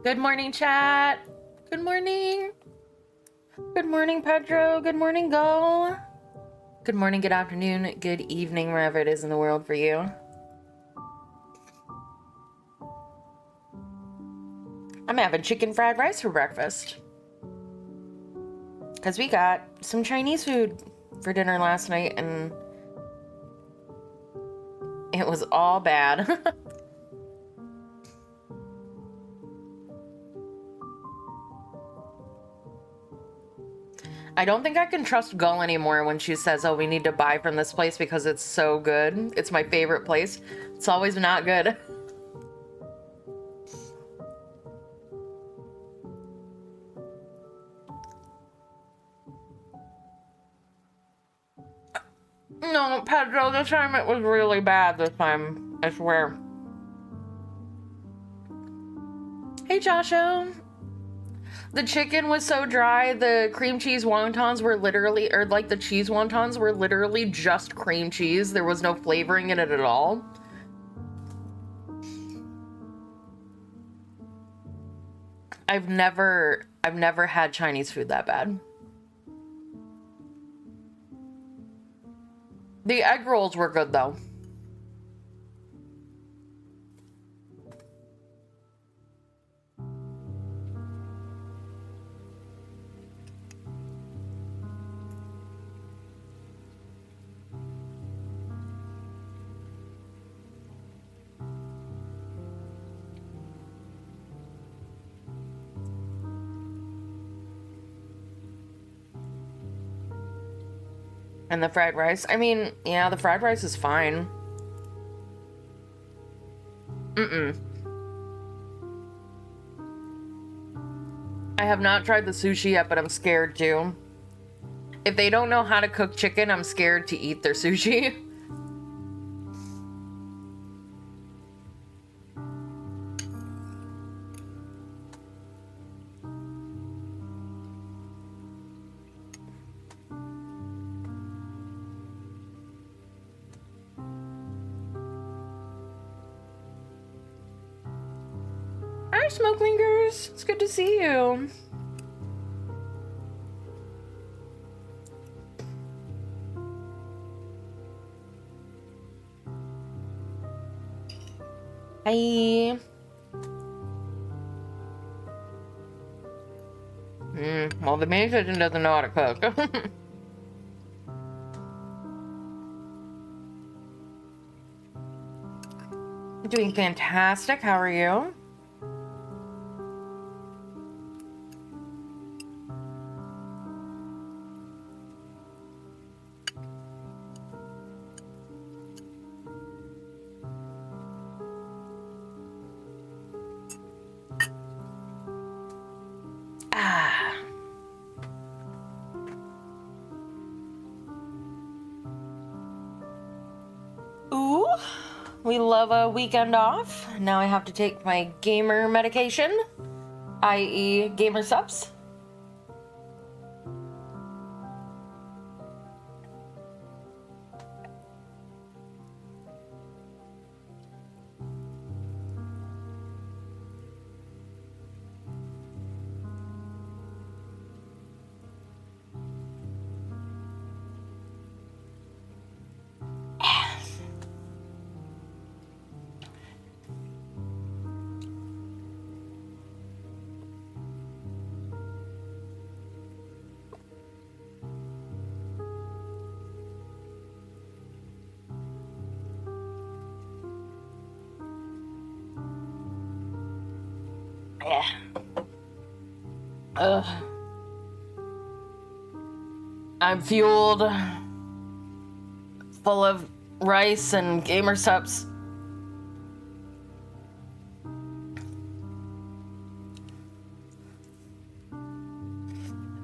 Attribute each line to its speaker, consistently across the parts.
Speaker 1: Good morning, chat. Good morning. Good morning, Pedro. Good morning, Go. Good morning, good afternoon, good evening, wherever it is in the world for you. I'm having chicken fried rice for breakfast. Because we got some Chinese food for dinner last night and it was all bad. I don't think I can trust Gull anymore when she says, oh, we need to buy from this place because it's so good. It's my favorite place. It's always not good. No, Pedro, this time it was really bad this time. I swear. Hey, Josho. The chicken was so dry, the cream cheese wontons were literally, or like the cheese wontons were literally just cream cheese. There was no flavoring in it at all. I've never had Chinese food that bad. The egg rolls were good though. And the fried rice, I mean, yeah, the fried rice is fine. I have not tried the sushi yet, but I'm scared to. If they don't know how to cook chicken, I'm scared to eat their sushi. Hi, Smokelingers. It's good to see you. Hi. Well, the main kitchen doesn't know how to cook. Doing fantastic. How are you? Ah. Ooh, we love a weekend off. Now I have to take my gamer medication, i.e. gamer subs. Yeah. Ugh. I'm fueled, full of rice and gamer subs.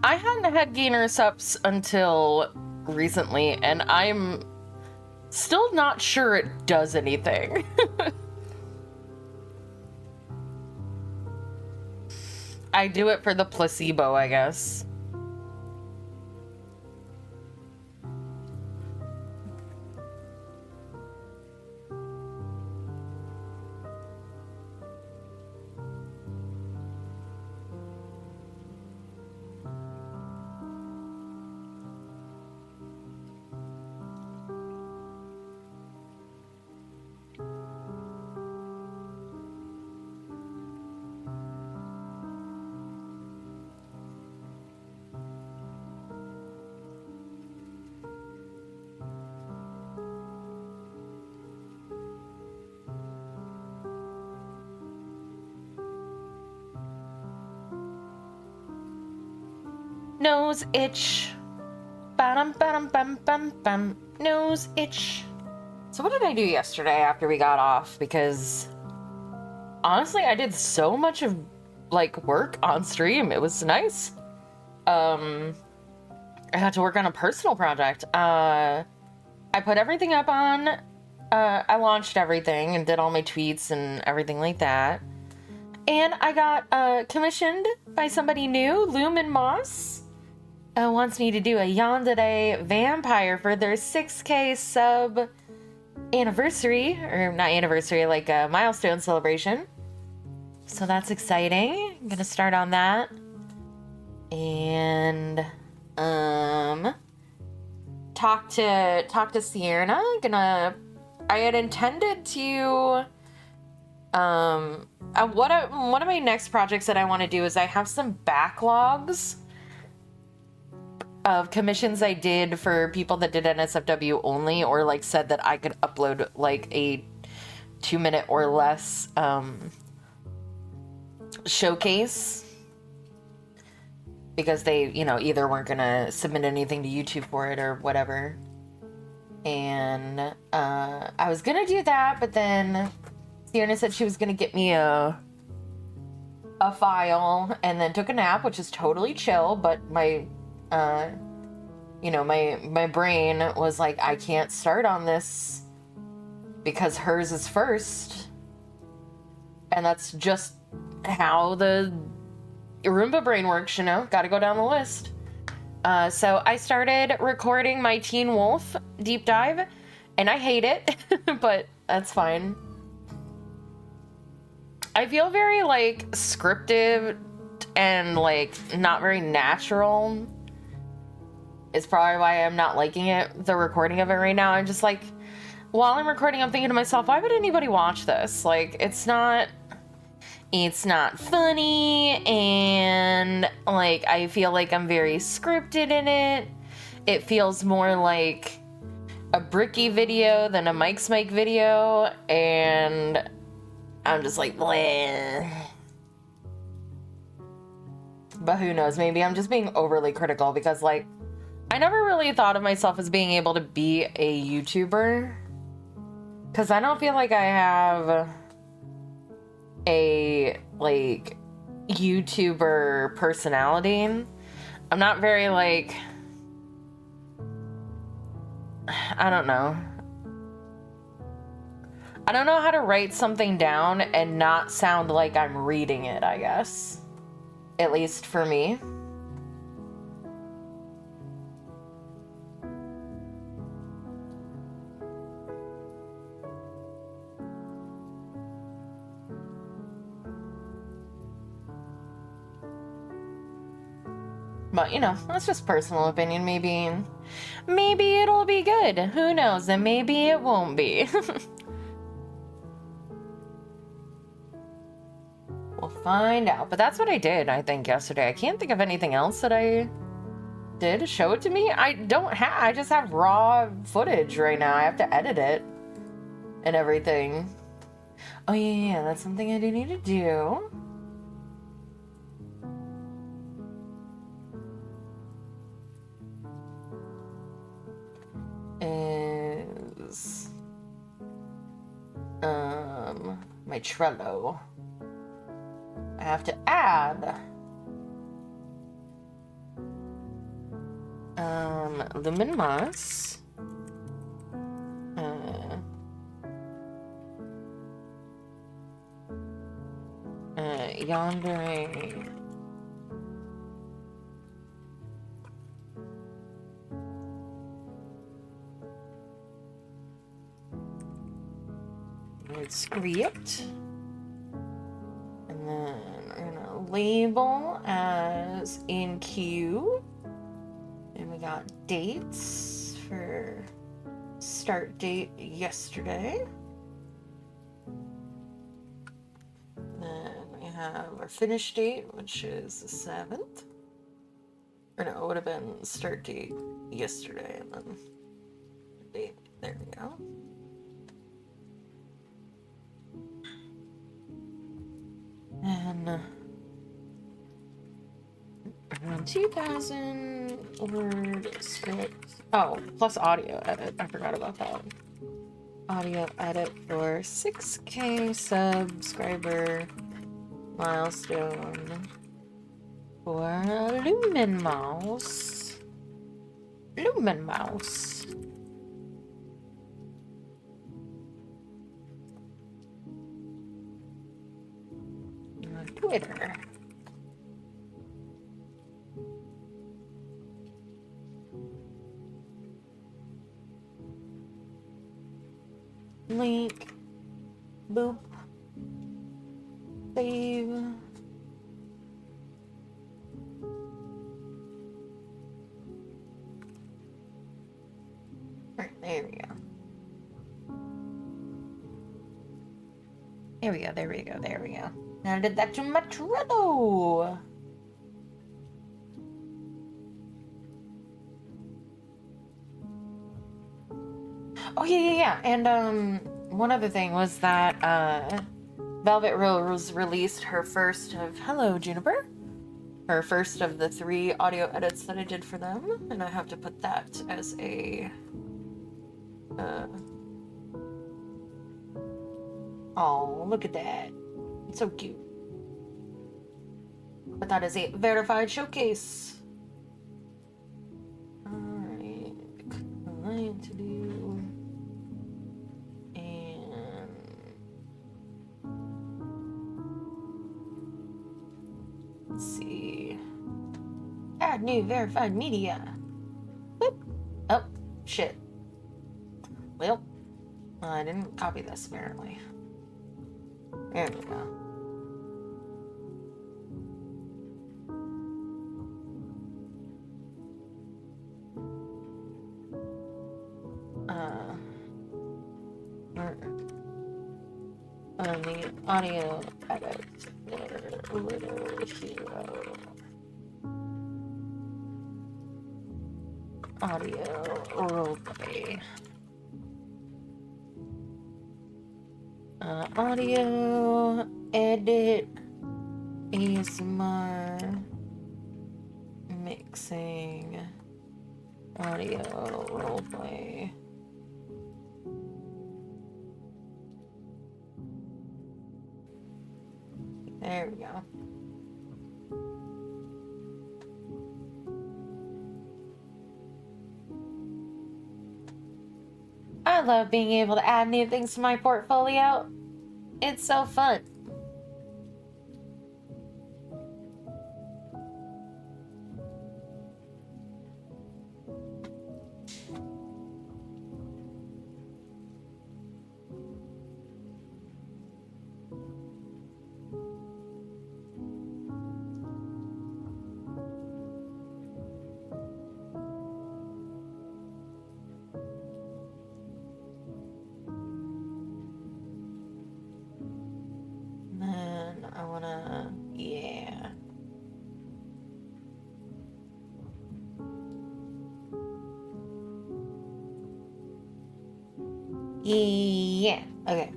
Speaker 1: I hadn't had gamer subs until recently, and I'm still not sure it does anything. I do it for the placebo, I guess. Nose itch. Bum bum bum bum bum. Nose itch. So what did I do yesterday after we got off? Because honestly, I did so much of like work on stream. It was nice. I had to work on a personal project. I put everything up on, I launched everything and did all my tweets and everything like that. And I got commissioned by somebody new, Lumen Moss. Wants me to do a Yandere Vampyr for their 6K sub anniversary, or not anniversary, like a milestone celebration. So that's exciting. I'm gonna start on that. And talk to Sierra. I had intended to one of my next projects that I want to do is I have some backlogs of commissions I did for people that did NSFW only, or like said that I could upload like a 2-minute or less showcase, because they, you know, either weren't gonna submit anything to YouTube for it or whatever. And I was gonna do that, but then Sienna said she was gonna get me a file and then took a nap, which is totally chill, but my you know, my brain was like, I can't start on this because hers is first. And that's just how the Roomba brain works, you know, gotta go down the list. So I started recording my Teen Wolf deep dive, and I hate it, but that's fine. I feel very like scripted and like not very natural. Is probably why I'm not liking it, the recording of it right now. I'm just like, while I'm recording, I'm thinking to myself, why would anybody watch this? Like, it's not funny, and like, I feel like I'm very scripted in it. It feels more like a Bricky video than a Mike's Mike video, and I'm just like, bleh. But who knows, maybe I'm just being overly critical, because like, I never really thought of myself as being able to be a YouTuber, because I don't feel like I have a like YouTuber personality. I'm not very like, I don't know how to write something down and not sound like I'm reading it, I guess, at least for me. But, you know, that's just personal opinion. Maybe it'll be good. Who knows? And maybe it won't be. We'll find out. But that's what I did, I think, yesterday. I can't think of anything else that I did. Show it to me? I just have raw footage right now. I have to edit it and everything. Oh, yeah, that's something I do need to do. Is my Trello. I have to add Lumen Moss, Yandere script, and then we're gonna label as in queue, and we got dates for start date yesterday, then we have our finish date, which is the 7th, or no, it would have been start date yesterday, and then date, there we go. And Around 2,000 word script. Oh, plus audio edit. I forgot about that. Audio edit for 6K subscriber milestone for Lumen Mouse. Lumen Mouse. Twitter. Link. Boop. Save. Alright, there we go. There we go, there we go, there we go. Now I did that to my Trello. Oh yeah. And one other thing was that Velvet Rose released her first of Hello Juniper. Her first of the 3 audio edits that I did for them, and I have to put that as a oh, look at that. It's so cute. But that is a verified showcase. Alright. Client to do. And let's see. Add new verified media. Boop. Oh, shit. Well, I didn't copy this apparently. There we go. On the audio edit for Little Hero. Audio roleplay. Audio edit ASMR mixing audio roleplay. There we go. I love being able to add new things to my portfolio. It's so fun. Yeah, okay.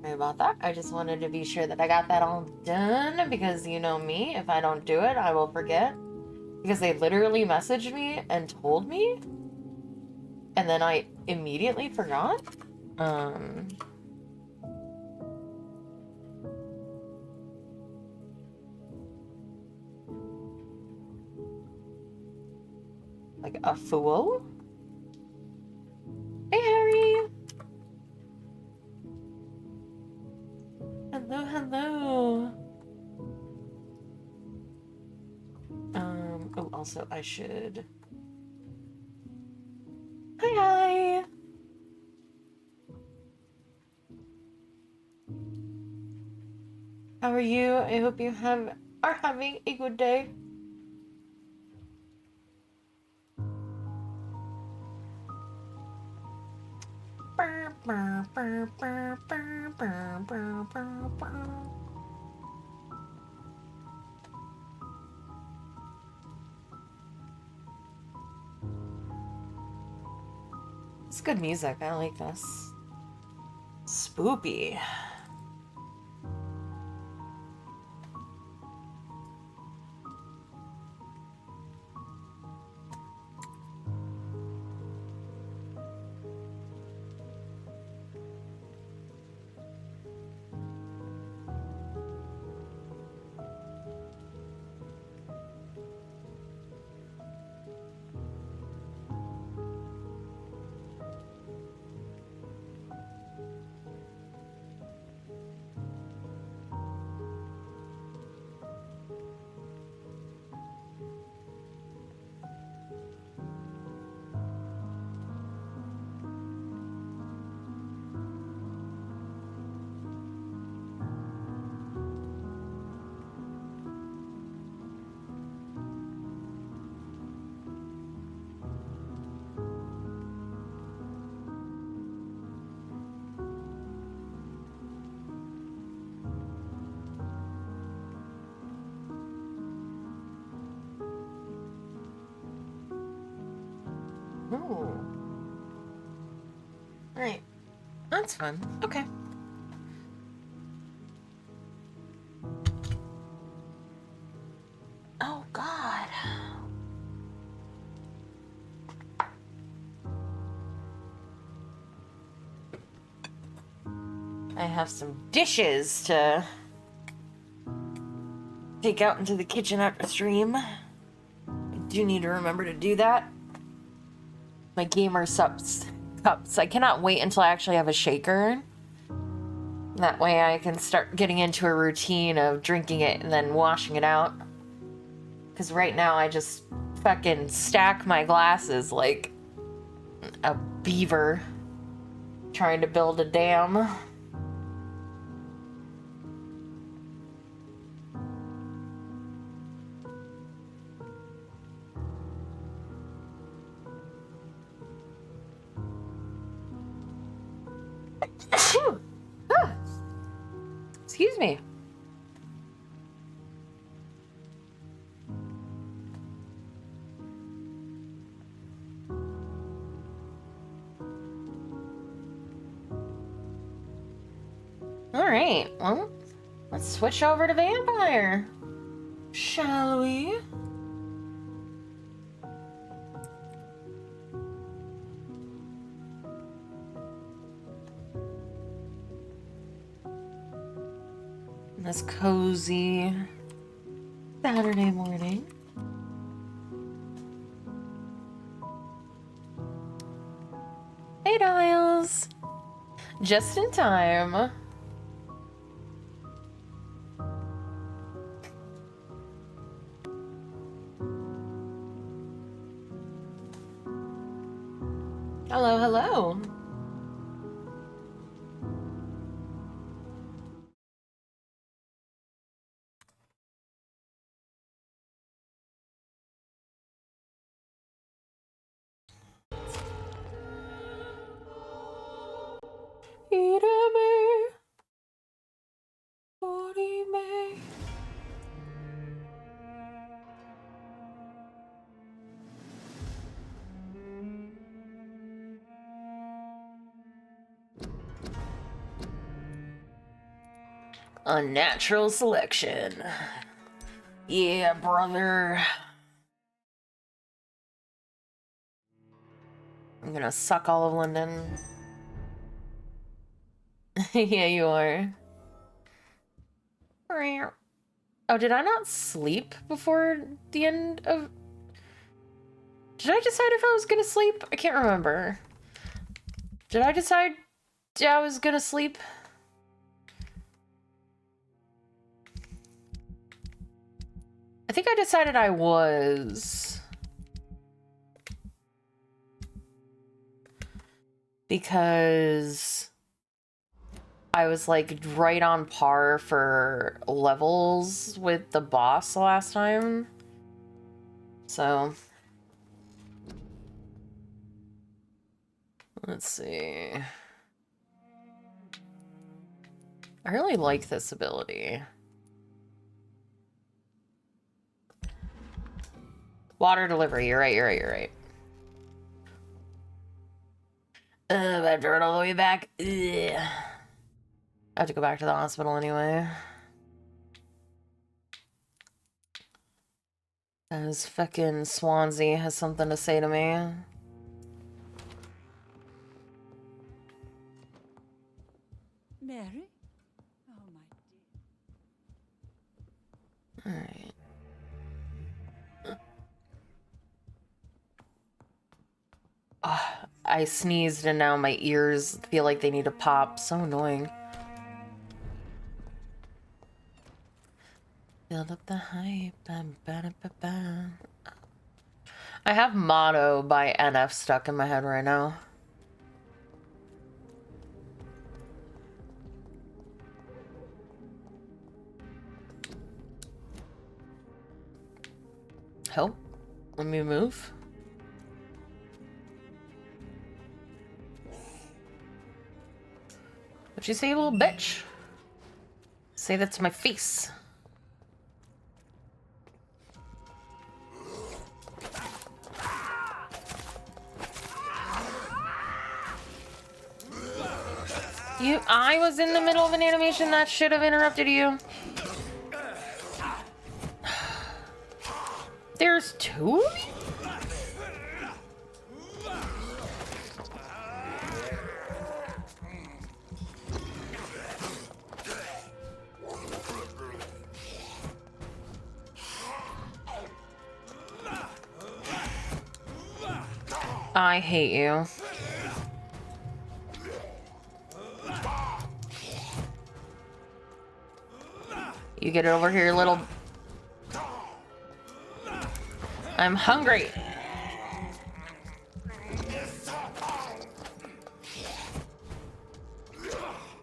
Speaker 1: Sorry about that. I just wanted to be sure that I got that all done because you know me, if I don't do it, I will forget. Because they literally messaged me and told me, and then I immediately forgot. Like a fool? Hey, Harry! Hello, hello! Oh, also, I should... Hi! How are you? I hope you are having a good day. It's good music. I like this. Spoopy. Ooh. Right. That's fun. Okay. Oh, God. I have some dishes to take out into the kitchen after stream. I do need to remember to do that. My gamer cups. I cannot wait until I actually have a shaker. That way I can start getting into a routine of drinking it and then washing it out. Because right now I just fucking stack my glasses like a beaver trying to build a dam. Excuse me. Alright, well, let's switch over to Vampyr. Shall we? This cozy Saturday morning. Hey, Dials! Just in time. Hello, hello. Unnatural selection. Yeah, brother. I'm gonna suck all of London. Yeah, you are. Oh, did I not sleep before the end of... Did I decide if I was gonna sleep? I can't remember. Did I decide I was gonna sleep? I think I decided I was. Because I was like right on par for levels with the boss last time. So let's see. I really like this ability. Water delivery, you're right. I have to run all the way back. Ugh. I have to go back to the hospital anyway. As fucking Swansea has something to say to me.
Speaker 2: Mary? Oh, my dear.
Speaker 1: Alright. I sneezed and now my ears feel like they need to pop. So annoying. Build up the hype. I have Motto by NF stuck in my head right now. Help? Let me move. What'd you say, you little bitch? Say that to my face. I was in the middle of an animation that should have interrupted you. There's two of me? I hate you. You get over here, little... I'm hungry.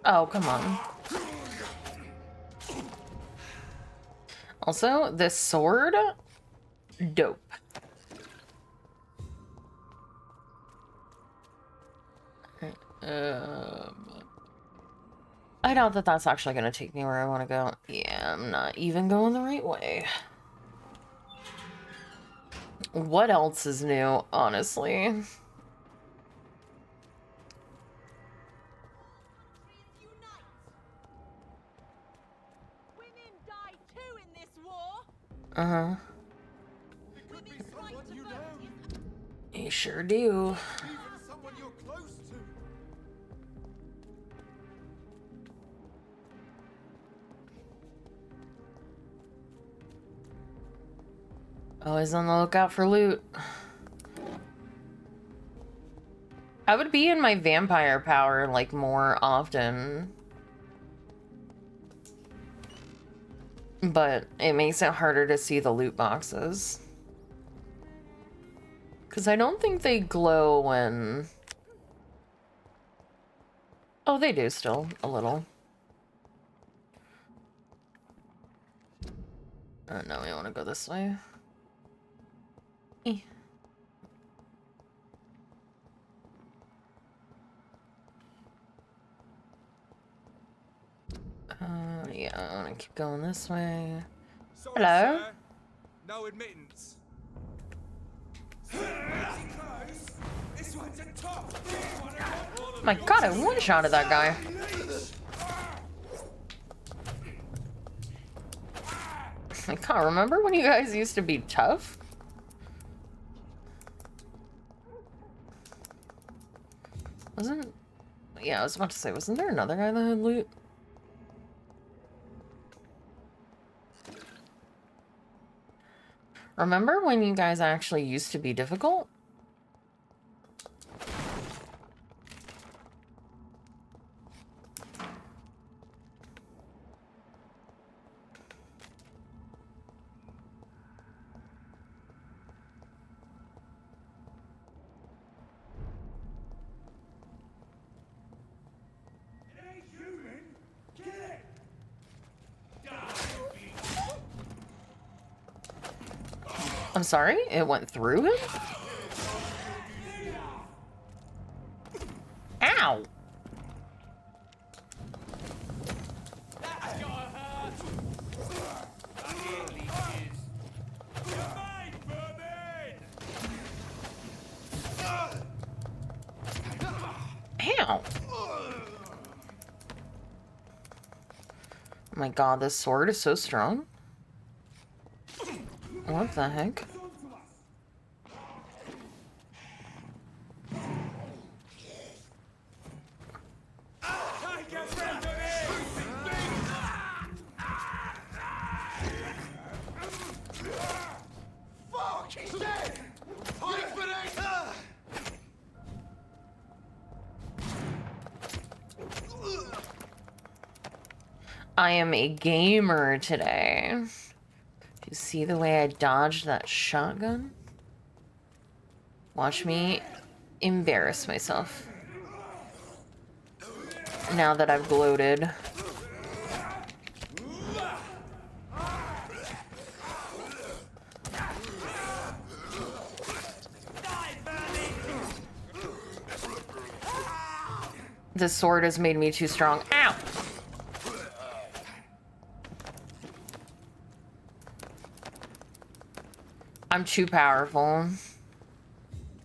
Speaker 1: Oh, come on. Also, this sword, dope. I doubt that that's actually going to take me where I want to go. Yeah, I'm not even going the right way. What else is new, honestly? Uh-huh. You sure do. Always on the lookout for loot. I would be in my vampire power, like, more often. But it makes it harder to see the loot boxes. Because I don't think they glow when... Oh, they do still, a little. No, we want to go this way. Yeah, I want to keep going this way.
Speaker 3: Sorry,
Speaker 1: Hello?
Speaker 3: sir. No admittance. This one's a top.
Speaker 1: My god, I one-shotted that guy. I can't remember when you guys used to be tough? Wasn't... Yeah, I was about to say, wasn't there another guy that had loot? Remember when you guys actually used to be difficult? I'm sorry? It went through him? Ow! Ow! Oh my god, this sword is so strong. What the heck? I am a gamer today. Do you see the way I dodged that shotgun? Watch me embarrass myself. Now that I've gloated. This sword has made me too strong. Ow! I'm too powerful.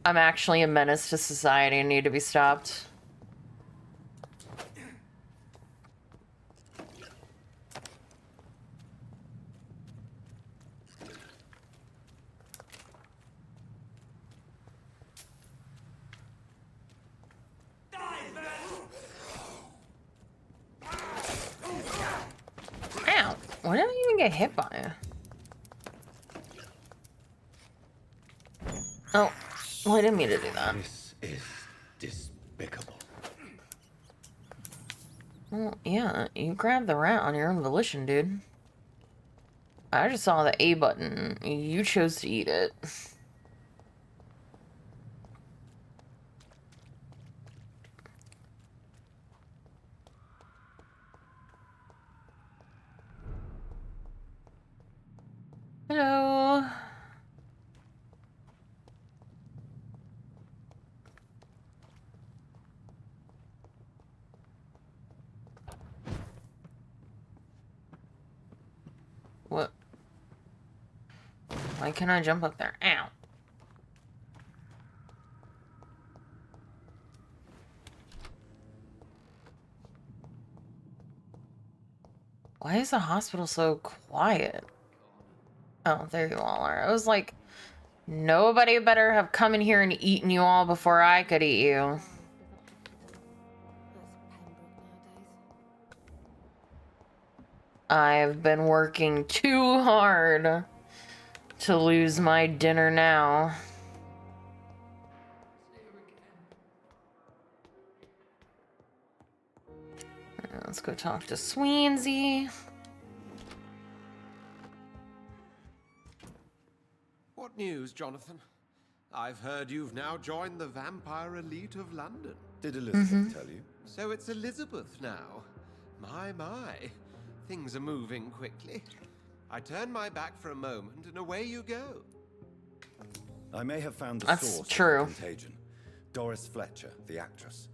Speaker 1: I'm actually a menace to society and need to be stopped. What did I even get hit by? Oh, well, I didn't mean to do that.
Speaker 4: This is despicable.
Speaker 1: Well, yeah, you grabbed the rat on your own volition, dude. I just saw the A button. You chose to eat it. Hello. What? Why can't I jump up there? Ow. Why is the hospital so quiet? Oh, there you all are. I was like, nobody better have come in here and eaten you all before I could eat you. I've been working too hard to lose my dinner now. Let's go talk to Swansea.
Speaker 5: What news, Jonathan? I've heard you've now joined the vampire elite of London.
Speaker 4: Did Elizabeth tell you?
Speaker 5: So it's Elizabeth now. My. Things are moving quickly. I turn my back for a moment and away you go.
Speaker 4: I may have found the
Speaker 1: That's
Speaker 4: source
Speaker 1: true.
Speaker 4: of the contagion. Doris Fletcher, the actress.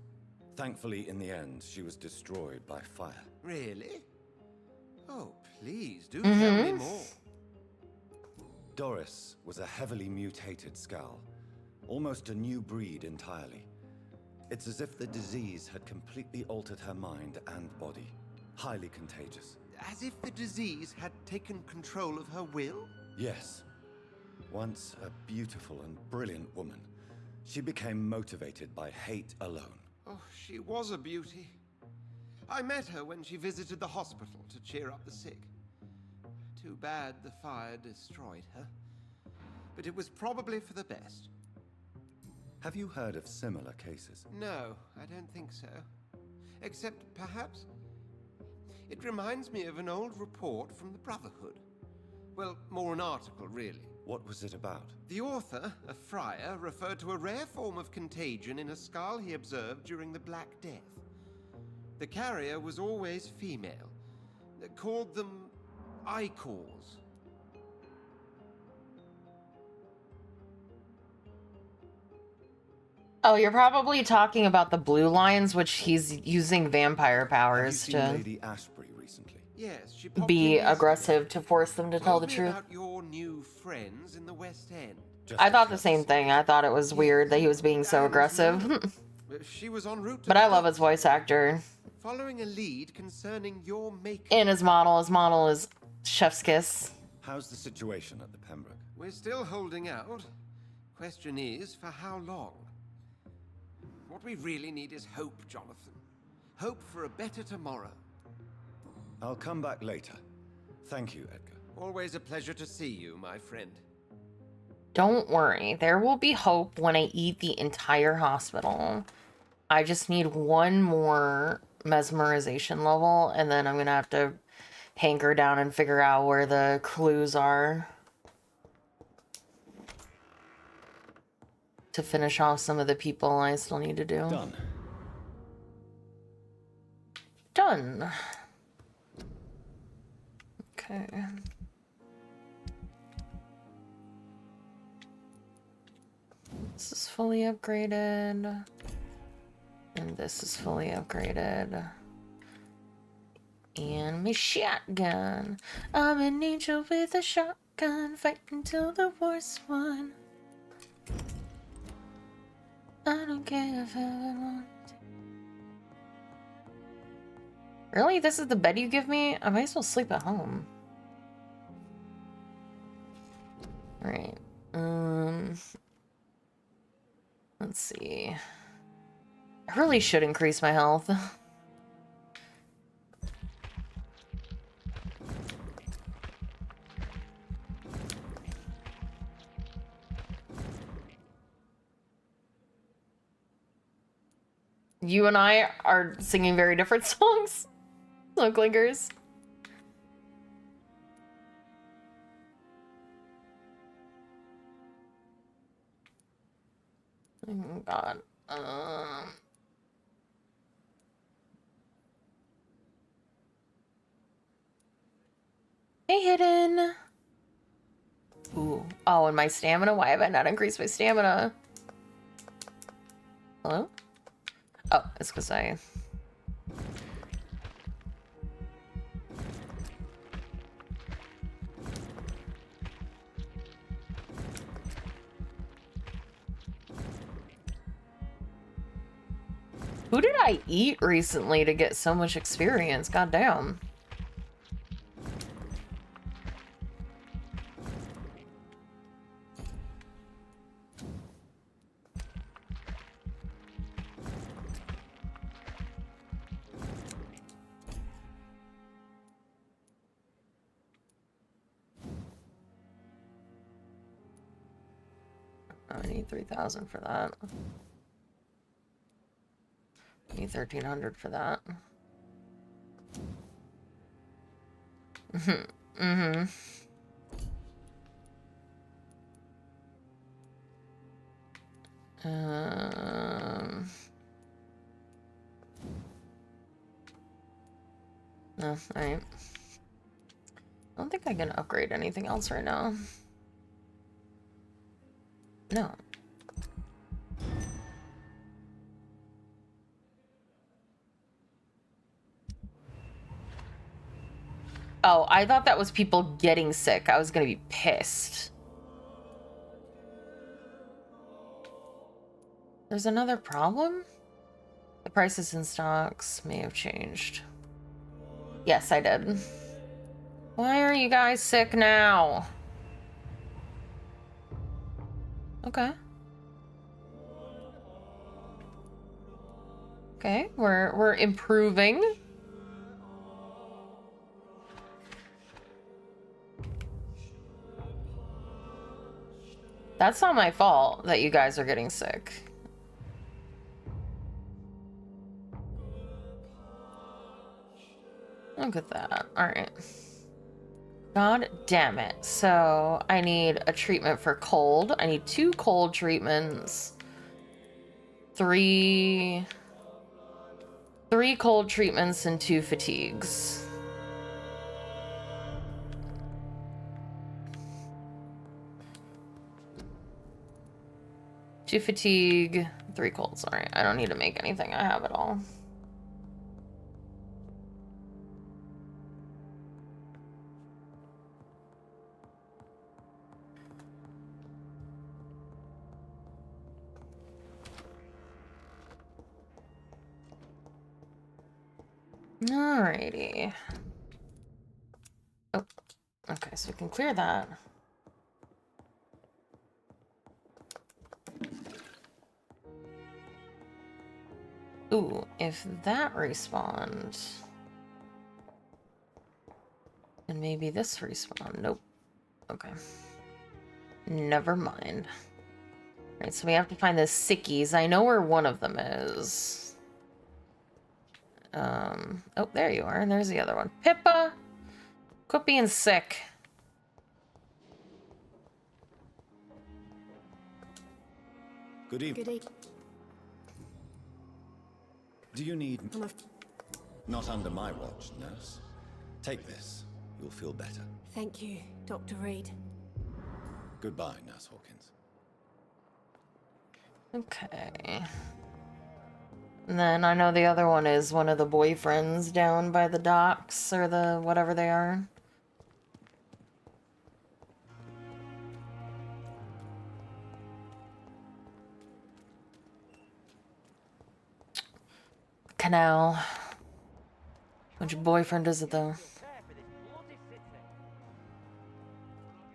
Speaker 4: Thankfully, in the end, she was destroyed by fire.
Speaker 5: Really? Oh, please, do tell me more.
Speaker 4: Doris was a heavily mutated skull, almost a new breed entirely. It's as if the disease had completely altered her mind and body. Highly contagious.
Speaker 5: As if the disease had taken control of her will?
Speaker 4: Yes. Once a beautiful and brilliant woman, she became motivated by hate alone.
Speaker 5: Oh, she was a beauty. I met her when she visited the hospital to cheer up the sick. Too bad the fire destroyed her. But it was probably for the best.
Speaker 4: Have you heard of similar cases?
Speaker 5: No, I don't think so. Except, perhaps, it reminds me of an old report from the Brotherhood. Well, more an article, really.
Speaker 4: What was it about?
Speaker 5: The author, a friar, referred to a rare form of contagion in a skull he observed during the Black Death. The carrier was always female. They called them icors.
Speaker 1: Oh, you're probably talking about the blue lines, which he's using vampire powers
Speaker 4: Have you seen
Speaker 1: to
Speaker 4: Lady Ashbury recently?
Speaker 5: Yes, she popped
Speaker 1: be
Speaker 5: in yesterday.
Speaker 1: aggressive to force them to tell
Speaker 5: Told
Speaker 1: the
Speaker 5: me
Speaker 1: truth.
Speaker 5: about your new friends in the West End.
Speaker 4: Just
Speaker 1: I
Speaker 4: a
Speaker 1: thought the same
Speaker 4: courtesy.
Speaker 1: thing. I thought it was weird that he was being so
Speaker 5: And
Speaker 1: aggressive.
Speaker 5: no, she was en route to
Speaker 1: But I
Speaker 5: the
Speaker 1: love his
Speaker 5: doctor,
Speaker 1: voice actor.
Speaker 5: following a lead concerning your makeup.
Speaker 1: And his model. His model is Chef's Kiss.
Speaker 4: How's the situation at the Pembroke?
Speaker 5: We're still holding out. Question is, for how long? What we really need is hope, Jonathan. Hope for a better tomorrow.
Speaker 4: I'll come back later. Thank you, Edgar.
Speaker 5: Always a pleasure to see you, my friend.
Speaker 1: Don't worry. There will be hope when I eat the entire hospital. I just need one more mesmerization level, and then I'm going to have to hanker down and figure out where the clues are to finish off some of the people I still need to do.
Speaker 4: Done.
Speaker 1: Done. Okay. This is fully upgraded. And this is fully upgraded. And my shotgun. I'm an angel with a shotgun, fighting till the war's won. I don't care if I want to. Really? This is the bed you give me? I might as well sleep at home. Alright. Let's see. I really should increase my health. You and I are singing very different songs. Smoke clinkers. Oh god. Hey, Hidden. Ooh. Oh, and my stamina? Why have I not increased my stamina? Hello? Oh, it's because I... Who did I eat recently to get so much experience? God damn. I need 3,000 for that. I need 1,300 for that. No, alright. I don't think I can upgrade anything else right now. No. Oh, I thought that was people getting sick. I was gonna be pissed. There's another problem? The prices in stocks may have changed. Yes, I did. Why are you guys sick now? Okay. Okay, we're improving. That's not my fault that you guys are getting sick. Look at that. Alright. God damn it. So I need a treatment for cold. I need 2 cold treatments. 3 cold treatments and 2 fatigues. Two fatigue, 3 colds. Alright, I don't need to make anything. I have it all. Alrighty. Oh, okay, so we can clear that. Ooh, if that respawned, then maybe this respawned. Nope. Okay. Never mind. Alright, so we have to find the sickies. I know where one of them is. Oh, there you are. And there's the other one. Pippa! Quit being sick.
Speaker 4: Good evening.
Speaker 6: Good evening.
Speaker 4: Do you need... Not under my watch, nurse. Take this. You'll feel better.
Speaker 6: Thank you, Dr. Reed.
Speaker 4: Goodbye, Nurse Hawkins.
Speaker 1: Okay. And then I know the other one is one of the boyfriends down by the docks, or the whatever they are. Canal. Which boyfriend is it though?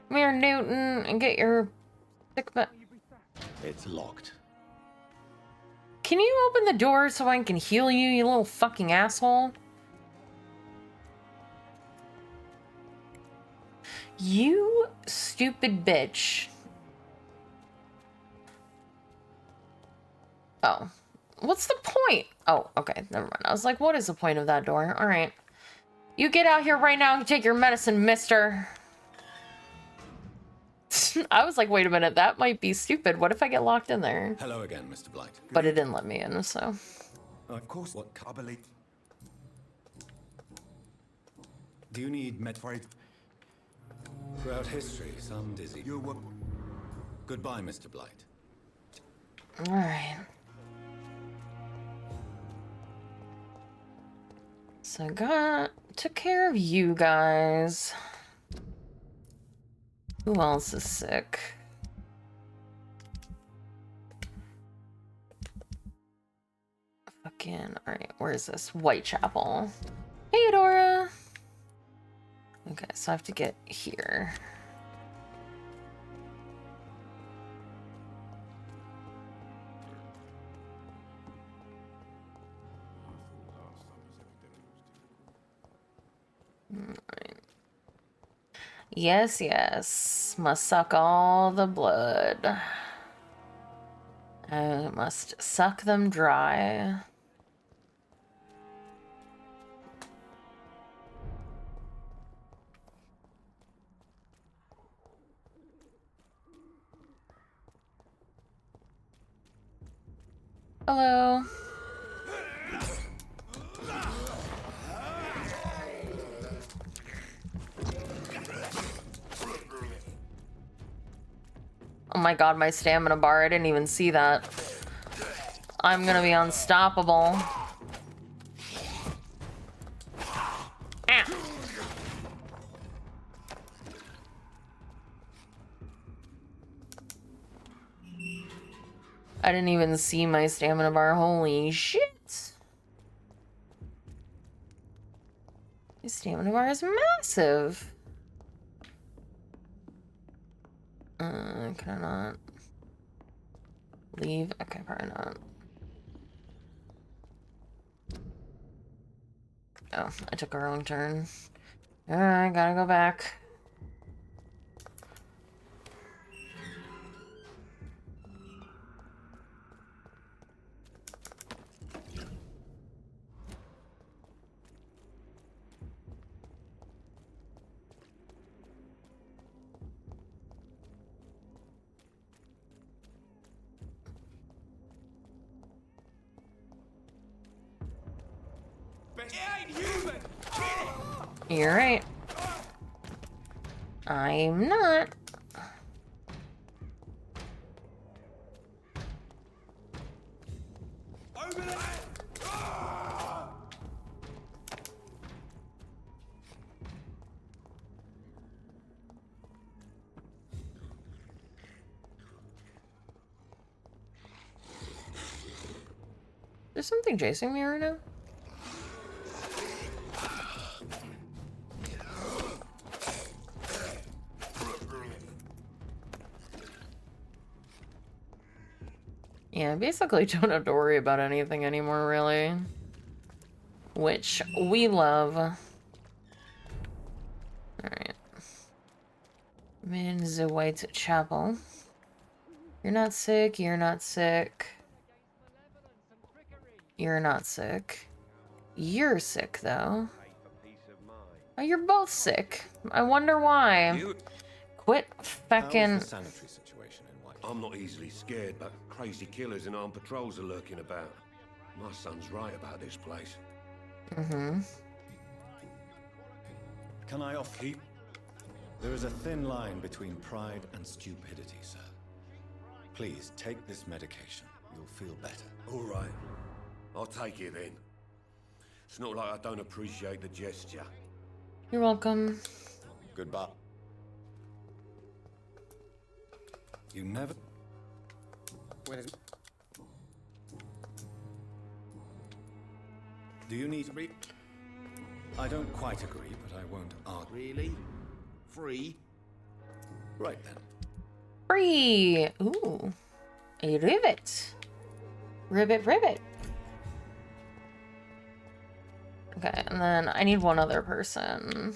Speaker 1: Come here, Newton, and get your sick butt.
Speaker 4: It's locked.
Speaker 1: Can you open the door so I can heal you, you little fucking asshole? You stupid bitch. Oh. What's the point? Oh, okay, never mind. I was like, what is the point of that door? All right. You get out here right now and take your medicine, mister. I was like, wait a minute, that might be stupid. What if I get locked in there?
Speaker 4: Hello again, Mr. Blight.
Speaker 1: But it didn't let me in, so.
Speaker 4: Of course, what I believe. Do you need Medford? Throughout history, some dizzy. You were. Goodbye, Mr. Blight.
Speaker 1: All right. So I took care of you guys. Who else is sick? Fucking, all right, where is this? Whitechapel. Hey, Dora. Okay, so I have to get here. Alright. Yes, yes. Must suck all the blood. I must suck them dry. Hello. Oh my god, my stamina bar, I didn't even see that. I'm gonna be unstoppable. Ah. I didn't even see my stamina bar, holy shit. My stamina bar is massive. Can I not leave? Okay, probably not. Oh, I took a wrong turn. Alright, gotta go back.
Speaker 3: It ain't human!
Speaker 1: You're right. I'm not.
Speaker 3: Over there!
Speaker 1: There's something chasing me right now. Yeah, basically don't have to worry about anything anymore, really. Which we love. Alright. I'm in the Whitechapel. You're not sick, you're not sick. You're not sick. You're sick, though. Oh, you're both sick. I wonder why. Quit feckin'.
Speaker 4: How's the sanitary situation in White?
Speaker 7: I'm not easily scared, but crazy killers and armed patrols are lurking about. My son's right about this place.
Speaker 1: Mm-hmm.
Speaker 4: Can I offer? There is a thin line between pride and stupidity, sir. Please take this medication. You'll feel better.
Speaker 7: All right. I'll take it then. It's not like I don't appreciate the gesture.
Speaker 1: You're welcome.
Speaker 4: Goodbye. You never... Do you need to be... I don't quite agree, but I won't argue.
Speaker 5: Really? Free?
Speaker 4: Right then.
Speaker 1: Free! Ooh. A rivet. Rivet, rivet. Okay, and then I need one other person.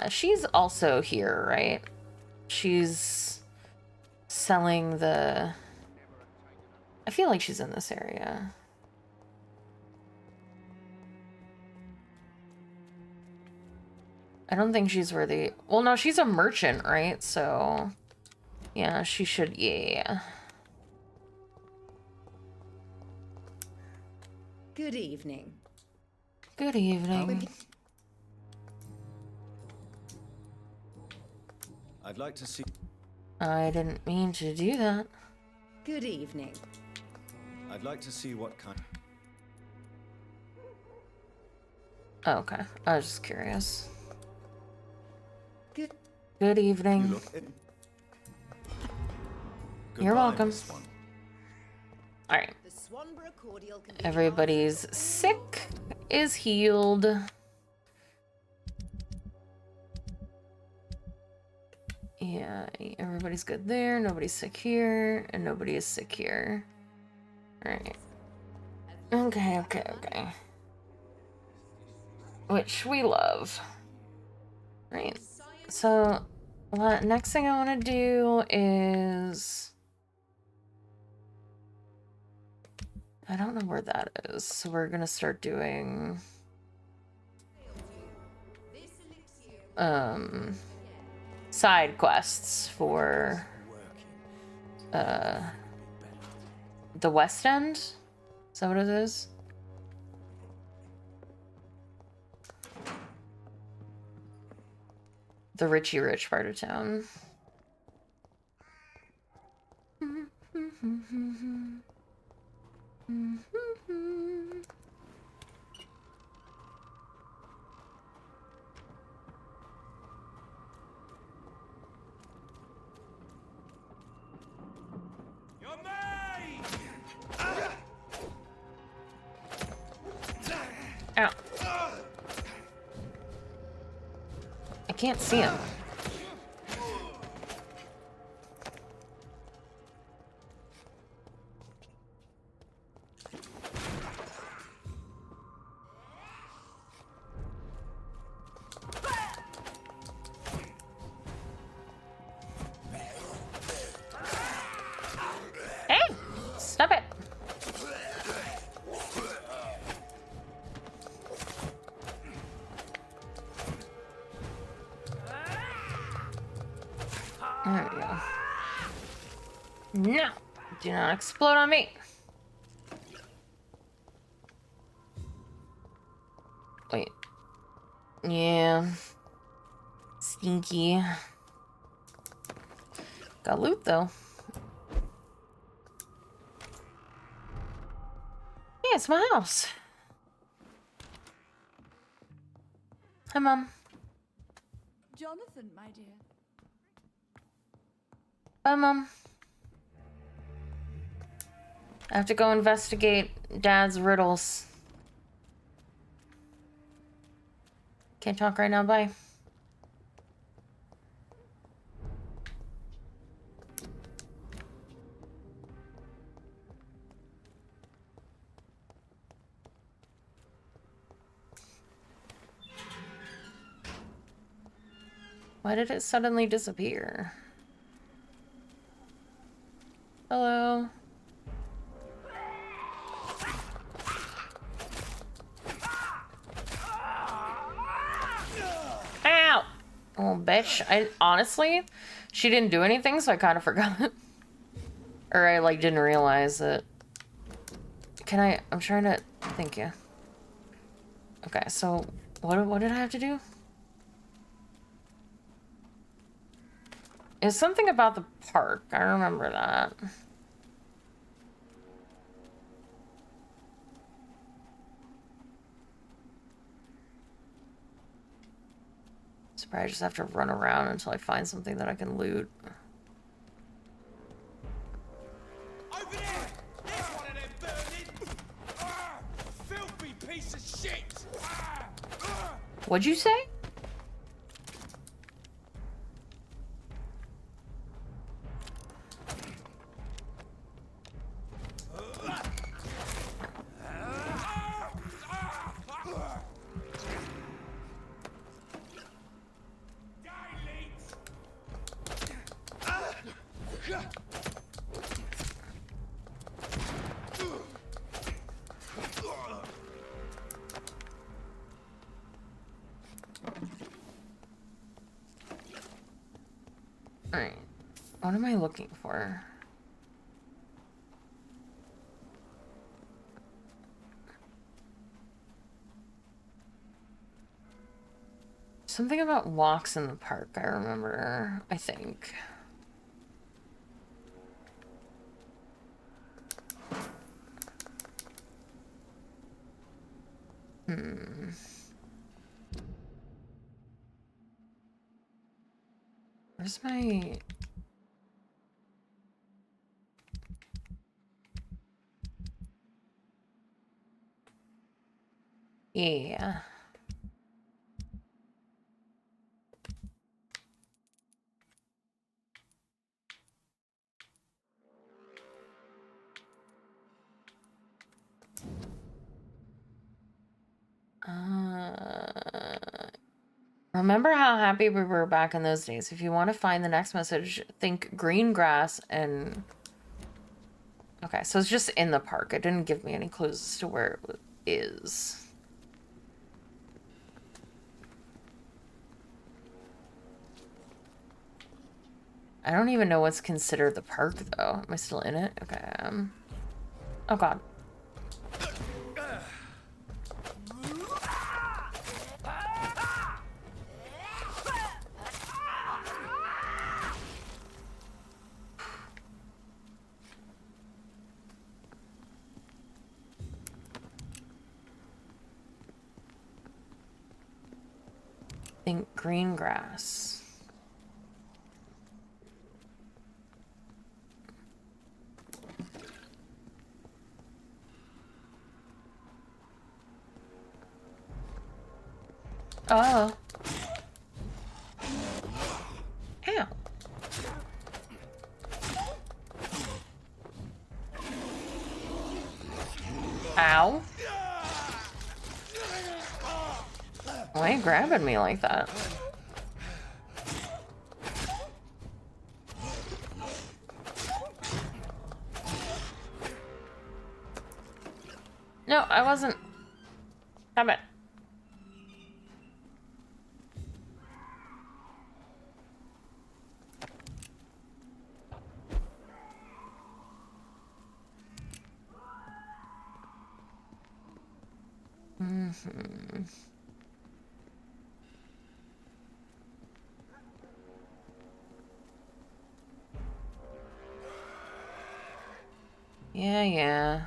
Speaker 1: She's also here, right? She's selling the... I feel like she's in this area. I don't think she's where the... Well, no, she's a merchant, right? So, yeah, she should... Yeah.
Speaker 8: Good evening.
Speaker 1: Good evening.
Speaker 4: I'd like to see.
Speaker 1: I didn't mean to do that.
Speaker 8: Good evening.
Speaker 4: I'd like to see what kind.
Speaker 1: Oh, okay. I was just curious.
Speaker 8: Good.
Speaker 1: Good
Speaker 4: You
Speaker 1: evening.
Speaker 4: look in.
Speaker 1: You're
Speaker 4: Goodbye,
Speaker 1: welcome.
Speaker 4: Miss Swan.
Speaker 8: The
Speaker 1: Alright.
Speaker 8: Swanborough cordial can be
Speaker 1: Everybody's sick is healed. Yeah, everybody's good there. Nobody's sick here. And nobody is sick here. Alright. Okay. Which we love. Right. So, next thing I want to do is... I don't know where that is, so we're gonna start doing... side quests for... the West End? Is that what it is? The Richie Rich part of town.
Speaker 3: You're me!
Speaker 1: Ow. I can't see him. Hey! Stop it! There we go. No! Do not explode on me! Wait. Yeah. Stinky. Got loot, though. Yeah, it's my house. Hi, Mom.
Speaker 2: Jonathan, my dear.
Speaker 1: Bye, Mom. I have to go investigate Dad's riddles. Can't talk right now, bye. Why did it suddenly disappear? Hello. Ow! Oh, bitch. I honestly, she didn't do anything, so I kind of forgot. Or I, like, didn't realize it. Can I... I'm trying to... Thank you. Okay, so... What did I have to do? It's something about the park. I remember that. So probably just have to run around until I find something that I can loot.
Speaker 3: Over there! There's one of them burning! Ah! Filthy piece of shit! Ah! Ah!
Speaker 1: What'd you say? Alright. What am I looking for? Something about walks in the park, I remember, I think. Where's my... Yeah. Remember how happy we were back in those days. If you want to find the next message, think green grass and... Okay, so it's just in the park. It didn't give me any clues as to where it is. I don't even know what's considered the park, though. Am I still in it? Okay, oh, God. Think green grass. Oh. Ow. Ow. Why are you grabbing me like that? No, I wasn't. Stop it. Yeah.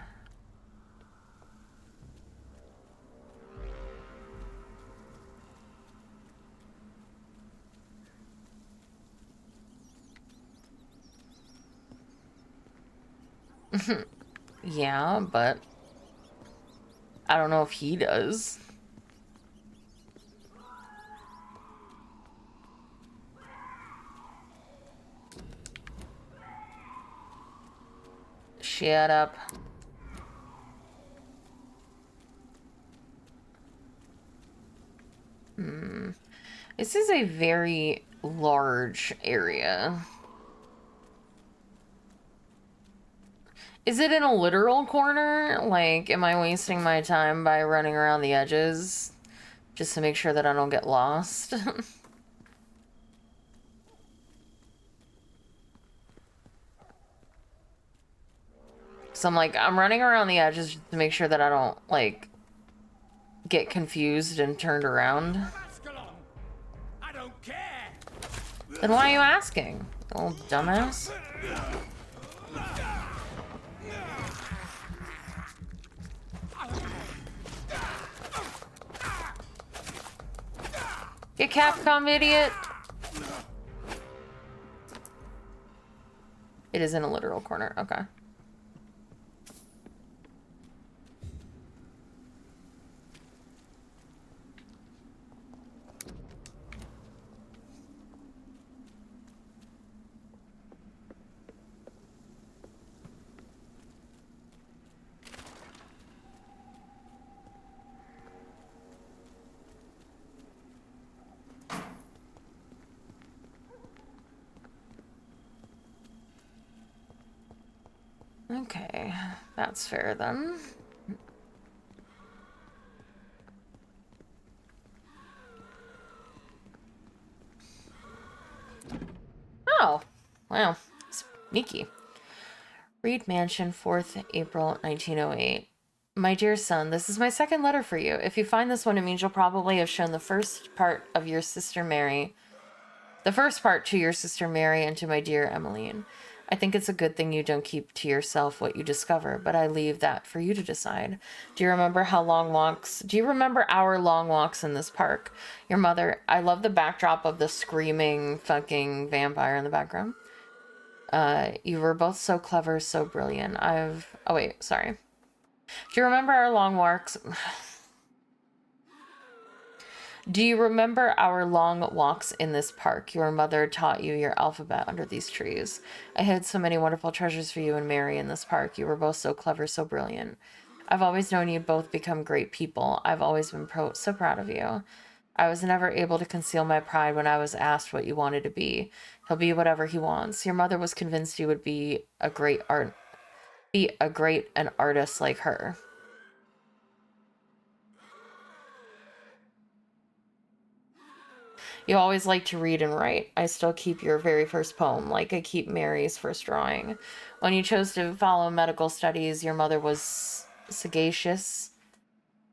Speaker 1: Yeah, but I don't know if he does. Shut up. This is a very large area. Is it in a literal corner? Like, am I wasting my time by running around the edges just to make sure that I don't get lost? So I'm running around the edges just to make sure that I don't, like, get confused and turned around.
Speaker 3: I don't care.
Speaker 1: Then why are you asking, old dumbass? You Capcom idiot! It is in a literal corner, okay. Okay, that's fair then. Oh, wow. Sneaky. Reed Mansion, 4th April 1908. My dear son, this is my second letter for you. If you find this one, it means you'll probably have shown the first part to your sister Mary and to my dear Emmeline. I think it's a good thing you don't keep to yourself what you discover, but I leave that for you to decide. Do you remember our long walks in this park? Your mother, I love the backdrop of the screaming fucking vampire in the background. You were both so clever, so brilliant. Oh wait, sorry. Do you remember our long walks? Do you remember our long walks in this park? Your mother taught you your alphabet under these trees. I hid so many wonderful treasures for you and Mary in this park. You were both so clever, so brilliant. I've always known you'd both become great people. I've always been so proud of you. I was never able to conceal my pride when I was asked what you wanted to be. He'll be whatever he wants. Your mother was convinced you would be an artist like her. You always like to read and write. I still keep your very first poem, like I keep Mary's first drawing. When you chose to follow medical studies, your mother was sagacious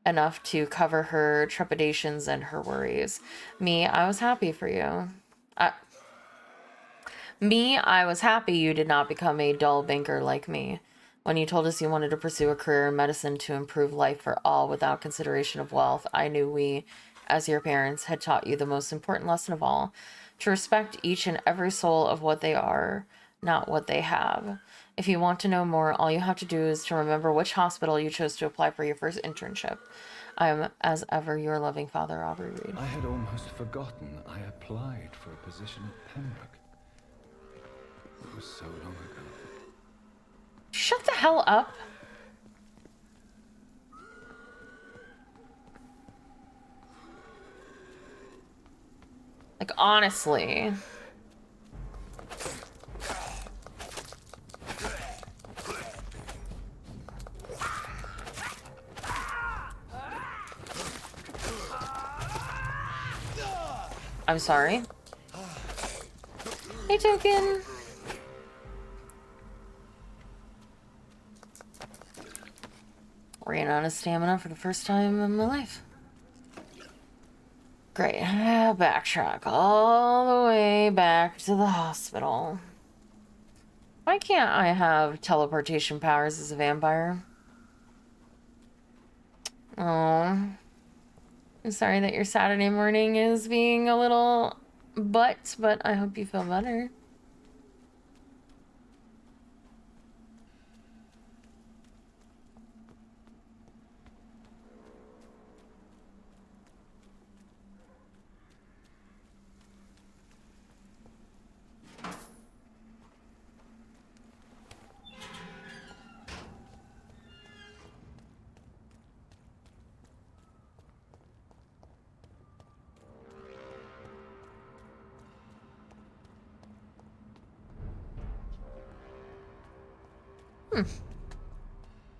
Speaker 1: enough to cover her trepidations and her worries. I was happy for you. I was happy you did not become a dull banker like me. When you told us you wanted to pursue a career in medicine to improve life for all without consideration of wealth, I knew we, as your parents, had taught you the most important lesson of all, to respect each and every soul of what they are, not what they have. If you want to know more, all you have to do is to remember which hospital you chose to apply for your first internship. I am, as ever, your loving father, Aubrey Reed.
Speaker 9: I had almost forgotten I applied for a position at Pembroke. It was so long ago.
Speaker 1: Shut the hell up. Like, honestly. I'm sorry. Hey, Token. Ran out of stamina for the first time in my life. Great. Backtrack all the way back to the hospital. Why can't I have teleportation powers as a vampire? Oh. I'm sorry that your Saturday morning is being a little but I hope you feel better.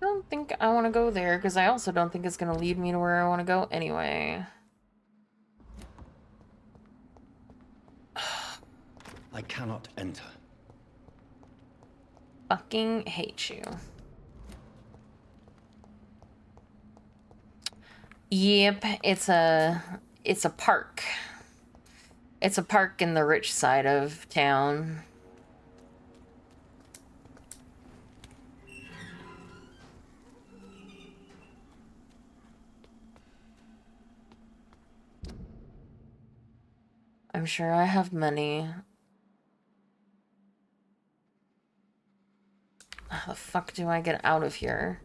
Speaker 1: I don't think I want to go there, because I also don't think it's going to lead me to where I want to go anyway.
Speaker 4: I cannot enter.
Speaker 1: Fucking hate you. Yep, it's a park. It's a park in the rich side of town. I'm sure I have many. How the fuck do I get out of here?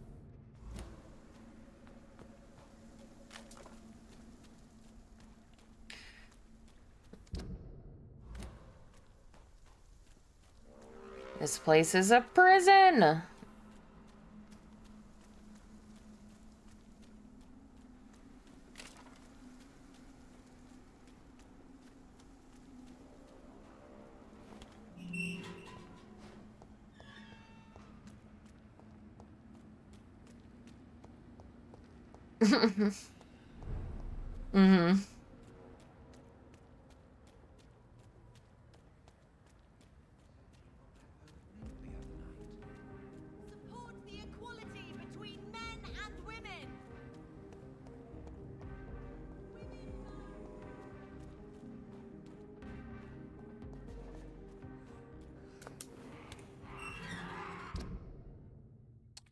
Speaker 1: This place is a prison!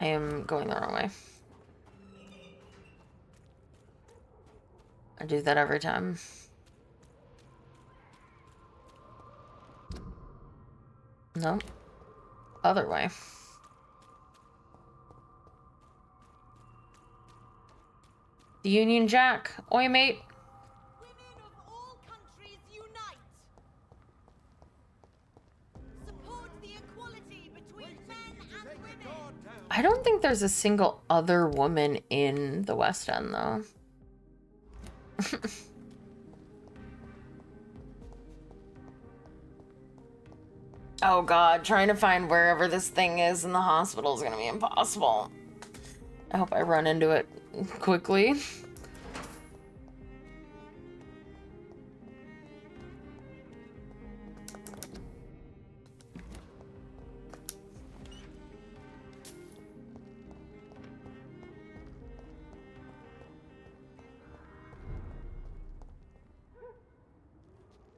Speaker 1: I am going the wrong way. I do that every time. No. Other way. The Union Jack. Oi, mate.
Speaker 10: Women of all countries unite! Support the equality between men and women!
Speaker 1: I don't think there's a single other woman in the West End, though. Oh god, trying to find wherever this thing is in the hospital is gonna be impossible. I hope I run into it quickly.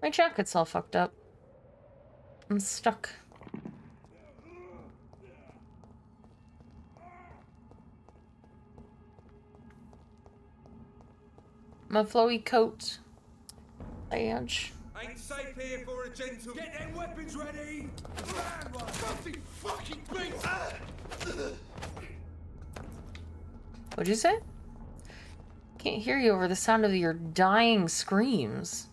Speaker 1: My jacket's all fucked up. I'm stuck. My flowy coat. Badge.
Speaker 3: Ain't safe here for a gentleman. Get them weapons ready! Something fucking beats!
Speaker 1: What'd you say? Can't hear you over the sound of your dying screams.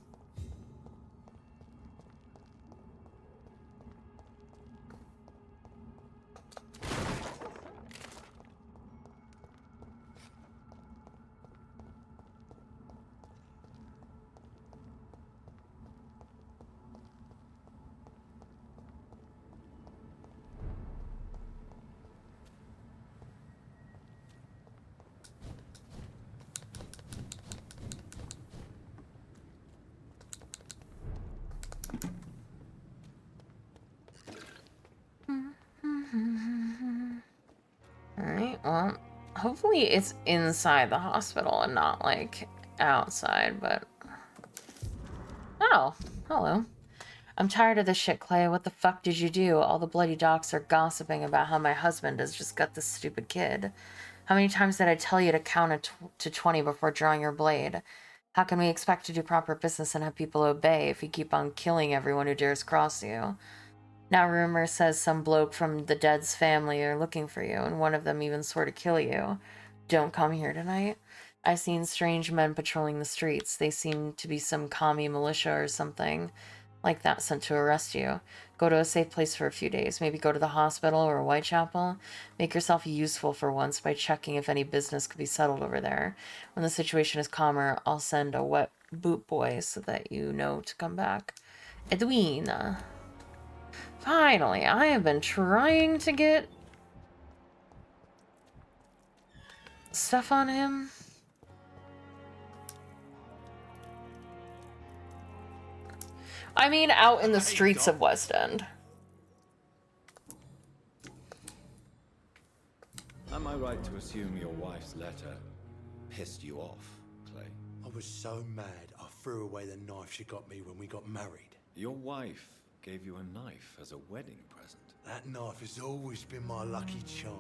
Speaker 1: Alright, well, hopefully it's inside the hospital and not, like, outside, but... Oh, hello. I'm tired of this shit, Clay. What the fuck did you do? All the bloody docs are gossiping about how my husband has just got this stupid kid. How many times did I tell you to count to 20 before drawing your blade? How can we expect to do proper business and have people obey if you keep on killing everyone who dares cross you? Now rumor says some bloke from the dead's family are looking for you, and one of them even swore to kill you. Don't come here tonight. I've seen strange men patrolling the streets. They seem to be some commie militia or something like that sent to arrest you. Go to a safe place for a few days. Maybe go to the hospital or Whitechapel. Make yourself useful for once by checking if any business could be settled over there. When the situation is calmer, I'll send a wet boot boy so that you know to come back. Edwina. Finally, I have been trying to get stuff on him. I mean, out in the streets of West End.
Speaker 4: Am I right to assume your wife's letter pissed you off, Clay?
Speaker 11: I was so mad I threw away the knife she got me when we got married.
Speaker 4: Your wife gave you a knife as a wedding present.
Speaker 11: That knife has always been my lucky charm.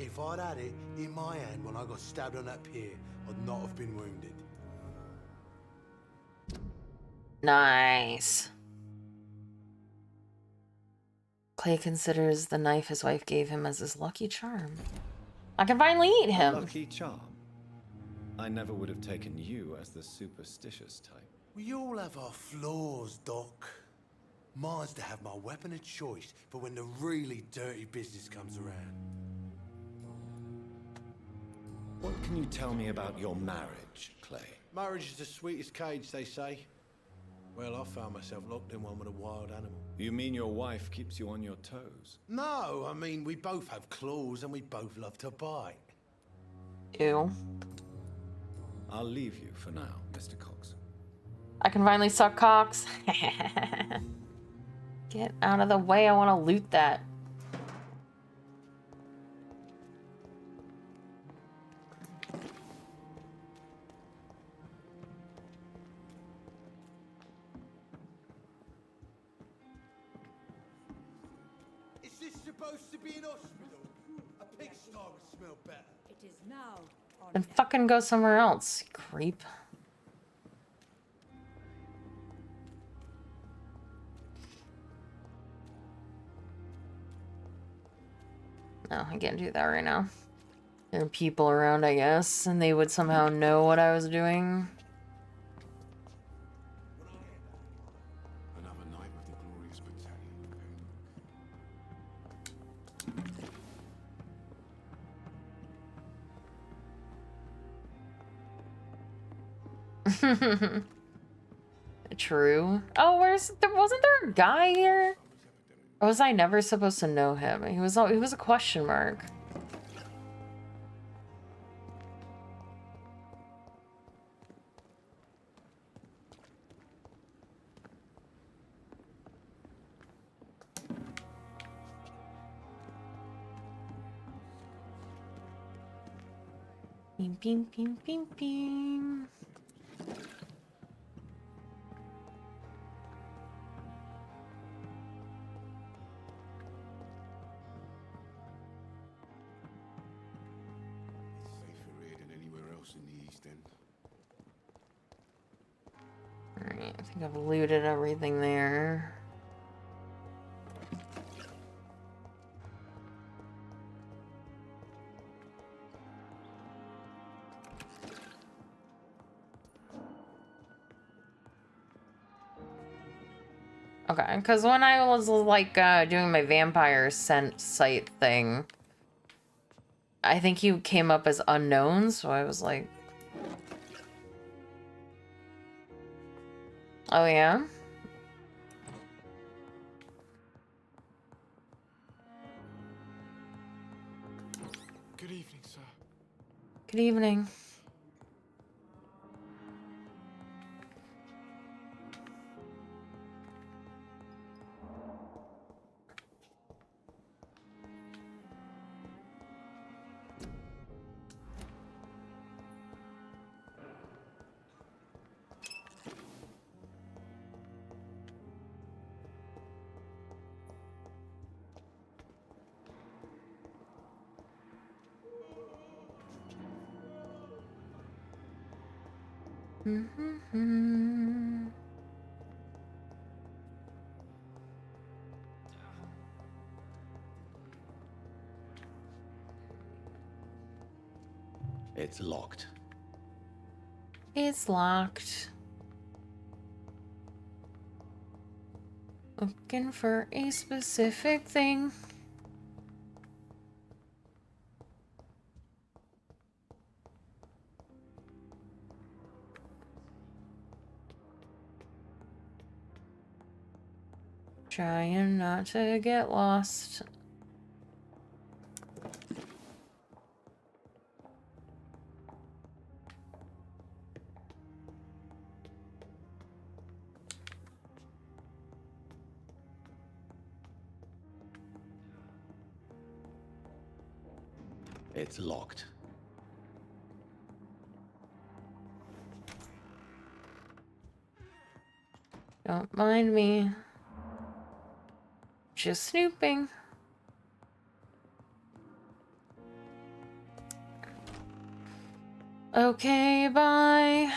Speaker 11: If I'd had it in my hand when I got stabbed on that pier, I'd not have been wounded.
Speaker 1: Nice. Clay considers the knife his wife gave him as his lucky charm. I can finally eat him.
Speaker 4: Lucky charm? I never would have taken you as the superstitious type.
Speaker 11: We all have our flaws, Doc. Mine's to have my weapon of choice for when the really dirty business comes around.
Speaker 4: What can you tell me about your marriage, Clay?
Speaker 11: Marriage is the sweetest cage, they say. Well, I found myself locked in one with a wild animal.
Speaker 4: You mean your wife keeps you on your toes?
Speaker 11: No, I mean, we both have claws and we both love to bite.
Speaker 1: Ew.
Speaker 4: I'll leave you for now, Mr. Cox.
Speaker 1: I can finally suck cocks. Get out of the way, I want to loot that.
Speaker 11: Is this supposed to be an hospital? A pigsty would smell better.
Speaker 6: It is now on
Speaker 1: Then fucking go somewhere else, you creep. No, I can't do that right now. There are people around, I guess, and they would somehow know what I was doing.
Speaker 12: Another night with the glorious battalion of Pembroke.
Speaker 1: True. Oh, wasn't there a guy here? Or was I never supposed to know him? He was a question mark. Beam, beam, beam, beam, beam.
Speaker 12: In the East End.
Speaker 1: Alright, I think I've looted everything there. Okay, because when I was like doing my vampire scent site thing, I think you came up as unknown, so I was like, oh yeah?
Speaker 12: Good evening, sir.
Speaker 1: Good evening.
Speaker 4: It's locked.
Speaker 1: It's locked. Looking for a specific thing. Trying not to get lost.
Speaker 4: It's locked.
Speaker 1: Don't mind me. Just snooping. Okay, bye.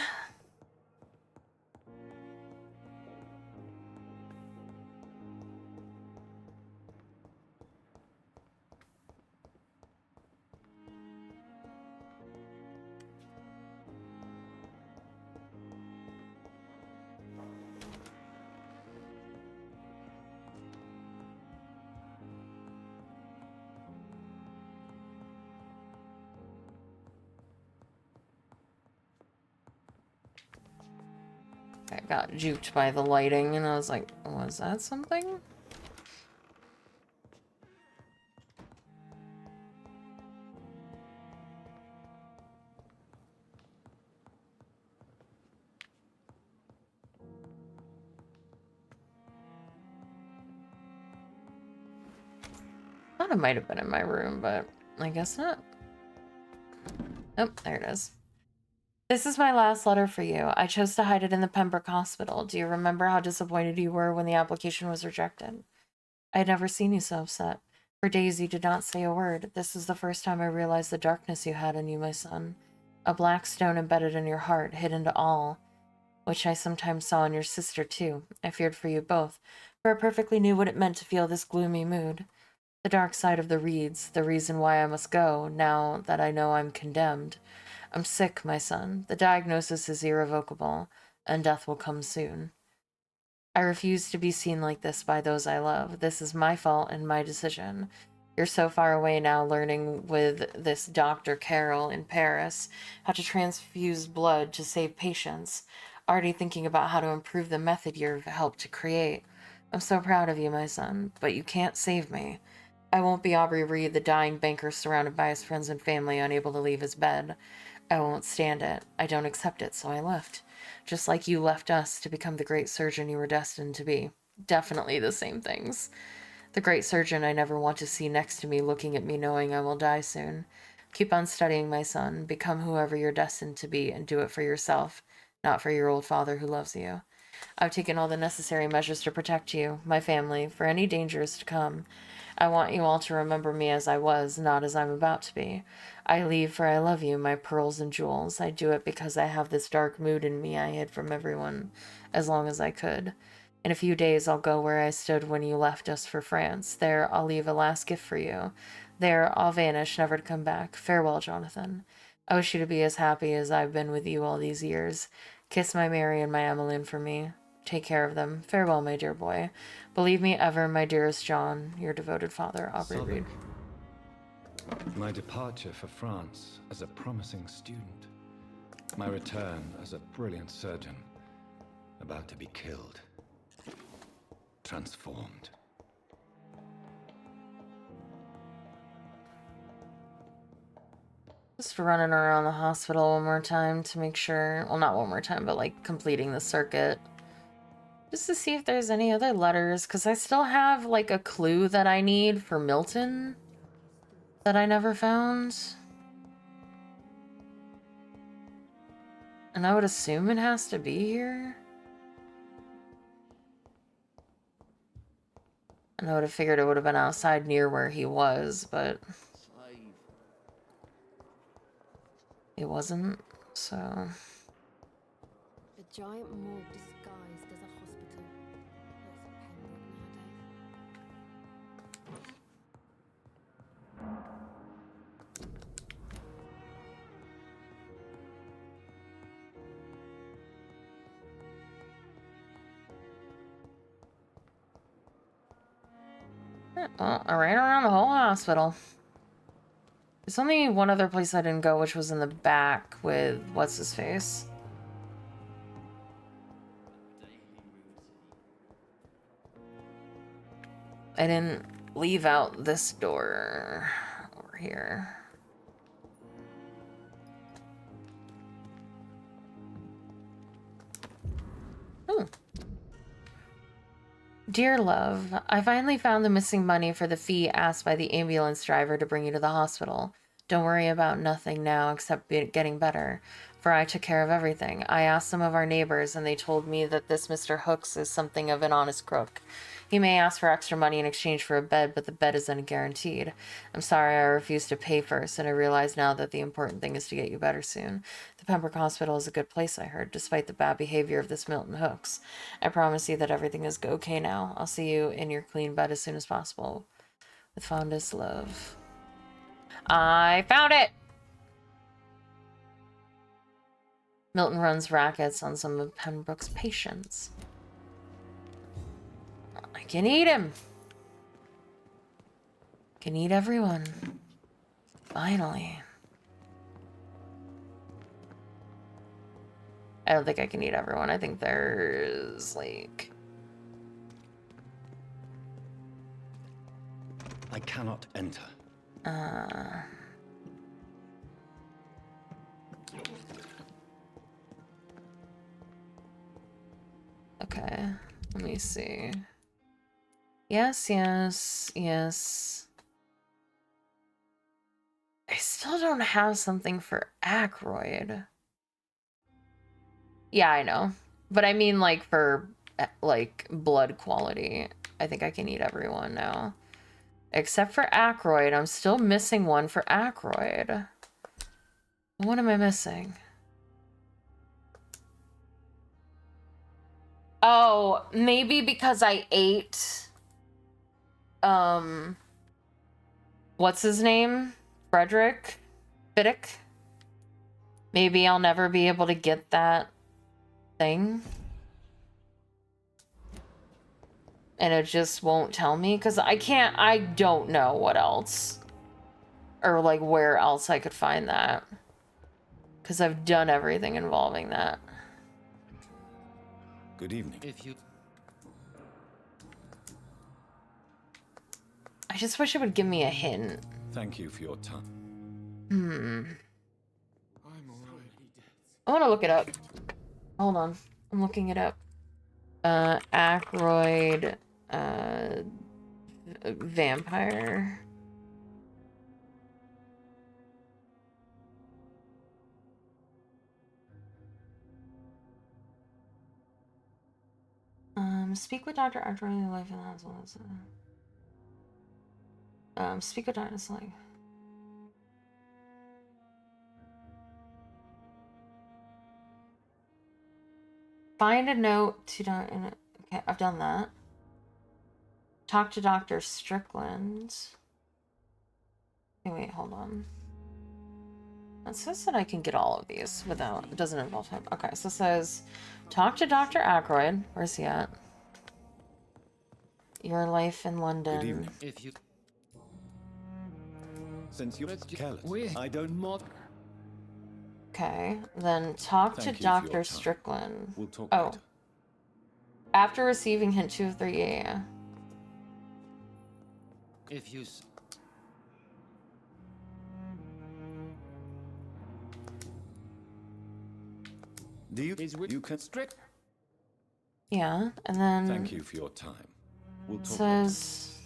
Speaker 1: I got juked by the lighting and I was like, was that something? Thought it might have been in my room, but I guess not. Oh, there it is. This is my last letter for you. I chose to hide it in the Pembroke Hospital. Do you remember how disappointed you were when the application was rejected? I'd never seen you so upset. For days you did not say a word. This is the first time I realized the darkness you had in you, my son. A black stone embedded in your heart, hidden to all, which I sometimes saw in your sister, too. I feared for you both, for I perfectly knew what it meant to feel this gloomy mood. The dark side of the reeds, the reason why I must go, now that I know I'm condemned. I'm sick, my son. The diagnosis is irrevocable, and death will come soon. I refuse to be seen like this by those I love. This is my fault and my decision. You're so far away now learning with this Dr. Carroll in Paris how to transfuse blood to save patients, already thinking about how to improve the method you've helped to create. I'm so proud of you, my son, but you can't save me. I won't be Aubrey Reed, the dying banker surrounded by his friends and family, unable to leave his bed. I won't stand it. I don't accept it, so I left. Just like you left us to become the great surgeon you were destined to be. Definitely the same things. The great surgeon I never want to see next to me, looking at me knowing I will die soon. Keep on studying, my son. Become whoever you're destined to be, and do it for yourself, not for your old father who loves you. I've taken all the necessary measures to protect you, my family, for any dangers to come. I want you all to remember me as I was, not as I'm about to be. I leave for I love you, my pearls and jewels. I do it because I have this dark mood in me I hid from everyone as long as I could. In a few days, I'll go where I stood when you left us for France. There, I'll leave a last gift for you. There, I'll vanish, never to come back. Farewell, Jonathan. I wish you to be as happy as I've been with you all these years. Kiss my Mary and my Emmeline for me. Take care of them. Farewell, my dear boy. Believe me ever, my dearest John, your devoted father, Aubrey Reed.
Speaker 9: My departure for France as a promising student. My return as a brilliant surgeon. About to be killed. Transformed.
Speaker 1: Just running around the hospital one more time to make sure, well, not one more time, but like completing the circuit. Just to see if there's any other letters, because I still have like a clue that I need for Milton that I never found. And I would assume it has to be here. And I would have figured it would have been outside near where he was, but it wasn't, so.
Speaker 13: A giant morgue disguised as a hospital. That's Pembroke
Speaker 1: nowadays. Well, I ran around the whole hospital. There's only one other place I didn't go, which was in the back with what's-his-face. I didn't leave out this door over here. Oh. Dear love, I finally found the missing money for the fee asked by the ambulance driver to bring you to the hospital. Don't worry about nothing now except getting better, for I took care of everything. I asked some of our neighbors, and they told me that this Mr. Hooks is something of an honest crook. He may ask for extra money in exchange for a bed, but the bed isn't guaranteed. I'm sorry I refused to pay first, and I realize now that the important thing is to get you better soon. The Pembroke Hospital is a good place, I heard, despite the bad behavior of this Milton Hooks. I promise you that everything is okay now. I'll see you in your clean bed as soon as possible. With fondest love. I found it! Milton runs rackets on some of Pembroke's patients. I can eat him. Can eat everyone. Finally. I don't think I can eat everyone. I think there's like...
Speaker 4: I cannot enter.
Speaker 1: Okay. Let me see. Yes, yes, yes. I still don't have something for Ackroyd. Yeah, I know. But I mean, like, for, like, blood quality. I think I can eat everyone now. Except for Ackroyd. I'm still missing one for Ackroyd. What am I missing? Oh, maybe because I ate... What's his name? Frederick? Fiddick? Maybe I'll never be able to get that thing. And it just won't tell me, because I don't know what else. Or, like, where else I could find that. Because I've done everything involving that.
Speaker 4: Good evening.
Speaker 1: I just wish it would give me a hint.
Speaker 4: Thank you for your time.
Speaker 1: I want to look it up. Hold on. I'm looking it up. Ackroyd, vampire. Speak with Dr. Ackroyd in life and as well as, speak with Dr. Slang. Find a note to Dr. Okay, I've done that. Talk to Dr. Strickland. Okay, wait, hold on. It says that I can get all of these without, it doesn't involve him. Okay, so it says, talk to Dr. Ackroyd. Where's he at? Your life in London.
Speaker 4: Good evening. Since you're careless, I don't mod.
Speaker 1: Okay, then talk
Speaker 4: Thank
Speaker 1: to
Speaker 4: you for your
Speaker 1: Dr.
Speaker 4: time.
Speaker 1: Strickland.
Speaker 4: We'll talk
Speaker 1: Oh.
Speaker 4: later.
Speaker 1: After receiving hint 2 of 3, yeah.
Speaker 5: If you...
Speaker 4: Do you can strict?
Speaker 1: Yeah, and then
Speaker 4: Thank you for your time. We'll
Speaker 1: it
Speaker 4: talk
Speaker 1: says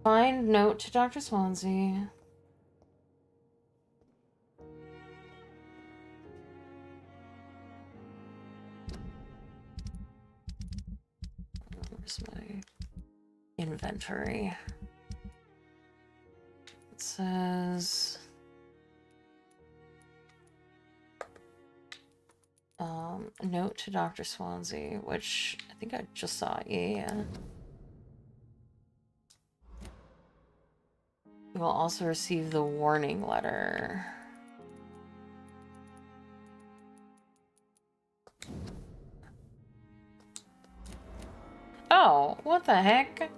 Speaker 1: find note to Dr. Swansea. Where's my inventory? It says note to Dr. Swansea, which I think I just saw. Yeah. You will also receive the warning letter. Oh, what the heck?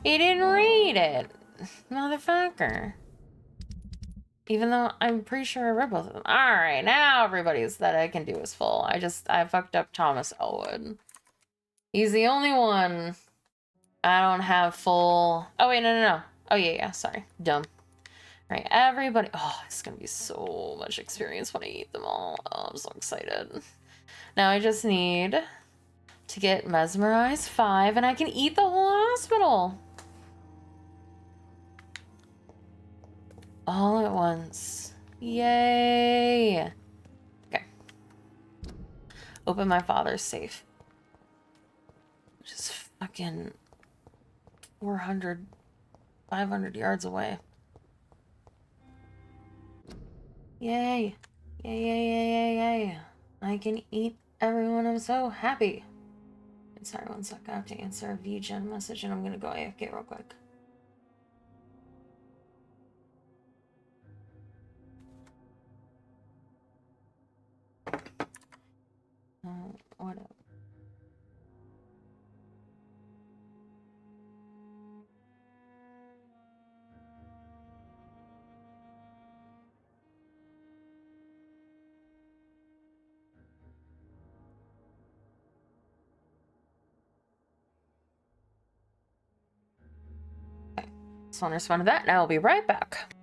Speaker 1: He didn't read it. Motherfucker. Even though I'm pretty sure I read both of them. Alright, now everybody's that I can do is full. I fucked up Thomas Elwood. He's the only one I don't have full... Oh, wait, no. Oh, yeah, sorry. Dumb. Right, everybody... Oh, it's gonna be so much experience when I eat them all. Oh, I'm so excited. Now I just need to get Mesmerize 5, and I can eat the whole hospital. All at once. Yay! Okay. Open my father's safe. Which is fucking 400, 500 yards away. Yay! Yay! I can eat everyone. I'm so happy. Sorry, one sec. I have to answer a VGen message and I'm gonna go AFK real quick. What up? Okay. Just want to respond to that and I'll be right back.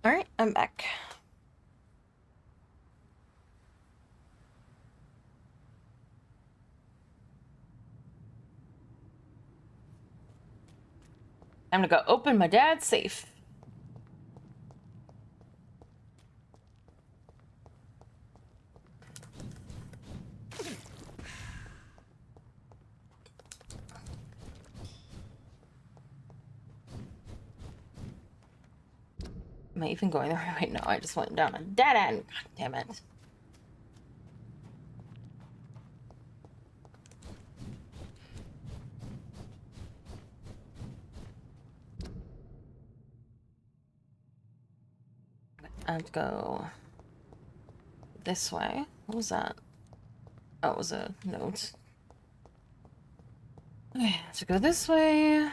Speaker 1: Alright, I'm back. I'm gonna go open my dad's safe. Am I even going the right way? No, I just went down a dead end. God damn it. I have to go this way. What was that? Oh, it was a note. Okay, I have to go this way.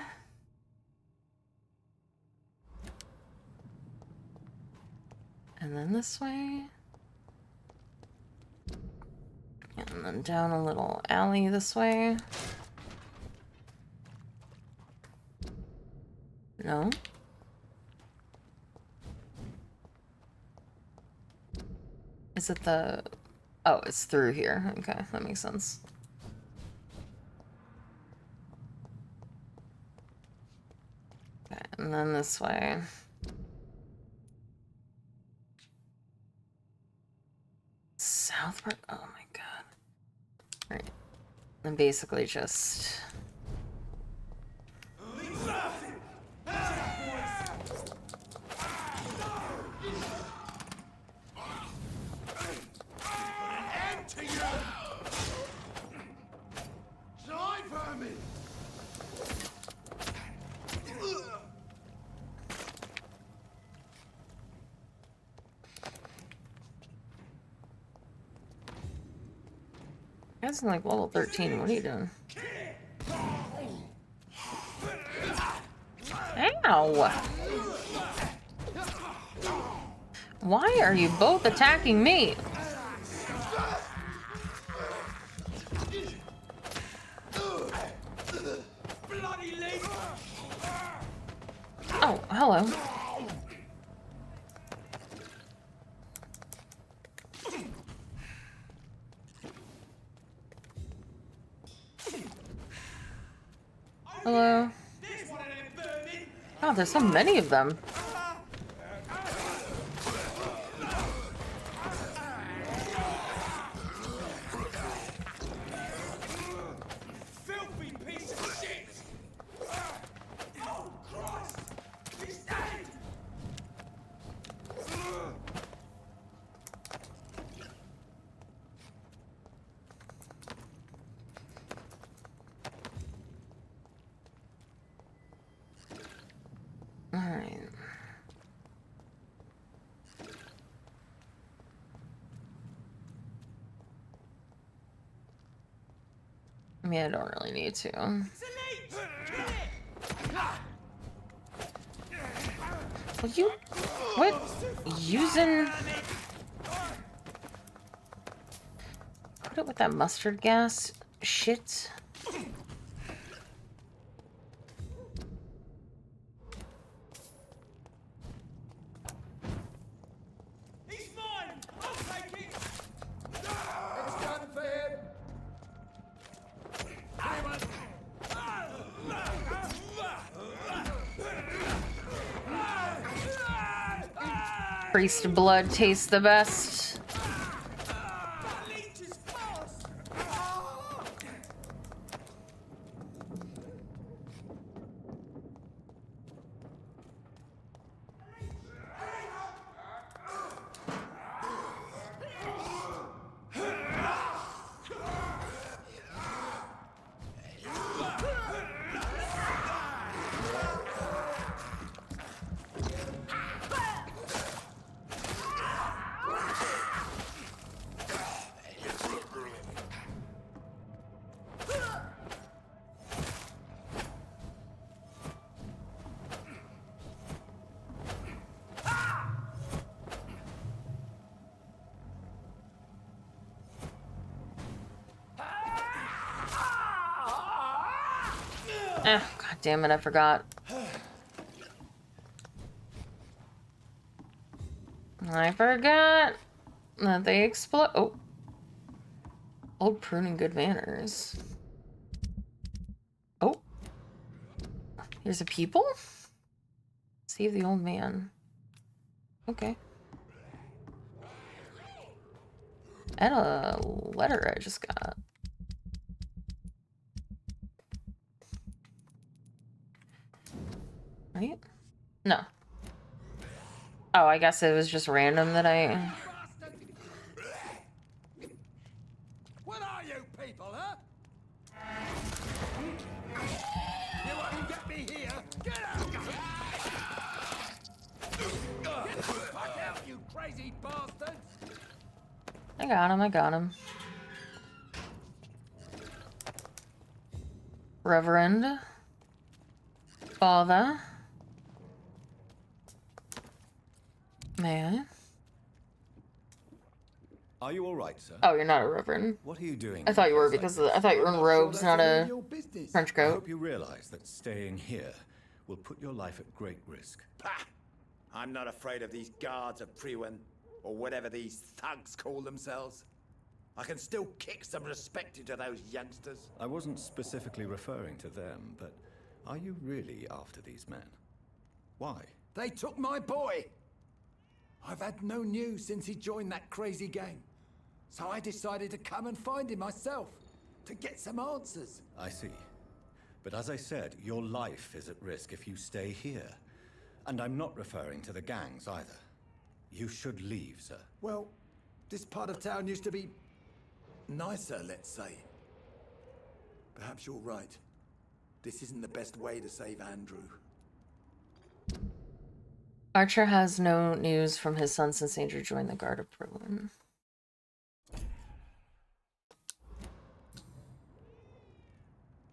Speaker 1: And then this way. And then down a little alley this way. No. Is it the... Oh, it's through here. Okay, that makes sense. Okay, and then this way. Southport? Oh my god. Alright. And basically just... That's like level 13. What are you doing? Ow! Why are you both attacking me? Oh, hello. Hello. Oh, there's so many of them.
Speaker 3: Filthy piece of shit! Oh, Christ! He's dead!
Speaker 1: Alright. I mean, I don't really need to. Will you quit using... Put it with that mustard gas shit.
Speaker 3: He's mine! I'll take it!
Speaker 11: It's done for him.
Speaker 1: Priest blood tastes the best. God damn it, I forgot. I forgot that they explode. Oh. Old prune and good manners. Oh. Here's a people? Save the old man. Okay. And a letter I just got. Right? No. Oh, I guess it was just random that I...
Speaker 3: What are you people, huh? You won't get me here. Get out! Get the fuck out, you crazy bastards!
Speaker 1: I got him, I got him. Reverend. Father. Man.
Speaker 4: Are you all right, sir?
Speaker 1: Oh, you're not a reverend.
Speaker 4: What are you doing?
Speaker 1: I thought you were because I thought you were in robes, not a trench
Speaker 4: I
Speaker 1: coat.
Speaker 4: hope you realize that staying here will put your life at great risk.
Speaker 3: Pah! I'm not afraid of these guards of Priwen, or whatever these thugs call themselves. I can still kick some respect into those youngsters.
Speaker 4: I wasn't specifically referring to them, but are you really after these men? Why?
Speaker 3: They took my boy! I've had no news since he joined that crazy gang. So I decided to come and find him myself, to get some answers.
Speaker 4: I see. But as I said, your life is at risk if you stay here. And I'm not referring to the gangs either. You should leave, sir.
Speaker 3: Well, this part of town used to be nicer, let's say. Perhaps you're right. This isn't the best way to save Andrew.
Speaker 1: Archer has no news from his son since Andrew joined the Guard of Priwen.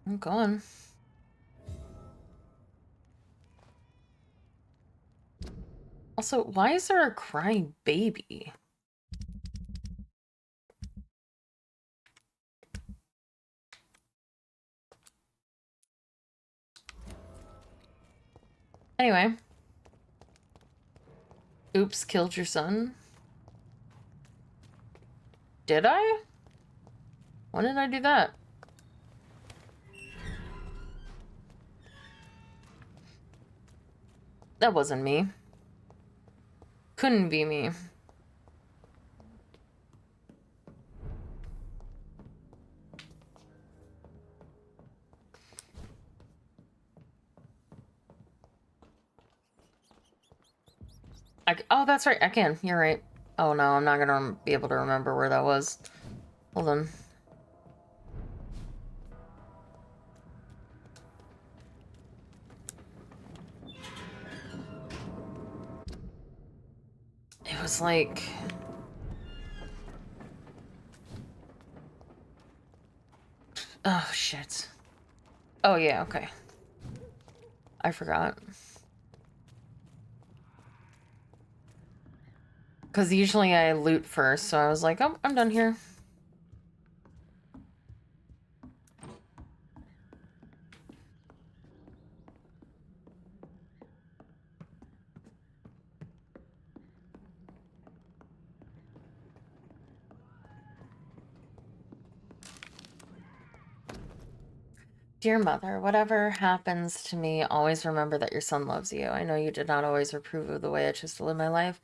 Speaker 1: I'm going. Also, why is there a crying baby? Anyway. Oops, killed your son. Did I? When did I do that? That wasn't me. Couldn't be me. Oh, that's right. I can. You're right. Oh, no. I'm not going to be able to remember where that was. Hold on. It was like... Oh, shit. Oh, yeah. Okay. I forgot. Because usually I loot first, so I was like, oh, I'm done here. Dear mother, whatever happens to me, always remember that your son loves you. I know you did not always approve of the way I chose to live my life,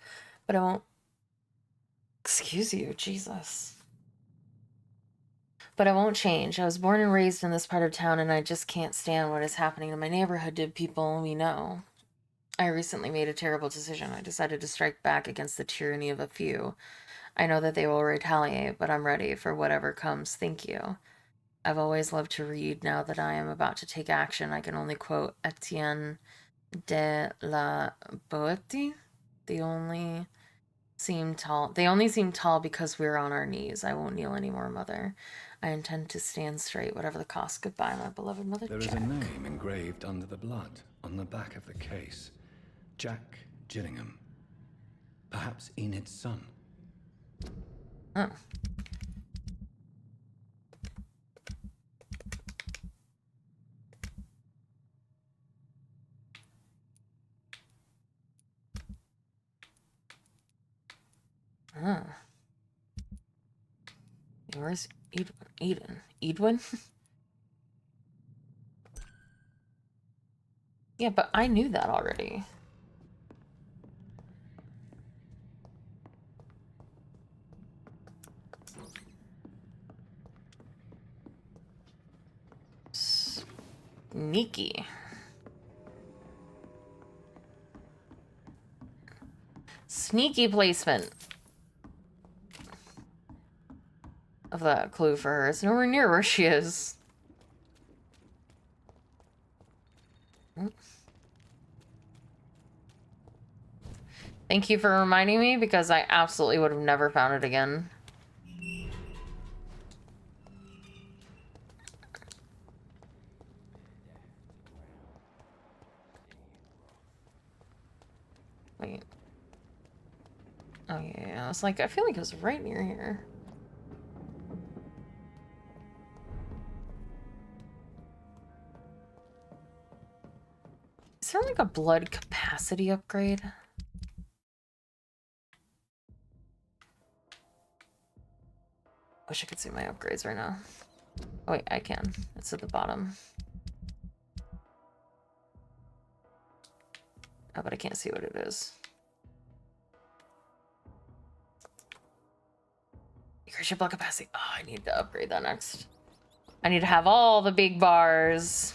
Speaker 1: but I won't... Excuse you, Jesus. But I won't change. I was born and raised in this part of town, and I just can't stand what is happening in my neighborhood to people we know. I recently made a terrible decision. I decided to strike back against the tyranny of a few. I know that they will retaliate, but I'm ready for whatever comes. Thank you. I've always loved to read. Now that I am about to take action, I can only quote Etienne de la Boétie. They only seem tall because we're on our knees. I won't kneel anymore, mother. I intend to stand straight, whatever the cost. Goodbye, my beloved mother,
Speaker 9: There is
Speaker 1: Jack.
Speaker 9: a name engraved under the blood on the back of the case. Jack Gillingham. Perhaps Enid's son.
Speaker 1: Oh. Oh. Where's Eden? Edwin? Yeah, but I knew that already. Sneaky. Sneaky placement of that clue for her. It's nowhere near where she is. Thank you for reminding me, because I absolutely would have never found it again. Wait. Oh yeah, I was like, I feel like it was right near here. Is there like a blood capacity upgrade? Wish I could see my upgrades right now. Oh wait, I can. It's at the bottom. Oh, but I can't see what it is. Increase your blood capacity. Oh, I need to upgrade that next. I need to have all the big bars.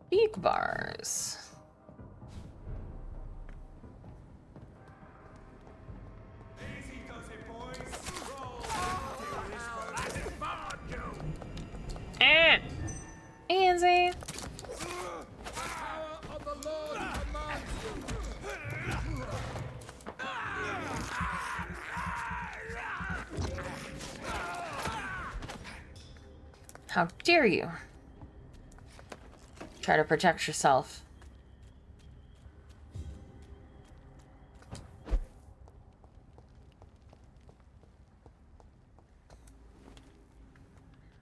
Speaker 1: Big bars. Easy. How dare you? Try to protect yourself.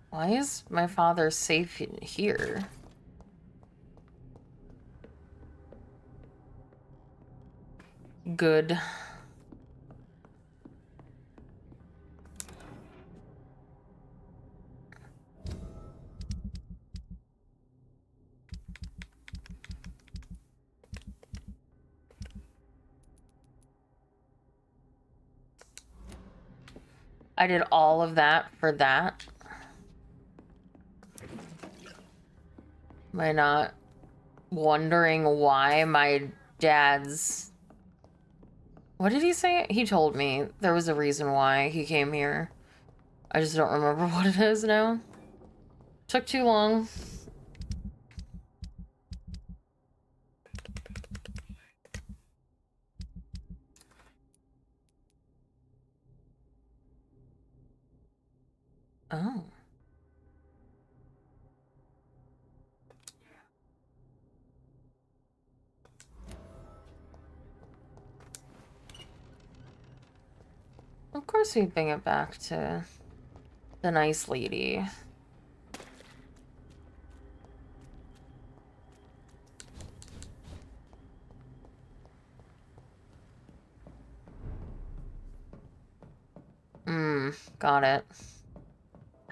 Speaker 1: Why is my father safe here? Good. I did all of that for that. Am I not wondering why my dad's... What did he say? He told me there was a reason why he came here. I just don't remember what it is now. Took too long. Oh. Of course we bring it back to the nice lady. Got it.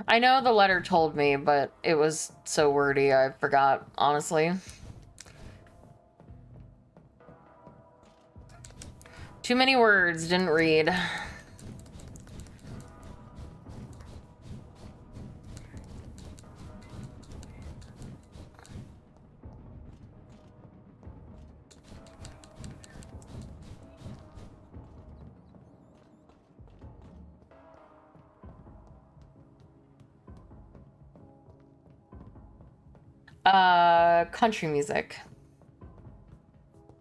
Speaker 1: I know the letter told me, but it was so wordy I forgot, honestly. Too many words, didn't read. Country music.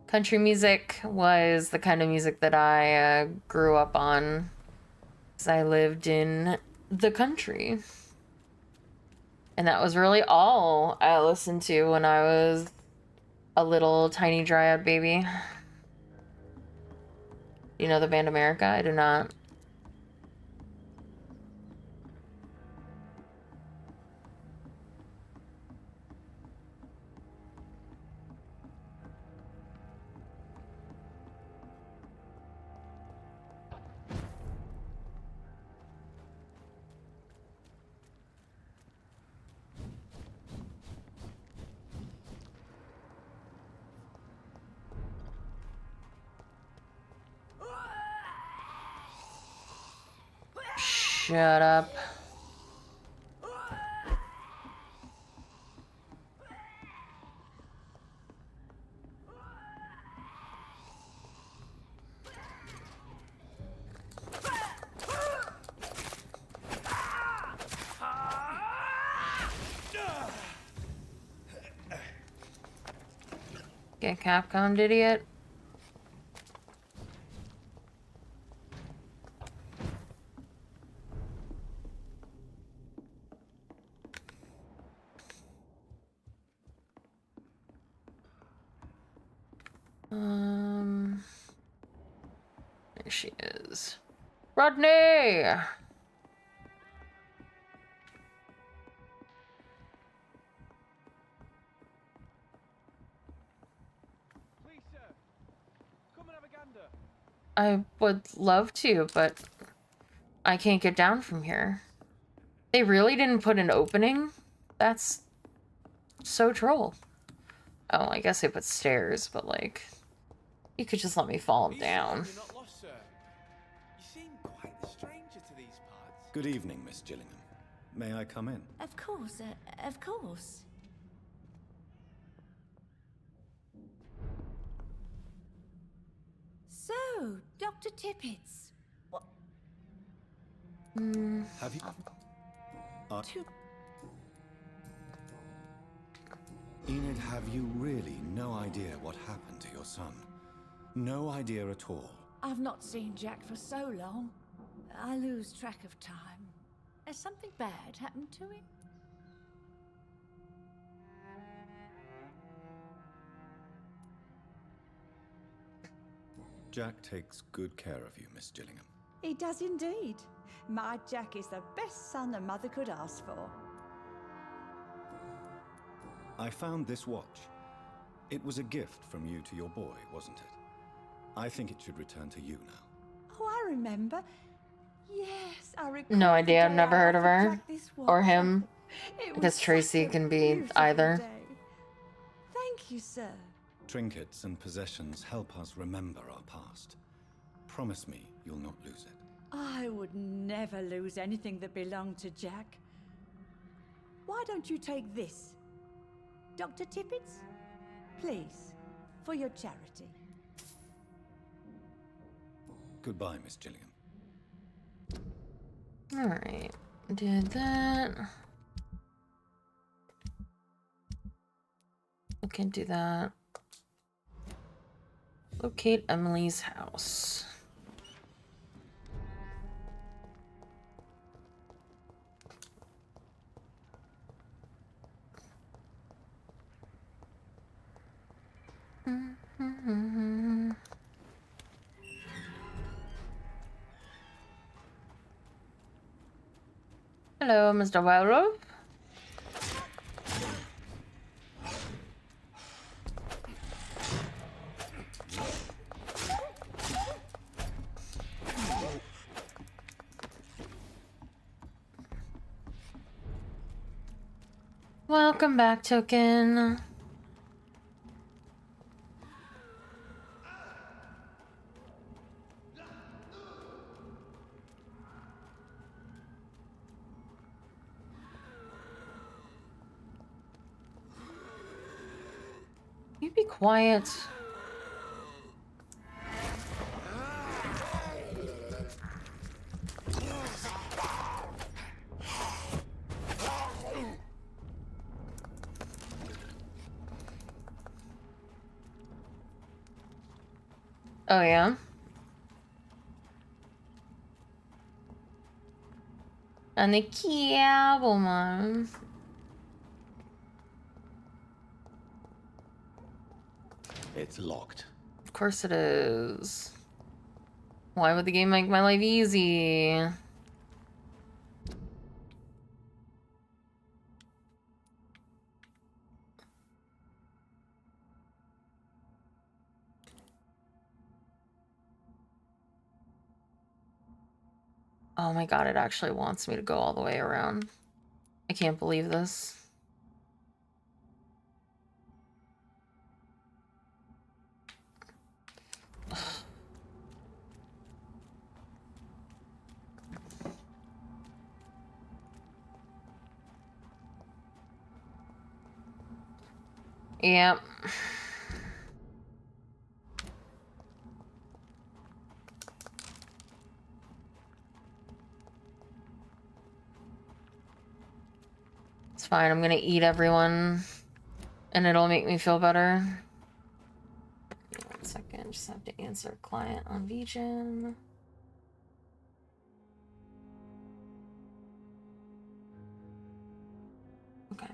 Speaker 1: Country music was the kind of music that I grew up on. 'Cause I lived in the country. And that was really all I listened to when I was a little tiny dryad baby. You know the band America? I do not. Shut up. Get Capcom, idiot. There she is. Rodney!
Speaker 14: Please, sir, come and have a gander.
Speaker 1: I would love to, but I can't get down from here. They really didn't put an opening? That's so troll. Oh, I guess they put stairs, but like, you could just let me fall down.
Speaker 14: You're not lost, sir. You seem quite the stranger to these parts.
Speaker 4: Good evening, Miss Gillingham. May I come in?
Speaker 6: Of course, of course. So, Dr. Tippets, what?
Speaker 4: Have you? Enid, have you really no idea what happened to your son? No idea at all.
Speaker 6: I've not seen Jack for so long. I lose track of time. Has something bad happened to him?
Speaker 4: Jack takes good care of you, Miss Gillingham.
Speaker 2: He does indeed. My Jack is the best son a mother could ask for.
Speaker 4: I found this watch. It was a gift from you to your boy, wasn't it? I think it should return to you now.
Speaker 2: Oh, I remember. Yes, I recall.
Speaker 1: No idea, I've
Speaker 2: the day
Speaker 1: never
Speaker 2: I
Speaker 1: heard of
Speaker 2: offered
Speaker 1: her.
Speaker 2: Jack this
Speaker 1: Or
Speaker 2: watch.
Speaker 1: him.
Speaker 2: It
Speaker 1: Because
Speaker 2: was
Speaker 1: Tracy
Speaker 2: such a
Speaker 1: can be
Speaker 2: beautiful
Speaker 1: either.
Speaker 2: day. Thank you, sir.
Speaker 4: Trinkets and possessions help us remember our past. Promise me you'll not lose it.
Speaker 2: I would never lose anything that belonged to Jack. Why don't you take this? Dr. Tippets? Please, for your charity.
Speaker 4: Goodbye, Miss Gillingham.
Speaker 1: Alright. Did that. I can do that. Locate Emily's house. Hello, Mr. Werewolf. Welcome back, Token. You be quiet. Oh, yeah? And the Catwoman.
Speaker 15: It's locked.
Speaker 1: Of course it is. Why would the game make my life easy? Oh my god, it actually wants me to go all the way around. I can't believe this. Yep. It's fine, I'm gonna eat everyone and it'll make me feel better. 1 second, just have to answer client on VGen. Okay.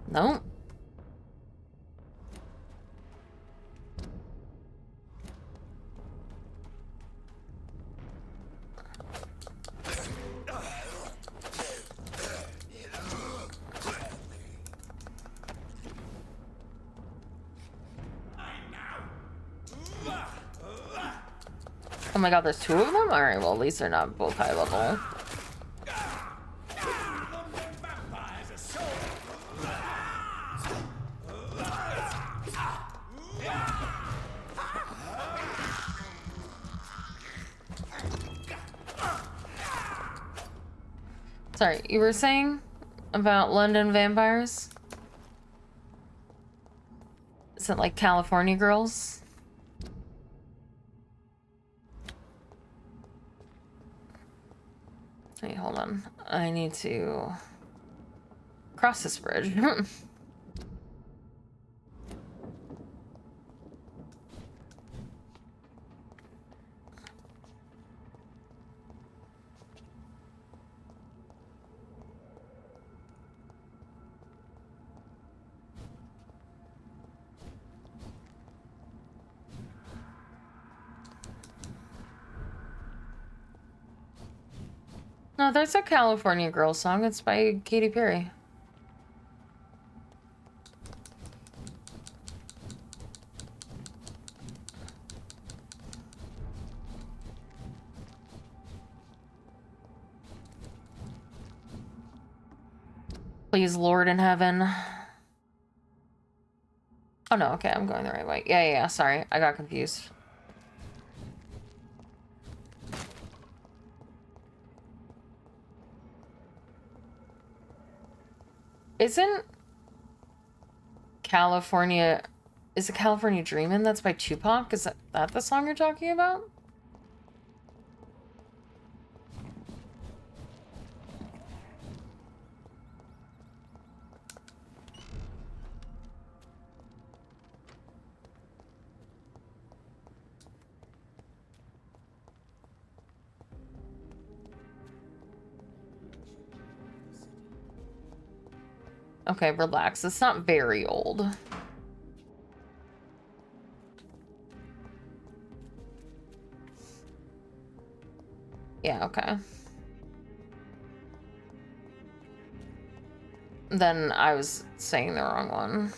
Speaker 1: Nope. Oh my god, there's 2 of them? Alright, well at least they're not both high level. Sorry, you were saying about London vampires? Is it like California girls? Wait, hold on. I need to cross this bridge. No, there's a California Girl song. It's by Katy Perry. Please, Lord in heaven. Oh no, okay, I'm going the right way. Yeah, sorry. I got confused. Isn't California... Is it California Dreamin'? That's by Tupac? Is that the song you're talking about? Okay, relax. It's not very old. Yeah, okay. Then I was saying the wrong one.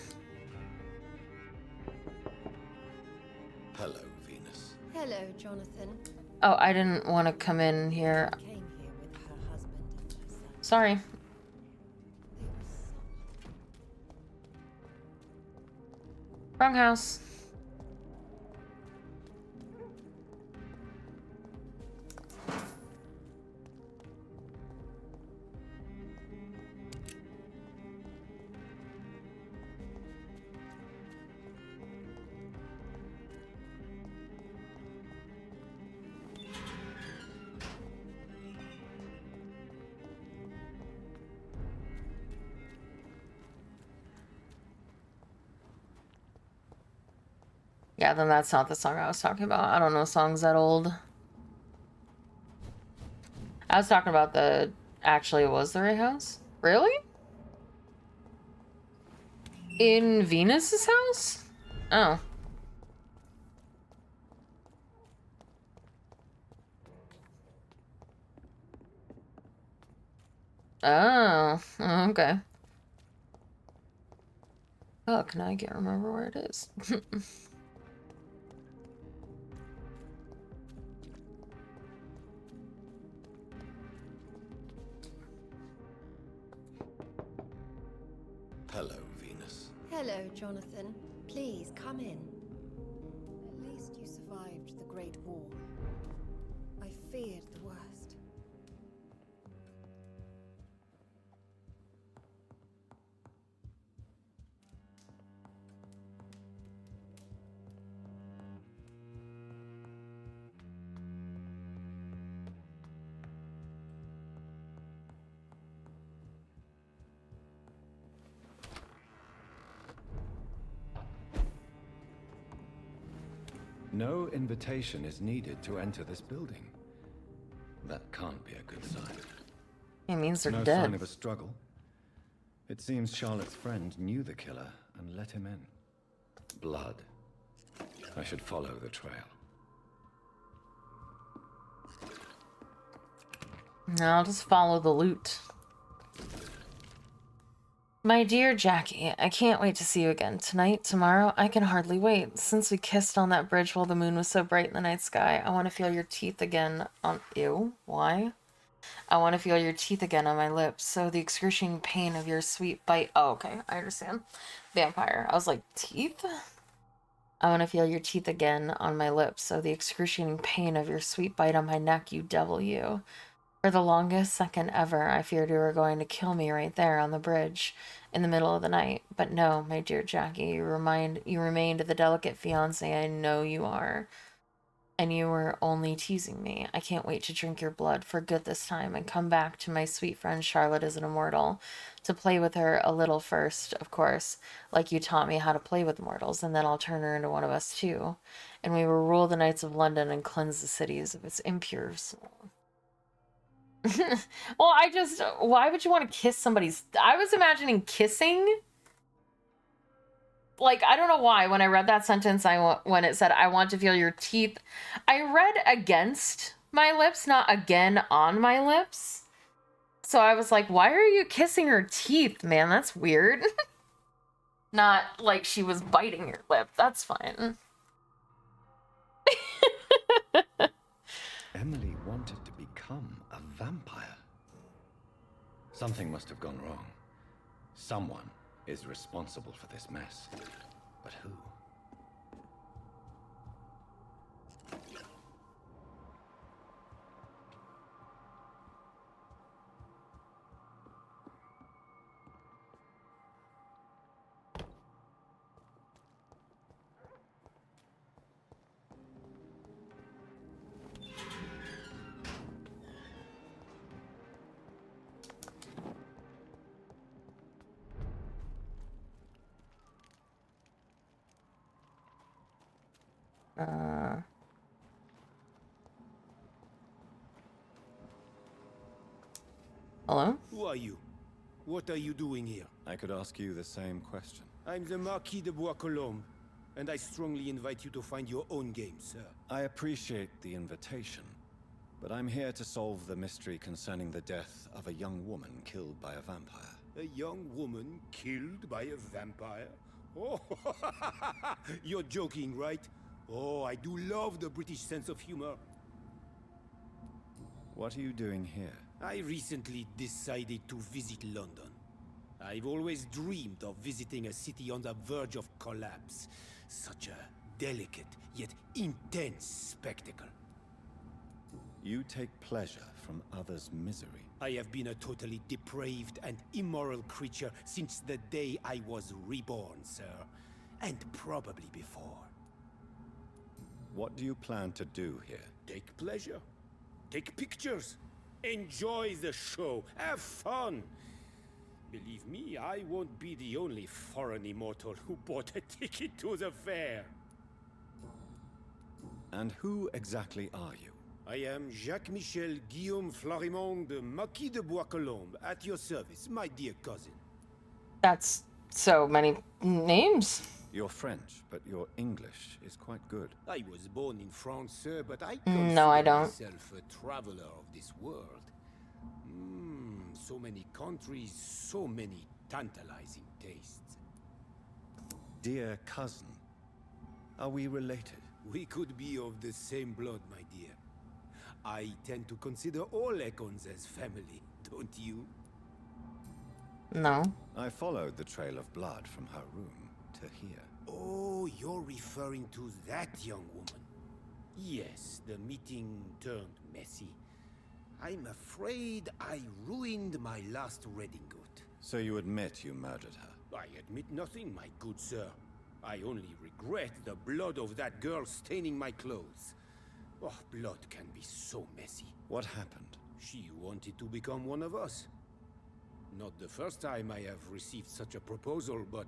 Speaker 4: Hello, Venus.
Speaker 8: Hello, Jonathan.
Speaker 1: Oh, I didn't want to come in here.
Speaker 8: Came here with her husband and her son.
Speaker 1: Sorry. Wrong house. Yeah, then that's not the song I was talking about. I don't know songs that old. I was talking about the... Actually, it was the Ray house? Really? In Venus's house? Oh. Oh, okay. Fuck, now I can't remember where it is.
Speaker 4: Hello, Venus.
Speaker 8: Hello, Jonathan. Please, come in. At least you survived the Great War. I feared the worst.
Speaker 9: No invitation is needed to enter this building. That can't be a good sign.
Speaker 1: It means they're
Speaker 9: no
Speaker 1: dead.
Speaker 9: sign of a struggle. It seems Charlotte's friend knew the killer and let him in. Blood. I should follow the trail.
Speaker 1: No, I'll just follow the loot. My dear Jackie, I can't wait to see you again. Tonight, tomorrow, I can hardly wait. Since we kissed on that bridge while the moon was so bright in the night sky, I want to feel your teeth again on... Ew, why? I want to feel your teeth again on my lips, so the excruciating pain of your sweet bite... Oh, okay, I understand. Vampire. I was like, teeth? I want to feel your teeth again on my lips, so the excruciating pain of your sweet bite on my neck, you devil, you. For the longest second ever, I feared you were going to kill me right there on the bridge in the middle of the night. But no, my dear Jackie, you remained the delicate fiancé I know you are. And you were only teasing me. I can't wait to drink your blood for good this time and come back to my sweet friend Charlotte as an immortal. To play with her a little first, of course, like you taught me how to play with mortals, and then I'll turn her into one of us too. And we will rule the nights of London and cleanse the cities of its impure soul. Well, why would you want to kiss somebody's... I was imagining kissing. Like, I don't know why, when I read that sentence, when it said, I want to feel your teeth, I read against my lips, not again on my lips. So I was like, why are you kissing her teeth, man? That's weird. Not like she was biting your lip. That's fine.
Speaker 9: Emily wanted to become a vampire. Something must have gone wrong. Someone is responsible for this mess. But who?
Speaker 1: Hello?
Speaker 16: Who are you? What are you doing here?
Speaker 4: I could ask you the same question.
Speaker 16: I'm the Marquis de Bois-Colombes, and I strongly invite you to find your own game, sir.
Speaker 4: I appreciate the invitation, but I'm here to solve the mystery concerning the death of a young woman killed by a vampire.
Speaker 16: A young woman killed by a vampire? Oh, you're joking, right? Oh, I do love the British sense of humor.
Speaker 4: What are you doing here?
Speaker 16: I recently decided to visit London. I've always dreamed of visiting a city on the verge of collapse. Such a delicate, yet intense spectacle.
Speaker 4: You take pleasure from others' misery.
Speaker 16: I have been a totally depraved and immoral creature since the day I was reborn, sir. And probably before.
Speaker 4: What do you plan to do here?
Speaker 16: Take pleasure. Take pictures. Enjoy the show. Have fun. Believe me, I won't be the only foreign immortal who bought a ticket to the fair.
Speaker 4: And who exactly are you?
Speaker 16: I am Jacques-Michel Guillaume Florimond de Marquis de Bois-Colombes, at your service, my dear cousin.
Speaker 1: That's so many names.
Speaker 4: You're French, but your English is quite good.
Speaker 16: I was born in France, sir, but I
Speaker 1: No, I
Speaker 16: consider
Speaker 1: don't.
Speaker 16: myself a traveler of this world. So many countries, so many tantalizing tastes.
Speaker 4: Dear cousin, are we related?
Speaker 16: We could be of the same blood, my dear. I tend to consider all Econs as family, don't you?
Speaker 1: No.
Speaker 4: I followed the trail of blood from her room to here.
Speaker 16: Oh, you're referring to that young woman. Yes, the meeting turned messy. I'm afraid I ruined my last redingote.
Speaker 4: So you admit you murdered her?
Speaker 16: I admit nothing, my good sir. I only regret the blood of that girl staining my clothes. Oh, blood can be so messy.
Speaker 4: What happened?
Speaker 16: She wanted to become one of us. Not the first time I have received such a proposal, but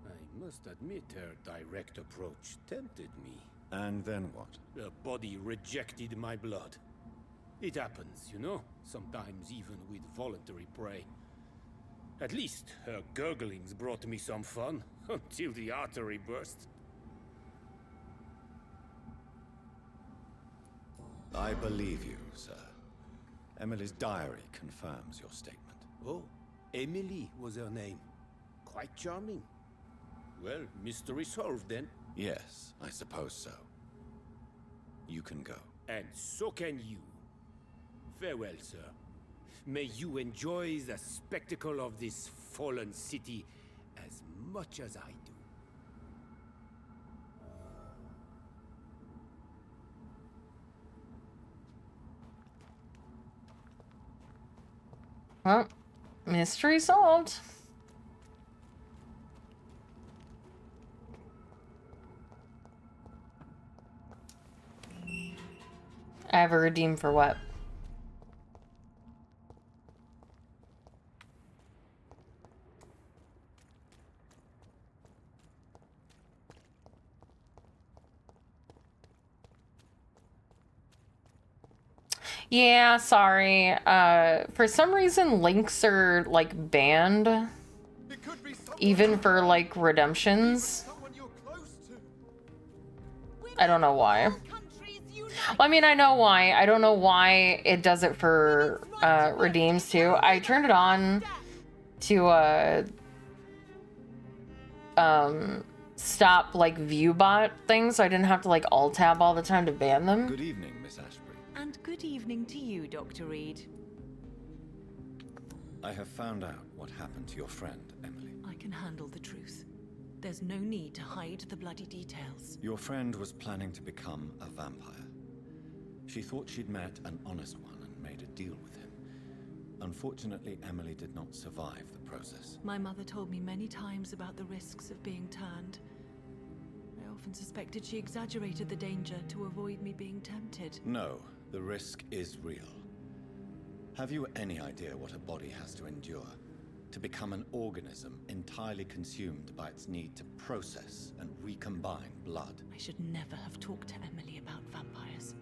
Speaker 16: I must admit her direct approach tempted me.
Speaker 4: And then what?
Speaker 16: The body rejected my blood. It happens, you know, sometimes even with voluntary prey. At least her gurglings brought me some fun, until the artery burst.
Speaker 4: I believe you, sir. Emily's diary confirms your statement.
Speaker 16: Oh, Emily was her name. Quite charming. Well, mystery solved then.
Speaker 4: Yes, I suppose so. You can go.
Speaker 16: And so can you. Farewell, sir. May you enjoy the spectacle of this fallen city as much as I do.
Speaker 1: Well, mystery solved. I have a redeem for what? Yeah, sorry. For some reason, links are, like, banned. Even for, like, redemptions. I don't know why. Well, I mean, I know why. I don't know why it does it for, redeems, too. I turned it on to, stop, like, viewbot things, so I didn't have to, like, alt-tab all the time to ban them.
Speaker 4: Good evening, Miss Ashbury.
Speaker 2: And good evening to you, Dr. Reed.
Speaker 4: I have found out what happened to your friend, Emily.
Speaker 2: I can handle the truth. There's no need to hide the bloody details.
Speaker 4: Your friend was planning to become a vampire. She thought she'd met an honest one and made a deal with him. Unfortunately, Emily did not survive the process.
Speaker 2: My mother told me many times about the risks of being turned. I often suspected she exaggerated the danger to avoid me being tempted.
Speaker 4: No, the risk is real. Have you any idea what a body has to endure? To become an organism entirely consumed by its need to process and recombine blood?
Speaker 2: I should never have talked to Emily about vampires.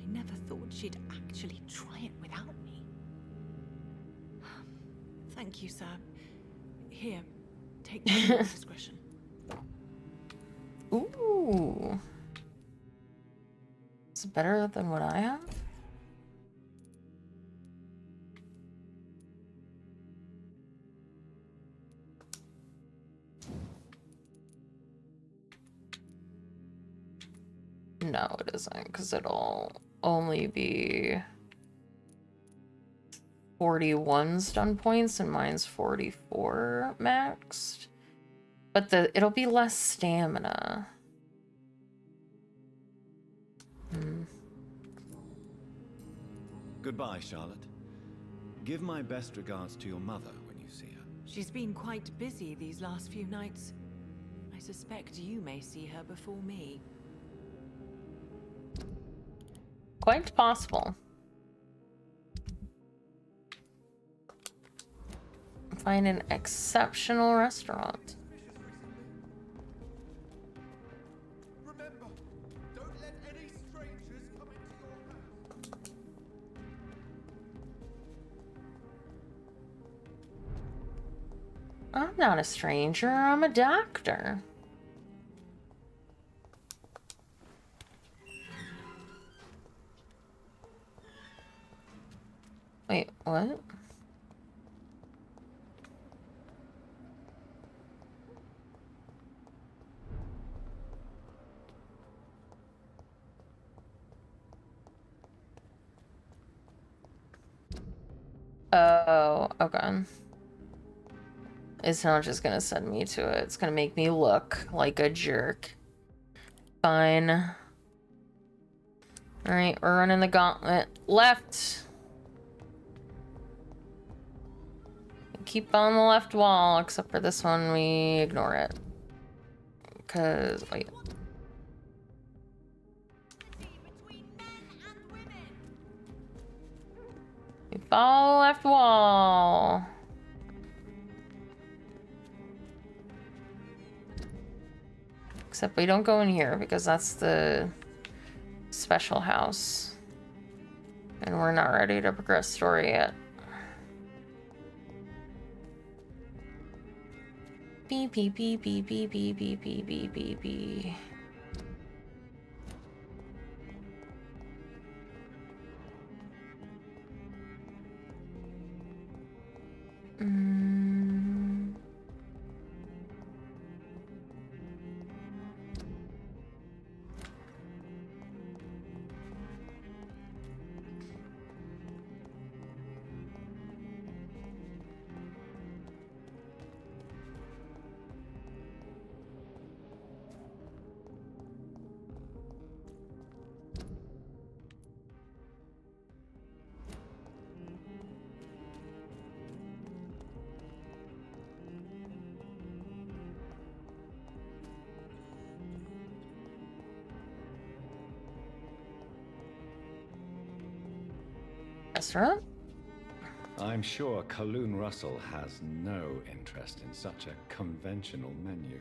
Speaker 2: I never thought she'd actually try it without me. Thank you, sir. Here, take this at your discretion.
Speaker 1: Ooh. It's better than what I have? No, it isn't, because it'll only be 41 stun points and mine's 44 maxed. But it'll be less stamina.
Speaker 4: Goodbye, Charlotte. Give my best regards to your mother when you see her.
Speaker 2: She's been quite busy these last few nights. I suspect you may see her before me.
Speaker 1: Quite possible. Find an exceptional restaurant.
Speaker 3: Remember, don't
Speaker 1: I'm not a stranger, I'm a doctor. Wait, what? Oh, okay. It's not just gonna send me to it. It's gonna make me look like a jerk. Fine. Alright, we're running the gauntlet. Left! Keep on the left wall, except for this one, we ignore it. Because, wait. We follow the left wall. Except we don't go in here because that's the special house. And we're not ready to progress story yet. Beep, beep, beep, beep, beep, beep, beep, beep, beep, beep, beep. Restaurant?
Speaker 9: I'm sure Kaloon Russell has no interest in such a conventional menu.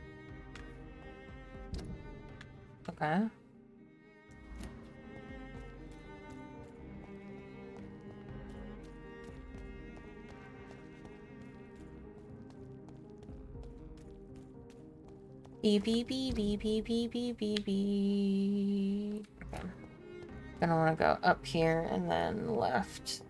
Speaker 1: Okay. Beep, beep, beep, beep, beep, beep, beep, beep, beep. Okay. Gonna wanna go up here and then left.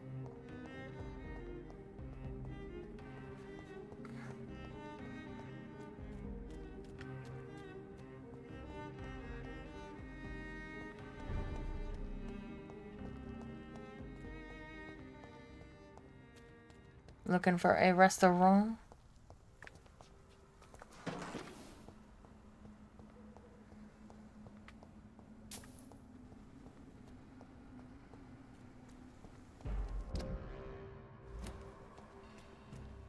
Speaker 1: Looking for a restaurant.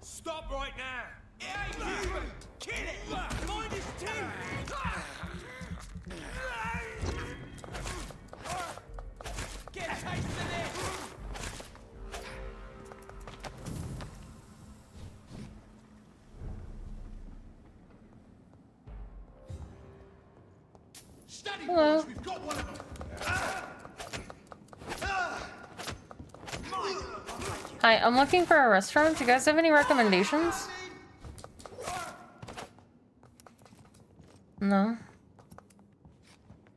Speaker 14: Stop right now! It ain't human! Kill it! Mind his teeth! Get a taste of this! Steady, boys! We've got one of them!
Speaker 1: Hi, I'm looking for a restaurant. Do you guys have any recommendations? No?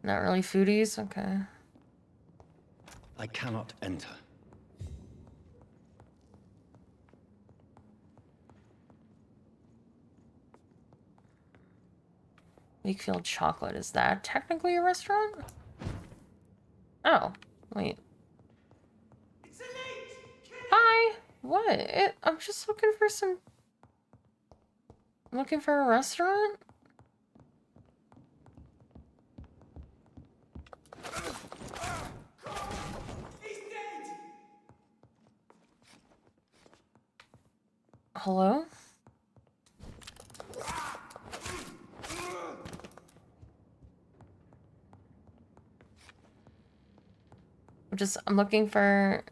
Speaker 1: Not really foodies? Okay.
Speaker 4: I cannot enter.
Speaker 1: Wakefield Chocolate, is that technically a restaurant? Oh, wait. Hi! What? I'm just looking for some... I'm looking for a restaurant? Hello? I'm looking for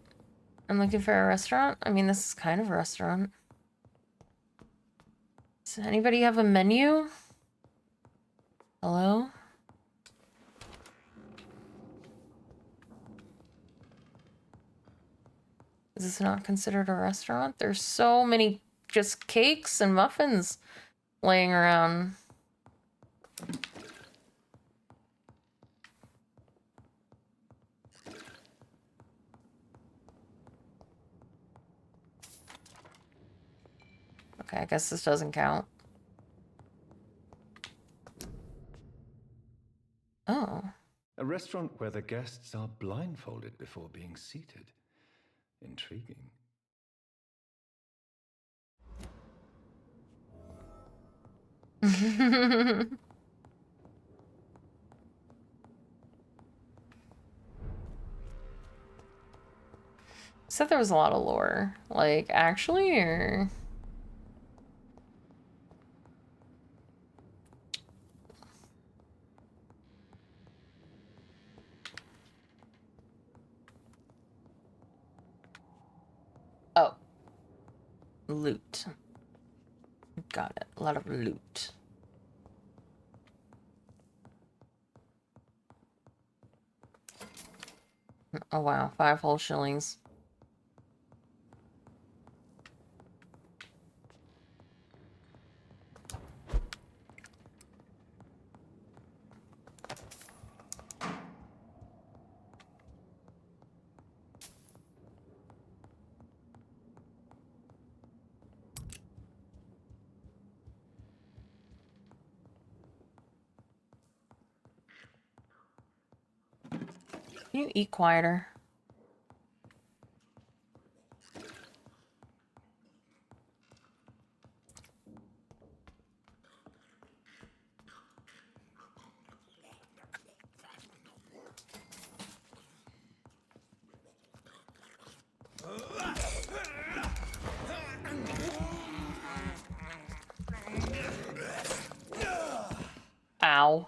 Speaker 1: a restaurant. I mean, this is kind of a restaurant. Does anybody have a menu? Hello? Is this not considered a restaurant? There's so many just cakes and muffins laying around. Okay, I guess this doesn't count. Oh.
Speaker 9: A restaurant where the guests are blindfolded before being seated. Intriguing.
Speaker 1: Said there was a lot of lore. Like, actually, or... Oh. Loot. Got it. A lot of loot. Oh wow, 5 whole shillings. Can you eat quieter? Ow.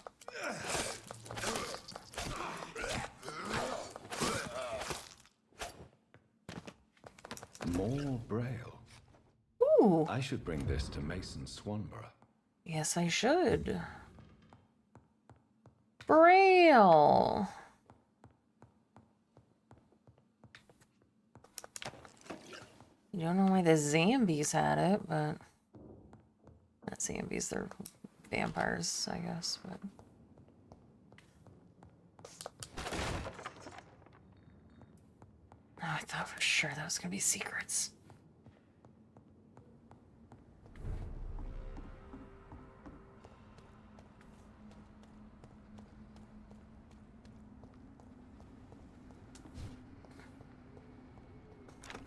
Speaker 9: More Braille.
Speaker 1: Ooh.
Speaker 9: I should bring this to Mason Swanborough.
Speaker 1: Yes, I should. Braille. You don't know why the zombies had it, but... Not zombies, they're vampires, I guess, but... Oh, I thought for sure that was gonna be secrets.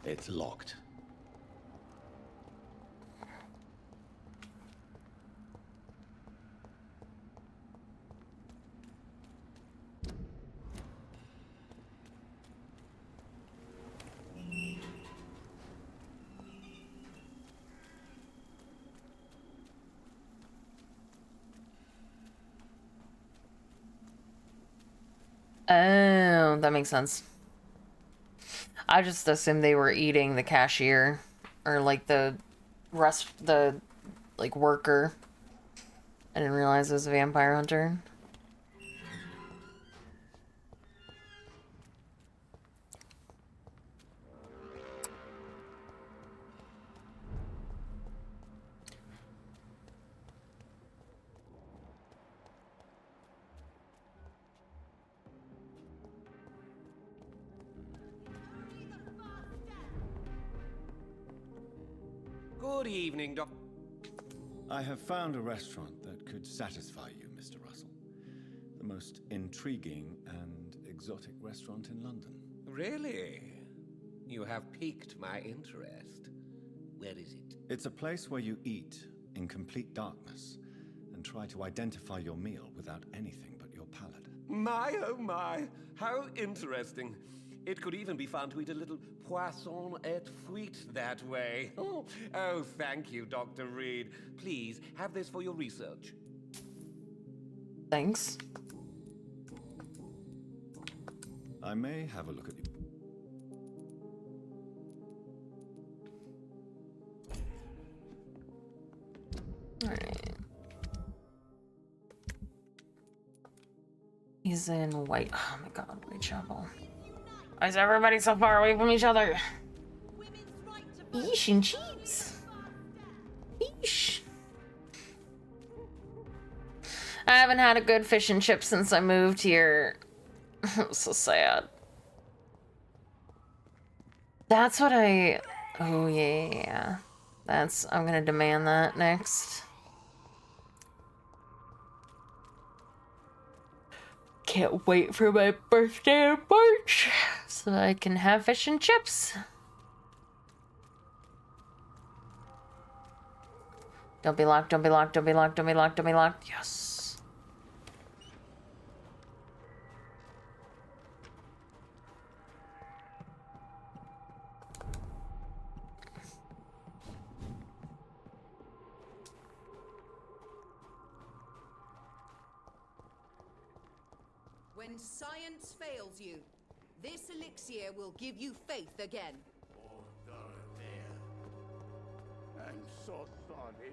Speaker 15: It's locked.
Speaker 1: Oh, that makes sense. I just assumed they were eating the cashier or like the like worker. I didn't realize it was a vampire hunter.
Speaker 5: Good evening, Doc.
Speaker 4: I have found a restaurant that could satisfy you, Mr. Russell. The most intriguing and exotic restaurant in London.
Speaker 5: Really? You have piqued my interest. Where is it?
Speaker 4: It's a place where you eat in complete darkness and try to identify your meal without anything but your palate.
Speaker 5: My, oh my, how interesting. It could even be fun to eat a little poisson et fruit that way. Oh, thank you, Dr. Reed. Please, have this for your research.
Speaker 1: Thanks.
Speaker 4: I may have a look at you.
Speaker 1: Alright. He's in White. Oh my god, Whitechapel. Why is everybody so far away from each other? Yeesh and cheese. I haven't had a good fish and chip since I moved here. So sad. That's what I... Oh, yeah. I'm gonna demand that next. Can't wait for my birthday in March so I can have fish and chips. Don't be locked, don't be locked, don't be locked, don't be locked, don't be locked. Yes.
Speaker 10: When science fails you, this elixir will give you faith again.
Speaker 11: I'm so sorry.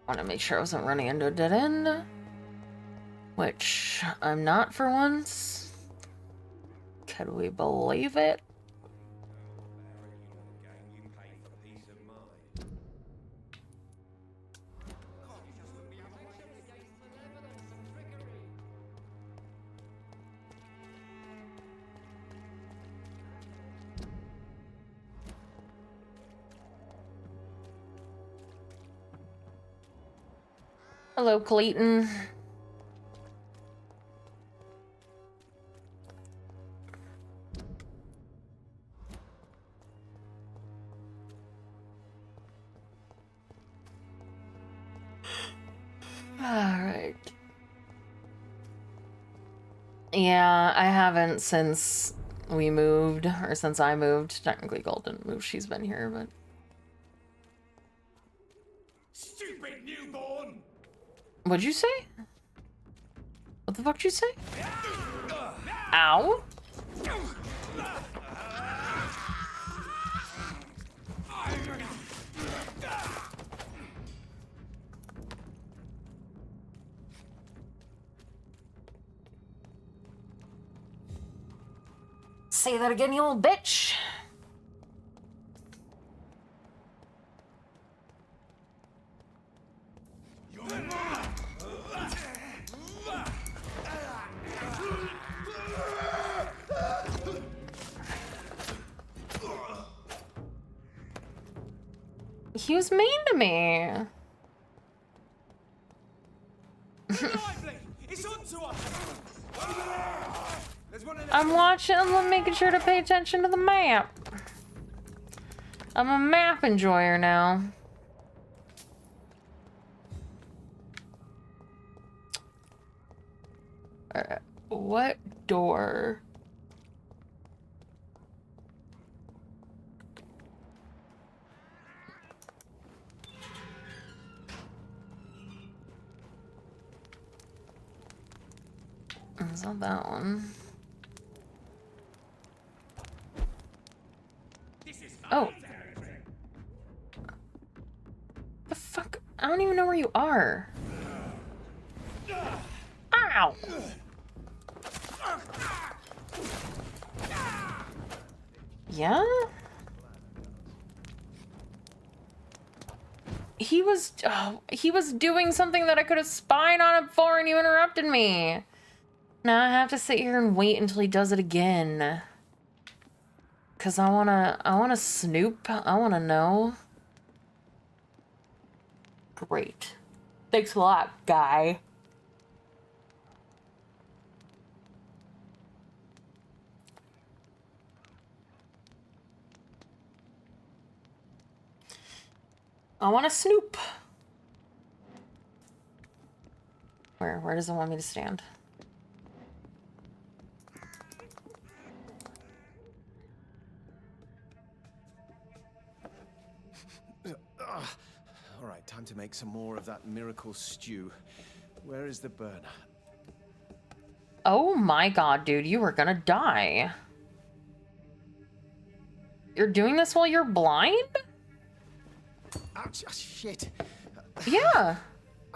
Speaker 1: I want to make sure I wasn't running into a dead end, which I'm not for once. Could we believe it? Hello, Clayton. Alright. Yeah, I haven't since we moved, or since I moved. Technically, Gold didn't move. She's been here, but...
Speaker 14: Stupid newborn!
Speaker 1: What'd you say? What the fuck did you say? Ow? Say that again, you little bitch. He was mean to me.
Speaker 14: It's on to us.
Speaker 1: I'm watching, I'm making sure to pay attention to the map. I'm a map enjoyer now. What door? It's not that one. Oh. The fuck? I don't even know where you are. Ow! Yeah? He was doing something that I could have spied on him for, and you interrupted me. Now I have to sit here and wait until he does it again. Cause I wanna snoop. I wanna know. Great. Thanks a lot, guy. I wanna snoop. Where does it want me to stand?
Speaker 5: All right, time to make some more of that miracle stew. Where is the burner?
Speaker 1: Oh my god, dude, you were gonna die. You're doing this while you're blind?
Speaker 5: Ouch, shit.
Speaker 1: Yeah,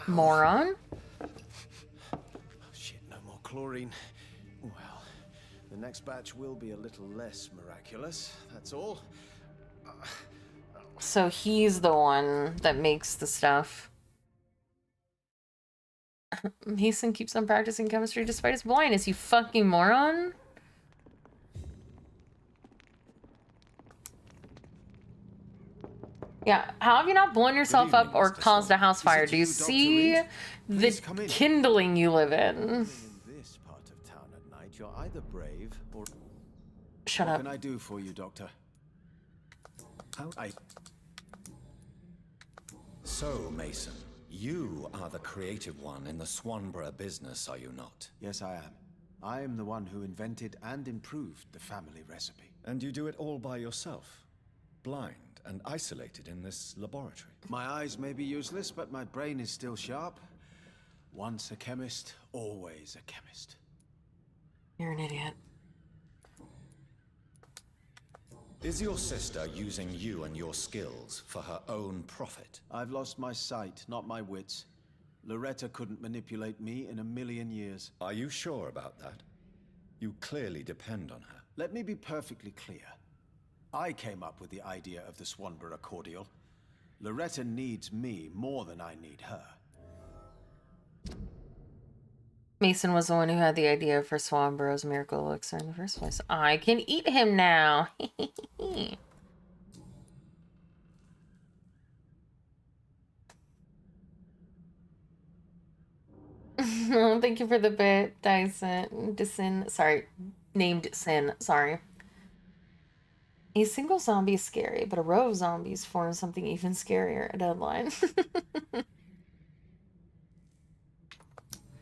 Speaker 1: moron.
Speaker 5: Oh, shit, no more chlorine. Well, the next batch will be a little less miraculous, that's all.
Speaker 1: so he's the one that makes the stuff. Mason keeps on practicing chemistry despite his blindness, you fucking moron. Yeah, how have you not blown yourself up or caused a house fire? Do you see the kindling you live in?
Speaker 17: In this part of town at night, you're either brave or...
Speaker 1: Shut
Speaker 17: up.
Speaker 1: up.
Speaker 17: What can I do for you, Doctor?
Speaker 4: So, Mason, you are the creative one in the Swanborough business, are you not?
Speaker 17: Yes, I am. I am the one who invented and improved the family recipe.
Speaker 4: And you do it all by yourself? Blind and isolated in this laboratory?
Speaker 17: My eyes may be useless, but my brain is still sharp. Once a chemist, always a chemist.
Speaker 1: You're an idiot.
Speaker 4: Is your sister using you and your skills for her own profit?
Speaker 17: I've lost my sight, not my wits. Loretta couldn't manipulate me in a million years.
Speaker 4: Are you sure about that? You clearly depend on her.
Speaker 17: Let me be perfectly clear. I came up with the idea of the Swanborough cordial. Loretta needs me more than I need her.
Speaker 1: Mason was the one who had the idea for Swanborough's miracle elixir in the first place. I can eat him now. Oh, thank you for the bit, Dyson. Sorry, named Sin. Sorry. A single zombie is scary, but a row of zombies forms something even scarier. A deadline.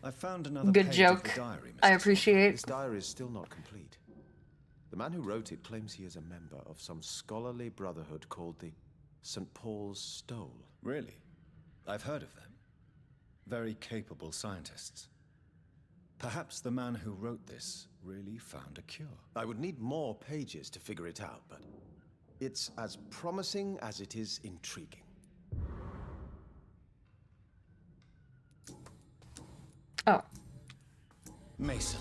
Speaker 4: I found another
Speaker 17: Good
Speaker 4: page
Speaker 17: joke.
Speaker 4: of the diary, Mr.
Speaker 1: I appreciate.
Speaker 17: This diary is still not complete. The man who wrote it claims he is a member of some scholarly brotherhood called the St. Paul's Stole.
Speaker 4: Really? I've heard of them. Very capable scientists. Perhaps the man who wrote this really found a cure.
Speaker 17: I would need more pages to figure it out, but it's as promising as it is intriguing.
Speaker 1: Oh.
Speaker 4: Mason,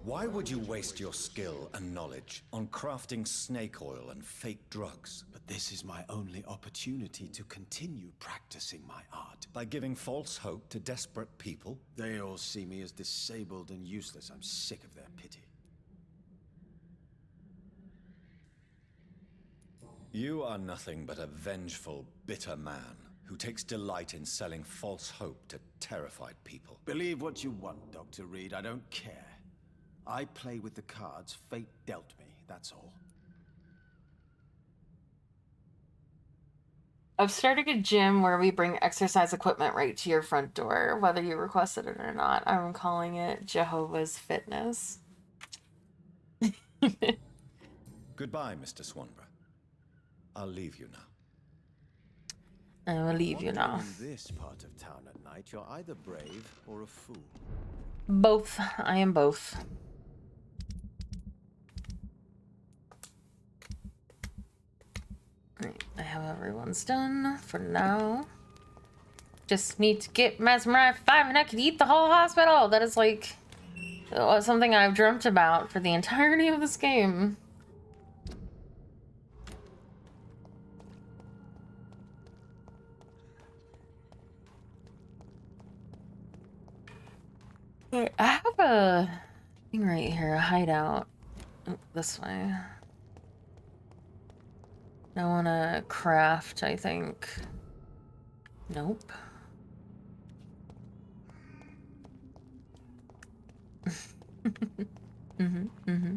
Speaker 4: why would you waste your skill and knowledge on crafting snake oil and fake drugs?
Speaker 17: But this is my only opportunity to continue practicing my art.
Speaker 4: By giving false hope to desperate people?
Speaker 17: They all see me as disabled and useless. I'm sick of their pity.
Speaker 4: You are nothing but a vengeful, bitter man who takes delight in selling false hope to terrified people.
Speaker 17: Believe what you want, Dr. Reed. I don't care. I play with the cards fate dealt me, that's all.
Speaker 1: I've started a gym where we bring exercise equipment right to your front door, whether you requested it or not. I'm calling it Jehovah's Fitness.
Speaker 4: Goodbye, Mr. Swanborough. I'll leave you now.
Speaker 1: I will leave you now.
Speaker 17: In this part of town at night, you're either brave or a fool.
Speaker 1: Both. I am both. Right, I have everyone's done for now. Just need to get mesmerized 5 and I can eat the whole hospital. That is like something I've dreamt about for the entirety of this game. I have a thing right here, a hideout. Oh, this way. I want to craft, I think. Nope. Mm-hmm.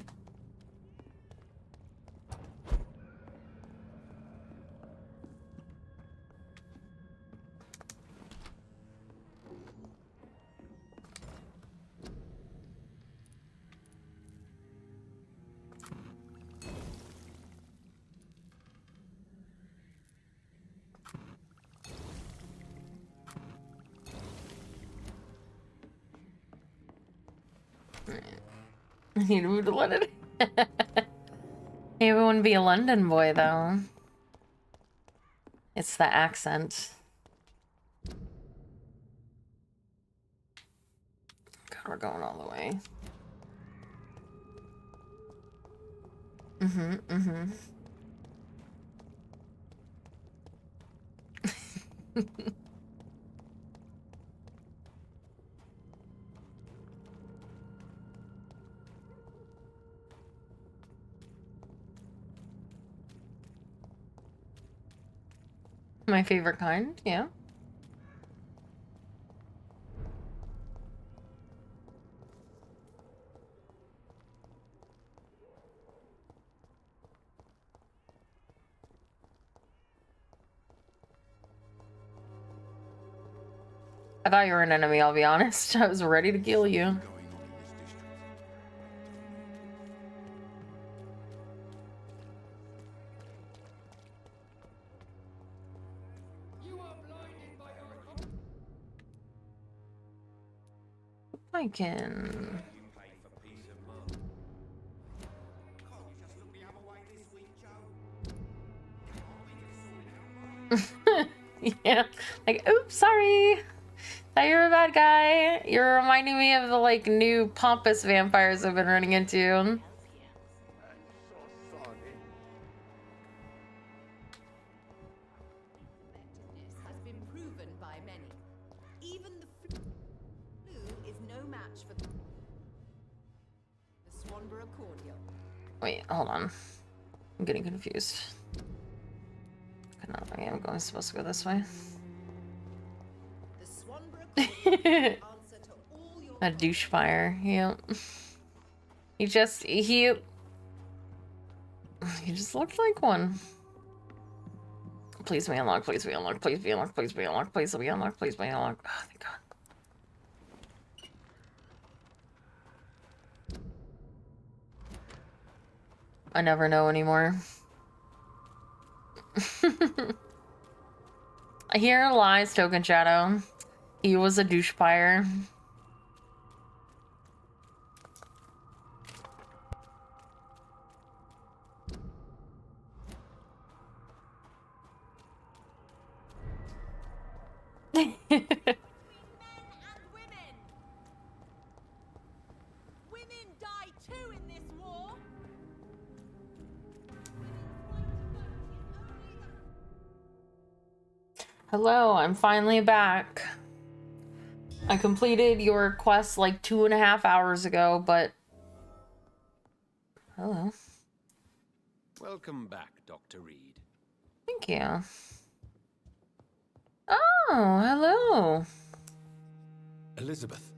Speaker 1: I need to move to London. Maybe we wouldn't be a London boy, though. It's the accent. God, we're going all the way. My favorite kind, yeah. I thought you were an enemy, I'll be honest. I was ready to kill you. I can... Yeah, like, oops, sorry. Thought you were a bad guy. You're reminding me of the, like, new pompous vampires I've been running into.
Speaker 10: Has been proven by many. Even the flu is no match for the Swanborough cordial.
Speaker 1: Wait, hold on. I'm getting confused. No, I am supposed to go this way. A douche fire, yep. He just looked like one. Please be unlocked, please be unlocked, please be unlocked, please be unlocked, please be unlocked, please be unlocked. Oh, thank God. I never know anymore. Here lies Token Shadow. He was a douche fire.
Speaker 10: Women die too in this war.
Speaker 1: Hello, I'm finally back. I completed your quest like 2.5 hours ago, but... Hello.
Speaker 16: Welcome back, Dr. Reed.
Speaker 1: Thank you. Oh, hello.
Speaker 9: Elizabeth,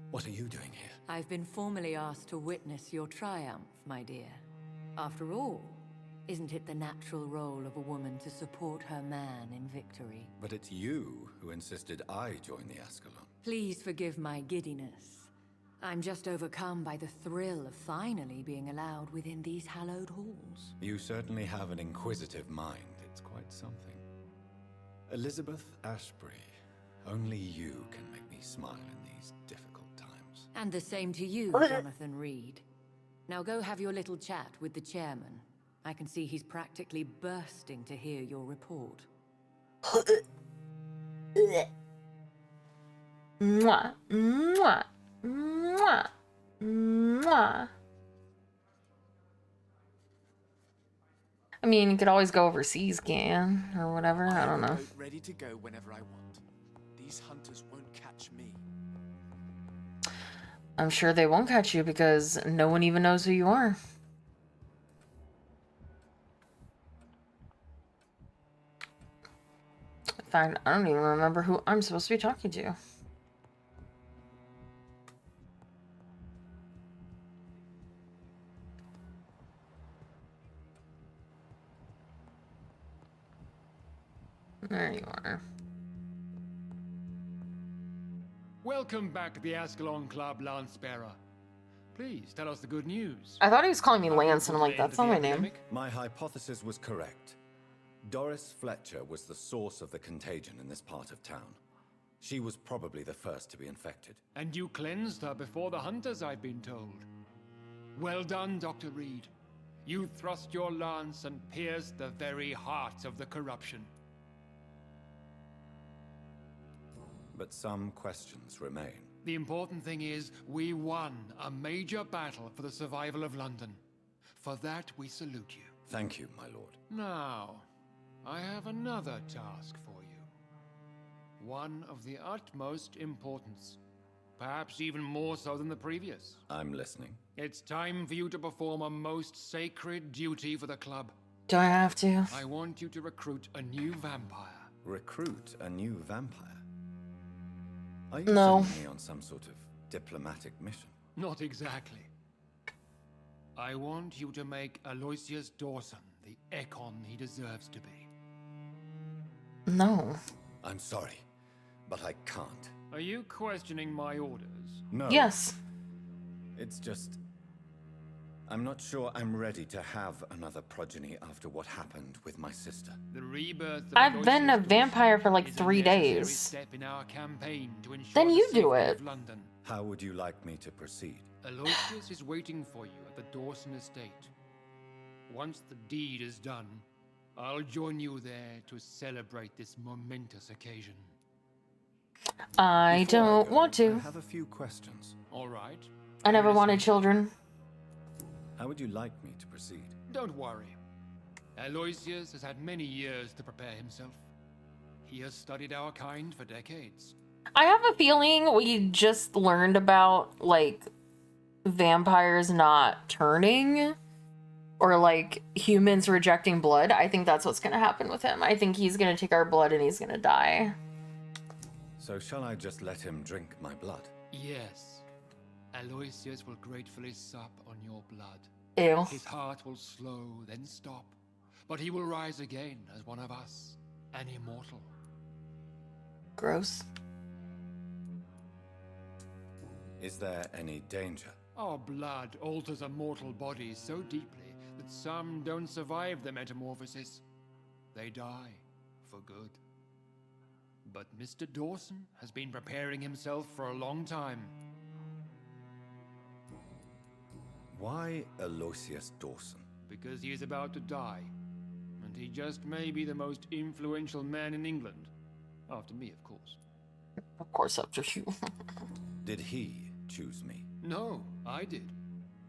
Speaker 9: what are you doing here?
Speaker 18: I've been formally asked to witness your triumph, my dear. After all, isn't it the natural role of a woman to support her man in victory?
Speaker 4: But it's you who insisted I join the Ascalon.
Speaker 18: Please forgive my giddiness. I'm just overcome by the thrill of finally being allowed within these hallowed halls.
Speaker 4: You certainly have an inquisitive mind. It's quite something. Elizabeth Ashbury, only you can make me smile in these difficult times.
Speaker 18: And the same to you, Jonathan Reed. Now go have your little chat with the chairman. I can see he's practically bursting to hear your report.
Speaker 1: Mwah, mwah, mwah, mwah. I mean, you could always go overseas, can or whatever. I don't know.
Speaker 19: Ready to go whenever I want. These hunters won't catch me.
Speaker 1: I'm sure they won't catch you because no one even knows who you are. In fact, I don't even remember who I'm supposed to be talking to. There you are.
Speaker 20: Welcome back to the Ascalon Club, Lancebearer. Please tell us the good news.
Speaker 1: I thought he was calling me Lance, and I'm like, that's not my name.
Speaker 4: My hypothesis was correct. Doris Fletcher was the source of the contagion in this part of town. She was probably the first to be infected.
Speaker 20: And you cleansed her before the hunters, I've been told. Well done, Dr. Reed. You thrust your lance and pierced the very heart of the corruption.
Speaker 4: But some questions remain.
Speaker 20: The important thing is, we won a major battle for the survival of London. For that, we salute you.
Speaker 4: Thank you, my lord.
Speaker 20: Now, I have another task for you. One of the utmost importance. Perhaps even more so than the previous.
Speaker 4: I'm listening.
Speaker 20: It's time for you to perform a most sacred duty for the club.
Speaker 1: Do I have to?
Speaker 20: I want you to recruit a new vampire.
Speaker 4: Recruit a new vampire? Are you
Speaker 1: No.
Speaker 4: sending me on some sort of diplomatic mission?
Speaker 20: Not exactly. I want you to make Aloysius Dawson the Ekon he deserves to be.
Speaker 1: No.
Speaker 4: I'm sorry, but I can't.
Speaker 20: Are you questioning my orders?
Speaker 4: No.
Speaker 1: Yes.
Speaker 4: It's just... I'm not sure I'm ready to have another progeny after what happened with my sister.
Speaker 20: The rebirth of
Speaker 1: I've been a
Speaker 20: Aloysius
Speaker 1: vampire for like
Speaker 20: is a
Speaker 1: 3
Speaker 20: necessary
Speaker 1: days.
Speaker 20: step in our campaign to ensure
Speaker 1: Then
Speaker 20: the
Speaker 1: you do
Speaker 20: safety
Speaker 1: it.
Speaker 20: of London.
Speaker 4: How would you like me to proceed?
Speaker 20: Aloysius is waiting for you at the Dawson estate. Once the deed is done, I'll join you there to celebrate this momentous occasion.
Speaker 1: I
Speaker 4: Before
Speaker 1: don't
Speaker 4: go,
Speaker 1: want to.
Speaker 4: I have a few questions.
Speaker 20: All right.
Speaker 1: I never wanted children.
Speaker 4: How would you like me to proceed?
Speaker 20: Don't worry. Aloysius has had many years to prepare himself. He has studied our kind for decades.
Speaker 1: I have a feeling we just learned about, like, vampires not turning. Or, like, humans rejecting blood. I think that's what's gonna happen with him. I think he's gonna take our blood and he's gonna die.
Speaker 4: So shall I just let him drink my blood?
Speaker 20: Yes. Aloysius will gratefully sup on your blood.
Speaker 1: Ew.
Speaker 20: His heart will slow, then stop. But he will rise again as one of us, an immortal.
Speaker 1: Gross.
Speaker 4: Is there any danger?
Speaker 20: Our blood alters a mortal body so deeply that some don't survive the metamorphosis. They die for good. But Mr. Dawson has been preparing himself for a long time.
Speaker 4: Why Aloysius Dawson?
Speaker 20: Because he is about to die. And he just may be the most influential man in England. After me, of course.
Speaker 1: Of course, after you.
Speaker 4: Did he choose me?
Speaker 20: No, I did.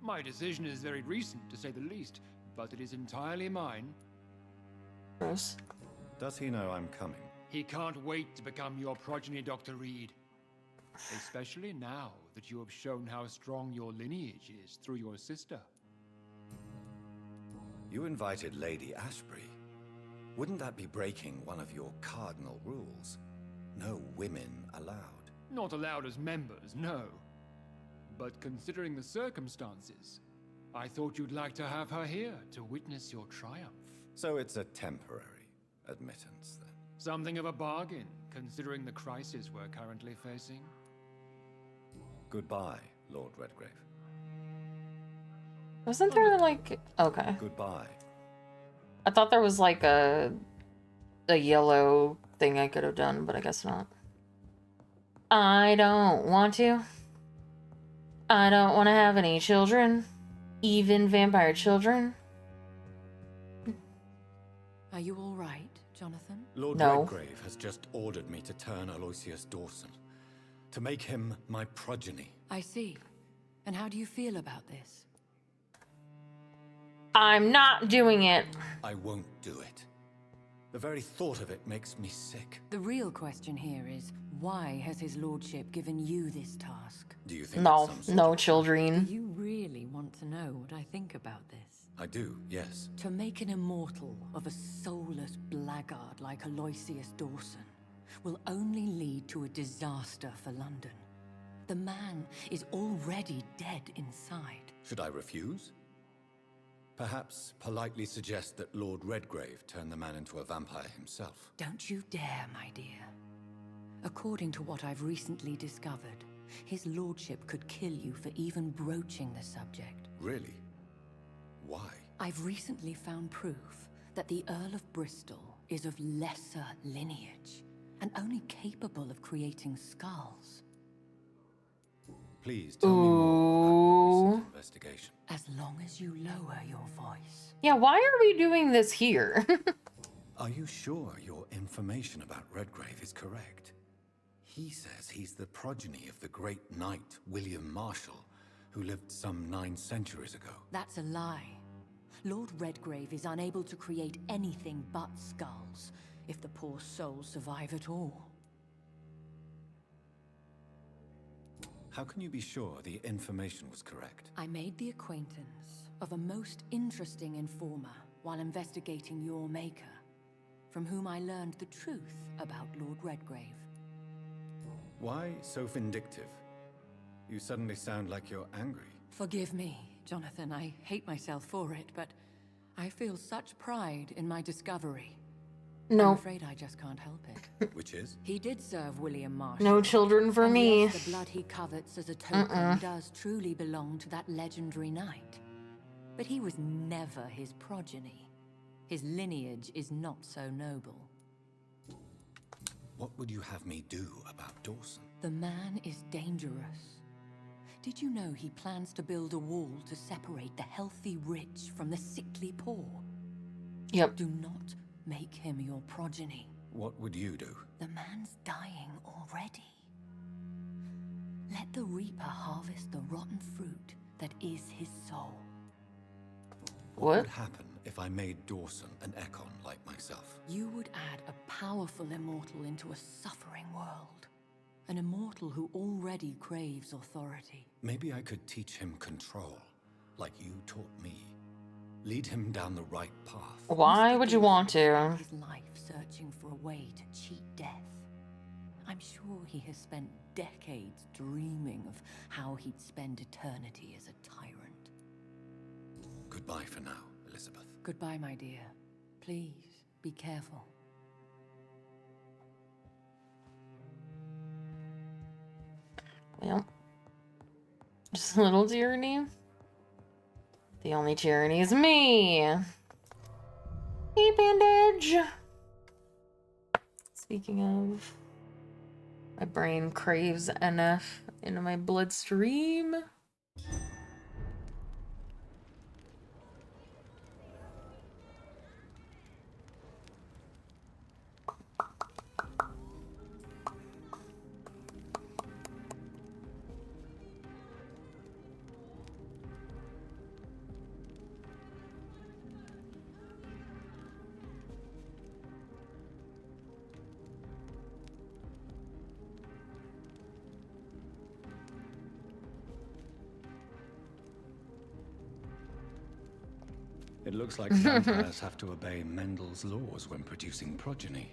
Speaker 20: My decision is very recent, to say the least, but it is entirely mine.
Speaker 1: Gross.
Speaker 4: Does he know I'm coming?
Speaker 20: He can't wait to become your progeny, Dr. Reed. Especially now that you have shown how strong your lineage is through your sister.
Speaker 4: You invited Lady Ashbury. Wouldn't that be breaking one of your cardinal rules? No women allowed.
Speaker 20: Not allowed as members, no. But considering the circumstances, I thought you'd like to have her here to witness your triumph.
Speaker 4: So it's a temporary admittance, then?
Speaker 20: Something of a bargain, considering the crisis we're currently facing.
Speaker 4: Goodbye, Lord Redgrave.
Speaker 1: Wasn't there like... Okay.
Speaker 4: Goodbye.
Speaker 1: I thought there was like a yellow thing I could have done, but I guess not. I don't want to. I don't want to have any children. Even vampire children.
Speaker 18: Are you all right, Jonathan?
Speaker 4: Lord
Speaker 1: No.
Speaker 4: Redgrave has just ordered me to turn Aloysius Dawson. To make him my progeny.
Speaker 18: I see. And how do you feel about this?
Speaker 1: I'm not doing it.
Speaker 4: I won't do it. The very thought of it makes me sick.
Speaker 18: The real question here is, why has his lordship given you this task?
Speaker 4: Do you think
Speaker 1: No,
Speaker 4: it's some sort
Speaker 1: no
Speaker 4: of...
Speaker 1: children.
Speaker 18: Do you really want to know what I think about this?
Speaker 4: I do, yes.
Speaker 18: To make an immortal of a soulless blackguard like Aloysius Dawson will only lead to a disaster for London. The man is already dead inside.
Speaker 4: Should I refuse? Perhaps politely suggest that Lord Redgrave turn the man into a vampire himself.
Speaker 18: Don't you dare, my dear. According to what I've recently discovered, his lordship could kill you for even broaching the subject.
Speaker 4: Really? Why?
Speaker 18: I've recently found proof that the Earl of Bristol is of lesser lineage and only capable of creating skulls.
Speaker 4: Please tell me more about this investigation.
Speaker 18: As long as you lower your voice.
Speaker 1: Yeah, why are we doing this here?
Speaker 4: Are you sure your information about Redgrave is correct? He says he's the progeny of the great knight William Marshall, who lived some 9 centuries ago.
Speaker 18: That's a lie. Lord Redgrave is unable to create anything but skulls, if the poor souls survive at all.
Speaker 4: How can you be sure the information was correct?
Speaker 18: I made the acquaintance of a most interesting informer while investigating your maker, from whom I learned the truth about Lord Redgrave.
Speaker 4: Why so vindictive? You suddenly sound like you're angry.
Speaker 18: Forgive me, Jonathan. I hate myself for it, but I feel such pride in my discovery.
Speaker 1: No.
Speaker 18: I'm afraid I just can't help it.
Speaker 4: Which is?
Speaker 18: He did serve William Marshall.
Speaker 1: No children for
Speaker 18: and
Speaker 1: me.
Speaker 18: Yes, the blood he covets as a token does truly belong to that legendary knight. But he was never his progeny. His lineage is not so noble.
Speaker 4: What would you have me do about Dawson?
Speaker 18: The man is dangerous. Did you know he plans to build a wall to separate the healthy rich from the sickly poor?
Speaker 1: Yep.
Speaker 18: Do not make him your progeny.
Speaker 4: What would you do?
Speaker 18: The man's dying already. Let the Reaper harvest the rotten fruit that is his soul.
Speaker 4: What would happen if I made Dawson an Ekon like myself?
Speaker 18: You would add a powerful immortal into a suffering world. An immortal who already craves authority.
Speaker 4: Maybe I could teach him control, like you taught me. Lead him down the right path.
Speaker 1: Why would you want to?
Speaker 18: His life searching for a way to cheat death. I'm sure he has spent decades dreaming of how he'd spend eternity as a tyrant.
Speaker 4: Goodbye for now, Elizabeth.
Speaker 18: Goodbye, my dear. Please, be careful.
Speaker 1: Well, just a little tyranny. The only tyranny is me. Hey, bandage. Speaking of, my brain craves NF into my bloodstream.
Speaker 4: It looks like vampires have to obey Mendel's laws when producing progeny.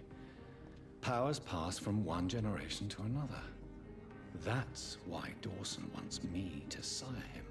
Speaker 4: Powers pass from one generation to another. That's why Dawson wants me to sire him.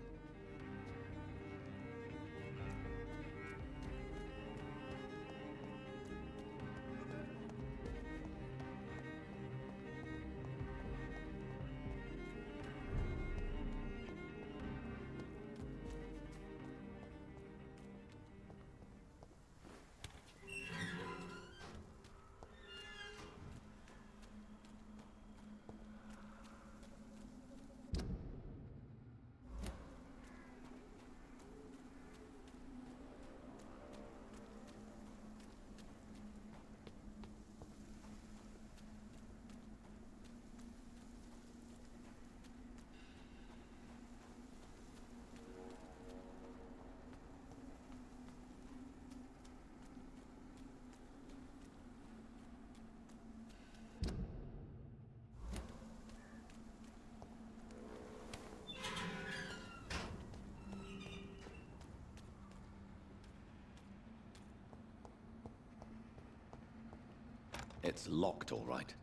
Speaker 4: It's locked, all right.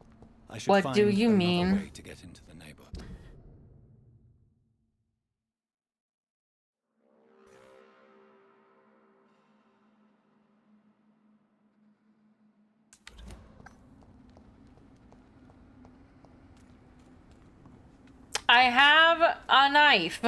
Speaker 4: I should
Speaker 1: What
Speaker 4: find
Speaker 1: do you
Speaker 4: another
Speaker 1: mean?
Speaker 4: way to get into the neighborhood.
Speaker 1: I have a knife.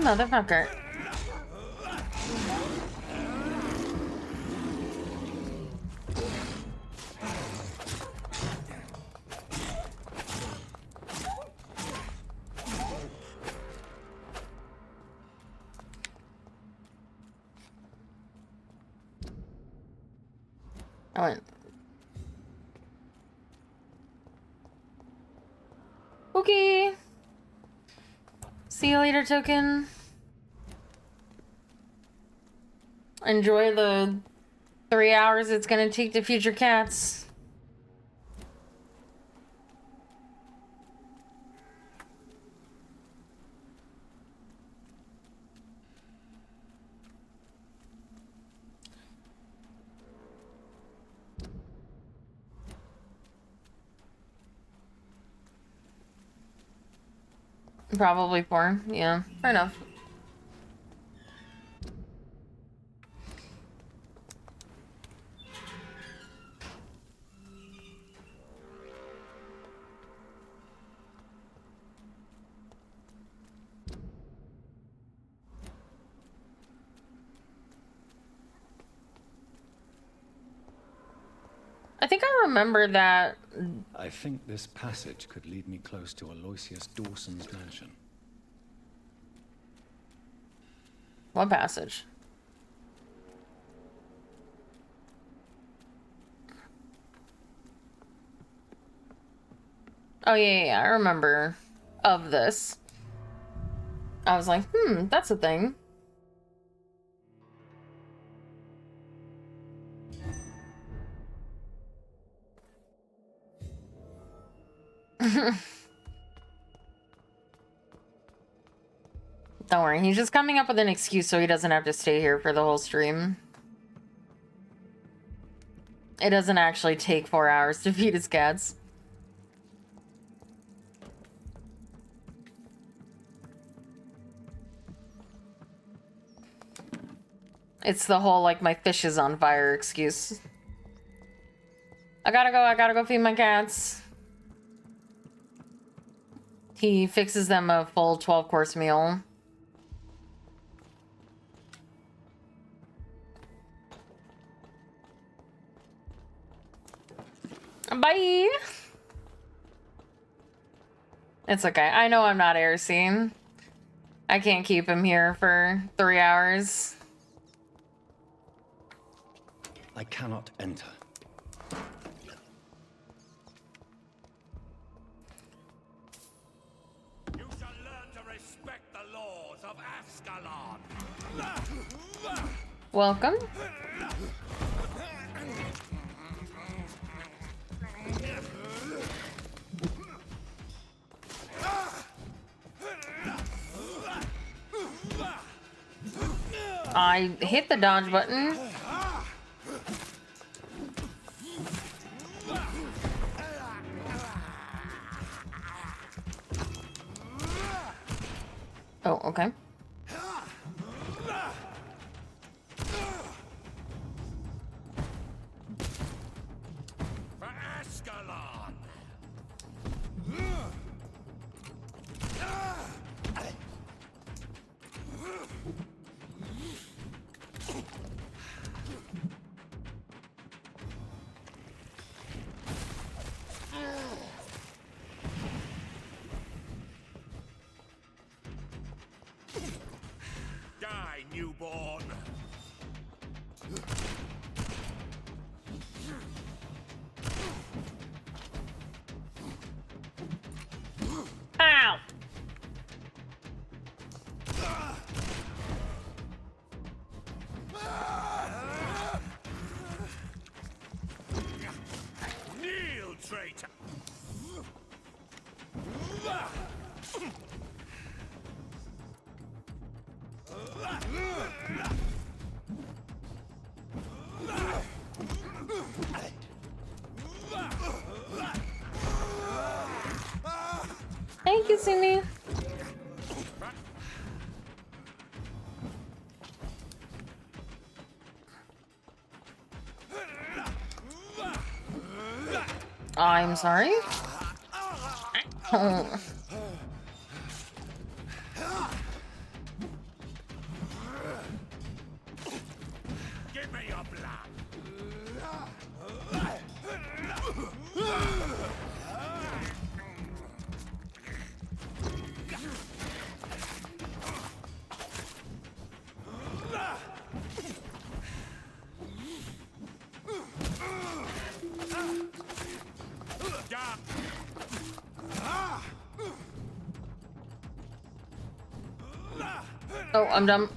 Speaker 1: motherfucker. I went. Okay. See you later, token. Enjoy the 3 hours it's gonna take to feed your cats. Probably 4. Yeah, fair enough. I think I remember that.
Speaker 9: I think this passage could lead me close to Aloysius Dawson's mansion.
Speaker 1: What passage? Oh, yeah, I remember of this. I was like, that's a thing. Don't worry, he's just coming up with an excuse so he doesn't have to stay here for the whole stream. It doesn't actually take 4 hours to feed his cats. It's the whole, like, my fish is on fire excuse. I gotta go feed my cats. He fixes them a full 12-course meal. Bye! It's okay. I know I'm not air scene. I can't keep him here for 3 hours.
Speaker 9: I cannot enter.
Speaker 14: You shall learn to respect the laws of Ascalon.
Speaker 1: Welcome. I hit the dodge button. Oh, okay.
Speaker 14: For Ascalon. Die, newborn.
Speaker 1: Ow!
Speaker 14: Kneel, traitor.
Speaker 1: Thank you, Simi. I'm sorry. Oh, I'm done.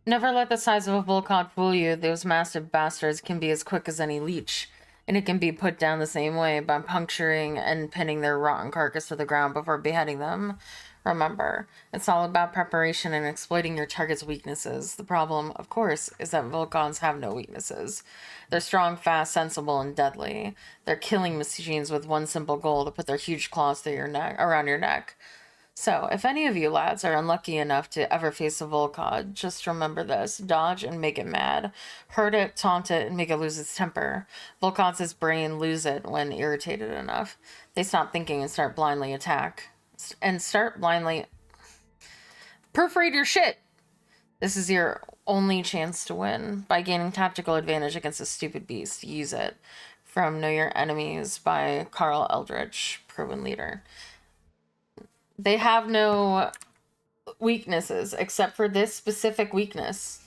Speaker 1: Never let the size of a Volcod fool you. Those massive bastards can be as quick as any leech, and it can be put down the same way by puncturing and pinning their rotten carcass to the ground before beheading them. Remember, it's all about preparation and exploiting your target's weaknesses. The problem, of course, is that Volcons have no weaknesses. They're strong, fast, sensible, and deadly. They're killing machines with one simple goal: to put their huge claws through your neck, around your neck. So, if any of you lads are unlucky enough to ever face a Volcod, just remember this: dodge and make it mad. Hurt it, taunt it, and make it lose its temper. Volcod's brain lose it when irritated enough. They stop thinking and start blindly attack. Start blindly... Perforate your shit! This is your only chance to win. By gaining tactical advantage against a stupid beast, use it. From Know Your Enemies by Carl Eldritch, proven leader. They have no weaknesses except for this specific weakness.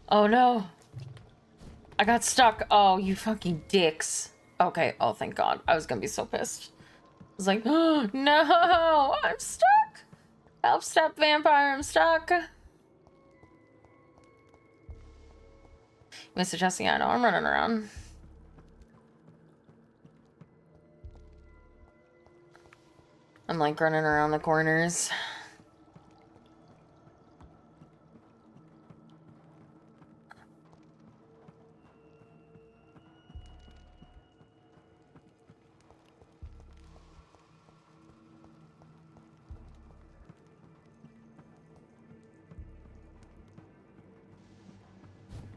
Speaker 1: Oh no. I got stuck. Oh, you fucking dicks. Okay, oh thank God. I was gonna be so pissed. I was like, oh, no, I'm stuck. Help, step vampire, I'm stuck. Mr. Jesse, I know I'm running around. I'm like running around the corners.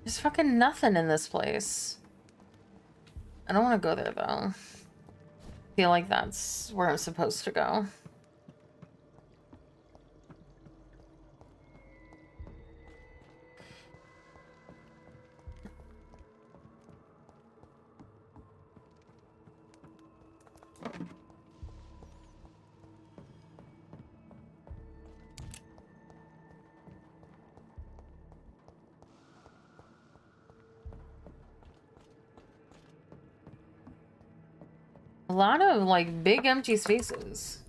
Speaker 1: There's fucking nothing in this place. I don't want to go there though. Feel like that's where I'm supposed to go. A lot of like big empty spaces.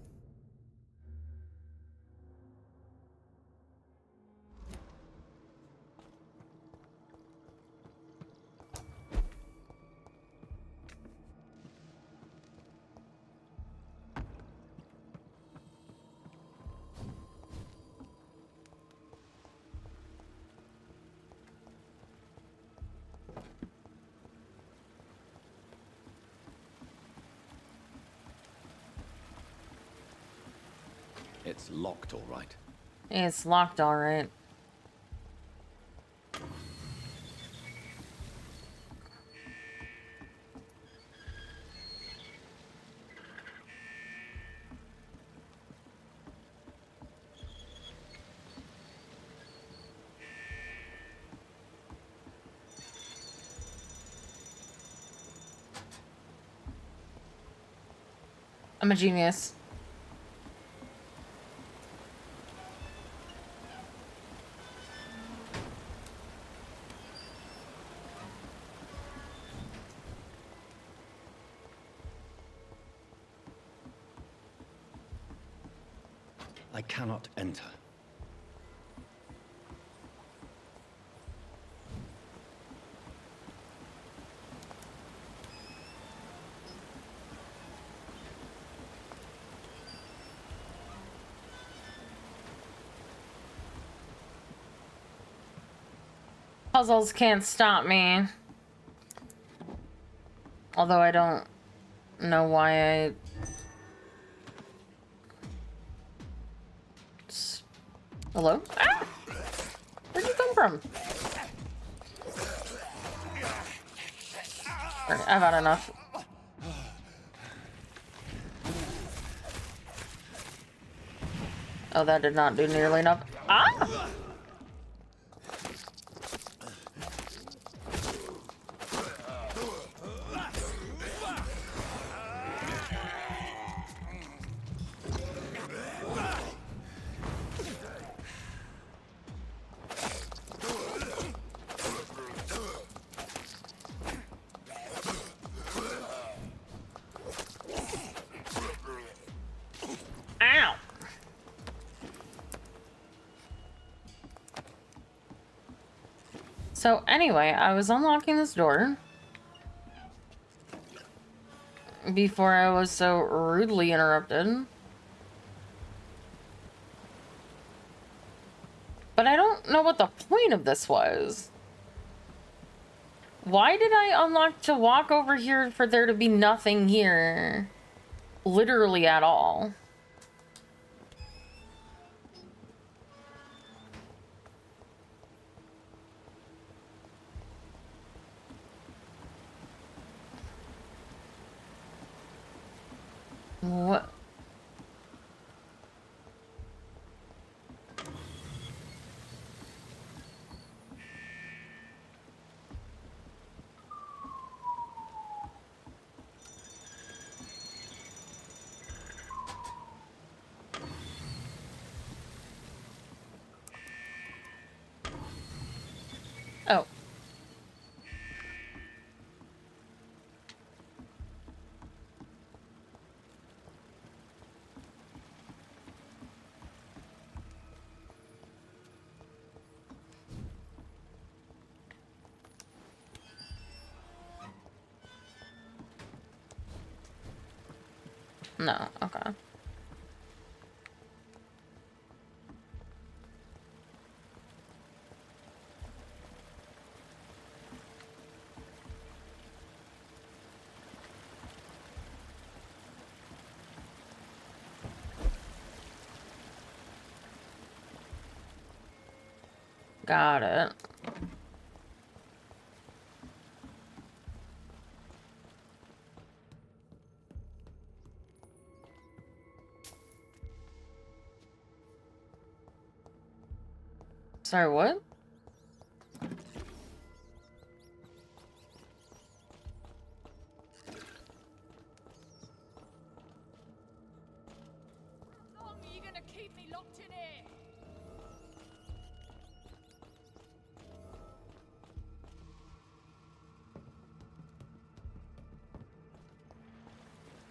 Speaker 15: It's locked, all right.
Speaker 1: It's locked, all right. I'm a genius.
Speaker 15: I cannot enter.
Speaker 1: puzzles can't stop me. Although I don't know why I... Hello? Ah! Where'd you come from? Alright, I've had enough. Oh, that did not do nearly enough. Ah! Ow! So anyway, I was unlocking this door before I was so rudely interrupted. But I don't know what the point of this was. Why did I unlock to walk over here for there to be nothing here? Literally at all. What? Oh. No, okay. Got it. Sorry, what?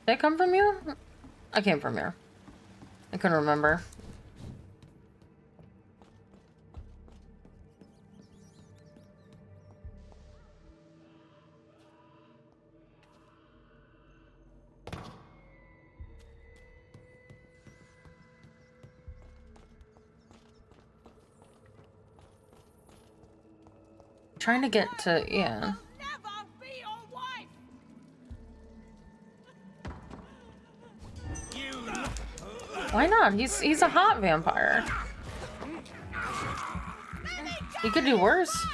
Speaker 1: Did I come from here? I came from here. I couldn't remember. Trying to get to, yeah. Why not? He's a hot vampire. He could do worse.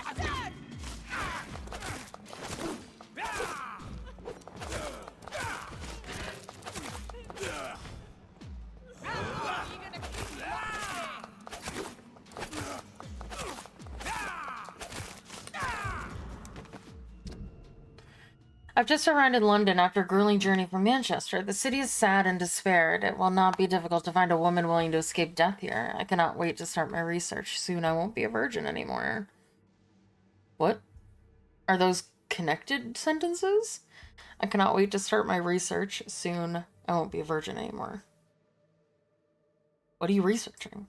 Speaker 1: I've just arrived in London after a grueling journey from Manchester. The city is sad and despaired. It will not be difficult to find a woman willing to escape death here. I cannot wait to start my research. Soon I won't be a virgin anymore. What? Are those connected sentences? I cannot wait to start my research. Soon I won't be a virgin anymore. What are you researching?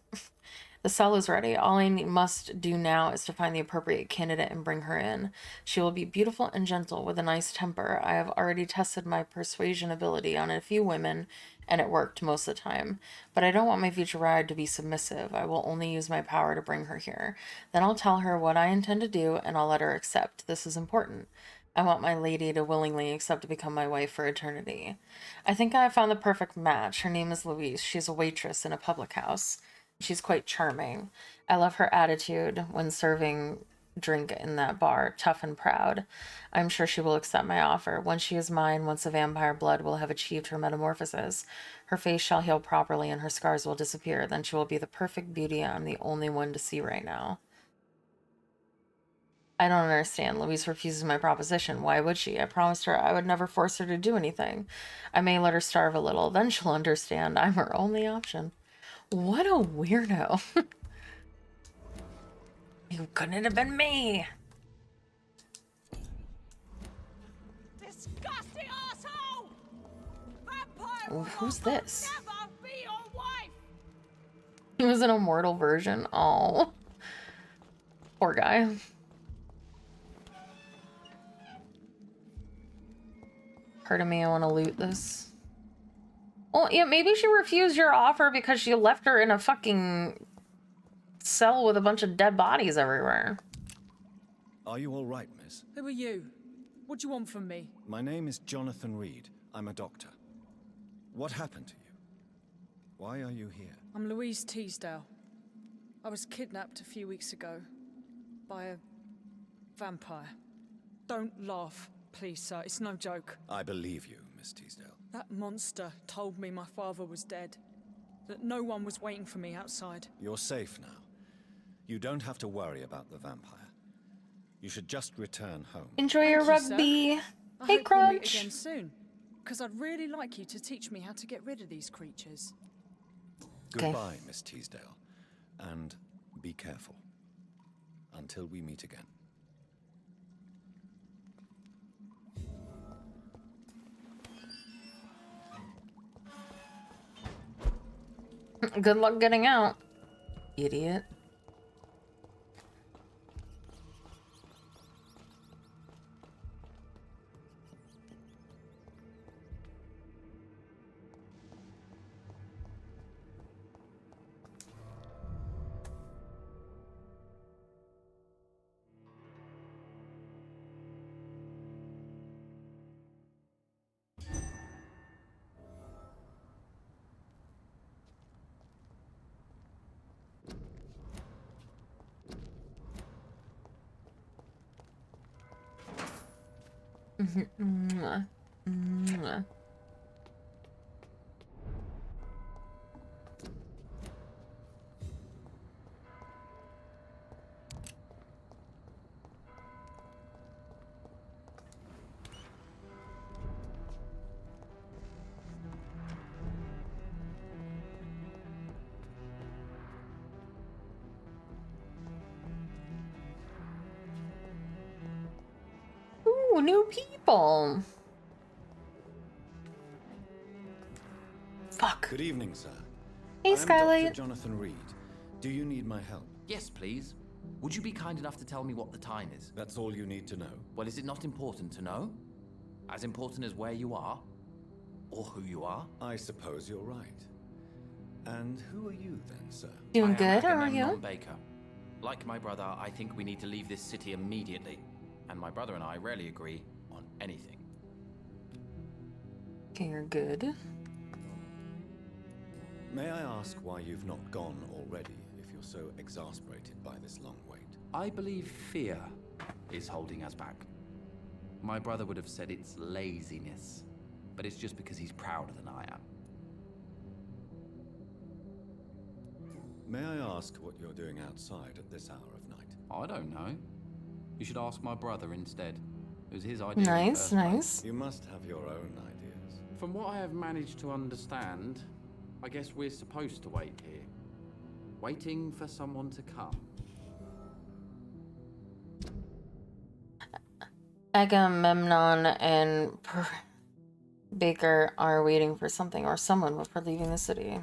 Speaker 1: The cell is ready. All I must do now is to find the appropriate candidate and bring her in. She will be beautiful and gentle with a nice temper. I have already tested my persuasion ability on a few women, and it worked most of the time. But I don't want my future bride to be submissive. I will only use my power to bring her here. Then I'll tell her what I intend to do, and I'll let her accept. This is important. I want my lady to willingly accept to become my wife for eternity. I think I have found the perfect match. Her name is Louise. She's a waitress in a public house. She's quite charming. I love her attitude when serving drink in that bar, tough and proud. I'm sure she will accept my offer. Once she is mine, once the vampire blood will have achieved her metamorphosis, her face shall heal properly and her scars will disappear. Then she will be the perfect beauty I'm the only one to see right now. I don't understand. Louise refuses my proposition. Why would she? I promised her I would never force her to do anything. I may let her starve a little. Then she'll understand I'm her only option. What a weirdo. You couldn't have been me.
Speaker 14: Disgusting asshole! Vampire
Speaker 1: Oh, who's this?
Speaker 14: never be your wife!
Speaker 1: He was an immortal version. Oh, poor guy. Part of me, I want to loot this. Well, yeah, maybe she refused your offer because she left her in a fucking cell with a bunch of dead bodies everywhere.
Speaker 9: Are you all right, miss?
Speaker 21: Who are you? What do you want from me?
Speaker 9: My name is Jonathan Reed. I'm a doctor. What happened to you? Why are you here?
Speaker 21: I'm Louise Teasdale. I was kidnapped a few weeks ago by a vampire. Don't laugh, please, sir. It's no joke.
Speaker 9: I believe you, Miss Teasdale.
Speaker 21: That monster told me my father was dead. That no one was waiting for me outside.
Speaker 9: You're safe now. You don't have to worry about the vampire. You should just return home.
Speaker 1: Enjoy your rugby.
Speaker 21: I
Speaker 1: Hey,
Speaker 21: hope we'll meet
Speaker 1: Crunch.
Speaker 21: again soon. Because I'd really like you to teach me how to get rid of these creatures.
Speaker 1: Okay.
Speaker 9: Goodbye, Miss Teasdale. And be careful. Until we meet again.
Speaker 1: Good luck getting out, idiot. Mwah. Mwah. Ooh, new people. Fuck.
Speaker 9: Good evening, sir.
Speaker 1: Hey,
Speaker 9: I'm
Speaker 1: Skylight.
Speaker 9: Dr. Jonathan Reed. Do you need my help?
Speaker 22: Yes, please. Would you be kind enough to tell me what the time is?
Speaker 9: That's all you need to know.
Speaker 22: Well, is it not important to know? As important as where you are? Or who you are?
Speaker 9: I suppose you're right. And who are you then, sir?
Speaker 1: Doing good, how are
Speaker 22: Agamemnon
Speaker 1: you?
Speaker 22: Baker. Like my brother, I think we need to leave this city immediately. And my brother and I rarely agree on anything.
Speaker 1: Okay, you're good.
Speaker 9: May I ask why you've not gone already, if you're so exasperated by this long wait?
Speaker 22: I believe fear is holding us back. My brother would have said it's laziness, but it's just because he's prouder than I am.
Speaker 9: May I ask what you're doing outside at this hour of night?
Speaker 22: I don't know. You should ask my brother instead. It was his idea. in the
Speaker 1: Nice,
Speaker 22: first place.
Speaker 1: nice.
Speaker 9: You must have your own ideas.
Speaker 22: From what I have managed to understand, I guess we're supposed to wait here. Waiting for someone to come.
Speaker 1: Agamemnon and Baker are waiting for something or someone before leaving the city.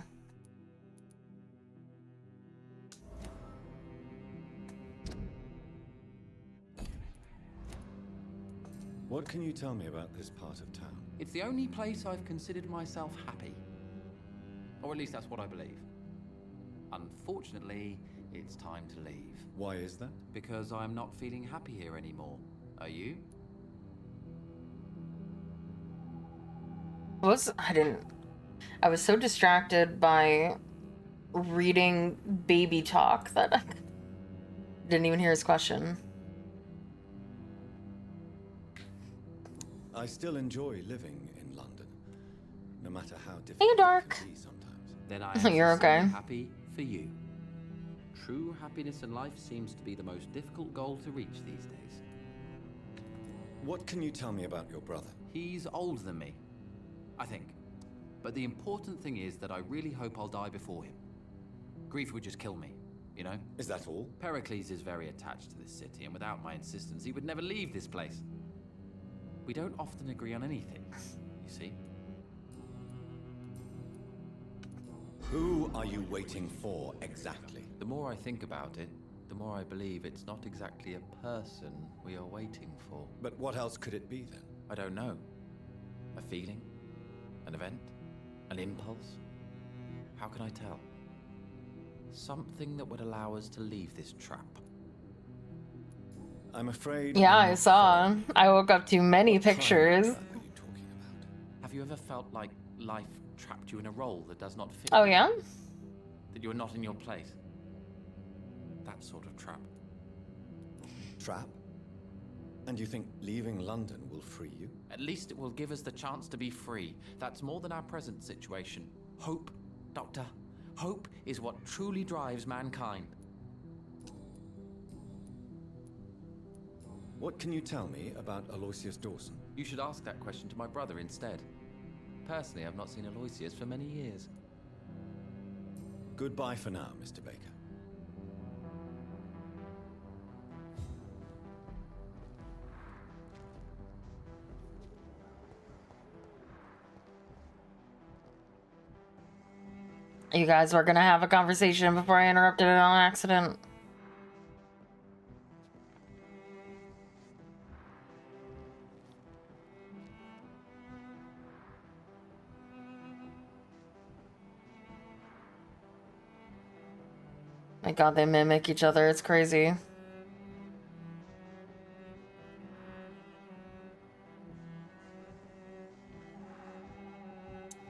Speaker 4: What can you tell me about this part of town?
Speaker 22: It's the only place I've considered myself happy. Or at least that's what I believe. Unfortunately, it's time to leave.
Speaker 4: Why is that?
Speaker 22: Because I'm not feeling happy here anymore. Are you?
Speaker 1: I was so distracted by reading baby talk that I didn't even hear his question.
Speaker 4: I still enjoy living in London, no matter how difficult
Speaker 1: Hey, Dark.
Speaker 4: it can be sometimes.
Speaker 22: Then I am
Speaker 1: You're okay.
Speaker 22: happy for you. True happiness in life seems to be the most difficult goal to reach these days.
Speaker 4: What can you tell me about your brother?
Speaker 22: He's older than me, I think. But the important thing is that I really hope I'll die before him. Grief would just kill me, you know?
Speaker 4: Is that all?
Speaker 22: Pericles is very attached to this city, and without my insistence, he would never leave this place. We don't often agree on anything, you see?
Speaker 4: Who are you waiting for, exactly?
Speaker 22: The more I think about it, the more I believe it's not exactly a person we are waiting for.
Speaker 4: But what else could it be, then?
Speaker 22: I don't know. A feeling? An event? An impulse? How can I tell? Something that would allow us to leave this trap.
Speaker 4: I'm afraid...
Speaker 1: Yeah, I saw. I woke up to many pictures.
Speaker 22: Have you ever felt like life trapped you in a role that does not fit?
Speaker 1: Oh, yeah?
Speaker 22: That you're not in your place? That sort of trap.
Speaker 4: Trap? And you think leaving London will free you?
Speaker 22: At least it will give us the chance to be free. That's more than our present situation. Hope, Doctor. Hope is what truly drives mankind.
Speaker 4: What can you tell me about Aloysius Dawson?
Speaker 22: You should ask that question to my brother instead. Personally, I've not seen Aloysius for many years.
Speaker 4: Goodbye for now, Mr. Baker.
Speaker 1: You guys were gonna have a conversation before I interrupted it on accident. My god, they mimic each other. It's crazy.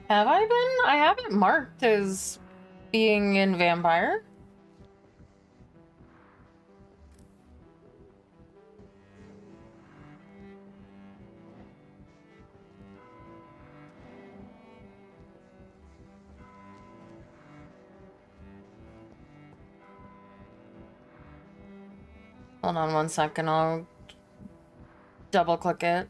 Speaker 1: Have I been? I haven't marked as being in Vampyr. Hold on one second, I'll double click it.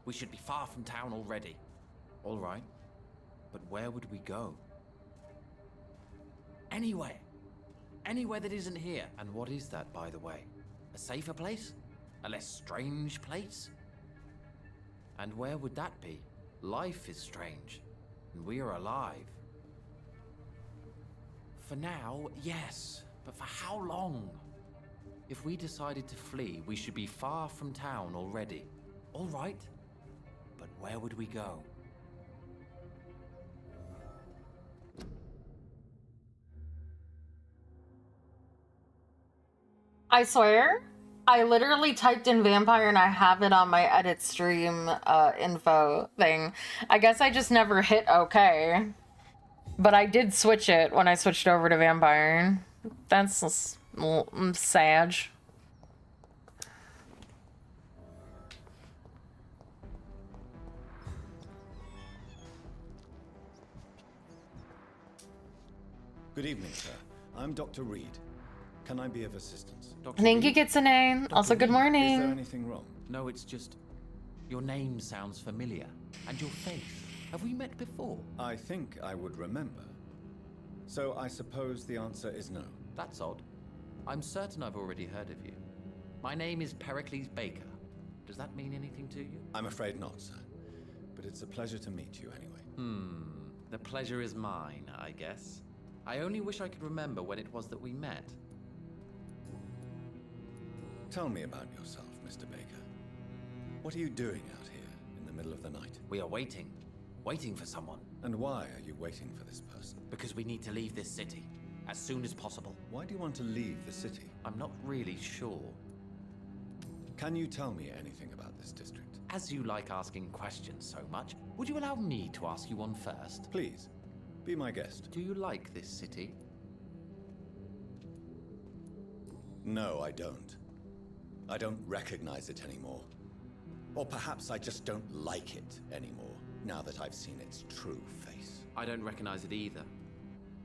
Speaker 22: We should be far from town already. All right. But where would we go? Anywhere. Anywhere that isn't here. And what is that, by the way? A safer place? A less strange place? And where would that be? Life is strange. And we are alive. For now, yes. But for how long? If we decided to flee, we should be far from town already. All right. But where would we go?
Speaker 1: I swear, I literally typed in Vampyr and I have it on my edit stream info thing. I guess I just never hit OK. But I did switch it when I switched over to Vampyr. That's sad.
Speaker 4: Good evening, sir. I'm Dr. Reed. Can I be of assistance?
Speaker 1: I think he gets a name. Also, good morning.
Speaker 4: Is there anything wrong?
Speaker 22: No, it's just... Your name sounds familiar. And your face. Have we met before?
Speaker 4: I think I would remember. So I suppose the answer is no.
Speaker 22: That's odd. I'm certain I've already heard of you. My name is Pericles Baker. Does that mean anything to you?
Speaker 4: I'm afraid not, sir. But it's a pleasure to meet you anyway.
Speaker 22: The pleasure is mine, I guess. I only wish I could remember when it was that we met.
Speaker 4: Tell me about yourself, Mr. Baker. What are you doing out here in the middle of the night?
Speaker 22: We are waiting. Waiting for someone.
Speaker 4: And why are you waiting for this person?
Speaker 22: Because we need to leave this city. As soon as possible.
Speaker 4: Why do you want to leave the city?
Speaker 22: I'm not really sure.
Speaker 4: Can you tell me anything about this district?
Speaker 22: As you like asking questions so much, would you allow me to ask you one first?
Speaker 4: Please, be my guest.
Speaker 22: Do you like this city?
Speaker 4: No, I don't. I don't recognize it anymore. Or perhaps I just don't like it anymore, now that I've seen its true face.
Speaker 22: I don't recognize it either.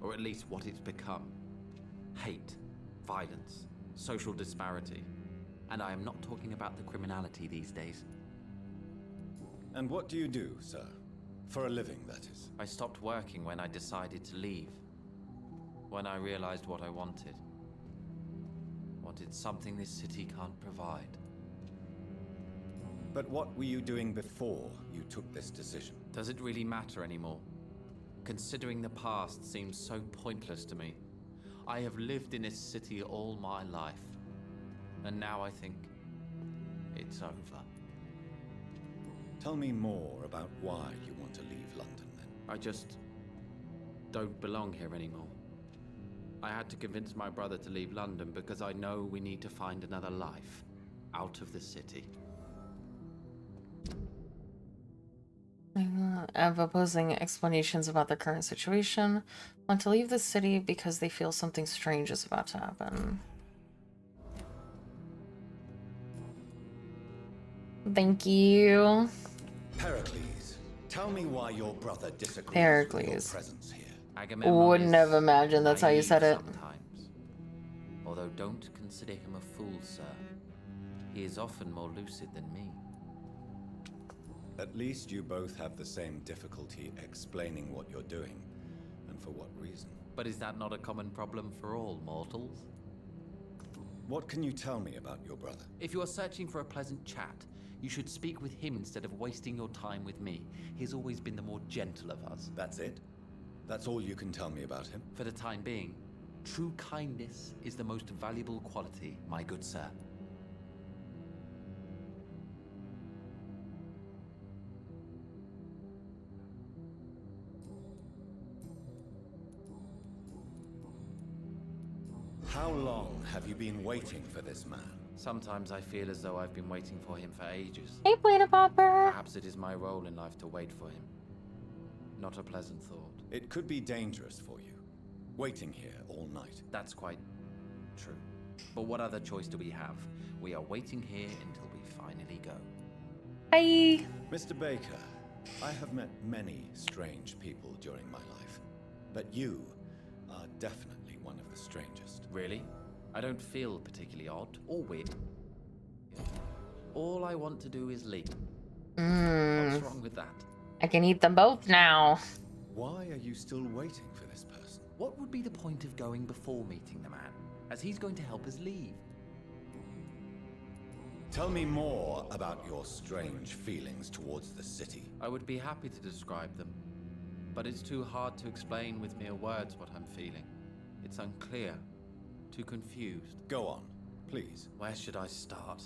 Speaker 22: Or at least what it's become. Hate, violence, social disparity. And I am not talking about the criminality these days.
Speaker 4: And what do you do, sir? For a living, that is.
Speaker 22: I stopped working when I decided to leave. When I realized what I wanted. Wanted something this city can't provide.
Speaker 4: But what were you doing before you took this decision?
Speaker 22: Does it really matter anymore? Considering the past seems so pointless to me. I have lived in this city all my life. And now I think it's over.
Speaker 4: Tell me more about why you want to leave London, then.
Speaker 22: I just don't belong here anymore. I had to convince my brother to leave London because I know we need to find another life out of the city.
Speaker 1: Of opposing explanations about the current situation. Want to leave the city because they feel something strange is about to happen. Thank you.
Speaker 4: Pericles, tell me why your brother disagrees
Speaker 1: Pericles.
Speaker 4: with your presence here.
Speaker 1: Wouldn't have imagined that's how you said it.
Speaker 22: Sometimes. Although don't consider him a fool, sir. He is often more lucid than me.
Speaker 4: At least you both have the same difficulty explaining what you're doing, and for what reason.
Speaker 22: But is that not a common problem for all mortals?
Speaker 4: What can you tell me about your brother?
Speaker 22: If you are searching for a pleasant chat, you should speak with him instead of wasting your time with me. He's always been the more gentle of us.
Speaker 4: That's it? That's all you can tell me about him?
Speaker 22: For the time being, true kindness is the most valuable quality, my good sir.
Speaker 4: How long have you been waiting for this man?
Speaker 22: Sometimes I feel as though I've been waiting for him for ages.
Speaker 1: Hey, Plana Popper.
Speaker 22: Perhaps it is my role in life to wait for him. Not a pleasant thought.
Speaker 4: It could be dangerous for you, waiting here all night.
Speaker 22: That's quite true. But what other choice do we have? We are waiting here until we finally go.
Speaker 1: Bye.
Speaker 4: Mr. Baker, I have met many strange people during my life, but you are definitely one of the strangest.
Speaker 22: Really? I don't feel particularly odd or weird. All I want to do is leave. What's wrong with that?
Speaker 1: I can eat them both now.
Speaker 4: Why are you still waiting for this person?
Speaker 22: What would be the point of going before meeting the man, as he's going to help us leave?
Speaker 4: Tell me more about your strange feelings towards the city.
Speaker 22: I would be happy to describe them, but it's too hard to explain with mere words what I'm feeling. It's unclear, too confused.
Speaker 4: Go on, please.
Speaker 22: Where should I start?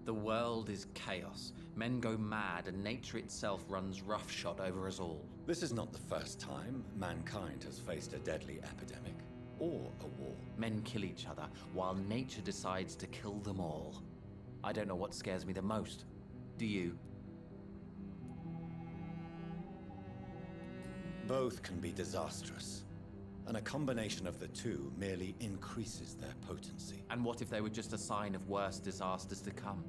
Speaker 22: The world is chaos. Men go mad, and nature itself runs roughshod over us all.
Speaker 4: This is not the first time mankind has faced a deadly epidemic or a war.
Speaker 22: Men kill each other, while nature decides to kill them all. I don't know what scares me the most. Do you?
Speaker 4: Both can be disastrous, and a combination of the two merely increases their potency.
Speaker 22: And what if they were just a sign of worse disasters to come?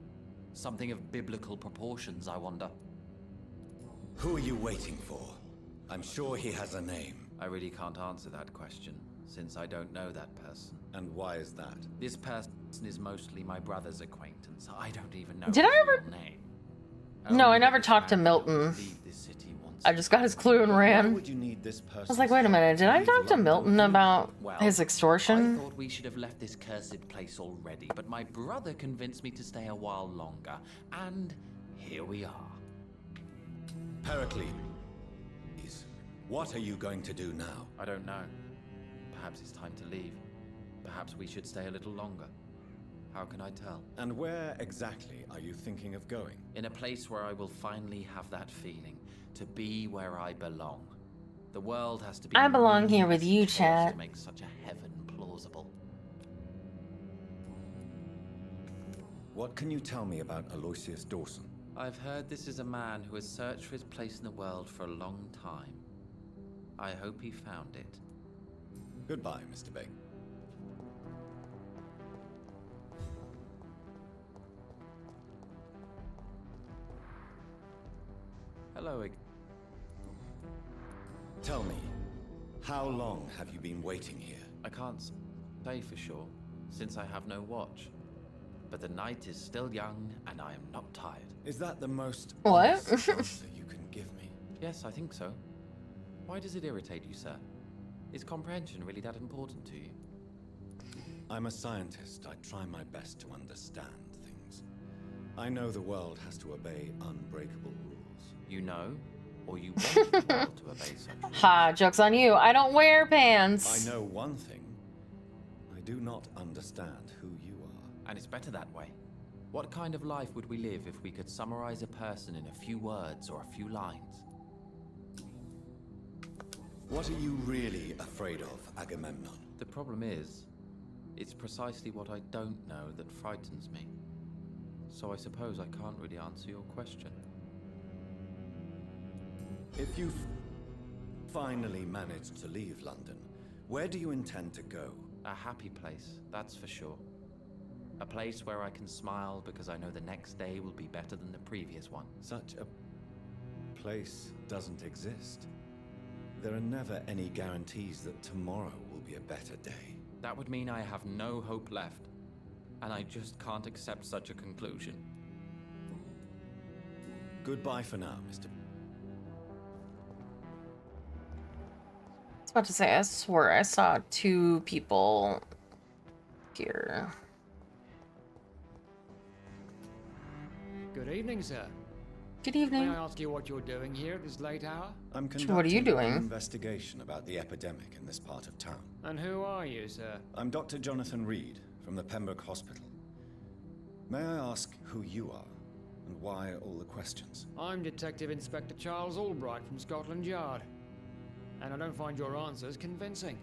Speaker 22: Something of biblical proportions, I wonder.
Speaker 4: Who are you waiting for? I'm sure he has a name.
Speaker 22: I really can't answer that question, since I don't know that person.
Speaker 4: And why is that?
Speaker 22: This person is mostly my brother's acquaintance. I don't even know
Speaker 1: Did I ever
Speaker 22: his real name.
Speaker 1: No, I
Speaker 22: Only
Speaker 1: never
Speaker 22: this
Speaker 1: talked to
Speaker 22: man
Speaker 1: Milton.
Speaker 22: will leave this city once
Speaker 1: I just got his clue and
Speaker 4: Why
Speaker 1: ran.
Speaker 4: would you need this
Speaker 1: I
Speaker 4: person?
Speaker 1: was like, wait a minute, did I talk to Milton about his
Speaker 22: I
Speaker 1: extortion?
Speaker 22: thought we should have left this cursed place already, but my brother convinced me to stay a while longer, and here we are.
Speaker 4: Pericles, what are you going to do now?
Speaker 22: I don't know. Perhaps it's time to leave. Perhaps we should stay a little longer. How can I tell?
Speaker 4: And where exactly are you thinking of going?
Speaker 22: In a place where I will finally have that feeling, to be where I belong. The world has to be.
Speaker 1: I belong here with you,
Speaker 22: chaos
Speaker 1: chat.
Speaker 22: to make such a heaven plausible.
Speaker 4: What can you tell me about Aloysius Dawson?
Speaker 22: I've heard this is a man who has searched for his place in the world for a long time. I hope he found it.
Speaker 4: Goodbye, Mr. Bay.
Speaker 22: Hello again.
Speaker 4: Tell me, how long have you been waiting here?
Speaker 22: I can't say for sure, since I have no watch. But the night is still young, and I am not tired.
Speaker 4: Is that the most
Speaker 1: What?
Speaker 4: honest answer you can give me?
Speaker 22: Yes, I think so. Why does it irritate you, sir? Is comprehension really that important to you?
Speaker 4: I'm a scientist. I try my best to understand things. I know the world has to obey unbreakable rules.
Speaker 22: You know, or you want the world to obey such rules?
Speaker 1: Ha, joke's on you. I don't wear pants.
Speaker 4: I know one thing. I do not understand who you are.
Speaker 22: And it's better that way. What kind of life would we live if we could summarize a person in a few words or a few lines?
Speaker 4: What are you really afraid of, Agamemnon?
Speaker 22: The problem is, it's precisely what I don't know that frightens me. So I suppose I can't really answer your question.
Speaker 4: If you finally managed to leave London, where do you intend to go?
Speaker 22: A happy place, that's for sure. A place where I can smile because I know the next day will be better than the previous one.
Speaker 4: Such a place doesn't exist. There are never any guarantees that tomorrow will be a better day.
Speaker 22: That would mean I have no hope left, and I just can't accept such a conclusion.
Speaker 4: Goodbye for now, Mr.
Speaker 1: I was about to say, I swear I saw two people here.
Speaker 20: Good evening, sir.
Speaker 1: Good evening.
Speaker 20: May I ask you what you're doing here at this late hour?
Speaker 4: I'm conducting
Speaker 1: What are you doing?
Speaker 4: an investigation about the epidemic in this part of town.
Speaker 20: And who are you, sir?
Speaker 4: I'm Dr. Jonathan Reed from the Pembroke Hospital. May I ask who you are and why all the questions?
Speaker 20: I'm Detective Inspector Charles Albright from Scotland Yard. And I don't find your answers convincing.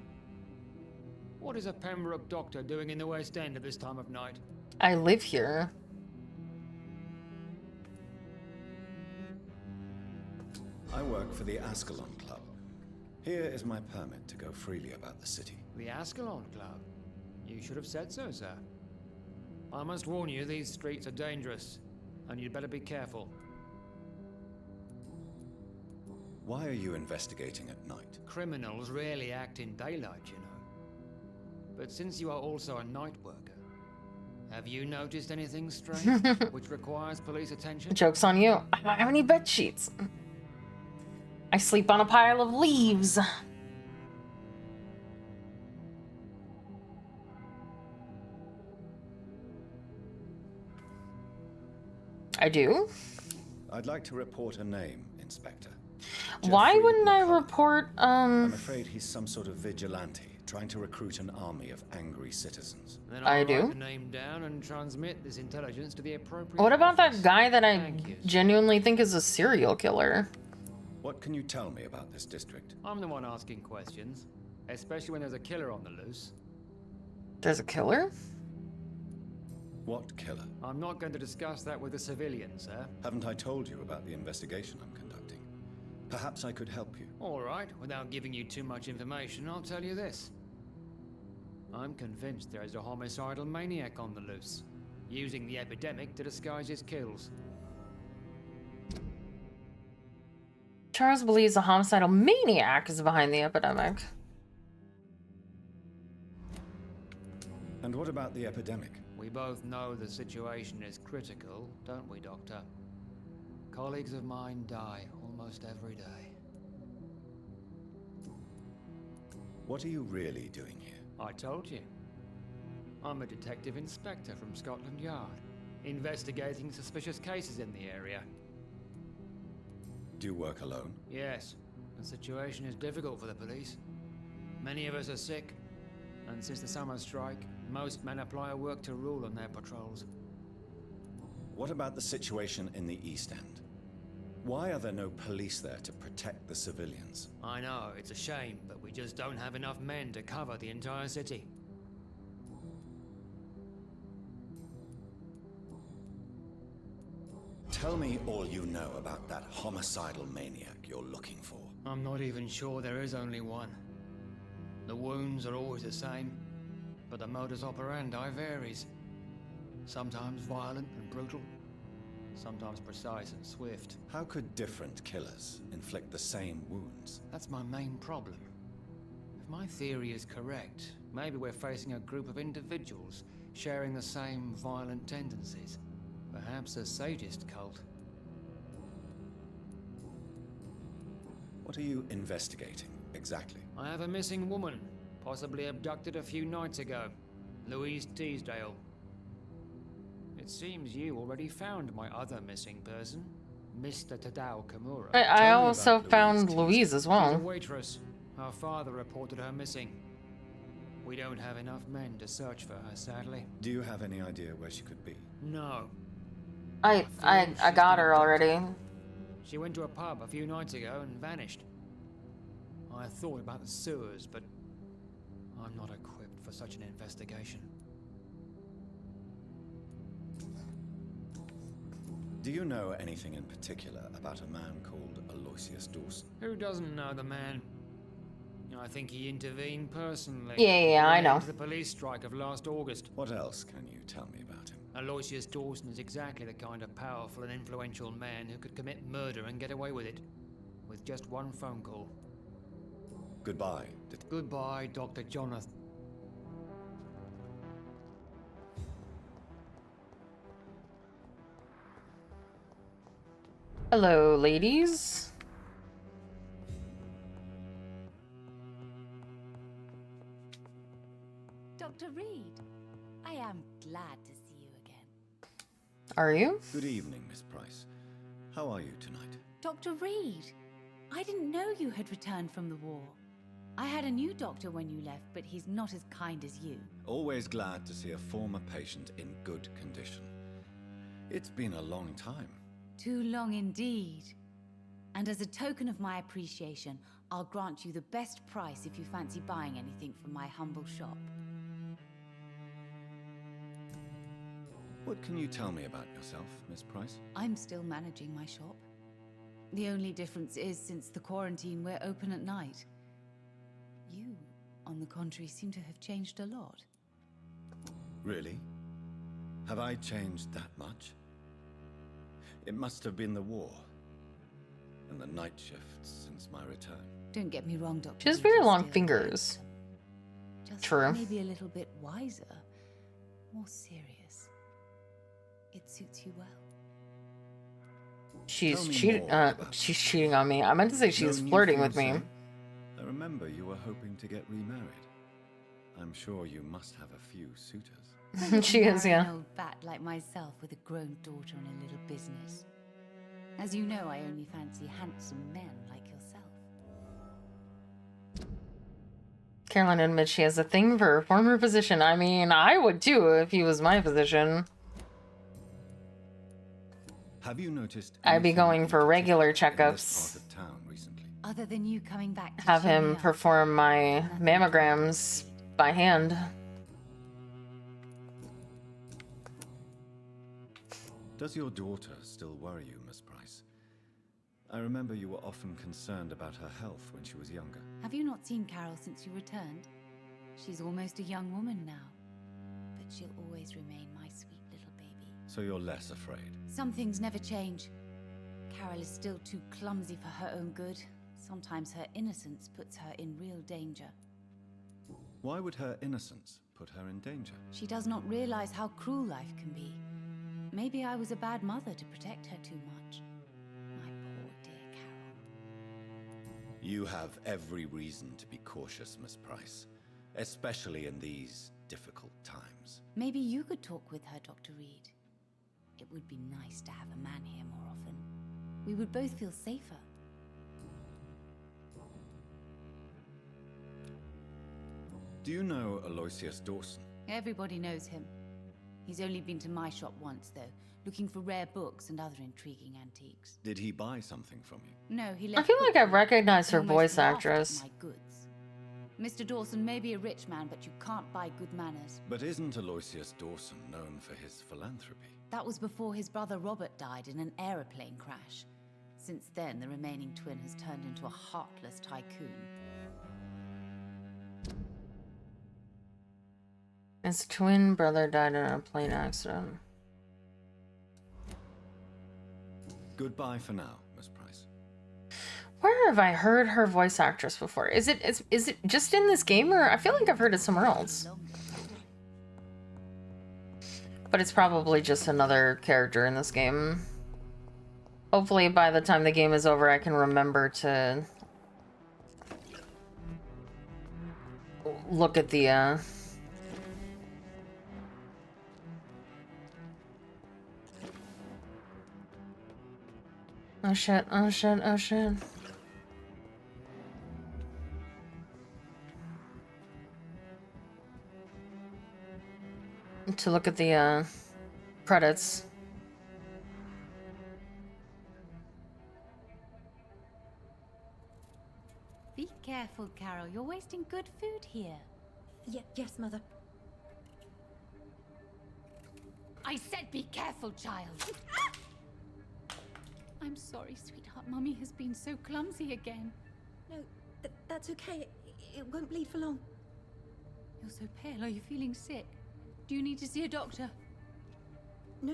Speaker 20: What is a Pembroke doctor doing in the West End at this time of night?
Speaker 1: I live here.
Speaker 4: I work for the Ascalon Club. Here is my permit to go freely about the city.
Speaker 20: The Ascalon Club? You should have said so, sir. I must warn you, these streets are dangerous, and you'd better be careful.
Speaker 4: Why are you investigating at night?
Speaker 20: Criminals rarely act in daylight, you know. But since you are also a night worker, have you noticed anything strange which requires police attention?
Speaker 1: Joke's on you. I don't have any bed sheets. I sleep on a pile of leaves. I do?
Speaker 4: I'd like to report a name, Inspector.
Speaker 1: Why wouldn't I report,
Speaker 4: I'm afraid he's some sort of vigilante, trying to recruit an army of angry citizens.
Speaker 20: Then
Speaker 1: I
Speaker 20: I'll
Speaker 1: do.
Speaker 20: write the name down and transmit this intelligence to the appropriate
Speaker 1: What about
Speaker 20: office.
Speaker 1: that guy that I
Speaker 20: Thank you, sir.
Speaker 1: genuinely think is a serial killer?
Speaker 4: What can you tell me about this district?
Speaker 20: I'm the one asking questions, especially when there's a killer on the loose.
Speaker 1: There's a killer?
Speaker 4: What killer?
Speaker 20: I'm not going to discuss that with a civilian, sir.
Speaker 4: Haven't I told you about the investigation I'm conducting? Perhaps I could help you.
Speaker 20: All right, without giving you too much information, I'll tell you this. I'm convinced there is a homicidal maniac on the loose, using the epidemic to disguise his kills.
Speaker 1: Charles believes a homicidal maniac is behind the epidemic.
Speaker 4: And what about the epidemic?
Speaker 20: We both know the situation is critical, don't we, Doctor? Colleagues of mine die almost every day.
Speaker 4: What are you really doing here?
Speaker 20: I told you. I'm a detective inspector from Scotland Yard, investigating suspicious cases in the area.
Speaker 4: Do you work alone?
Speaker 20: Yes, the situation is difficult for the police. Many of us are sick, and since the summer strike, most men apply a work to rule on their patrols.
Speaker 4: What about the situation in the East End? Why are there no police there to protect the civilians?
Speaker 20: I know, it's a shame, but we just don't have enough men to cover the entire city.
Speaker 4: Tell me all you know about that homicidal maniac you're looking for.
Speaker 20: I'm not even sure there is only one. The wounds are always the same, but the modus operandi varies. Sometimes violent and brutal, sometimes precise and swift.
Speaker 4: How could different killers inflict the same wounds?
Speaker 20: That's my main problem. If my theory is correct, maybe we're facing a group of individuals sharing the same violent tendencies. Perhaps a sadist cult.
Speaker 4: What are you investigating, exactly?
Speaker 20: I have a missing woman, possibly abducted a few nights ago. Louise Teasdale. It seems you already found my other missing person, Mr. Tadao Kimura.
Speaker 1: I also found Louise as
Speaker 20: She's
Speaker 1: well.
Speaker 20: a waitress. Her father reported her missing. We don't have enough men to search for her, sadly.
Speaker 4: Do you have any idea where she could be?
Speaker 20: No.
Speaker 1: I got her already.
Speaker 20: She went to a pub a few nights ago and vanished. I thought about the sewers, but I'm not equipped for such an investigation.
Speaker 4: Do you know anything in particular about a man called Aloysius Dawson?
Speaker 20: Who doesn't know the man? I think he intervened personally.
Speaker 1: Yeah, I know.
Speaker 20: To the police strike of last August.
Speaker 4: What else can you tell me about him?
Speaker 20: Aloysius Dawson is exactly the kind of powerful and influential man who could commit murder and get away with it. With just one phone call.
Speaker 4: Goodbye.
Speaker 20: Goodbye, Dr. Jonathan.
Speaker 1: Hello, ladies.
Speaker 6: Dr. Reed, I am glad to see you again.
Speaker 1: Are you?
Speaker 4: Good evening, Miss Price. How are you tonight?
Speaker 6: Dr. Reed, I didn't know you had returned from the war. I had a new doctor when you left, but he's not as kind as you.
Speaker 4: Always glad to see a former patient in good condition. It's been a long time.
Speaker 6: Too long indeed. And as a token of my appreciation, I'll grant you the best price if you fancy buying anything from my humble shop.
Speaker 4: What can you tell me about yourself, Miss Price?
Speaker 6: I'm still managing my shop. The only difference is, since the quarantine, we're open at night. You, on the contrary, seem to have changed a lot.
Speaker 4: Really? Have I changed that much? It must have been the war and the night shifts since my return.
Speaker 6: Don't get me wrong, Doctor.
Speaker 1: She has very long fingers.
Speaker 6: Just
Speaker 1: True.
Speaker 6: maybe a little bit wiser, more serious. It suits you well.
Speaker 1: She's cheating on me. I meant to say she's flirting with me.
Speaker 4: I remember you were hoping to get remarried. I'm sure you must have a few suitors.
Speaker 1: She is, yeah.
Speaker 6: An old bat like myself with a grown daughter and a little business. As you know, I only fancy handsome men like yourself.
Speaker 1: Caroline admits she has a thing for her former physician. I mean, I would too if he was my physician.
Speaker 4: Have you noticed?
Speaker 1: I'd be going for regular checkups.
Speaker 4: Part of town recently.
Speaker 6: Other than you coming back to
Speaker 1: Have
Speaker 6: cheer
Speaker 1: him
Speaker 6: me up.
Speaker 1: perform my mammograms by hand.
Speaker 4: Does your daughter still worry you, Miss Price? I remember you were often concerned about her health when she was younger.
Speaker 6: Have you not seen Carol since you returned? She's almost a young woman now. But she'll always remain my sweet little baby.
Speaker 4: So you're less afraid?
Speaker 6: Some things never change. Carol is still too clumsy for her own good. Sometimes her innocence puts her in real danger.
Speaker 4: Why would her innocence put her in danger?
Speaker 6: She does not realize how cruel life can be. Maybe I was a bad mother to protect her too much. My poor dear Carol.
Speaker 4: You have every reason to be cautious, Miss Price. Especially in these difficult times.
Speaker 6: Maybe you could talk with her, Dr. Reed. It would be nice to have a man here more often. We would both feel safer.
Speaker 4: Do you know Aloysius Dawson?
Speaker 6: Everybody knows him. He's only been to my shop once, though, looking for rare books and other intriguing antiques.
Speaker 4: Did he buy something from you?
Speaker 6: No, he
Speaker 1: I
Speaker 6: left.
Speaker 1: feel like I
Speaker 6: quickly
Speaker 1: recognize her
Speaker 6: and almost
Speaker 1: voice
Speaker 6: laughed at
Speaker 1: actress.
Speaker 6: my goods. Mr. Dawson may be a rich man, but you can't buy good manners.
Speaker 4: But isn't Aloysius Dawson known for his philanthropy?
Speaker 6: That was before his brother Robert died in an aeroplane crash. Since then, the remaining twin has turned into a heartless tycoon.
Speaker 1: His twin brother died in a plane accident.
Speaker 4: Goodbye for now, Miss Price.
Speaker 1: Where have I heard her voice actress before? Is it just in this game, or I feel like I've heard it somewhere else? But it's probably just another character in this game. Hopefully by the time the game is over, I can remember to look at the oh shit, oh shit, oh shit. To look at the credits.
Speaker 6: Be careful, Carol. You're wasting good food here.
Speaker 8: Yes, Mother.
Speaker 6: I said be careful, child. I'm sorry, sweetheart. Mummy has been so clumsy again.
Speaker 8: No, that's okay. It won't bleed for long.
Speaker 6: You're so pale. Are you feeling sick? Do you need to see a doctor?
Speaker 8: No,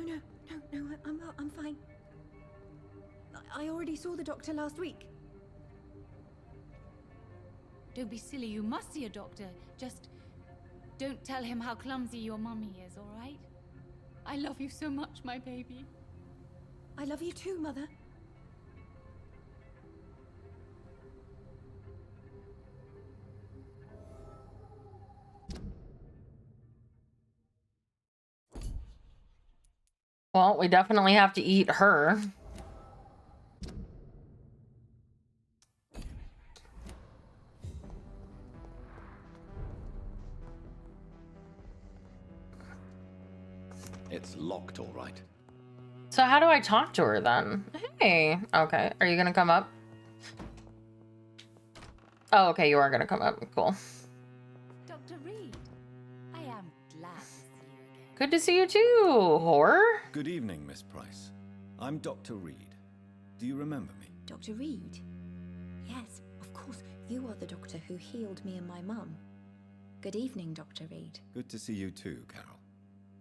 Speaker 8: I'm fine. I already saw the doctor last week.
Speaker 6: Don't be silly. You must see a doctor. Just don't tell him how clumsy your mummy is, all right? I love you so much, my baby.
Speaker 8: I love you too, Mother.
Speaker 1: Well, we definitely have to eat her.
Speaker 15: It's locked, all right.
Speaker 1: So how do I talk to her then? Hey, okay. Are you gonna come up? Oh, okay, you are gonna come up. Cool.
Speaker 6: Dr. Reed, I am glad to see you again.
Speaker 1: Good to see you too, whore.
Speaker 4: Good evening, Miss Price. I'm Dr. Reed. Do you remember me?
Speaker 8: Dr. Reed? Yes, of course. You are the doctor who healed me and my mum. Good evening, Dr. Reed.
Speaker 4: Good to see you too, Carol.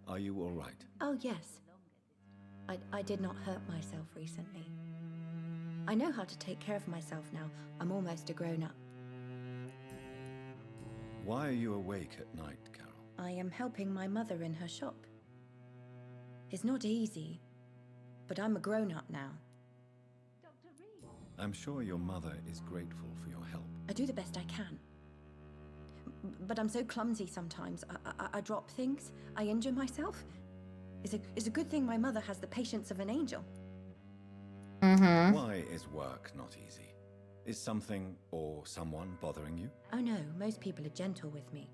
Speaker 4: Are you all right?
Speaker 8: Oh, yes. I did not hurt myself recently. I know how to take care of myself now. I'm almost a grown-up.
Speaker 4: Why are you awake at night, Carol?
Speaker 8: I am helping my mother in her shop. It's not easy, but I'm a grown-up now.
Speaker 4: I'm sure your mother is grateful for your help.
Speaker 8: I do the best I can. But I'm so clumsy sometimes. I drop things. I injure myself. It's a good thing my mother has the patience of an angel.
Speaker 1: Mm-hmm.
Speaker 4: Why is work not easy? Is something or someone bothering you?
Speaker 8: Oh no, most people are gentle with me.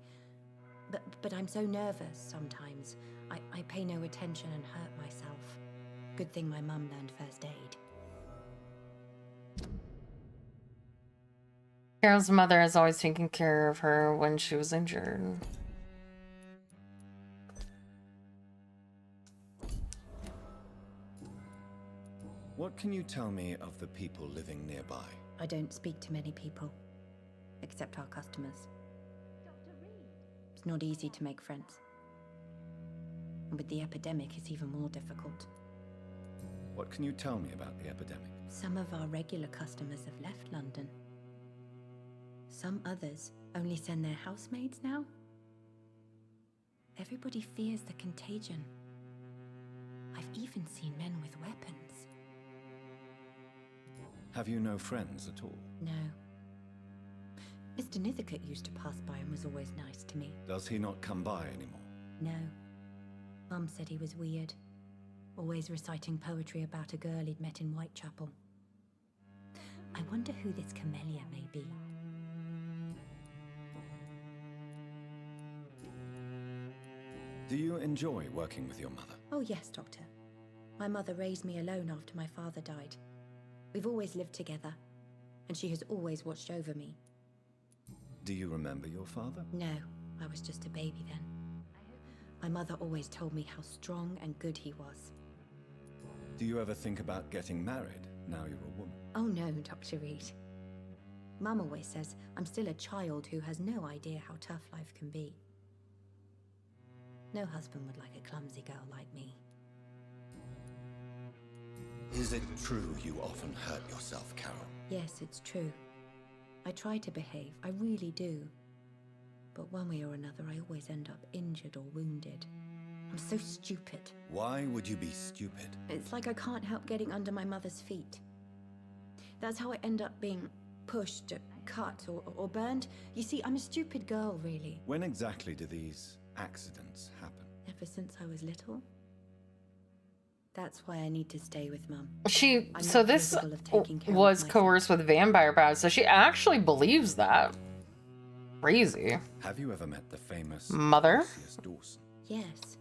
Speaker 8: But I'm so nervous sometimes. I pay no attention and hurt myself. Good thing my mum learned first aid.
Speaker 1: Carol's mother has always taken care of her when she was injured.
Speaker 4: What can you tell me of the people living nearby?
Speaker 8: I don't speak to many people, except our customers. It's not easy to make friends. And with the epidemic, it's even more difficult.
Speaker 4: What can you tell me about the epidemic?
Speaker 8: Some of our regular customers have left London. Some others only send their housemaids now. Everybody fears the contagion. I've even seen men with weapons.
Speaker 4: Have you no friends at all?
Speaker 8: No, Mr. Nithercote used to pass by and was always nice to me.
Speaker 4: Does he not come by anymore?
Speaker 8: No. Mum said he was weird. Always reciting poetry about a girl he'd met in Whitechapel. I wonder who this camellia may be.
Speaker 4: Do you enjoy working with your mother?
Speaker 8: Oh yes, Doctor. My mother raised me alone after my father died. We've always lived together, and she has always watched over me.
Speaker 4: Do you remember your father?
Speaker 8: No, I was just a baby then. My mother always told me how strong and good he was.
Speaker 4: Do you ever think about getting married, now you're a woman?
Speaker 8: Oh no, Dr. Reed. Mum always says I'm still a child who has no idea how tough life can be. No husband would like a clumsy girl like me.
Speaker 4: Is it true you often hurt yourself, Carol?
Speaker 8: Yes, it's true. I try to behave, I really do. But one way or another, I always end up injured or wounded. I'm so stupid.
Speaker 4: Why would you be stupid?
Speaker 8: It's like I can't help getting under my mother's feet. That's how I end up being pushed, cut, or burned. You see, I'm a stupid girl, really.
Speaker 4: When exactly do these accidents happen?
Speaker 8: Ever since I was little. That's why I need to stay with Mum.
Speaker 1: So this was coerced with vampire powers, so she actually believes that. Crazy.
Speaker 4: Have you ever met the famous
Speaker 1: mother?
Speaker 4: Dawson?
Speaker 8: Yes.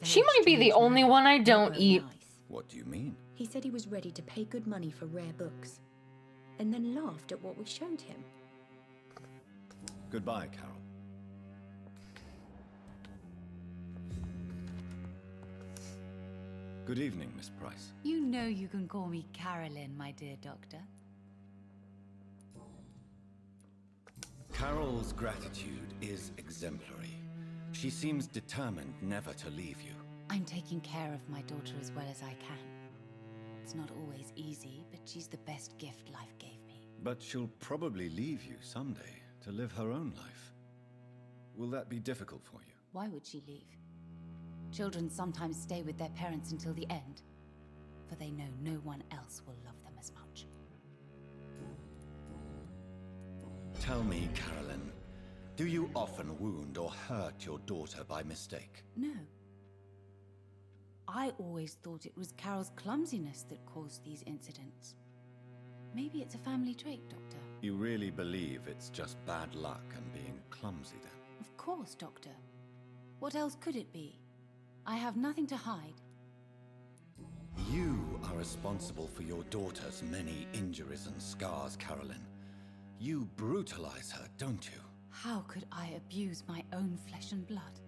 Speaker 1: She might be the only one I don't eat.
Speaker 4: What do you mean?
Speaker 8: He said he was ready to pay good money for rare books, and then laughed at what we showed him.
Speaker 4: Goodbye, Carol. Good evening, Miss Price.
Speaker 6: You know you can call me Carolyn, my dear doctor.
Speaker 4: Carol's gratitude is exemplary. She seems determined never to leave you.
Speaker 6: I'm taking care of my daughter as well as I can. It's not always easy, but she's the best gift life gave me.
Speaker 4: But she'll probably leave you someday to live her own life. Will that be difficult for you?
Speaker 6: Why would she leave? Children sometimes stay with their parents until the end, for they know no one else will love them as much.
Speaker 4: Tell me, Carolyn, do you often wound or hurt your daughter by mistake?
Speaker 6: No. I always thought it was Carol's clumsiness that caused these incidents. Maybe it's a family trait, Doctor.
Speaker 4: You really believe it's just bad luck and being clumsy, then?
Speaker 6: Of course, Doctor. What else could it be? I have nothing to hide.
Speaker 4: You are responsible for your daughter's many injuries and scars, Carolyn. You brutalize her, don't you?
Speaker 6: How could I abuse my own flesh and blood?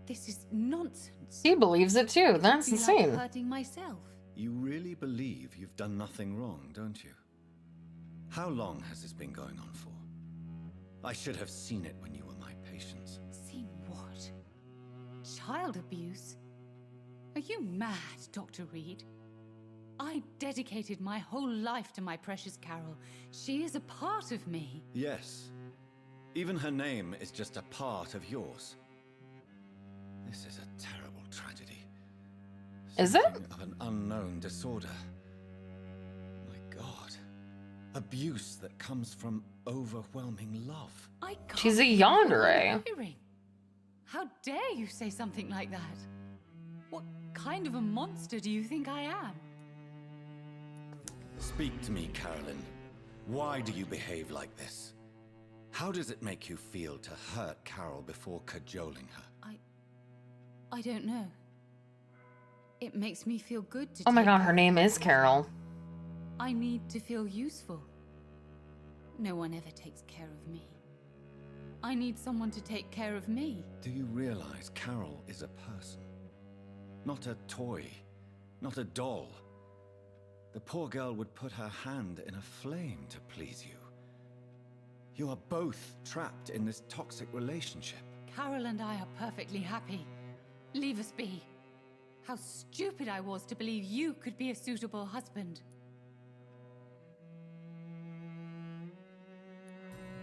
Speaker 6: This is nonsense.
Speaker 1: He believes it too. That's
Speaker 6: It'd be
Speaker 1: insane.
Speaker 6: like hurting myself.
Speaker 4: You really believe you've done nothing wrong, don't you? How long has this been going on for? I should have seen it when you were my patients.
Speaker 6: Seen what? Child abuse? Are you mad, Dr. Reed? I dedicated my whole life to my precious Carol. She is a part of me.
Speaker 4: Yes. Even her name is just a part of yours. This is a terrible tragedy.
Speaker 1: Is it?
Speaker 4: Something of an unknown disorder. My God. Abuse that comes from overwhelming love.
Speaker 6: I can't
Speaker 1: She's a
Speaker 6: believe what I'm
Speaker 1: yandere.
Speaker 6: hearing. How dare you say something like that? What kind of a monster do you think I am?
Speaker 4: Speak to me, Carolyn. Why do you behave like this? How does it make you feel to hurt Carol before cajoling her?
Speaker 6: I don't know. It makes me feel good to
Speaker 1: Oh my
Speaker 6: take
Speaker 1: god,
Speaker 6: care
Speaker 1: her
Speaker 6: of
Speaker 1: name
Speaker 6: her.
Speaker 1: is Carol.
Speaker 6: I need to feel useful. No one ever takes care of me. I need someone to take care of me.
Speaker 4: Do you realize Carol is a person? Not a toy, not a doll. The poor girl would put her hand in a flame to please you. You are both trapped in this toxic relationship.
Speaker 6: Carol and I are perfectly happy. Leave us be. How stupid I was to believe you could be a suitable husband.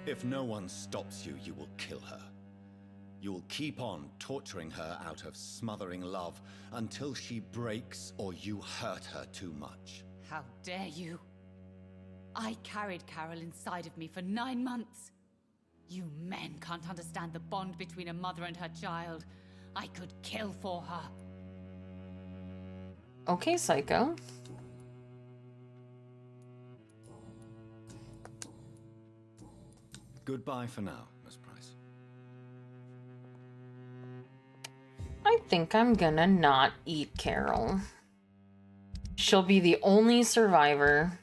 Speaker 4: If no one stops you, you will kill her. You will keep on torturing her out of smothering love until she breaks or you hurt her too much.
Speaker 6: How dare you? I carried Carol inside of me for 9 months. You men can't understand the bond between a mother and her child. I could kill for her.
Speaker 1: Okay, Psycho.
Speaker 9: Goodbye for now, Miss Price.
Speaker 1: I think I'm gonna not eat Carol. She'll be the only survivor.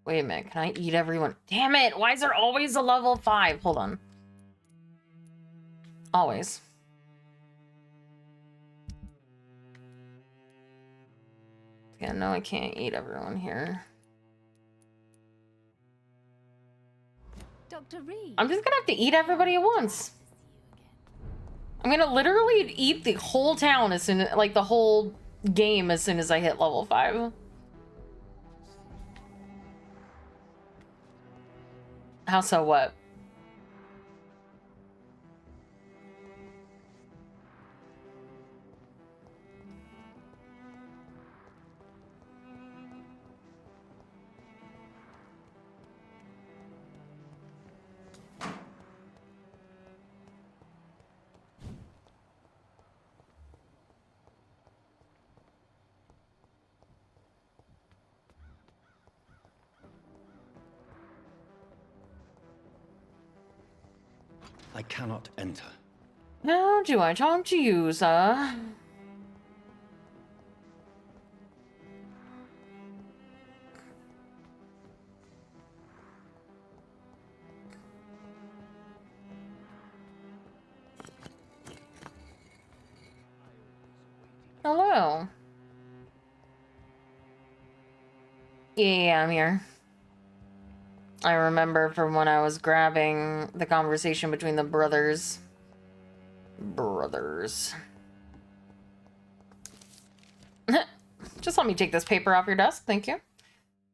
Speaker 1: Wait a minute, can I eat everyone? Damn it, why is there always a level 5? Hold on. Always. Yeah, no, I can't eat everyone here.
Speaker 13: Dr. Reed.
Speaker 1: I'm just gonna have to eat everybody at once. I'm gonna literally eat the whole town as soon as, like, the whole game as soon as I hit level 5. How so what?
Speaker 15: I cannot enter.
Speaker 1: How do I talk to you, sir? Hello. Yeah, I'm here. I remember from when I was grabbing the conversation between the brothers. Just let me take this paper off your desk, thank you.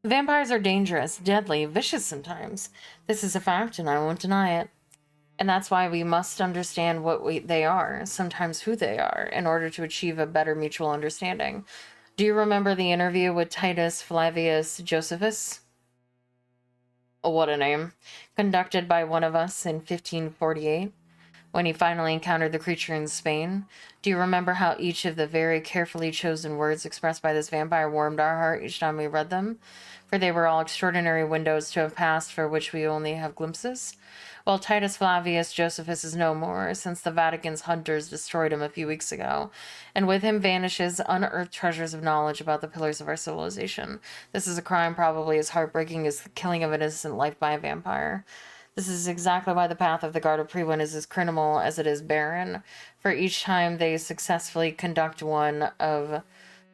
Speaker 1: Vampires are dangerous, deadly, vicious sometimes. This is a fact and I won't deny it. And that's why we must understand what they are, sometimes who they are, in order to achieve a better mutual understanding. Do you remember the interview with Titus Flavius Josephus? Oh, what a name. Conducted by one of us in 1548, when he finally encountered the creature in Spain. Do you remember how each of the very carefully chosen words expressed by this vampire warmed our heart each time we read them? For they were all extraordinary windows to a past for which we only have glimpses. Well, Titus Flavius Josephus is no more, since the Vatican's hunters destroyed him a few weeks ago, and with him vanishes unearthed treasures of knowledge about the pillars of our civilization. This is a crime probably as heartbreaking as the killing of an innocent life by a vampire. This is exactly why the path of the Guard of Prewin is as criminal as it is barren, for each time they successfully conduct one of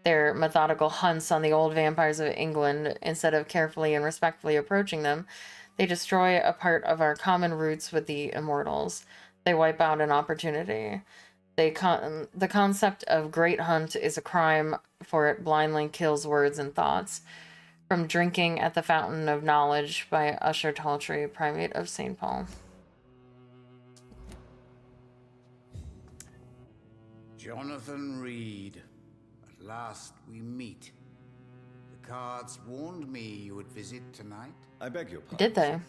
Speaker 1: their methodical hunts on the old vampires of England, instead of carefully and respectfully approaching them, they destroy a part of our common roots with the immortals. They wipe out an opportunity. The concept of great hunt is a crime, for it blindly kills words and thoughts. From Drinking at the Fountain of Knowledge by Usher Taltry, Primate of St. Paul.
Speaker 7: Jonathan Reed. At last we meet. The cards warned me you would visit tonight.
Speaker 4: I beg your pardon.
Speaker 1: Did they?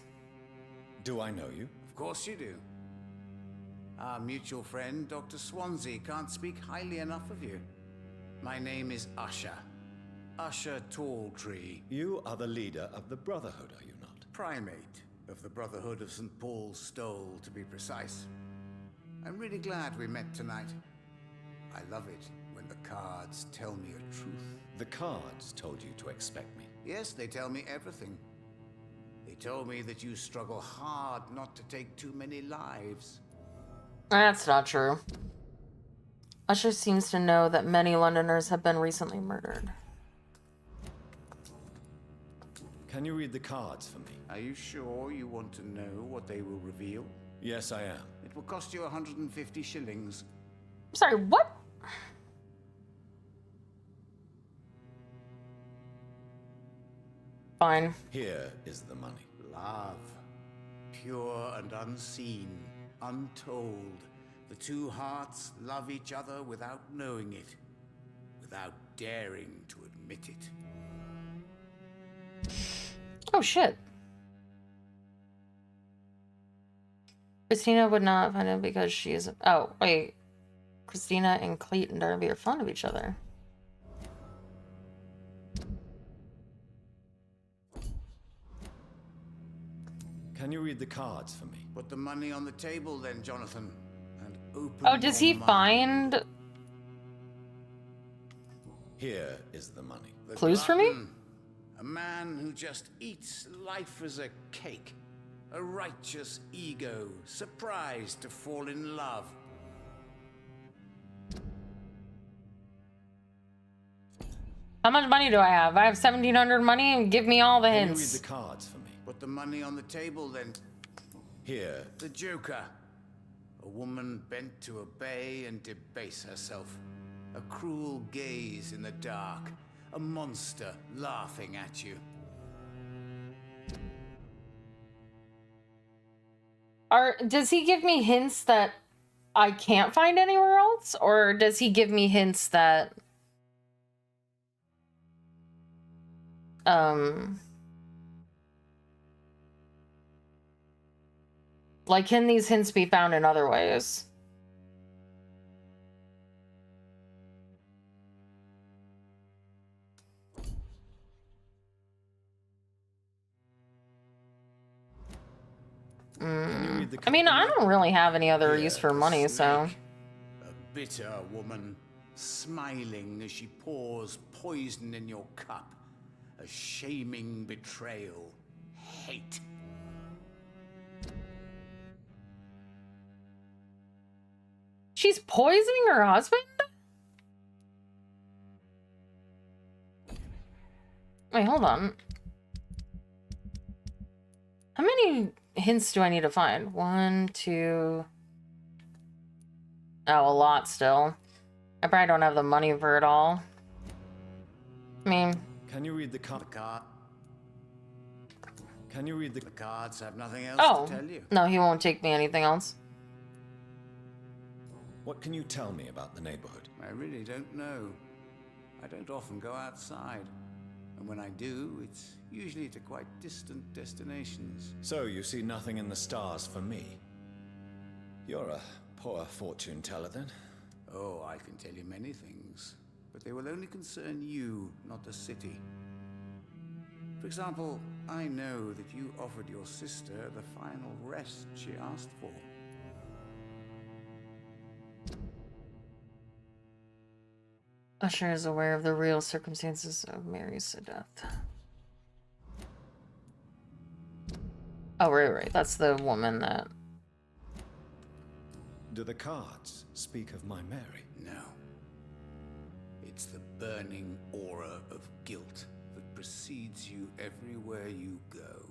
Speaker 4: Do I know you?
Speaker 7: Of course you do. Our mutual friend, Dr. Swansea, can't speak highly enough of you. My name is Usher. Usher Talltree.
Speaker 4: You are the leader of the Brotherhood, are you not?
Speaker 7: Primate of the Brotherhood of St. Paul's Stole, to be precise. I'm really glad we met tonight. I love it when the cards tell me a truth.
Speaker 4: The cards told you to expect me.
Speaker 7: Yes, they tell me everything. They told me that you struggle hard not to take too many lives.
Speaker 1: That's not true. Usher seems to know that many Londoners have been recently murdered.
Speaker 4: Can you read the cards for me?
Speaker 7: Are you sure you want to know what they will reveal?
Speaker 4: Yes, I am.
Speaker 7: It will cost you 150 shillings.
Speaker 1: Sorry, what? Fine.
Speaker 4: Here is the money.
Speaker 7: Love. Pure and unseen. Untold. The two hearts love each other without knowing it. With without daring to admit it.
Speaker 1: Oh, shit. Christina would not find it because she is... Oh, wait. Christina and Clayton Darby are fond of each other.
Speaker 4: Can you read the cards for me?
Speaker 7: Put the money on the table then, Jonathan, and open
Speaker 1: Oh, does he
Speaker 7: your mind.
Speaker 1: find
Speaker 4: Here is the money.
Speaker 7: The
Speaker 1: clues for me?
Speaker 7: glutton, a man who just eats life as a cake. A righteous ego, surprised to fall in love.
Speaker 1: How much money do I have? I have 1,700 money, and give me all the
Speaker 4: Can you
Speaker 1: hints.
Speaker 4: read the cards for me?
Speaker 7: Put the money on the table then.
Speaker 4: Here.
Speaker 7: The Joker. A woman bent to obey and debase herself. A cruel gaze in the dark. A monster laughing at you.
Speaker 1: Does he give me hints that I can't find anywhere else? Or does he give me hints that... Like, can these hints be found in other ways? I mean, I don't really have any other use for money, so...
Speaker 7: A bitter woman, smiling as she pours poison in your cup. A shaming betrayal. Hate.
Speaker 1: She's poisoning her husband? Wait, hold on. How many hints do I need to find? 1, 2... Oh, a lot still. I probably don't have the money for it all. I mean...
Speaker 4: Can you read the card? Can you read the
Speaker 7: cards? Have nothing else
Speaker 1: Oh,
Speaker 7: to tell you.
Speaker 1: no, he won't take me anything else.
Speaker 4: What can you tell me about the neighborhood?
Speaker 7: I really don't know. I don't often go outside. And when I do, it's usually to quite distant destinations.
Speaker 4: So you see nothing in the stars for me? You're a poor fortune teller then.
Speaker 7: Oh, I can tell you many things. But they will only concern you, not the city. For example, I know that you offered your sister the final rest she asked for.
Speaker 1: Usher is aware of the real circumstances of Mary's death. Oh, right. That's the woman that...
Speaker 4: Do the cards speak of my Mary?
Speaker 7: No. It's the burning aura of guilt that precedes you everywhere you go.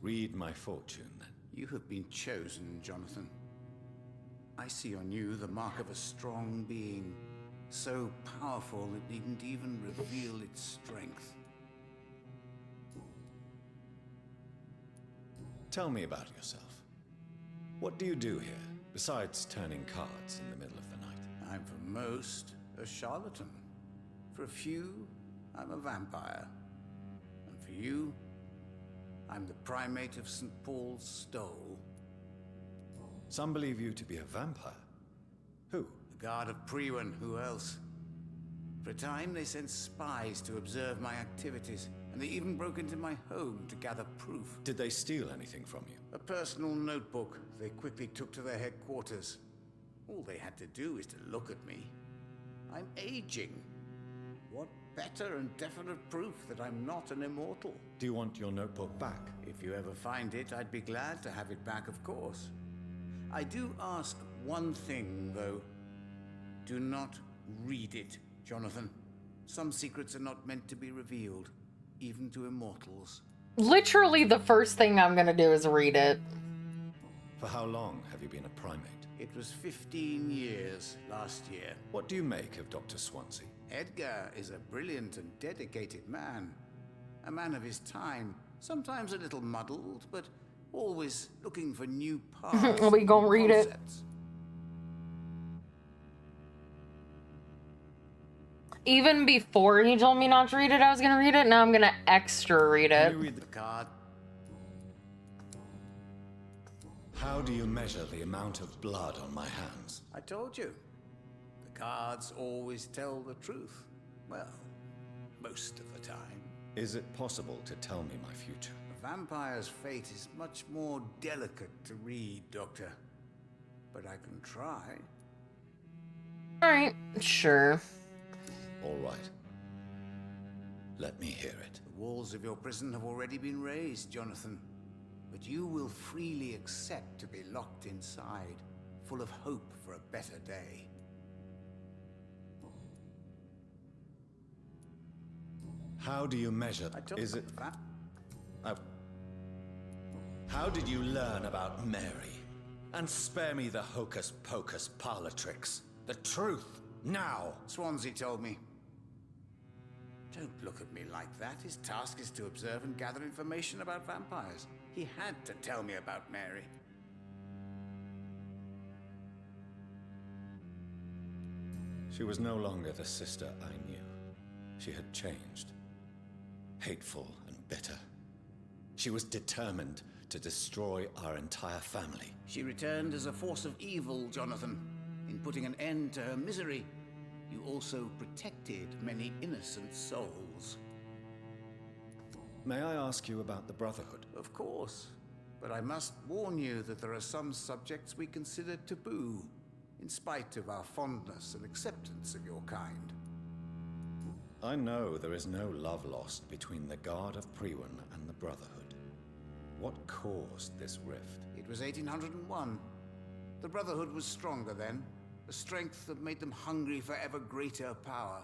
Speaker 4: Read my fortune, then.
Speaker 7: You have been chosen, Jonathan. I see on you the mark of a strong being, so powerful it needn't even reveal its strength.
Speaker 4: Tell me about yourself. What do you do here, besides turning cards in the middle of the night?
Speaker 7: I'm for most a charlatan. For a few, I'm a vampire. And for you, I'm the primate of St. Paul's Stole.
Speaker 4: Some believe you to be a vampire. Who?
Speaker 7: The guard of Priwen, who else? For a time, they sent spies to observe my activities, and they even broke into my home to gather proof.
Speaker 4: Did they steal anything from you?
Speaker 7: A personal notebook they quickly took to their headquarters. All they had to do is to look at me. I'm aging. What better and definite proof that I'm not an immortal?
Speaker 4: Do you want your notebook back?
Speaker 7: If you ever find it, I'd be glad to have it back, of course. I do ask one thing, though. Do not read it, Jonathan. Some secrets are not meant to be revealed, even to immortals.
Speaker 1: Literally the first thing I'm gonna do is read it.
Speaker 4: For how long have you been a primate?
Speaker 7: It was 15 years last year.
Speaker 4: What do you make of Dr. Swansea?
Speaker 7: Edgar is a brilliant and dedicated man. A man of his time, sometimes a little muddled, but always looking for new paths.
Speaker 1: Are we gonna read it? even before he told me not to read it, I was gonna read it. Now I'm gonna extra read it.
Speaker 7: Can you read the card?
Speaker 4: How do you measure the amount of blood on my hands?
Speaker 7: I told you. The cards always tell the truth. Well, most of the time.
Speaker 4: Is it possible to tell me my future?
Speaker 7: A vampire's fate is much more delicate to read, Doctor. But I can try.
Speaker 1: Alright, sure.
Speaker 4: All right. Let me hear it.
Speaker 7: The walls of your prison have already been raised, Jonathan. But you will freely accept to be locked inside, full of hope for a better day.
Speaker 4: How do you measure? Is it that? How did you learn about Mary? And spare me the hocus-pocus parlor tricks. The truth, now!
Speaker 7: Swansea told me. Don't look at me like that. His task is to observe and gather information about vampires. He had to tell me about Mary.
Speaker 4: She was no longer the sister I knew. She had changed. Hateful and bitter. She was determined to destroy our entire family.
Speaker 7: She returned as a force of evil, Jonathan. In putting an end to her misery, you also protected many innocent souls.
Speaker 4: May I ask you about the Brotherhood?
Speaker 7: Of course. But I must warn you that there are some subjects we consider taboo, in spite of our fondness and acceptance of your kind.
Speaker 4: I know there is no love lost between the Guard of Priwen and the Brotherhood. What caused this rift?
Speaker 7: It was 1801. The Brotherhood was stronger then, a strength that made them hungry for ever greater power.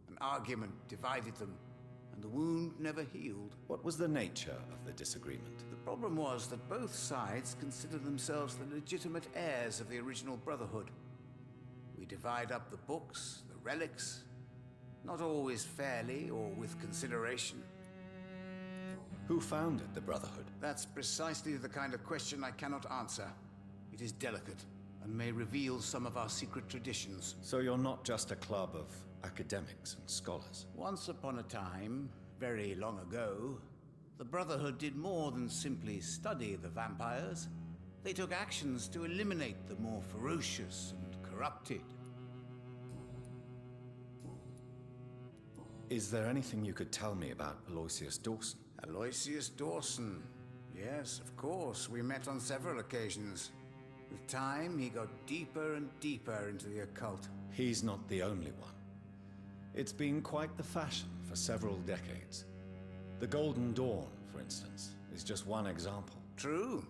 Speaker 7: An argument divided them, and the wound never healed.
Speaker 4: What was the nature of the disagreement?
Speaker 7: The problem was that both sides considered themselves the legitimate heirs of the original Brotherhood. We divide up the books, the relics, not always fairly or with consideration.
Speaker 4: Who founded the Brotherhood?
Speaker 7: That's precisely the kind of question I cannot answer. It is delicate, and may reveal some of our secret traditions.
Speaker 4: So you're not just a club of academics and scholars?
Speaker 7: Once upon a time, very long ago, the Brotherhood did more than simply study the vampires. They took actions to eliminate the more ferocious and corrupted.
Speaker 4: Is there anything you could tell me about Aloysius Dawson?
Speaker 7: Aloysius Dawson. Yes, of course. We met on several occasions. With time, he got deeper and deeper into the occult.
Speaker 4: He's not the only one. It's been quite the fashion for several decades. The Golden Dawn, for instance, is just one example.
Speaker 7: True.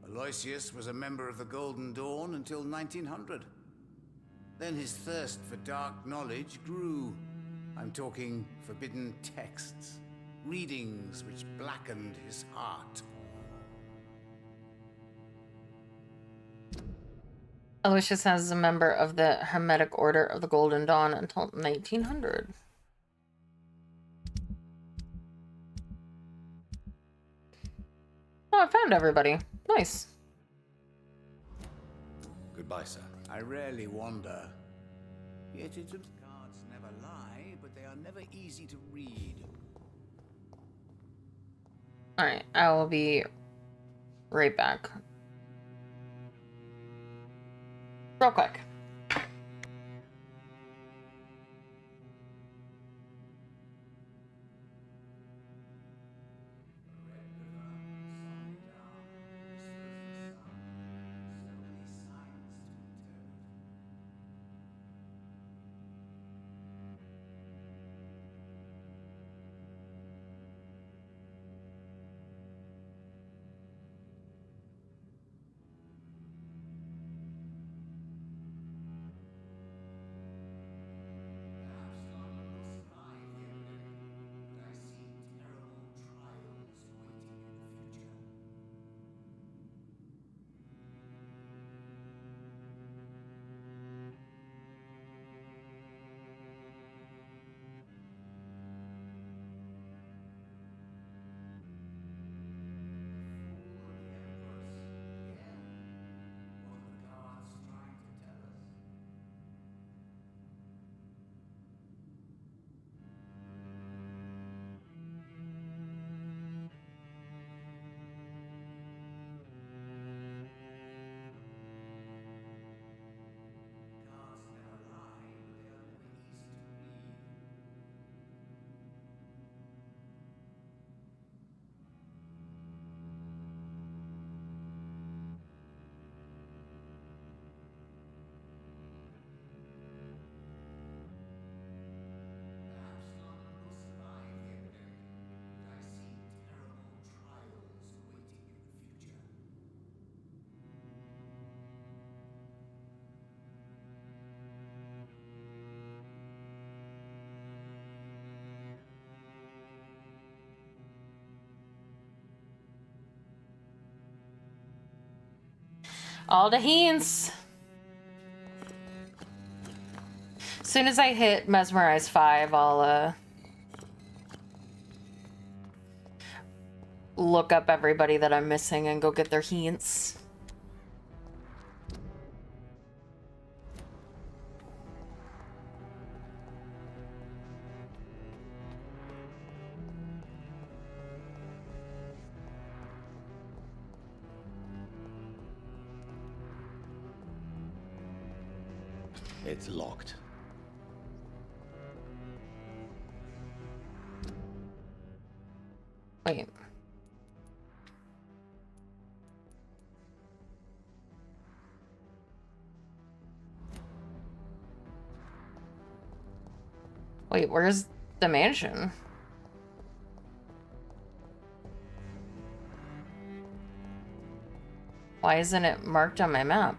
Speaker 7: Aloysius was a member of the Golden Dawn until 1900. Then his thirst for dark knowledge grew. I'm talking forbidden texts, readings which blackened his heart.
Speaker 1: Aloysius was a member of the Hermetic Order of the Golden Dawn until 1900. Oh, I found everybody. Nice.
Speaker 4: Goodbye, sir.
Speaker 7: I rarely wander. Yet it's cards never lie, but they are never easy to read.
Speaker 1: Alright, I will be right back. Real quick. All the hints. As soon as I hit Mesmerize 5, I'll look up everybody that I'm missing and go get their hints.
Speaker 4: It's locked.
Speaker 1: Wait. Wait, where's the mansion? Why isn't it marked on my map?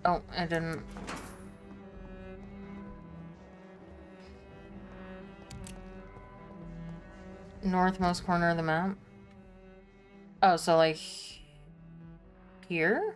Speaker 1: Oh, I didn't. Northmost corner of the map. Oh, so like here?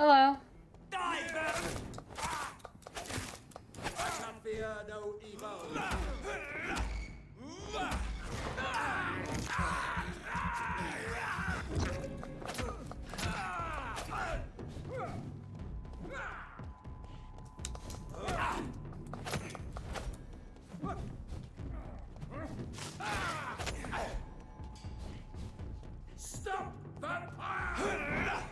Speaker 1: Hello.
Speaker 14: I can fear no evil. Stop, vampire!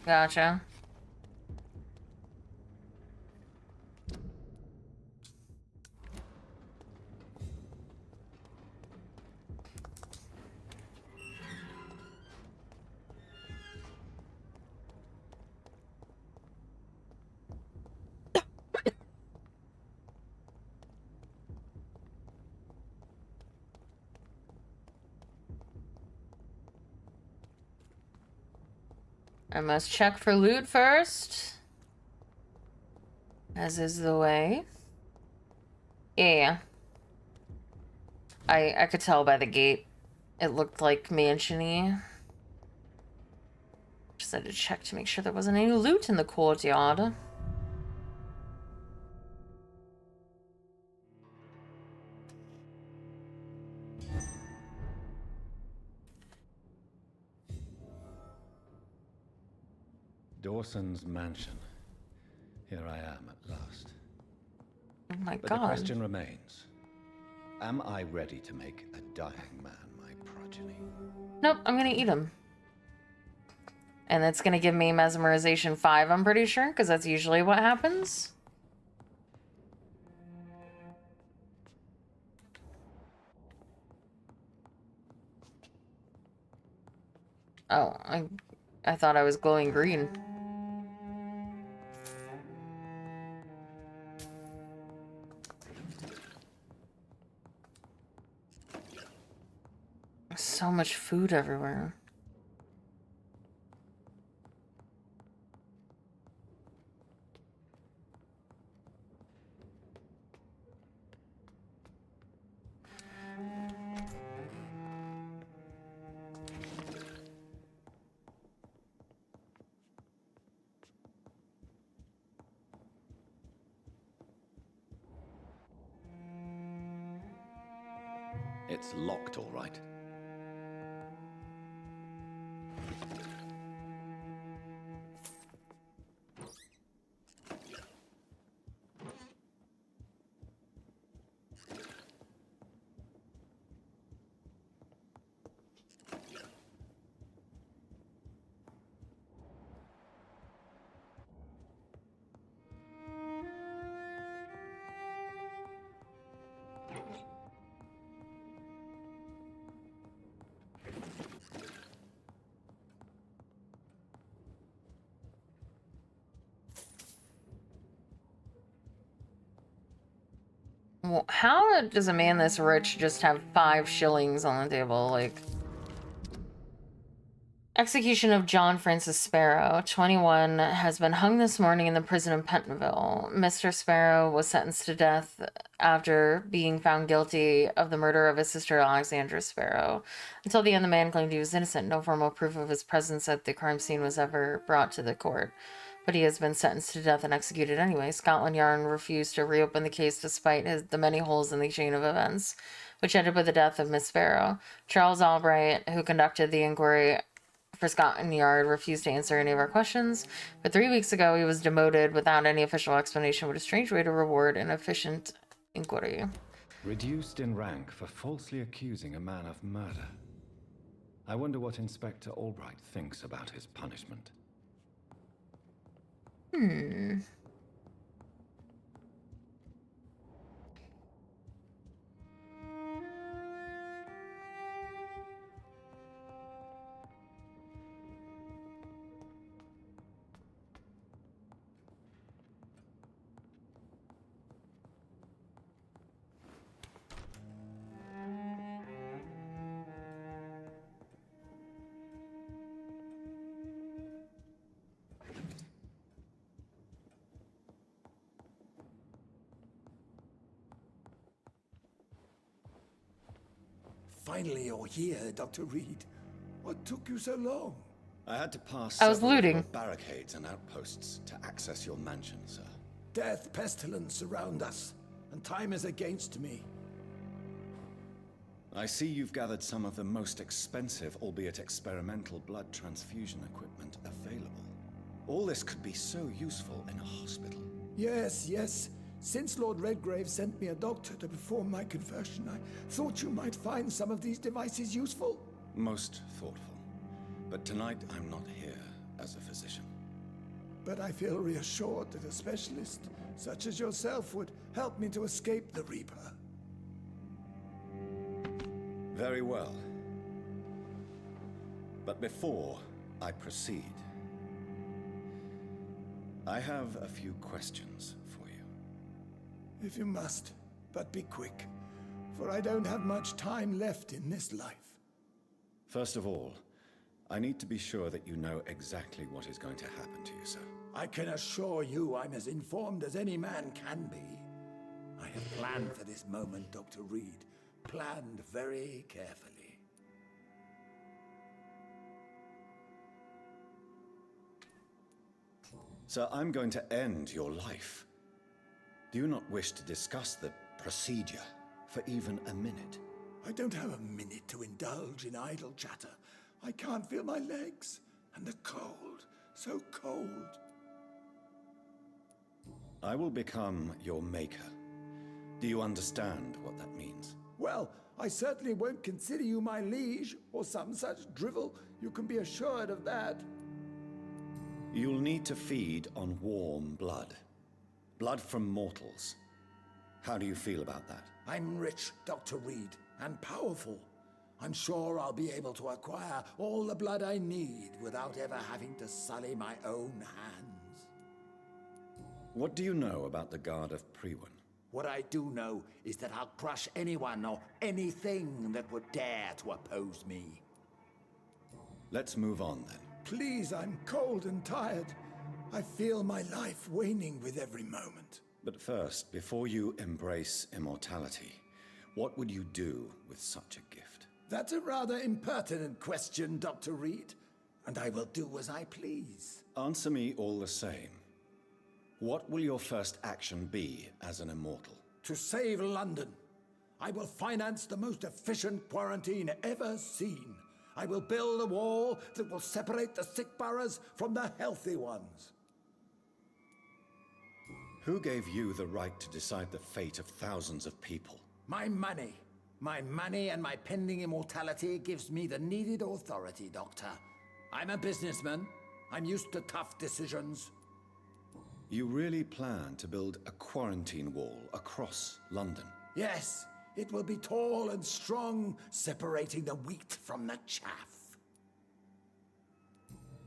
Speaker 1: Gotcha. I must check for loot first. As is the way. Yeah. I could tell by the gate. It looked like mansion-y. Just had to check to make sure there wasn't any loot in the courtyard.
Speaker 9: Dawson's mansion. Here I am at last.
Speaker 1: Oh my
Speaker 9: But
Speaker 1: god.
Speaker 9: the question remains. Am I ready to make a dying man my progeny?
Speaker 1: Nope, I'm gonna eat him. And that's gonna give me mesmerization 5, I'm pretty sure, because that's usually what happens. Oh, I thought I was glowing green. So much food everywhere.
Speaker 4: It's locked, all right.
Speaker 1: Well, how does a man this rich just have 5 shillings on the table? Like, execution of John Francis Sparrow, 21, has been hung this morning in the prison of Pentonville. Mr. Sparrow was sentenced to death after being found guilty of the murder of his sister Alexandra Sparrow. Until the end, the man claimed he was innocent. No formal proof of his presence at the crime scene was ever brought to the court. But he has been sentenced to death and executed anyway. Scotland Yard refused to reopen the case despite the many holes in the chain of events, which ended with the death of Miss Sparrow. Charles Albright, who conducted the inquiry for Scotland Yard, refused to answer any of our questions. But 3 weeks ago, he was demoted without any official explanation. What a strange way to reward an efficient inquiry.
Speaker 9: Reduced in rank for falsely accusing a man of murder. I wonder what Inspector Albright thinks about his punishment.
Speaker 3: Finally, you're here, Dr. Reed. What took you so long?
Speaker 4: I had to pass
Speaker 1: I was
Speaker 4: several of your
Speaker 1: looting.
Speaker 4: barricades and outposts to access your mansion, sir.
Speaker 3: Death, pestilence surround us, and time is against me.
Speaker 4: I see you've gathered some of the most expensive, albeit experimental, blood transfusion equipment available. All this could be so useful in a hospital.
Speaker 3: Yes. Since Lord Redgrave sent me a doctor to perform my conversion, I thought you might find some of these devices useful.
Speaker 4: Most thoughtful. But tonight I'm not here as a physician.
Speaker 3: But I feel reassured that a specialist such as yourself would help me to escape the Reaper.
Speaker 4: Very well. But before I proceed, I have a few questions for you.
Speaker 3: If you must, but be quick, for I don't have much time left in this life.
Speaker 4: First of all, I need to be sure that you know exactly what is going to happen to you, sir.
Speaker 3: I can assure you I'm as informed as any man can be. I have planned for this moment, Dr. Reed. Planned very carefully.
Speaker 4: Sir, I'm going to end your life. Do you not wish to discuss the procedure for even a minute?
Speaker 3: I don't have a minute to indulge in idle chatter. I can't feel my legs, and the cold, so cold.
Speaker 4: I will become your maker. Do you understand what that means?
Speaker 3: Well, I certainly won't consider you my liege, or some such drivel. You can be assured of that.
Speaker 4: You'll need to feed on warm blood. Blood from mortals. How do you feel about that?
Speaker 3: I'm rich, Dr. Reed, and powerful. I'm sure I'll be able to acquire all the blood I need without ever having to sully my own hands.
Speaker 4: What do you know about the Guard of Priwen?
Speaker 3: What I do know is that I'll crush anyone or anything that would dare to oppose me.
Speaker 4: Let's move on then.
Speaker 3: Please, I'm cold and tired. I feel my life waning with every moment.
Speaker 4: But first, before you embrace immortality, what would you do with such a gift?
Speaker 3: That's a rather impertinent question, Dr. Reed, and I will do as I please.
Speaker 4: Answer me all the same. What will your first action be as an immortal?
Speaker 3: To save London. I will finance the most efficient quarantine ever seen. I will build a wall that will separate the sick boroughs from the healthy ones.
Speaker 4: Who gave you the right to decide the fate of thousands of people?
Speaker 3: My money. My money and my pending immortality gives me the needed authority, Doctor. I'm a businessman. I'm used to tough decisions.
Speaker 4: You really plan to build a quarantine wall across London?
Speaker 3: Yes, it will be tall and strong, separating the wheat from the chaff.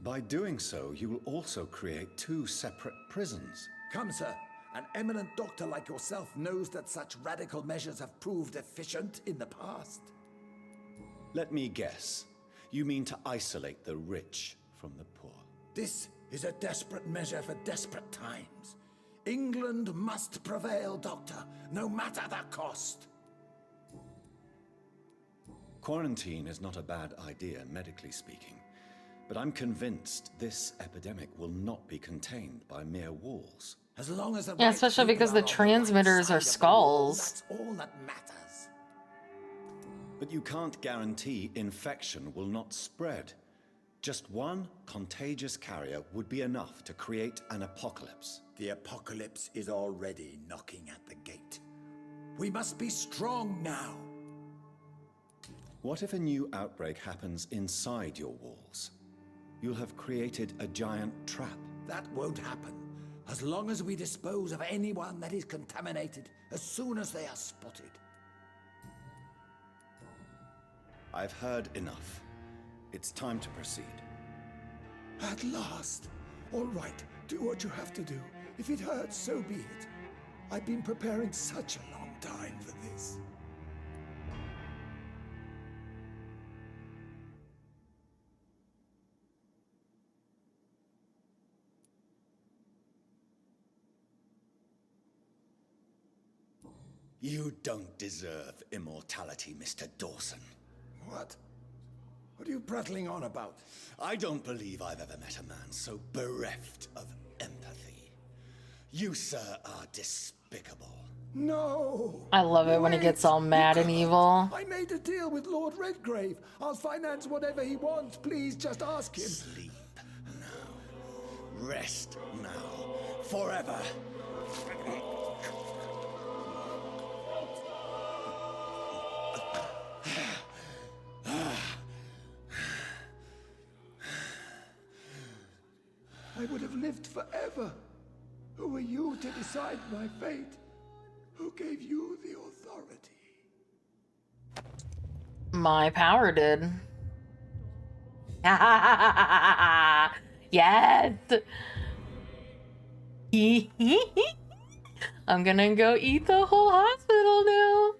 Speaker 4: By doing so, you will also create 2 separate prisons.
Speaker 3: Come, sir. An eminent doctor like yourself knows that such radical measures have proved efficient in the past.
Speaker 4: Let me guess. You mean to isolate the rich from the poor?
Speaker 3: This is a desperate measure for desperate times. England must prevail, Doctor, no matter the cost.
Speaker 4: Quarantine is not a bad idea, medically speaking. But I'm convinced this epidemic will not be contained by mere walls.
Speaker 3: As long as
Speaker 1: Yeah, especially because the transmitters are skulls.
Speaker 3: That's all that matters.
Speaker 4: But you can't guarantee infection will not spread. Just one contagious carrier would be enough to create an apocalypse.
Speaker 3: The apocalypse is already knocking at the gate. We must be strong now.
Speaker 4: What if a new outbreak happens inside your walls? You'll have created a giant trap.
Speaker 3: That won't happen. As long as we dispose of anyone that is contaminated as soon as they are spotted.
Speaker 4: I've heard enough. It's time to proceed.
Speaker 3: At last. All right, do what you have to do. If it hurts, so be it. I've been preparing such a long time for this.
Speaker 4: You don't deserve immortality, Mr. Dawson.
Speaker 3: What? What are you prattling on about?
Speaker 4: I don't believe I've ever met a man so bereft of empathy. You, sir, are despicable.
Speaker 3: No!
Speaker 1: I love it when he gets all mad and evil.
Speaker 3: I made a deal with Lord Redgrave. I'll finance whatever he wants. Please, just ask him.
Speaker 4: Sleep now. Rest now. Forever.
Speaker 3: I would have lived forever. Who are you to decide my fate? Who gave you the authority?
Speaker 1: My power did. Yes. I'm gonna go eat the whole hospital now.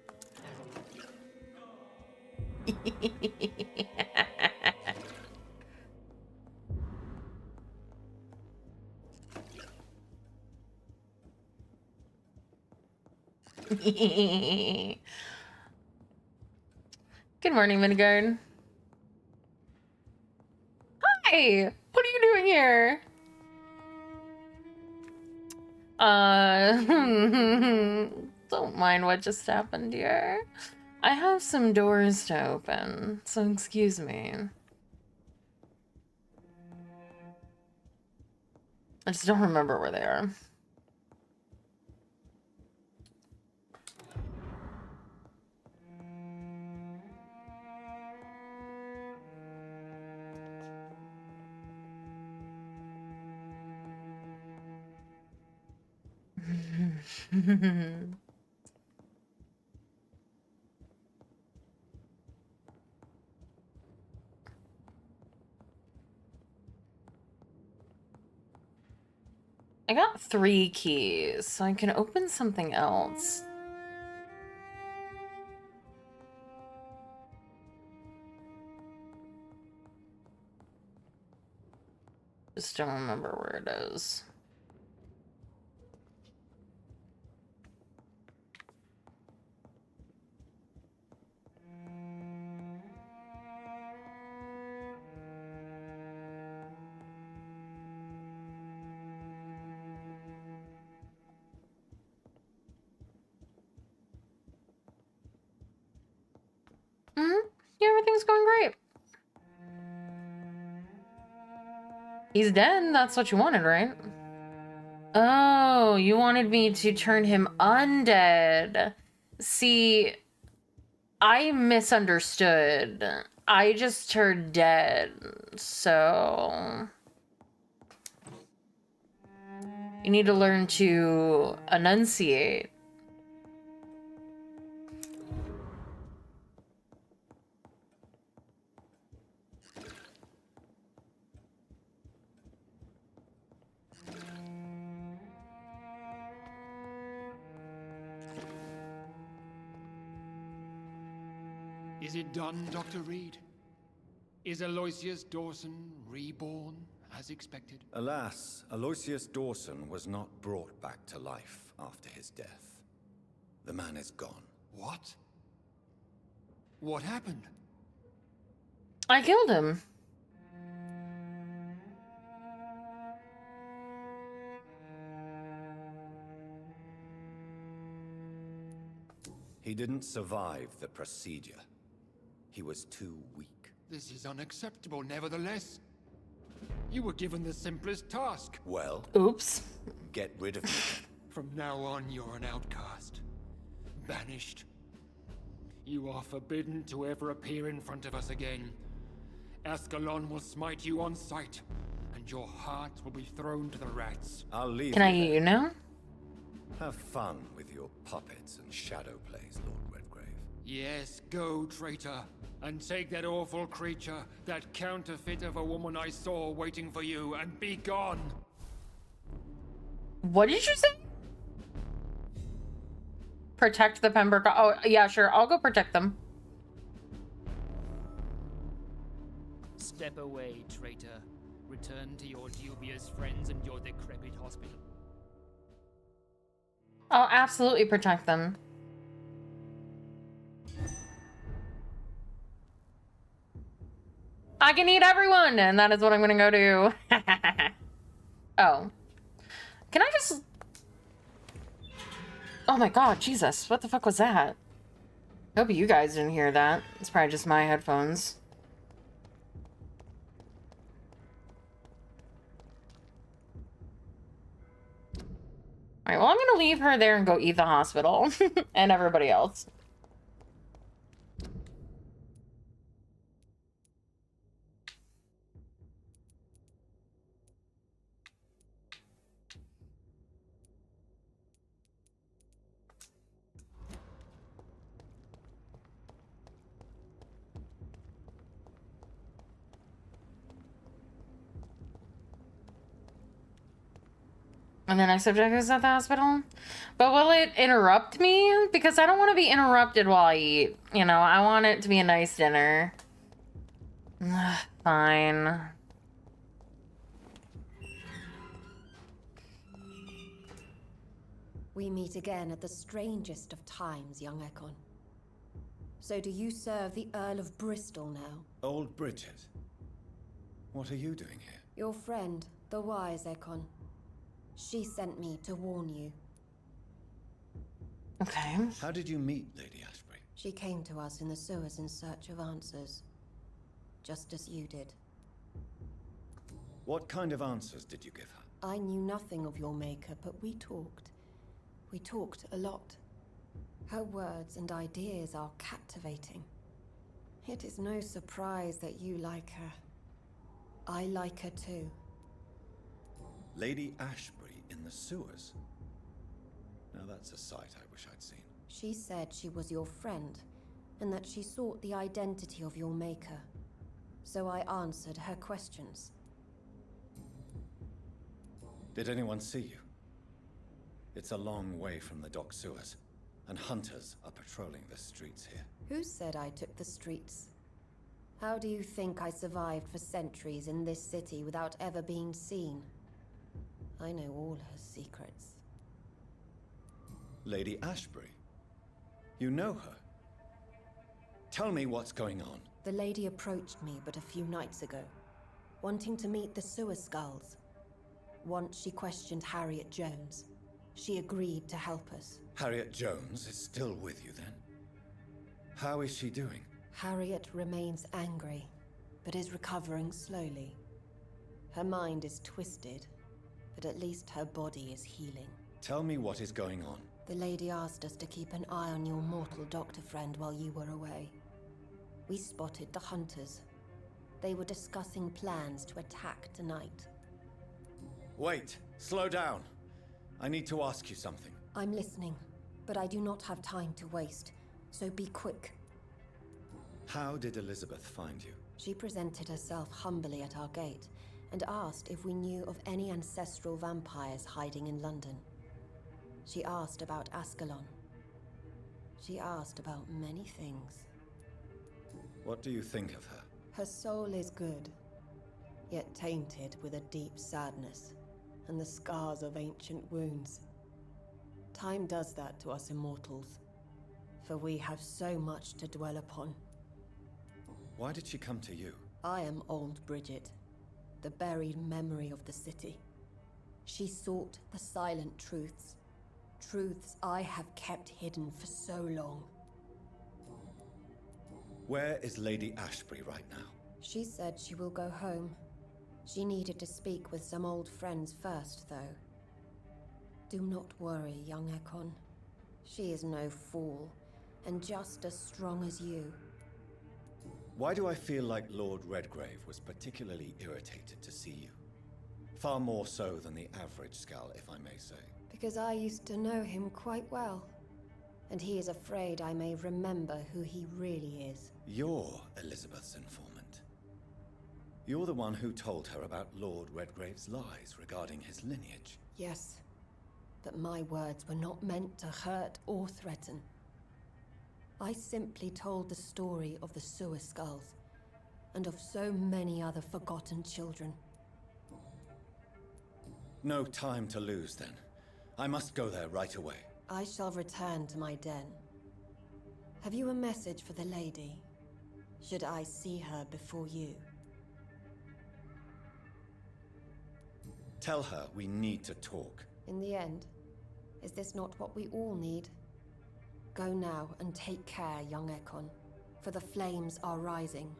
Speaker 1: Good morning, Midgard. Hi! What are you doing here? Don't mind what just happened here. I have some doors to open, so excuse me. I just don't remember where they are. I got 3 keys, so I can open something else. Just don't remember where it is. Yeah, everything's going great. He's dead, that's what you wanted, right? Oh, you wanted me to turn him undead. See, I misunderstood. I just heard dead, so... You need to learn to enunciate.
Speaker 20: Is it done, Dr. Reed? Is Aloysius Dawson reborn as expected?
Speaker 4: Alas, Aloysius Dawson was not brought back to life after his death. The man is gone.
Speaker 20: What? What happened?
Speaker 1: I killed him.
Speaker 4: He didn't survive the procedure. He was too weak.
Speaker 20: This is unacceptable, nevertheless. You were given the simplest task.
Speaker 4: Well...
Speaker 1: Oops.
Speaker 4: Get rid of me.
Speaker 20: From now on, you're an outcast. Banished. You are forbidden to ever appear in front of us again. Ascalon will smite you on sight, and your heart will be thrown to the rats.
Speaker 4: I'll leave.
Speaker 1: Can I eat you now?
Speaker 4: Have fun with your puppets and shadow plays, Lord Redgrave.
Speaker 20: Yes, go, traitor, and take that awful creature, that counterfeit of a woman I saw waiting for you, and be gone.
Speaker 1: What did you say? Protect the Pembroke. Oh, yeah, sure. I'll go protect them.
Speaker 2: Step away, traitor. Return to your dubious friends and your decrepit hospital.
Speaker 1: I'll absolutely protect them. I can eat everyone, and that is what I'm gonna go do. Oh. Can I just... Oh my god, Jesus. What the fuck was that? I hope you guys didn't hear that. It's probably just my headphones. Alright, well, I'm gonna leave her there and go eat the hospital. And everybody else. And the next subject is at the hospital. But will it interrupt me? Because I don't want to be interrupted while I eat. You know, I want it to be a nice dinner. Fine.
Speaker 12: We meet again at the strangest of times, young Ekon. So do you serve the Earl of Bristol now?
Speaker 4: Old Bridget. What are you doing here?
Speaker 12: Your friend, the wise Ekon. She sent me to warn you.
Speaker 1: Okay.
Speaker 4: How did you meet Lady Ashbury?
Speaker 12: She came to us in the sewers in search of answers. Just as you did.
Speaker 4: What kind of answers did you give her?
Speaker 12: I knew nothing of your maker, but we talked. We talked a lot. Her words and ideas are captivating. It is no surprise that you like her. I like her too.
Speaker 4: Lady Ashbury in the sewers? Now that's a sight I wish I'd seen.
Speaker 12: She said she was your friend, and that she sought the identity of your maker. So I answered her questions.
Speaker 4: Did anyone see you? It's a long way from the dock sewers, and hunters are patrolling the streets here.
Speaker 12: Who said I took the streets? How do you think I survived for centuries in this city without ever being seen? I know all her secrets.
Speaker 4: Lady Ashbury? You know her? Tell me what's going on.
Speaker 12: The lady approached me but a few nights ago, wanting to meet the sewer skulls. Once she questioned Harriet Jones. She agreed to help us.
Speaker 4: Harriet Jones is still with you then? How is she doing?
Speaker 12: Harriet remains angry, but is recovering slowly. Her mind is twisted, but at least her body is healing.
Speaker 4: Tell me what is going on.
Speaker 12: The lady asked us to keep an eye on your mortal doctor friend while you were away. We spotted the hunters. They were discussing plans to attack tonight.
Speaker 4: Wait, slow down. I need to ask you something.
Speaker 12: I'm listening, but I do not have time to waste, so be quick.
Speaker 4: How did Elizabeth find you?
Speaker 12: She presented herself humbly at our gate and asked if we knew of any ancestral vampires hiding in London. She asked about Ascalon. She asked about many things.
Speaker 4: What do you think of her?
Speaker 12: Her soul is good, yet tainted with a deep sadness and the scars of ancient wounds. Time does that to us immortals, for we have so much to dwell upon.
Speaker 4: Why did she come to you?
Speaker 12: I am old Bridget, the buried memory of the city. She sought the silent truths, truths I have kept hidden for so long.
Speaker 4: Where is Lady Ashbury right now?
Speaker 12: She said she will go home. She needed to speak with some old friends first, though. Do not worry, young Ekon. She is no fool, and just as strong as you.
Speaker 4: Why do I feel like Lord Redgrave was particularly irritated to see you? Far more so than the average Skull, if I may say.
Speaker 12: Because I used to know him quite well, and he is afraid I may remember who he really is.
Speaker 4: You're Elizabeth's informant. You're the one who told her about Lord Redgrave's lies regarding his lineage.
Speaker 12: Yes, but my words were not meant to hurt or threaten. I simply told the story of the sewer skulls, and of so many other forgotten children.
Speaker 4: No time to lose, then. I must go there right away.
Speaker 12: I shall return to my den. Have you a message for the lady? Should I see her before you?
Speaker 4: Tell her we need to talk.
Speaker 12: In the end, is this not what we all need? Go now and take care, young Ekon, for the flames are rising.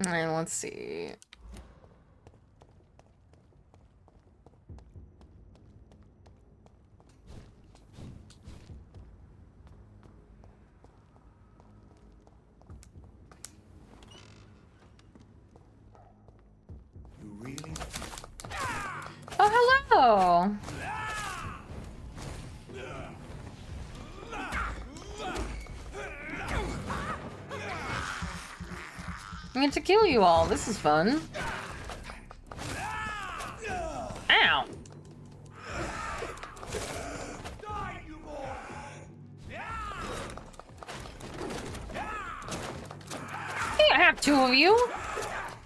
Speaker 1: Alright, let's see.
Speaker 3: You really?
Speaker 1: Oh, hello! I get to kill you all. This is fun. Ow! Hey, I have two of you.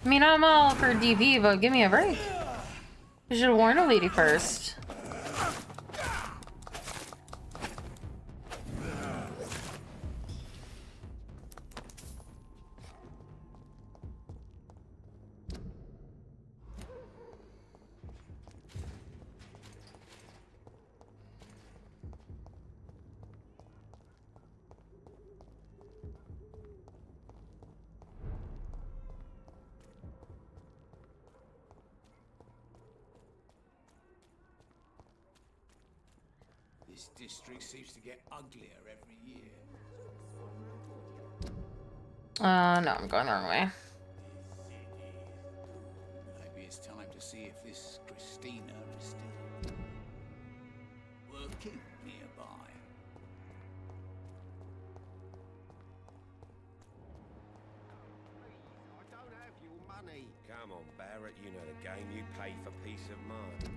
Speaker 1: I mean, I'm all for DP, but give me a break. You should have warned a lady first.
Speaker 7: This district seems to get uglier every year.
Speaker 1: No, I'm going the wrong way.
Speaker 7: Maybe it's time to see if this Christina is still working.
Speaker 5: Come on, Barrett, you know the game. You pay for peace of mind.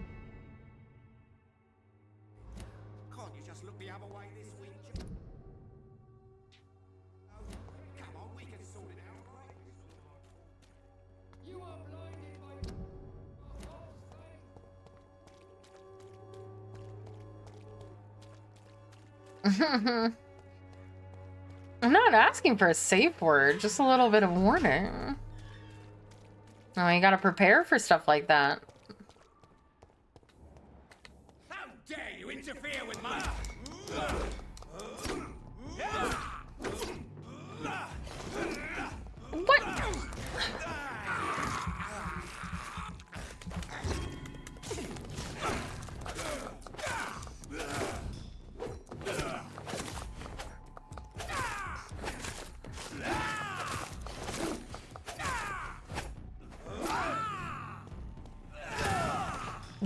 Speaker 7: Can't you just look the other way this week? Oh, come on, we can sort it out, right?
Speaker 14: You are blinded by
Speaker 1: I'm not asking for a safe word, just a little bit of warning. Oh, you gotta prepare for stuff like that.
Speaker 14: How dare you interfere with my...
Speaker 1: What?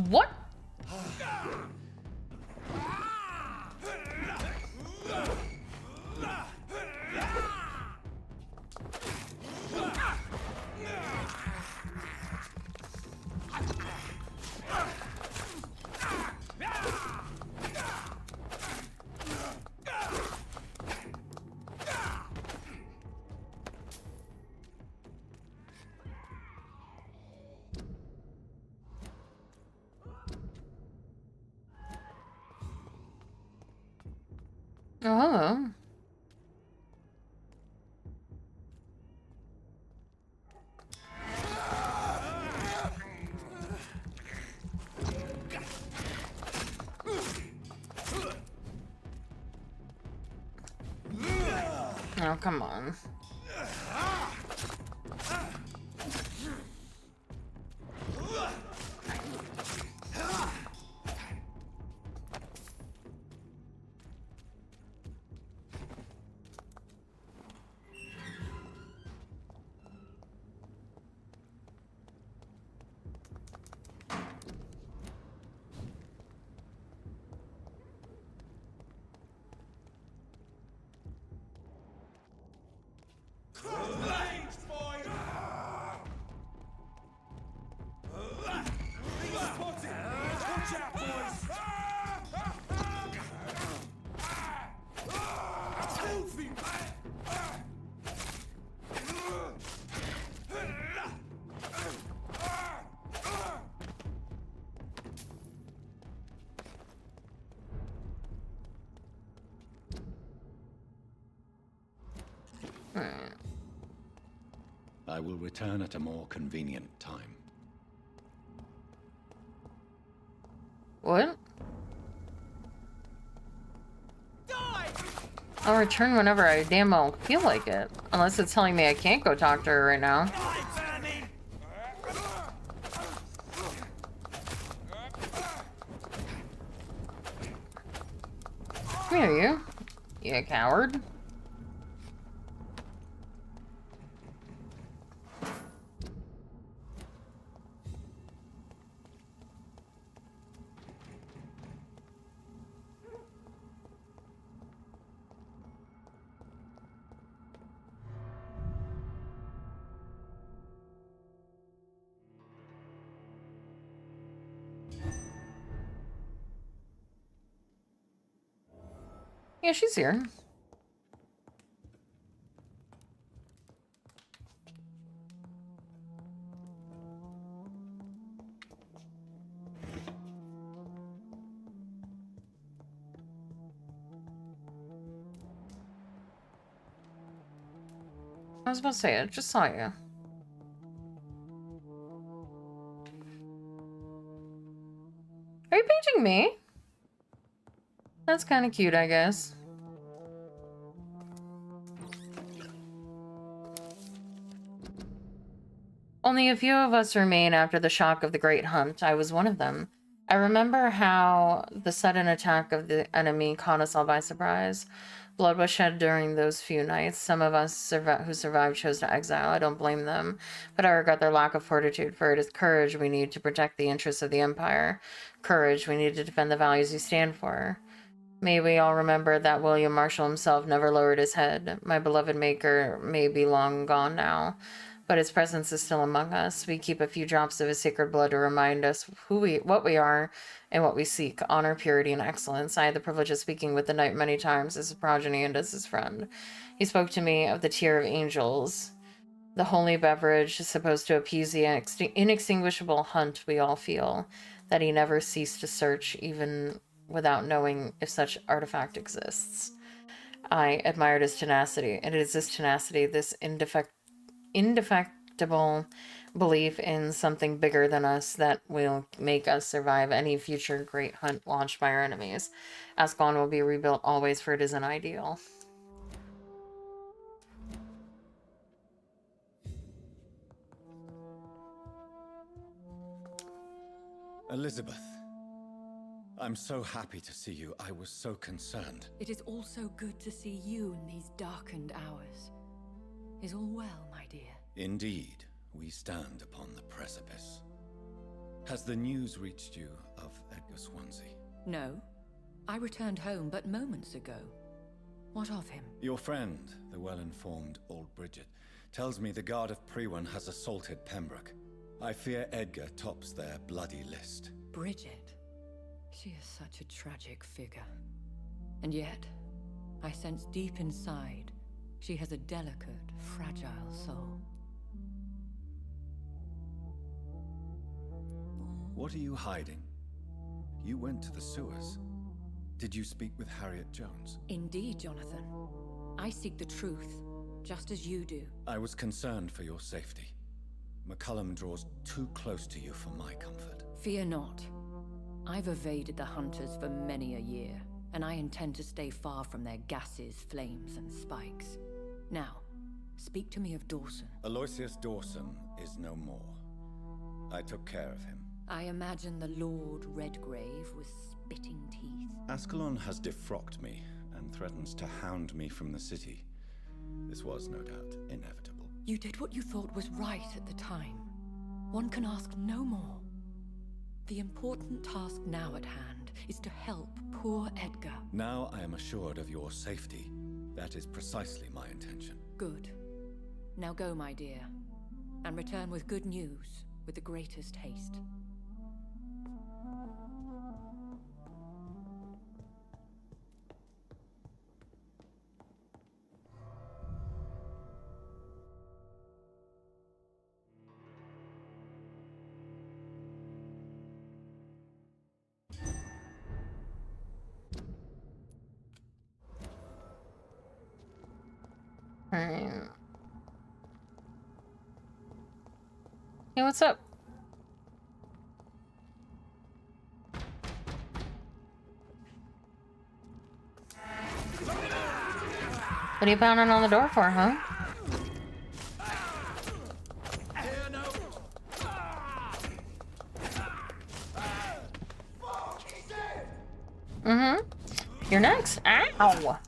Speaker 1: What? Oh. Oh, come on.
Speaker 15: I will return at a more convenient time.
Speaker 1: What? I'll return whenever I damn well feel like it. Unless it's telling me I can't go talk to her right now. Come here, you. You coward. Yeah, she's here. I was about to say, I just saw you. Are you painting me? That's kind of cute, I guess. Only a few of us remain after the shock of the Great Hunt. I was one of them. I remember how the sudden attack of the enemy caught us all by surprise. Blood was shed during those few nights. Some of us who survived chose to exile. I don't blame them, but I regret their lack of fortitude, for it is courage we need to protect the interests of the Empire. Courage we need to defend the values we stand for. May we all remember that William Marshall himself never lowered his head. My beloved maker may be long gone now, but his presence is still among us. We keep a few drops of his sacred blood to remind us what we are and what we seek: honor, purity, and excellence. I had the privilege of speaking with the knight many times as his progeny and as his friend. He spoke to me of the tier of angels, the holy beverage supposed to appease the inextinguishable hunt we all feel, that he never ceased to search, even without knowing if such artifact exists. I admired his tenacity, and it is this tenacity, this indefectible belief in something bigger than us, that will make us survive any future great hunt launched by our enemies. Ascalon will be rebuilt always, for it is an ideal.
Speaker 4: Elizabeth, I'm so happy to see you. I was so concerned.
Speaker 18: It is also good to see you in these darkened hours. Is all well, my dear?
Speaker 4: Indeed, we stand upon the precipice. Has the news reached you of Edgar Swansea?
Speaker 18: No. I returned home but moments ago. What of him?
Speaker 4: Your friend, the well-informed old Bridget, tells me the Guard of Priwen has assaulted Pembroke. I fear Edgar tops their bloody list.
Speaker 18: Bridget? She is such a tragic figure. And yet, I sense deep inside, she has a delicate, fragile soul.
Speaker 4: What are you hiding? You went to the sewers. Did you speak with Harriet Jones?
Speaker 18: Indeed, Jonathan. I seek the truth, just as you do.
Speaker 4: I was concerned for your safety. McCullum draws too close to you for my comfort.
Speaker 18: Fear not. I've evaded the hunters for many a year, and I intend to stay far from their gases, flames, and spikes. Now, speak to me of Dawson.
Speaker 4: Aloysius Dawson is no more. I took care of him.
Speaker 18: I imagine the Lord Redgrave with spitting teeth.
Speaker 4: Ascalon has defrocked me and threatens to hound me from the city. This was, no doubt, inevitable.
Speaker 18: You did what you thought was right at the time. One can ask no more. The important task now at hand is to help poor Edgar.
Speaker 4: Now I am assured of your safety. That is precisely my intention.
Speaker 18: Good. Now go, my dear, and return with good news with the greatest haste.
Speaker 1: Alright. Hey, what's up? What are you pounding on the door for, huh? Mm-hmm. You're next. Ow!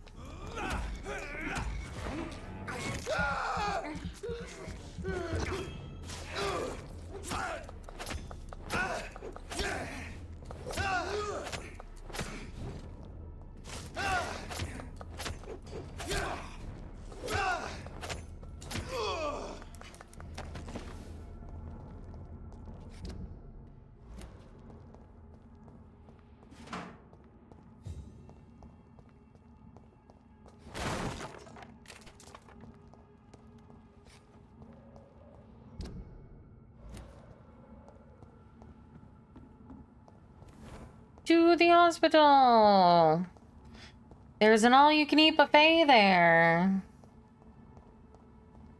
Speaker 1: To the hospital. There's an all-you-can-eat buffet there.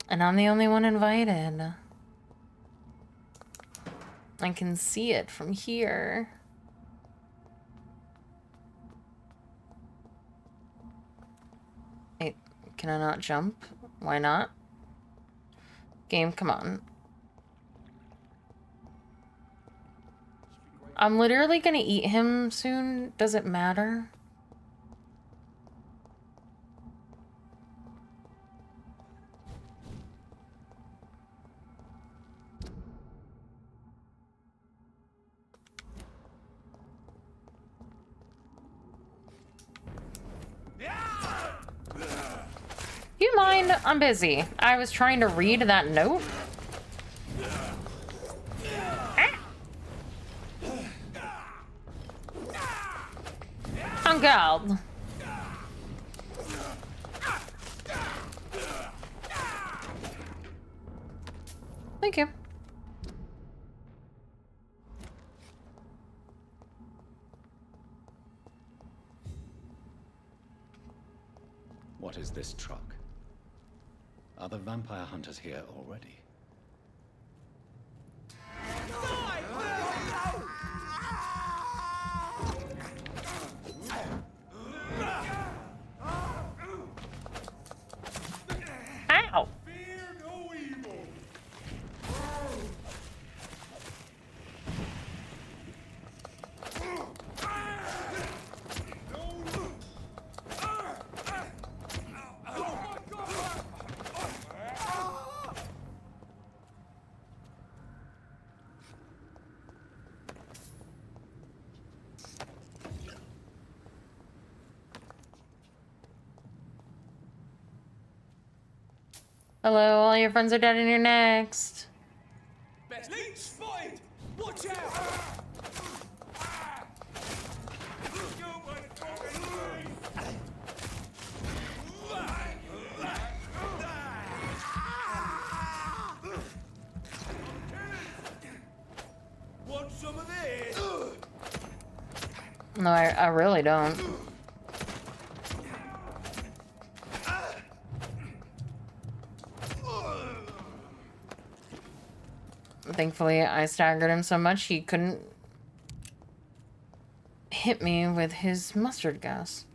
Speaker 1: And I'm the only one invited. I can see it from here. Wait, can I not jump? Why not? Game, come on. I'm literally gonna eat him soon. Does it matter? Do you mind? I'm busy. I was trying to read that note. Oh god. Thank you.
Speaker 15: What is this truck? Are the vampire hunters here already?
Speaker 1: Ow! Hello, all your friends are dead and you're next.
Speaker 14: Leech spotted! Watch out! Want some of this?
Speaker 1: No, I really don't. Thankfully, I staggered him so much he couldn't hit me with his mustard gas.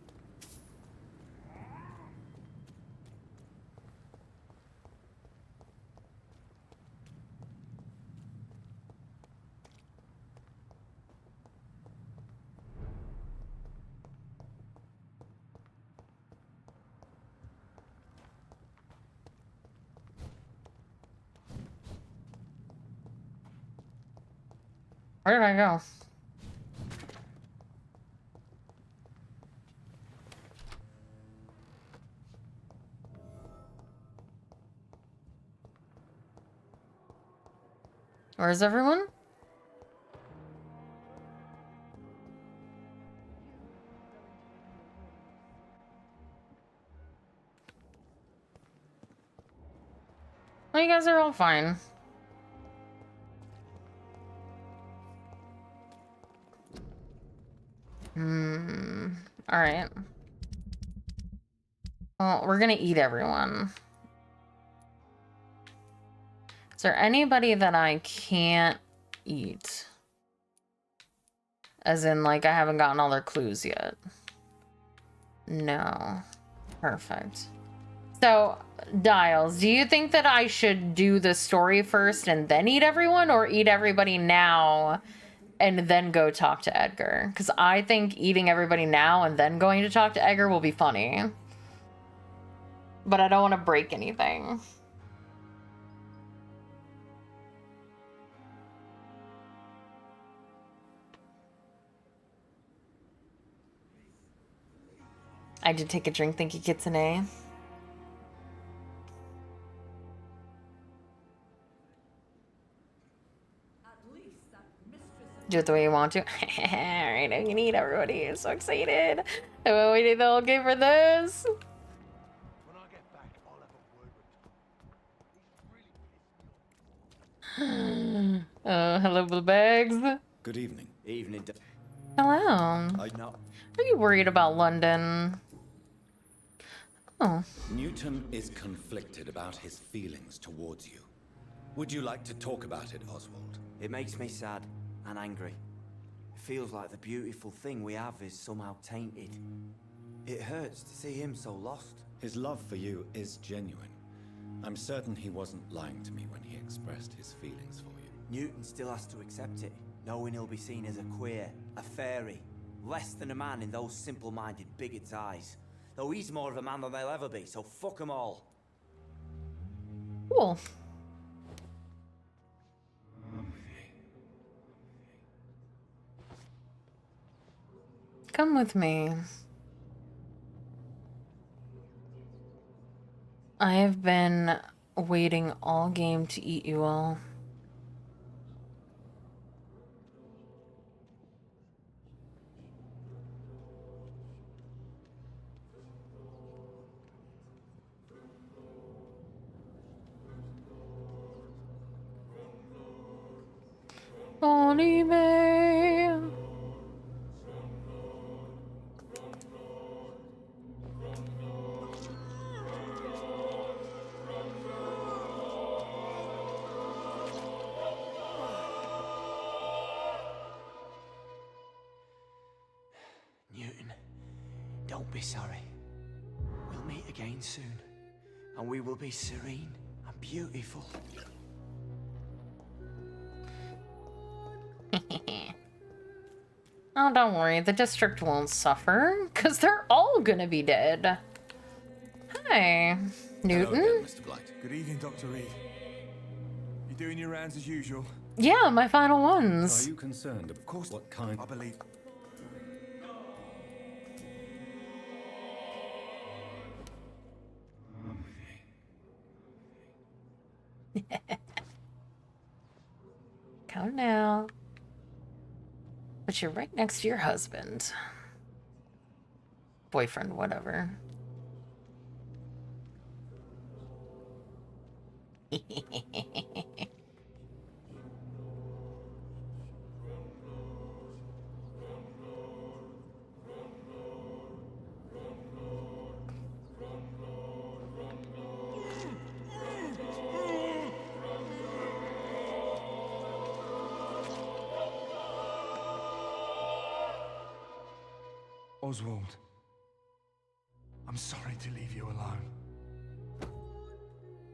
Speaker 1: Where did I go? Where's everyone? Well, you guys are all fine. Alright. Well, we're gonna eat everyone. Is there anybody that I can't eat? As in, like, I haven't gotten all their clues yet. No. Perfect. So, Dials, do you think that I should do the story first and then eat everyone, or eat everybody now and then go talk to Edgar? Because I think eating everybody now and then going to talk to Edgar will be funny. But I don't want to break anything. I did take a drink. Thank you, Kitsune. Do it the way you want to. Alright, I can eat everybody. I'm so excited. I've been waiting the whole game for this. Hello, Blue Bags.
Speaker 4: Good evening.
Speaker 5: Evening.
Speaker 1: Hello.
Speaker 4: I know.
Speaker 1: Are you worried about London? Oh.
Speaker 4: Newton is conflicted about his feelings towards you. Would you like to talk about it, Oswald?
Speaker 5: It makes me sad and angry. It feels like the beautiful thing we have is somehow tainted. It hurts to see him so lost.
Speaker 4: His love for you is genuine. I'm certain he wasn't lying to me when he expressed his feelings for you.
Speaker 5: Newton still has to accept it, knowing he'll be seen as a queer, a fairy, less than a man in those simple-minded bigots' eyes. Though he's more of a man than they'll ever be, so fuck them all.
Speaker 1: Cool. Come with me. I have been waiting all game to eat you all. Molly May.
Speaker 5: Newton, don't be sorry. We'll meet again soon, and we will be serene and beautiful.
Speaker 1: Oh, don't worry, the district won't suffer, because they're all gonna be dead. Hi, Newton.
Speaker 4: Hello again, Mr. Blight.
Speaker 11: Good evening, Dr. Reed. You doing your rounds as usual?
Speaker 1: Yeah, my final ones.
Speaker 9: Are you concerned? Of course. What kind?
Speaker 11: I believe.
Speaker 1: Come now. But you're right next to your husband. Boyfriend, whatever.
Speaker 11: Oswald, I'm sorry to leave you alone.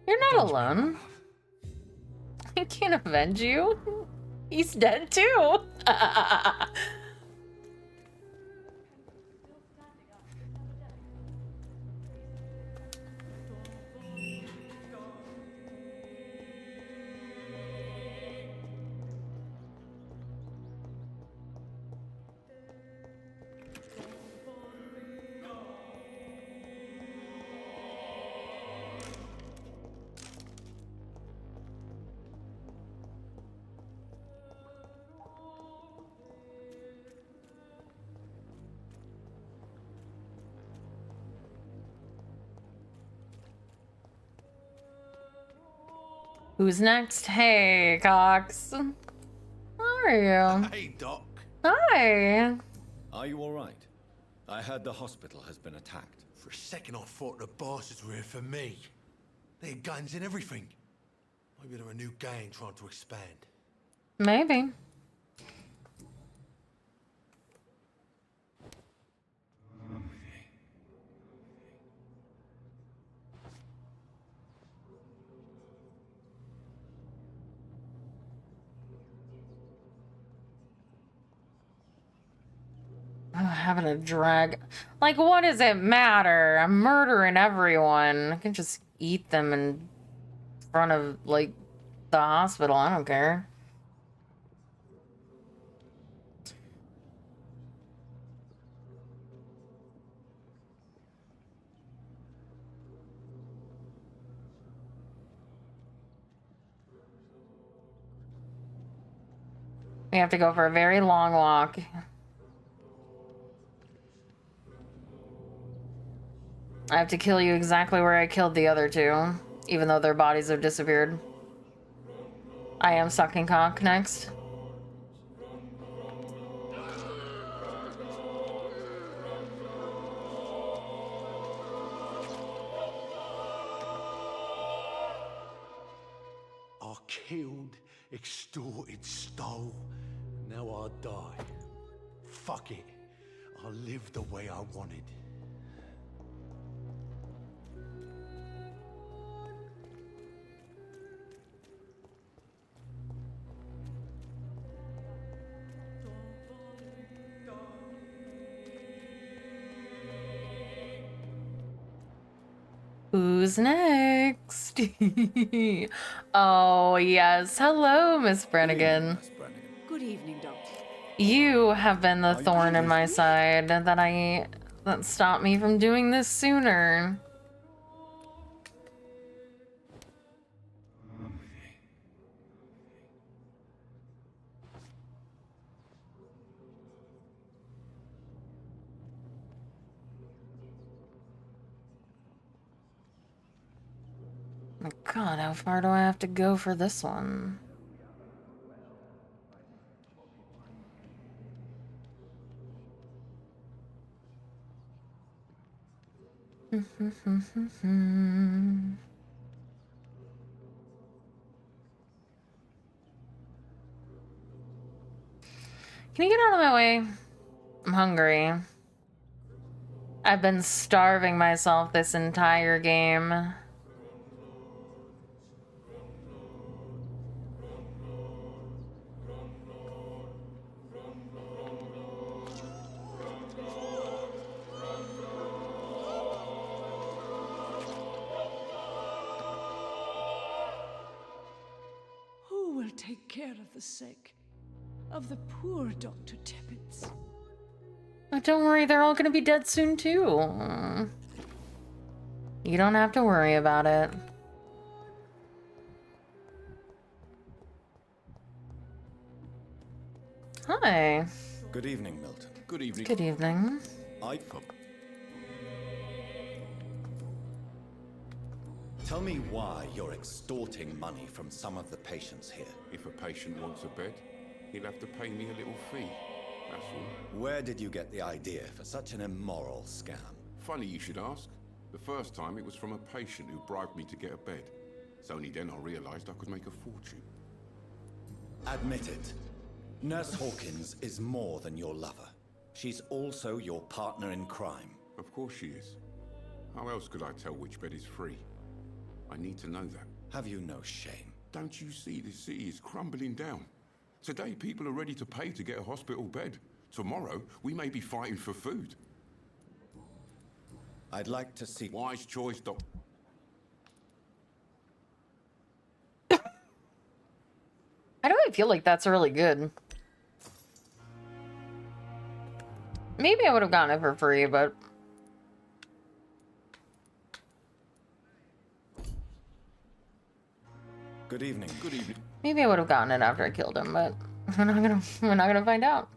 Speaker 1: You're not alone. I can't avenge you. He's dead too. Who's next? Hey, Cox. How are you?
Speaker 4: Hey, Doc.
Speaker 1: Hi.
Speaker 4: Are you all right? I heard the hospital has been attacked.
Speaker 14: For a second, I thought the bastards were here for me. They had guns and everything. Maybe they're a new gang trying to expand.
Speaker 1: Maybe. Having a drag. Like, what does it matter? I'm murdering everyone. I can just eat them in front of, like, the hospital. I don't care. We have to go for a very long walk. I have to kill you exactly where I killed the other two, even though their bodies have disappeared. I am sucking cock next.
Speaker 14: I killed, extorted, stole. Now I'll die. Fuck it. I'll live the way I wanted.
Speaker 1: Who's next? Oh, yes. Hello, Miss Brannigan.
Speaker 18: Good evening, Doctor.
Speaker 1: You have been the thorn in my side that stopped me from doing this sooner. My God, how far do I have to go for this one? Can you get out of my way? I'm hungry. I've been starving myself this entire game.
Speaker 10: Who will take care of the sick? Of the poor, Dr. Tippett?
Speaker 1: Oh, don't worry, they're all gonna be dead soon too. You don't have to worry about it. Hi.
Speaker 4: Good evening, Milton.
Speaker 19: Good evening.
Speaker 1: Good evening.
Speaker 4: Tell me why you're extorting money from some of the patients here.
Speaker 17: If a patient wants a bed, he'll have to pay me a little fee. That's all.
Speaker 4: Where did you get the idea for such an immoral scam?
Speaker 17: Funny you should ask. The first time it was from a patient who bribed me to get a bed. It's only then I realized I could make a fortune.
Speaker 4: Admit it. Nurse Hawkins is more than your lover. She's also your partner in crime.
Speaker 17: Of course she is. How else could I tell which bed is free? I need to know that.
Speaker 4: Have you no shame?
Speaker 17: Don't you see this city is crumbling down? Today people are ready to pay to get a hospital bed. Tomorrow we may be fighting for food.
Speaker 4: I'd like to see...
Speaker 17: Wise choice, Doc.
Speaker 1: I don't feel like that's really good. Maybe I would have gotten it for free, but...
Speaker 4: Good evening.
Speaker 17: Good evening.
Speaker 1: Maybe I would have gotten it after I killed him, but we're not gonna find out.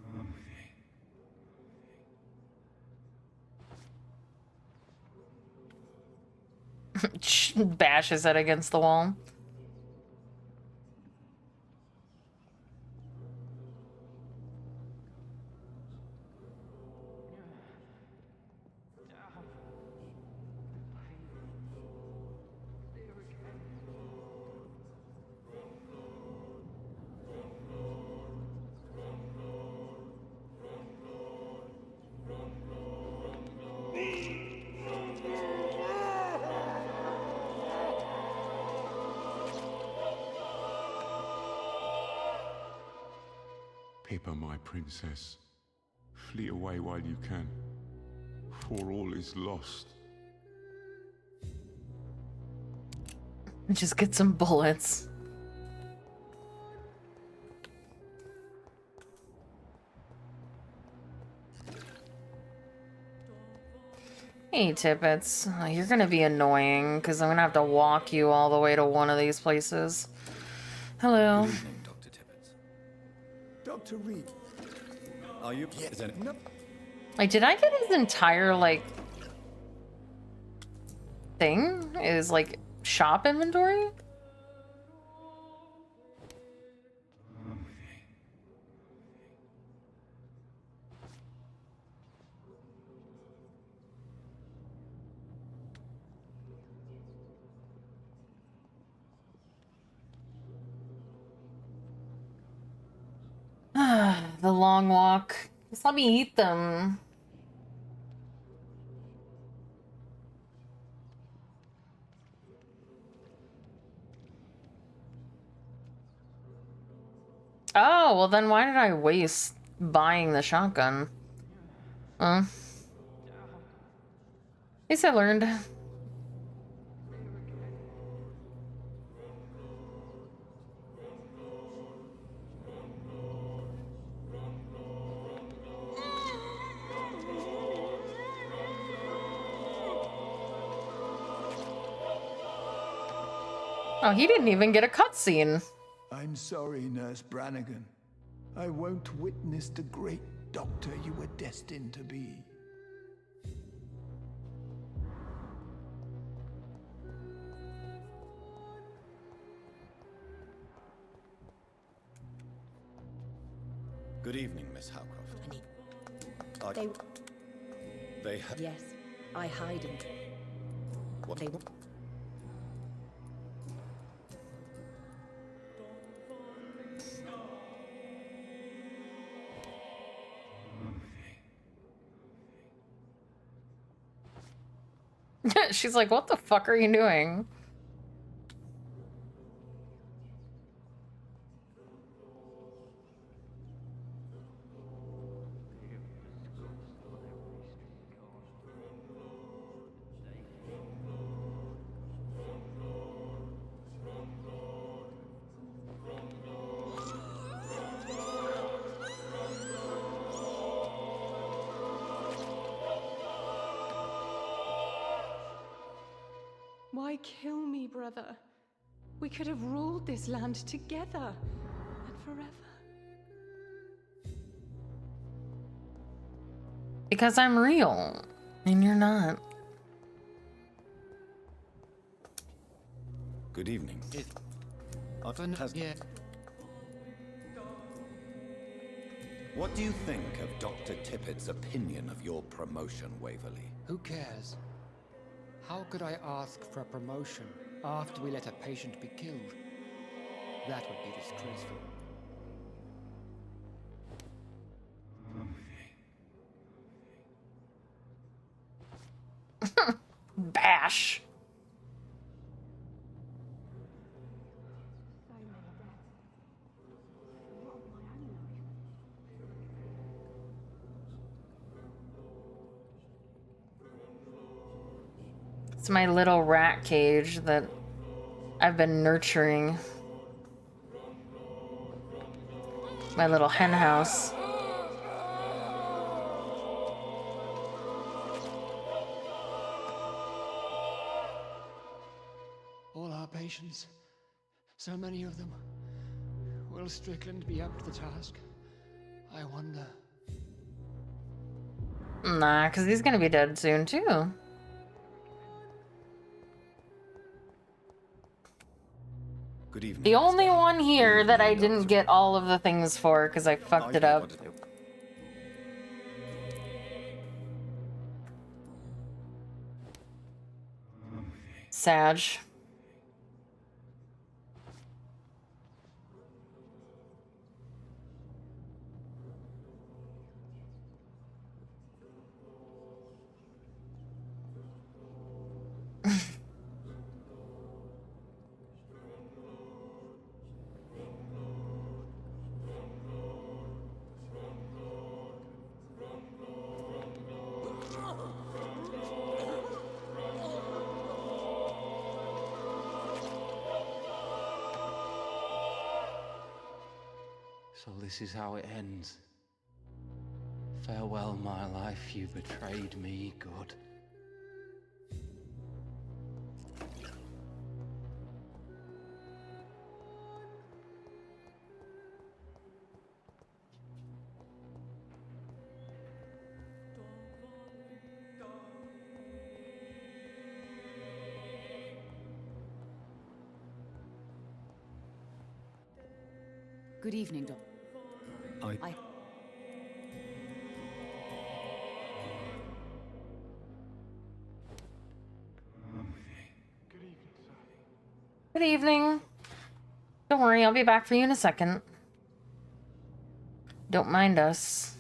Speaker 1: Bash his head against the wall.
Speaker 17: Pippa, my princess, flee away while you can, for all is lost.
Speaker 1: Just get some bullets. Hey, Tippets. You're gonna be annoying, because I'm gonna have to walk you all the way to one of these places. Hello.
Speaker 4: Good evening, Dr. Tippett.
Speaker 3: Dr. Reed.
Speaker 4: Are you... Is it...
Speaker 3: No.
Speaker 1: Like, did I get his entire, like, thing? His, like, shop inventory? The long walk. Just let me eat them. Oh, well then why did I waste buying the shotgun? At least I learned. Oh, he didn't even get a cutscene.
Speaker 3: I'm sorry, Nurse Brannigan. I won't witness the great doctor you were destined to be.
Speaker 4: Good evening, Miss Howcroft. They have...
Speaker 23: Yes, I hide them.
Speaker 4: What?
Speaker 1: She's like, what the fuck are you doing?
Speaker 10: Why kill me, brother? We could have ruled this land together and forever.
Speaker 1: Because I'm real, and you're not.
Speaker 4: Good evening.
Speaker 2: Yeah.
Speaker 4: What do you think of Dr. Tippett's opinion of your promotion, Waverly?
Speaker 20: Who cares? How could I ask for a promotion after we let a patient be killed? That would be disgraceful.
Speaker 1: Bash. It's my little rat cage that I've been nurturing. My little hen house.
Speaker 20: All our patients, so many of them. Will Strickland be up to the task? I wonder.
Speaker 1: Nah, because he's gonna be dead soon too.
Speaker 4: Good evening.
Speaker 1: The only one here that I didn't get all of the things for because I fucked it up. Sag.
Speaker 16: So this is how it ends. Farewell, my life, you betrayed me, good.
Speaker 6: Good evening, Doc. I...
Speaker 1: Good evening. Don't worry, I'll be back for you in a second. Don't mind us.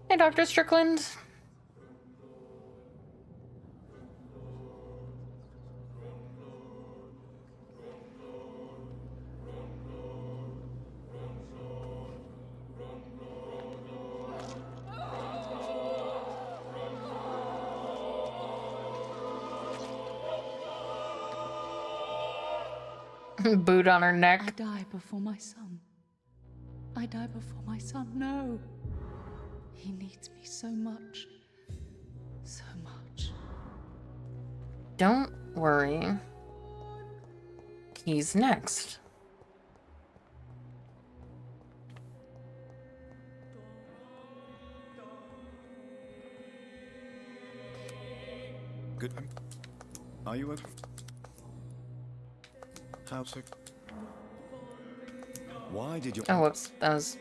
Speaker 1: Hey, Dr. Strickland. Boot on her neck.
Speaker 10: I die before my son. I die before my son. No. He needs me so much. So much.
Speaker 1: Don't worry. He's next.
Speaker 4: Good. Are you okay? Tausig. Why did you...
Speaker 1: Oh, whoops. That was...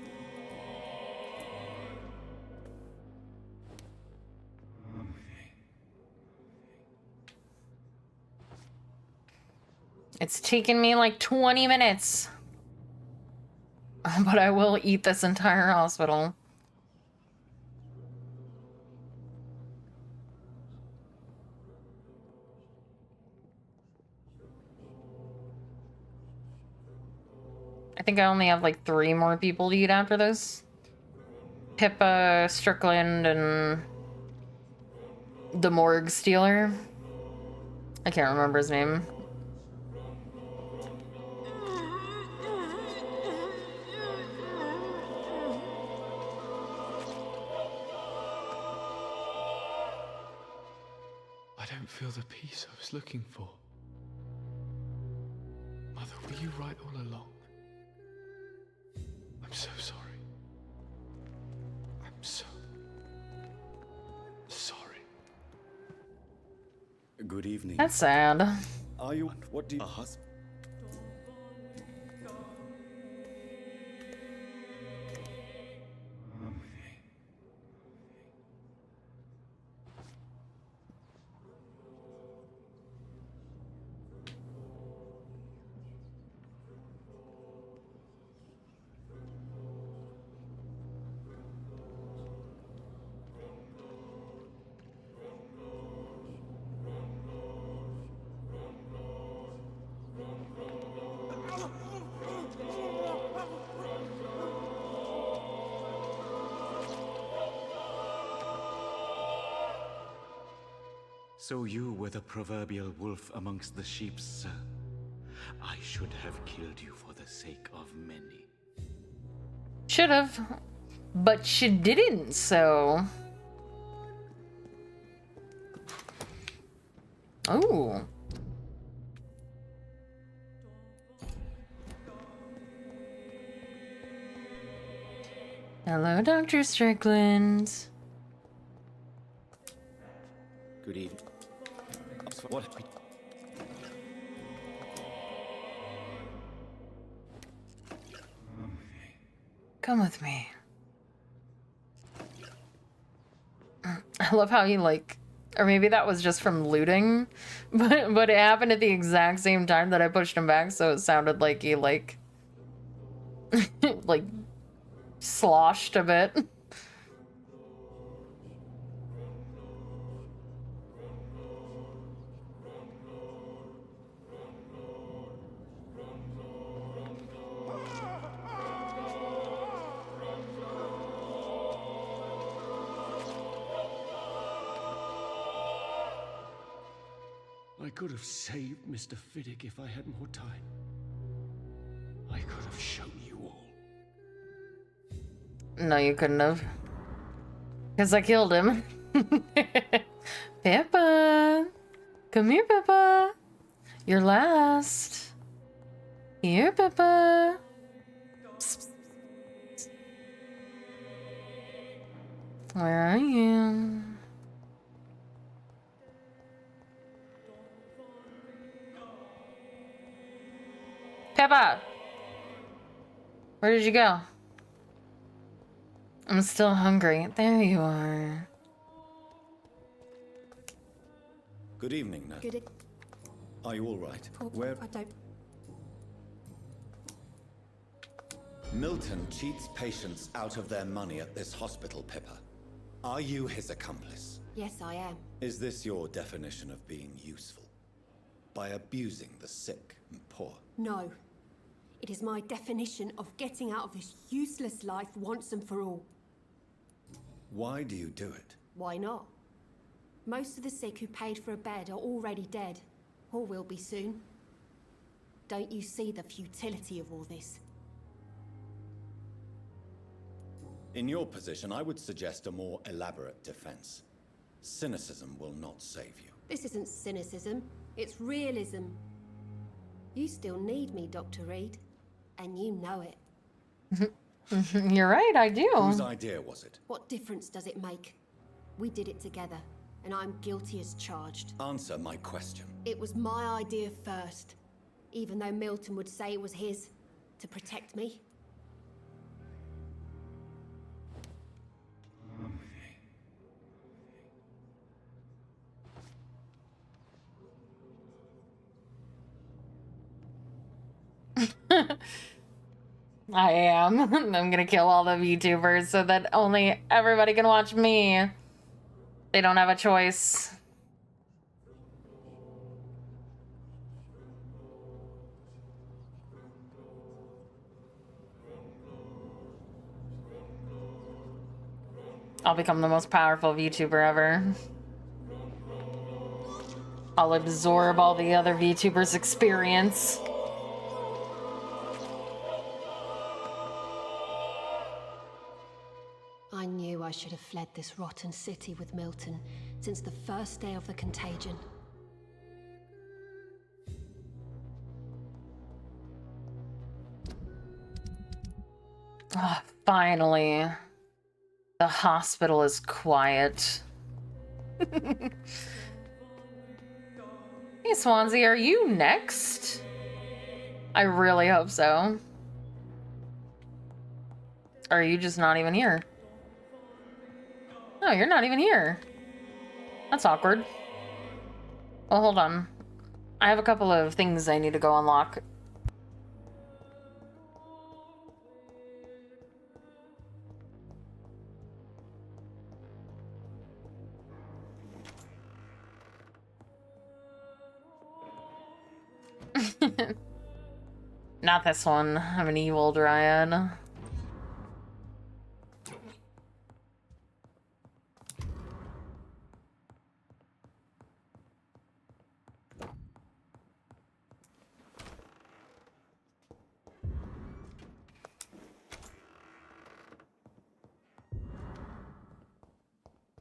Speaker 1: It's taken me like 20 minutes. But I will eat this entire hospital. I think I only have like 3 more people to eat after this. Pippa, Strickland, and the morgue stealer. I can't remember his name.
Speaker 16: I don't feel the peace I was looking for. Mother, were you right all along? I'm so sorry. I'm so sorry.
Speaker 4: Good evening.
Speaker 1: That's sad.
Speaker 4: Are you... What do you... A husband?
Speaker 21: So you were the proverbial wolf amongst the sheep, sir. I should have killed you for the sake of many.
Speaker 1: Should have. But she didn't, so... Oh. Hello, Dr. Strickland.
Speaker 4: Good evening. What?
Speaker 1: Come with me. I love how he like, or maybe that was just from looting, but it happened at the exact same time that I pushed him back, so it sounded like he like, like sloshed a bit.
Speaker 14: I could have saved Mr. Fiddick if I had more time. I could have shown you all.
Speaker 1: No, you couldn't have. Because I killed him. Pippa! Come here, Pippa! You're last. Here, Pippa! Psst, psst. Where are you? Pippa! Where did you go? I'm still hungry. There you are.
Speaker 4: Good evening, nurse.
Speaker 12: Good.
Speaker 4: Are you all right? Where...
Speaker 12: I don't.
Speaker 4: Milton cheats patients out of their money at this hospital, Pippa. Are you his accomplice?
Speaker 12: Yes, I am.
Speaker 4: Is this your definition of being useful? By abusing the sick and poor?
Speaker 12: No. It is my definition of getting out of this useless life once and for all.
Speaker 4: Why do you do it?
Speaker 12: Why not? Most of the sick who paid for a bed are already dead, or will be soon. Don't you see the futility of all this?
Speaker 4: In your position, I would suggest a more elaborate defense. Cynicism will not save you.
Speaker 12: This isn't cynicism, it's realism. You still need me, Dr. Reed, and you know it.
Speaker 1: You're right, I do.
Speaker 4: Whose idea was it?
Speaker 12: What difference does it make? We did it together, and I'm guilty as charged.
Speaker 4: Answer my question.
Speaker 12: It was my idea first.
Speaker 13: even though Milton would say it was his to protect me.
Speaker 1: I am. I'm gonna kill all the VTubers so that only everybody can watch me. They don't have a choice. I'll become the most powerful VTuber ever. I'll absorb all the other VTubers' experience.
Speaker 13: I knew I should have fled this rotten city with Milton since the first day of the contagion.
Speaker 1: Oh, finally. The hospital is quiet. Hey, Swansea, are you next? I really hope so. Or are you just not even here? No, you're not even here. That's awkward. Well, hold on. I have a couple of things I need to go unlock. Not this one. I'm an evil dryad.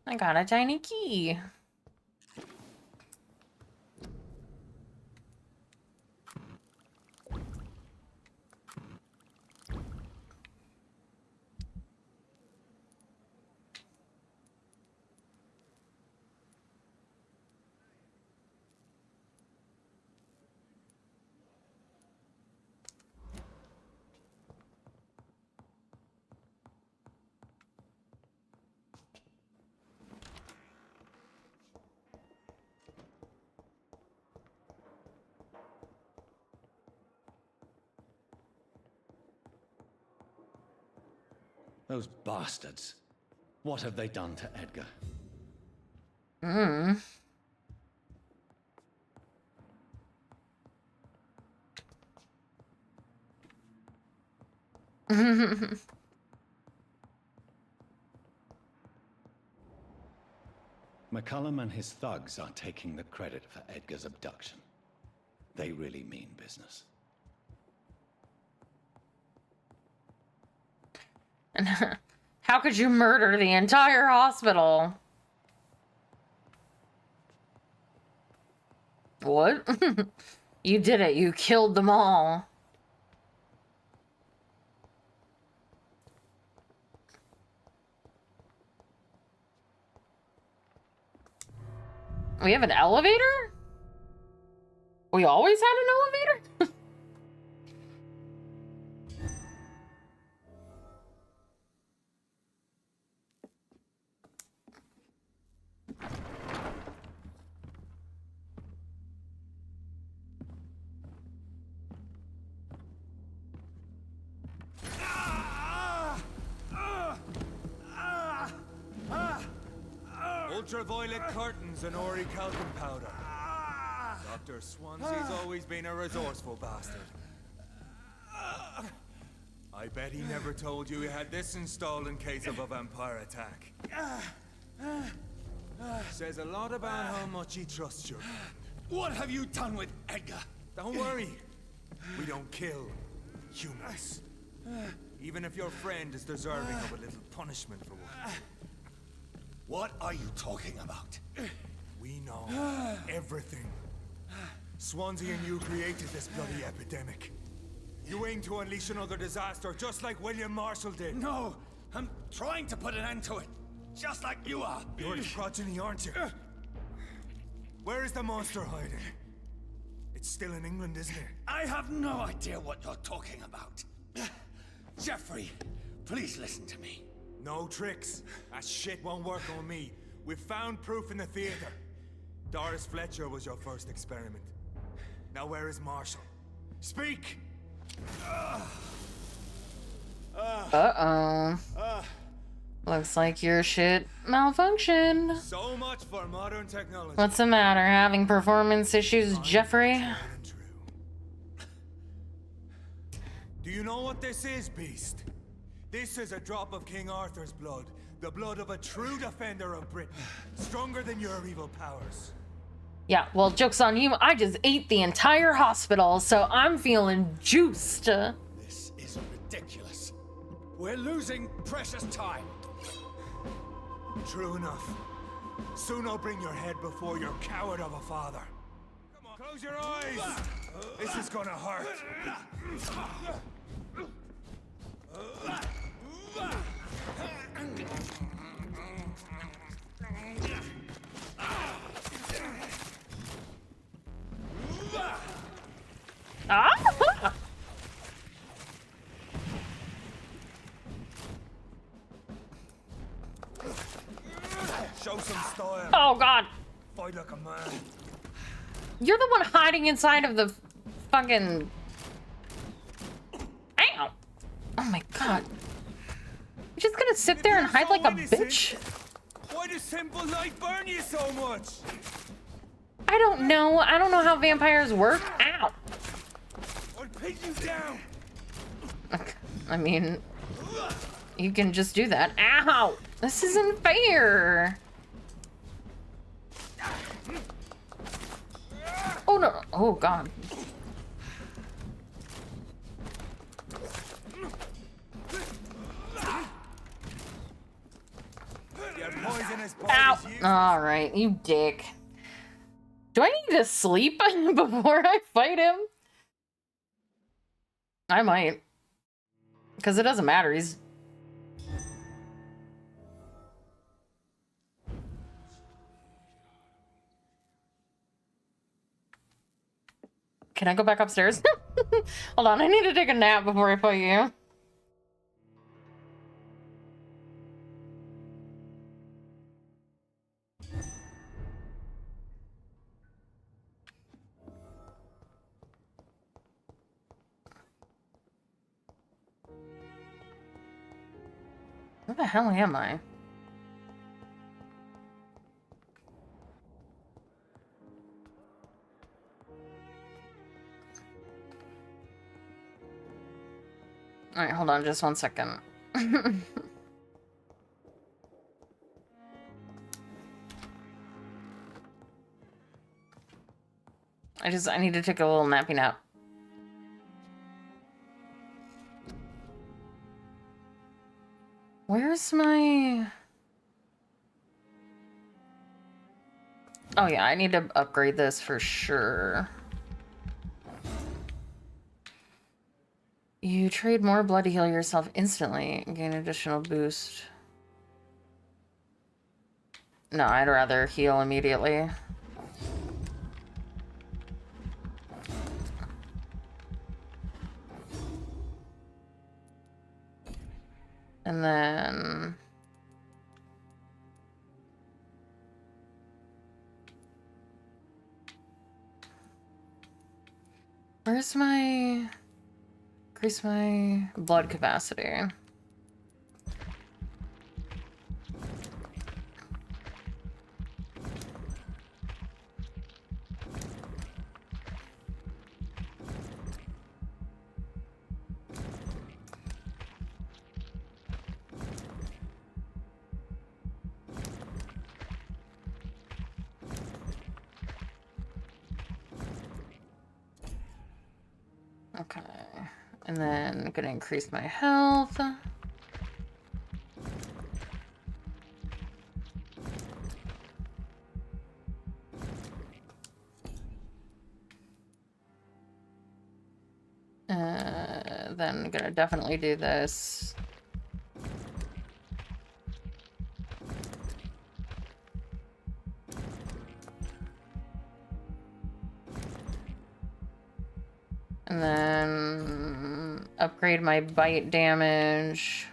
Speaker 1: I got a tiny key.
Speaker 15: Those bastards. What have they done to Edgar?
Speaker 1: Hmm.
Speaker 15: McCullum and his thugs are taking the credit for Edgar's abduction. They really mean business.
Speaker 1: How could you murder the entire hospital? What? You did it. You killed them all. We have an elevator? We always had an elevator?
Speaker 8: Ultraviolet curtains and orichalcum powder. Dr. Swansea's always been a resourceful bastard. I bet he never told you he had this installed in case of a vampire attack. Says a lot about how much he trusts you.
Speaker 3: What have you done with Edgar?
Speaker 8: Don't worry. We don't kill humans. Even if your friend is deserving of a little punishment for one.
Speaker 3: What are you talking about?
Speaker 8: We know everything. Swansea and you created this bloody epidemic. You aim to unleash another disaster just like William Marshall did.
Speaker 3: No, I'm trying to put an end to it. Just like you are.
Speaker 8: You're the progeny, aren't you? Where is the monster hiding? It It's still in England, isn't it?
Speaker 14: I have no idea what you're talking about. Jeffrey, please listen to me.
Speaker 8: No tricks. That shit won't work on me. We've found proof in the theater. Doris Fletcher was your first experiment. Now where is Marshall? Speak!
Speaker 1: Uh-oh. Looks like your shit malfunctioned.
Speaker 8: So much for modern technology.
Speaker 1: What's the matter? Having performance issues, Jeffrey?
Speaker 8: Do you know what this is, Beast? This is a drop of King Arthur's blood. The blood of a true defender of Britain. Stronger than your evil powers.
Speaker 1: Yeah, well, joke's on you. I just ate the entire hospital, so I'm feeling juiced.
Speaker 14: This is ridiculous. We're losing precious time.
Speaker 8: True enough. Soon I'll bring your head before your coward of a father. Come on, close your eyes! This is gonna hurt.
Speaker 1: Ah!
Speaker 8: Show some style.
Speaker 1: Oh, God.
Speaker 8: Fight like a man.
Speaker 1: You're the one hiding inside of the fucking... Ow! Oh my God. You're just gonna sit there and hide like a bitch?
Speaker 8: Why does simple light burn you so much?
Speaker 1: I don't know. I don't know how vampires work. Ow!
Speaker 8: I'll pin you down.
Speaker 1: I mean, you can just do that. Ow! This isn't fair. Oh no! Oh God! Ow! All right, you dick. Do I need to sleep before I fight him? I might. Because it doesn't matter, he's... Can I go back upstairs? Hold on, I need to take a nap before I fight you. Where the hell am I? Alright, hold on just one second. I need to take a little nappy nap. Where's my... Oh yeah, I need to upgrade this for sure. You trade more blood to heal yourself instantly and gain additional boost. No, I'd rather heal immediately. And then... Where's my... Increase my blood capacity. Okay. And then gonna increase my health. Then gonna definitely do this. And then upgrade my bite damage.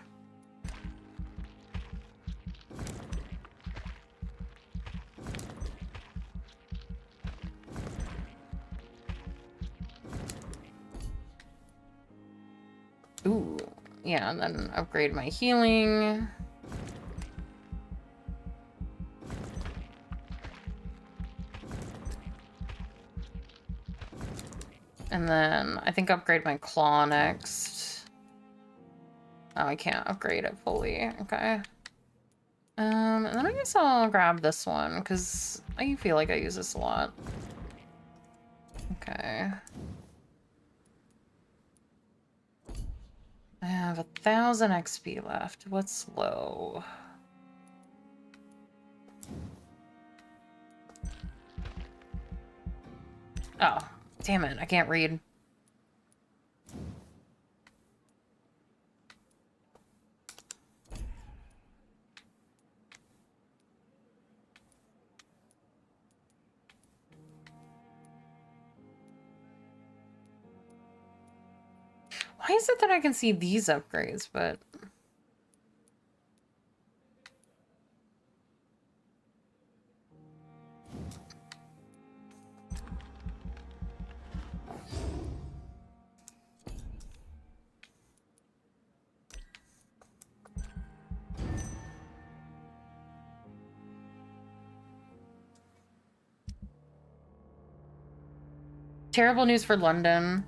Speaker 1: Ooh, yeah, and then upgrade my healing. And then I think upgrade my claw next. Oh, I can't upgrade it fully. Okay. And then I guess I'll grab this one because I feel like I use this a lot. Okay. I have 1,000 XP left. What's low? Oh, damn it. I can't read. Why is it that I can see these upgrades, but... Terrible news for London.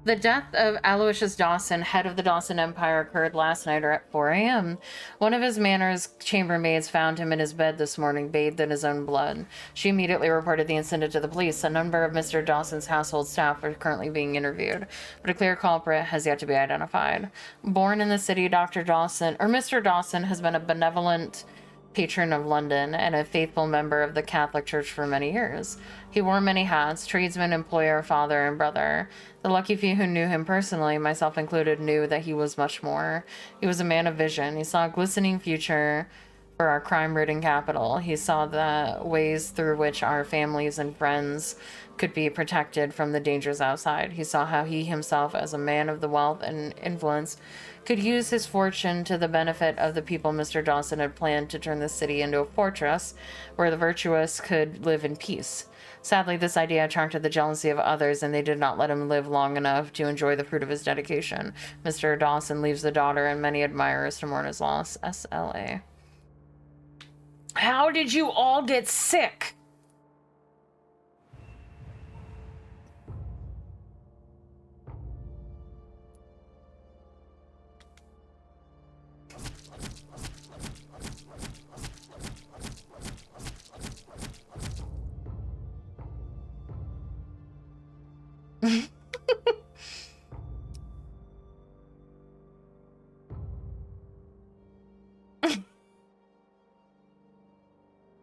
Speaker 1: The death of Aloysius Dawson, head of the Dawson Empire, occurred last night at 4 a.m. One of his manor's chambermaids found him in his bed this morning, bathed in his own blood. She immediately reported the incident to the police. A number of Mr. Dawson's household staff are currently being interviewed, but a clear culprit has yet to be identified. Born in the city, Mr. Dawson has been a benevolent patron of London and a faithful member of the Catholic Church for many years. He wore many hats: tradesman, employer, father, and brother. The lucky few who knew him personally, myself included, knew that he was much more. He was a man of vision. He saw a glistening future for our crime-ridden capital. He saw the ways through which our families and friends could be protected from the dangers outside. He saw how he himself, as a man of the wealth and influence, could use his fortune to the benefit of the people. Mr. Dawson had planned to turn the city into a fortress where the virtuous could live in peace. Sadly, this idea attracted the jealousy of others, and they did not let him live long enough to enjoy the fruit of his dedication. Mr. Dawson leaves a daughter and many admirers to mourn his loss. SLA. How did you all get sick?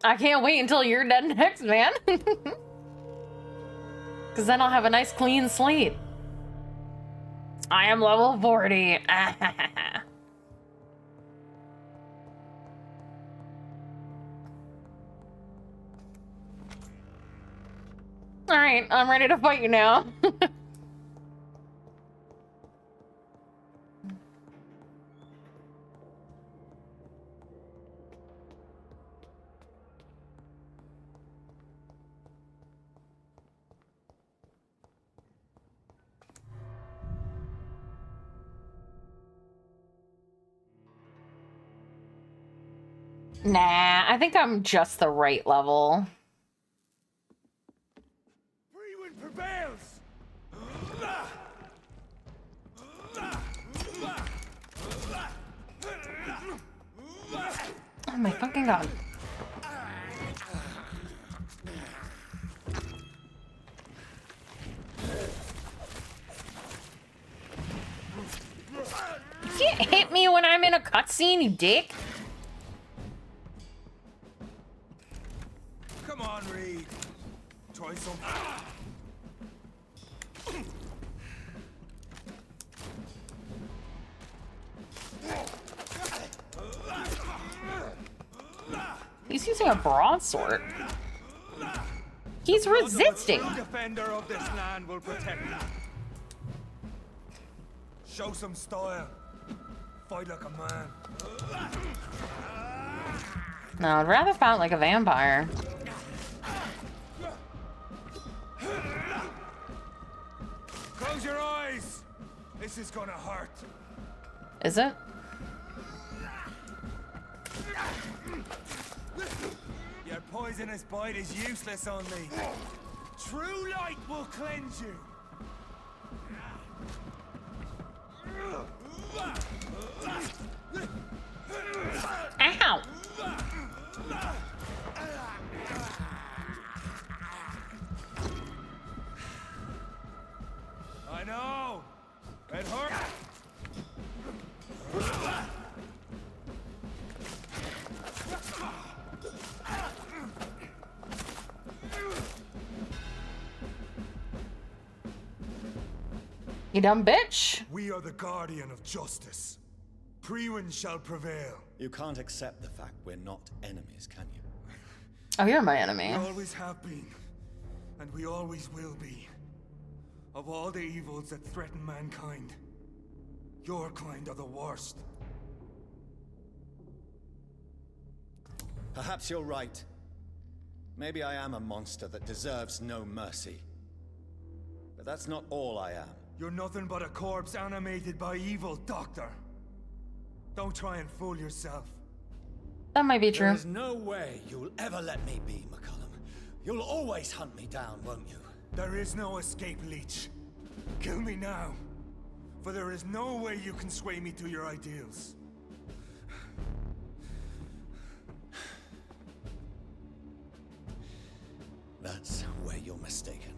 Speaker 1: I can't wait until you're dead next, man. Because then I'll have a nice clean slate. I am level 40. Alright, I'm ready to fight you now. Nah, I think I'm just the right level.
Speaker 8: Freewind prevails!
Speaker 1: Oh my fucking god. You hit me when I'm in a cutscene, you dick.
Speaker 8: Come on, Reed. Try something.
Speaker 1: He's using a broadsword. He's resisting.
Speaker 8: The defender of this land will protect it. Show some style. Fight like a man.
Speaker 1: No, I'd rather fight like a vampire.
Speaker 8: Close your eyes. This is gonna hurt.
Speaker 1: Is it?
Speaker 8: Your poisonous bite is useless on me. True light will cleanse you.
Speaker 1: Ow!
Speaker 8: I know. It hurt.
Speaker 1: You dumb bitch.
Speaker 8: We are the guardian of justice. Priwen shall prevail.
Speaker 4: You can't accept the fact we're not enemies, can you?
Speaker 1: Oh, you're my enemy.
Speaker 8: We always have been, and we always will be. Of all the evils that threaten mankind, your kind are the worst.
Speaker 4: Perhaps you're right. Maybe I am a monster that deserves no mercy. But that's not all I am.
Speaker 8: You're nothing but a corpse animated by evil, Doctor. Don't try and fool yourself.
Speaker 1: That might be true.
Speaker 4: There's no way you'll ever let me be, McCullum. You'll always hunt me down, won't you?
Speaker 8: There is no escape, Leech. Kill me now, for there is no way you can sway me to your ideals.
Speaker 4: That's where you're mistaken.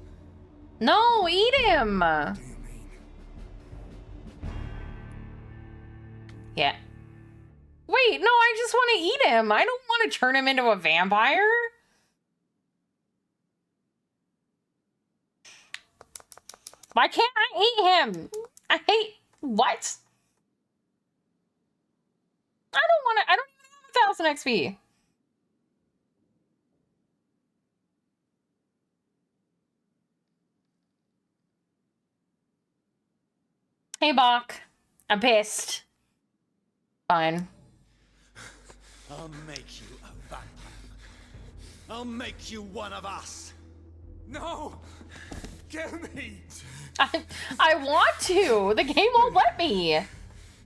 Speaker 1: No, eat him!
Speaker 8: What do you mean?
Speaker 1: Yeah. Wait, no, I just want to eat him. I don't want to turn him into a vampire. Why can't I eat him? I hate... What? I don't want to... I don't even have 1,000 XP. Hey, Bach. I'm pissed. Fine.
Speaker 4: I'll make you a vampire. I'll make you one of us.
Speaker 8: No! Kill me!
Speaker 1: I want to. The game won't let me.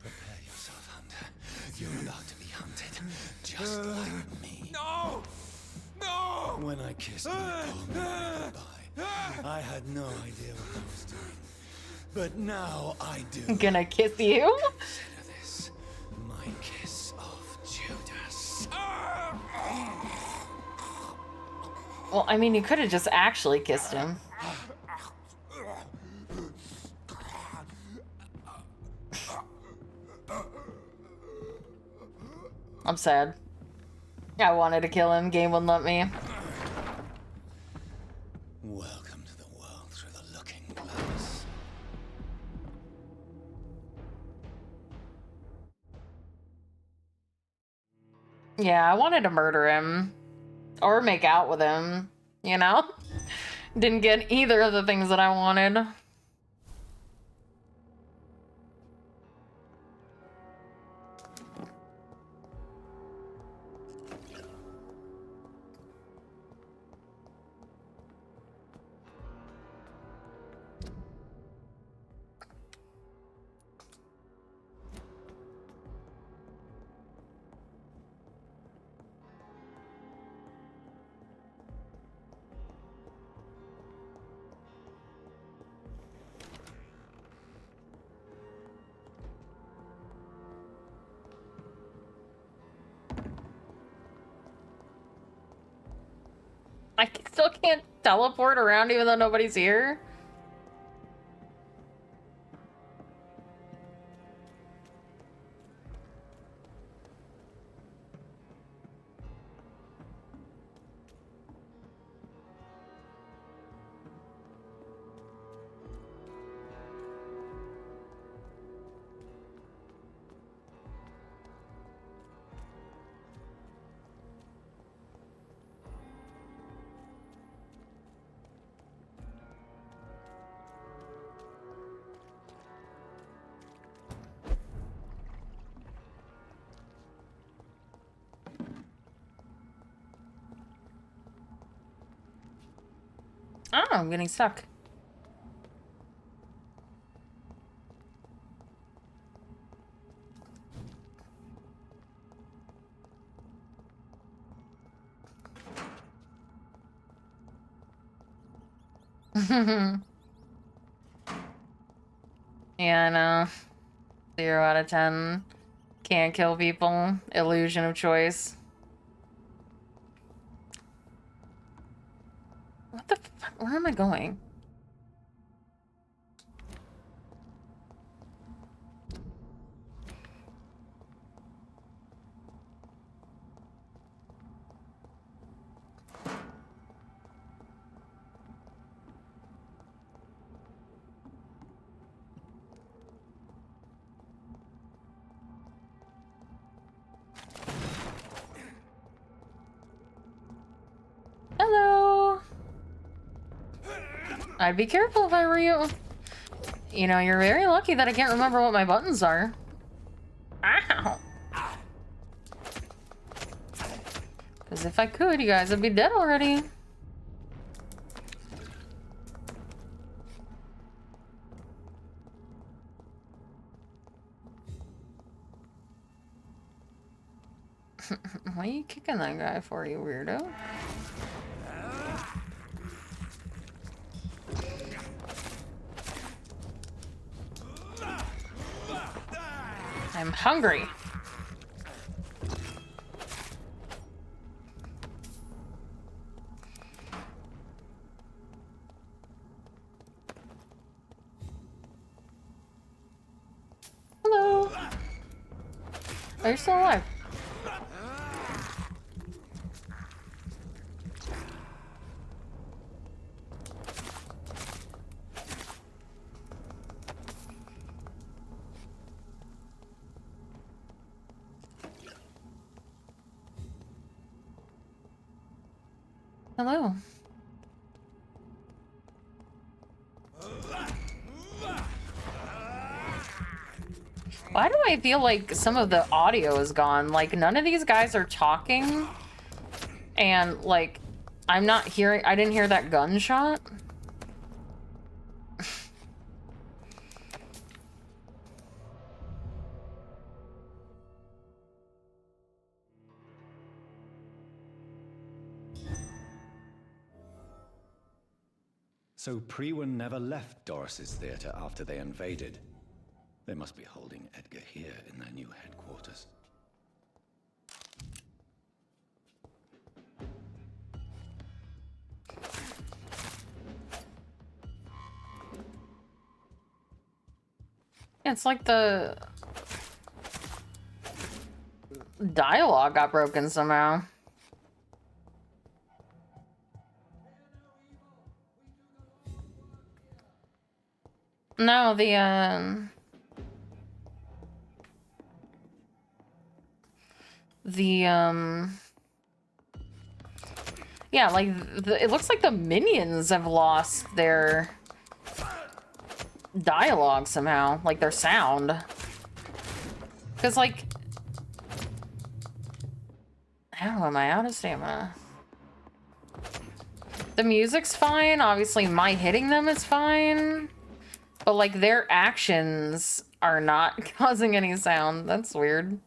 Speaker 4: Prepare yourself, Hunter. You're about to be hunted, just like me.
Speaker 8: No! No!
Speaker 4: When I kissed my poor mother goodbye, I had no idea what I was doing. But now I do.
Speaker 1: I'm gonna kiss you.
Speaker 4: Consider this my kiss of Judas.
Speaker 1: Well, I mean, you could have just actually kissed him. I'm sad. I wanted to kill him. Game wouldn't let me.
Speaker 4: Welcome to the world through the looking glass.
Speaker 1: Yeah, I wanted to murder him. Or make out with him. You know? Didn't get either of the things that I wanted. I still can't teleport around even though nobody's here. I don't know, I'm getting stuck. Yeah, no. 0 out of 10. Can't kill people. Illusion of choice. What the fuck? Where am I going? Hello. I'd be careful if I were you. You know, you're very lucky that I can't remember what my buttons are. Ow. Because if I could, you guys would be dead already. Why are you kicking that guy for, you weirdo? I'm hungry. Hello. Are you still alive? Hello. Why do I feel like some of the audio is gone? Like, none of these guys are talking. And, like, I'm not hearing... I didn't hear that gunshot.
Speaker 15: So Priwen never left Doris's theater after they invaded. They must be holding Edgar here in their new headquarters.
Speaker 1: It's like the dialogue got broken somehow. No, yeah, like, it looks like the minions have lost their dialogue somehow, like their sound. Because, like, how am I out of stamina? The music's fine, obviously my hitting them is fine, but, like, their actions are not causing any sound. That's weird.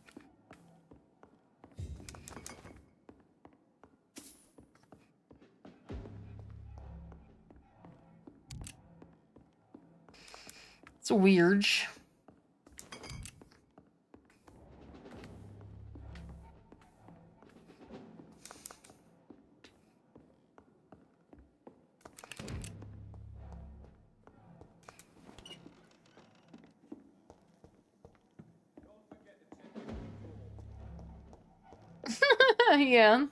Speaker 1: It's weird. Yeah.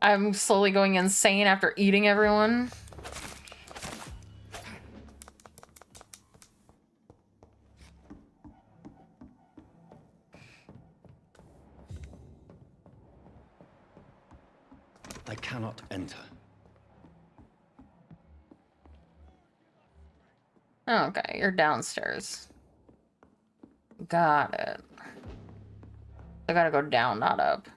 Speaker 1: I'm slowly going insane after eating everyone.
Speaker 15: I cannot enter.
Speaker 1: Okay, you're downstairs. Got it. I gotta go down, not up.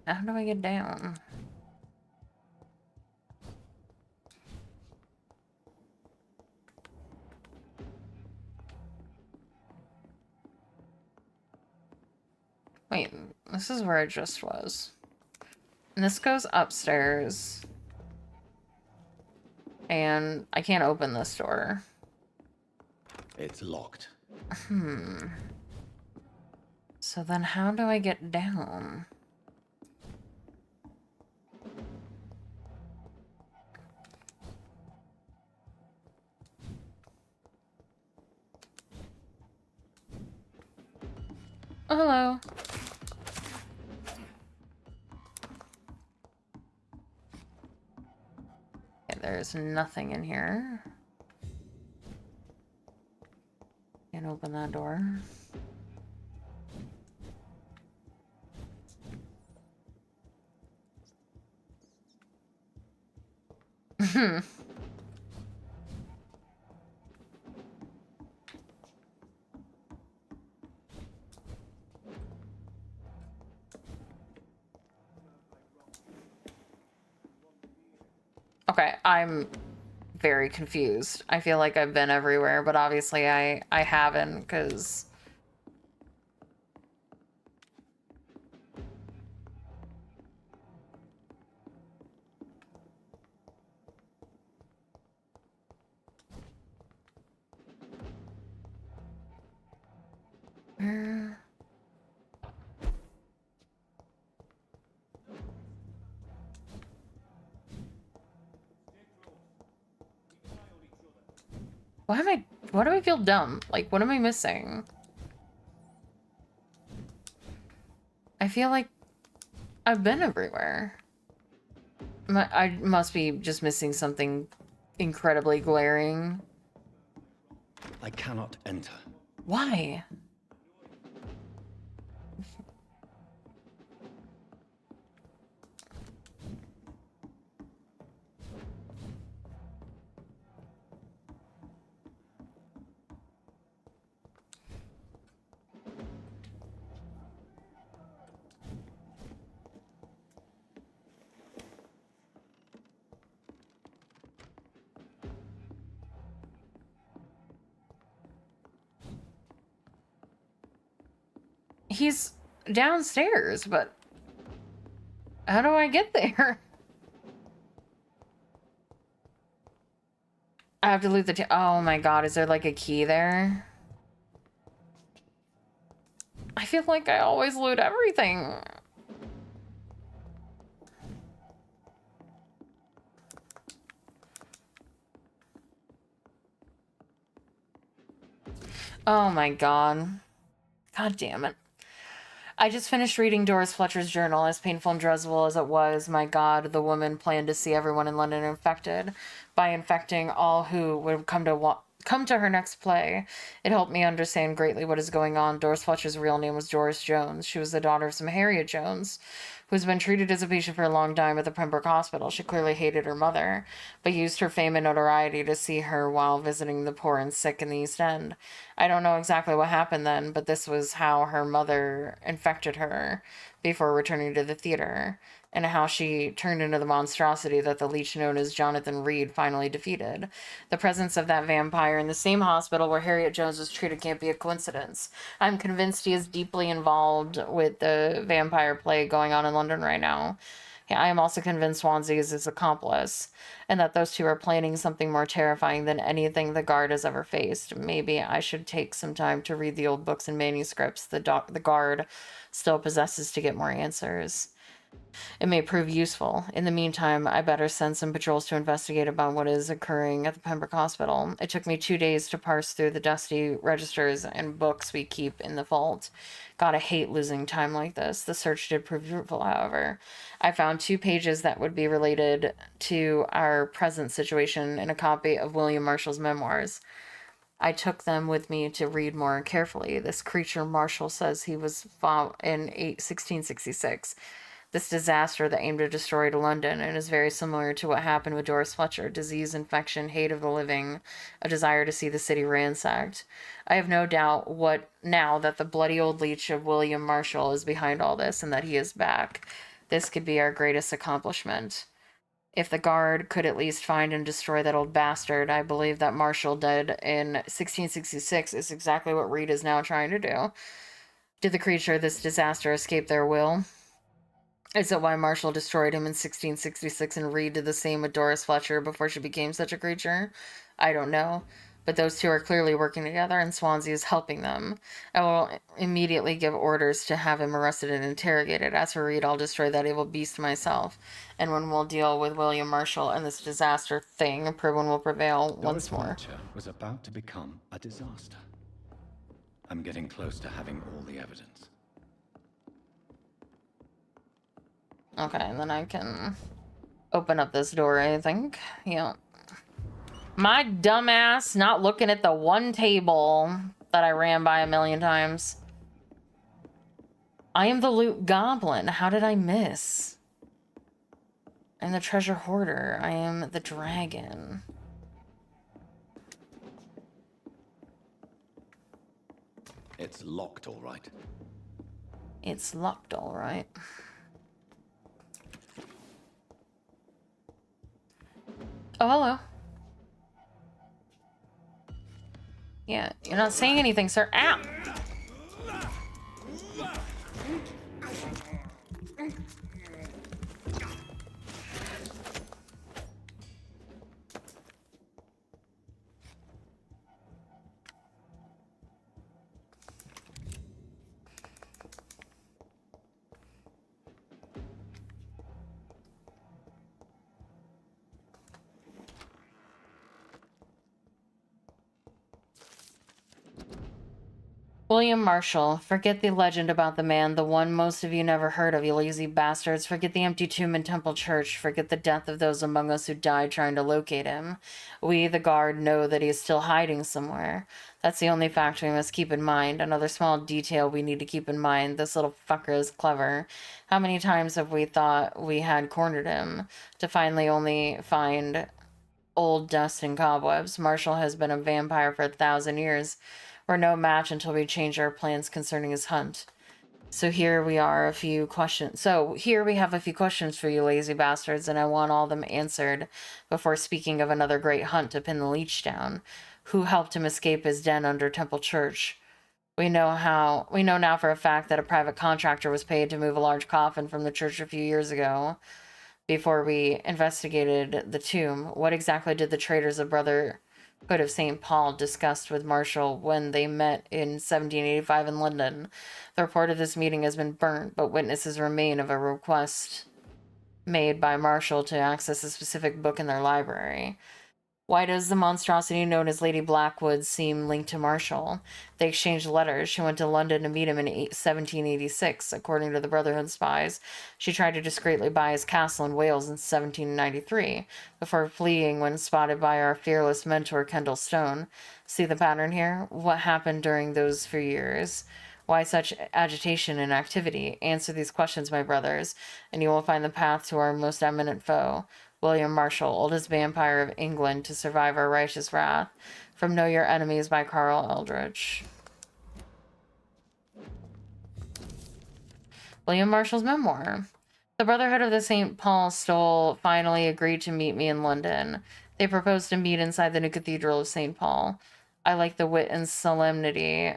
Speaker 1: How do I get down? Wait, this is where I just was. And this goes upstairs. And I can't open this door.
Speaker 15: It's locked.
Speaker 1: So then how do I get down? Oh, hello. Okay, there's nothing in here. Can't open that door. Okay, I'm very confused. I feel like I've been everywhere, but obviously I haven't, because... Where... Why do I feel dumb? Like, what am I missing? I feel like I've been everywhere. I must be just missing something incredibly glaring.
Speaker 15: I cannot enter.
Speaker 1: Why? He's downstairs, but how do I get there? I have to loot the oh my god, is there like a key there? I feel like I always loot everything. Oh my god. God damn it. I just finished reading Doris Fletcher's journal. As painful and dreadful as it was, my God, the woman planned to see everyone in London infected by infecting all who would come to her next play. It helped me understand greatly what is going on. Doris Fletcher's real name was Doris Jones. She was the daughter of some Harriet Jones, who's been treated as a patient for a long time at the Pembroke Hospital. She clearly hated her mother, but used her fame and notoriety to see her while visiting the poor and sick in the East End. I don't know exactly what happened then, but this was how her mother infected her before returning to the theater, and how she turned into the monstrosity that the leech known as Jonathan Reed finally defeated. The presence of that vampire in the same hospital where Harriet Jones was treated can't be a coincidence. I'm convinced he is deeply involved with the vampire plague going on in London right now. I am also convinced Swansea is his accomplice, and that those two are planning something more terrifying than anything the Guard has ever faced. Maybe I should take some time to read the old books and manuscripts the Guard still possesses to get more answers. It may prove useful. In the meantime, I better send some patrols to investigate about what is occurring at the Pembroke Hospital. It took me 2 days to parse through the dusty registers and books we keep in the vault. God, I hate losing time like this. The search did prove fruitful, however. I found 2 pages that would be related to our present situation in a copy of William Marshall's memoirs. I took them with me to read more carefully. This creature Marshall says he was fought in 1666. This disaster that aimed to destroy London, and is very similar to what happened with Doris Fletcher. Disease, infection, hate of the living, a desire to see the city ransacked. I have no doubt now that the bloody old leech of William Marshall is behind all this, and that he is back. This could be our greatest accomplishment. If the guard could at least find and destroy that old bastard, I believe that Marshall dead in 1666 is exactly what Reed is now trying to do. Did the creature of this disaster escape their will? Is it why Marshall destroyed him in 1666 and Reed did the same with Doris Fletcher before she became such a creature? I don't know. But those two are clearly working together, and Swansea is helping them. I will immediately give orders to have him arrested and interrogated. As for Reed, I'll destroy that evil beast myself. And when we'll deal with William Marshall and this disaster thing, Prywin will prevail once more.
Speaker 15: Doris Fletcher was about to become a disaster. I'm getting close to having all the evidence.
Speaker 1: Okay, and then I can open up this door, I think. Yeah. My dumbass not looking at the one table that I ran by a million times. I am the loot goblin. How did I miss? I'm the treasure hoarder. I am the dragon.
Speaker 15: It's locked, all right.
Speaker 1: It's locked, all right. Oh, hello. Yeah, you're not saying anything, sir. Ow! William Marshall, forget the legend about the man, the one most of you never heard of, you lazy bastards. Forget the empty tomb in Temple Church. Forget the death of those among us who died trying to locate him. We, the guard, know that he is still hiding somewhere. That's the only fact we must keep in mind. Another small detail we need to keep in mind. This little fucker is clever. How many times have we thought we had cornered him, to finally only find old dust and cobwebs? Marshall has been a vampire for 1,000 years. We're no match until we change our plans concerning his hunt. So here we have a few questions for you lazy bastards, and I want all of them answered before speaking of another great hunt to pin the leech down. Who helped him escape his den under Temple Church? We know now for a fact that a private contractor was paid to move a large coffin from the church a few years ago before we investigated the tomb. What exactly did the traitors of Brotherhood of St. Paul discussed with Marshall when they met in 1785 in London? The report of this meeting has been burnt, but witnesses remain of a request made by Marshall to access a specific book in their library. Why does the monstrosity known as Lady Blackwood seem linked to Marshall? They exchanged letters. She went to London to meet him in 1786. According to the Brotherhood spies, she tried to discreetly buy his castle in Wales in 1793, before fleeing when spotted by our fearless mentor, Kendall Stone. See the pattern here? What happened during those few years? Why such agitation and activity? Answer these questions, my brothers, and you will find the path to our most eminent foe, William Marshall, oldest vampire of England to survive our righteous wrath. From Know Your Enemies by Carl Eldridge. William Marshall's memoir. The Brotherhood of the St. Paul Stole finally agreed to meet me in London. They proposed to meet inside the new Cathedral of St. Paul. I like the wit and solemnity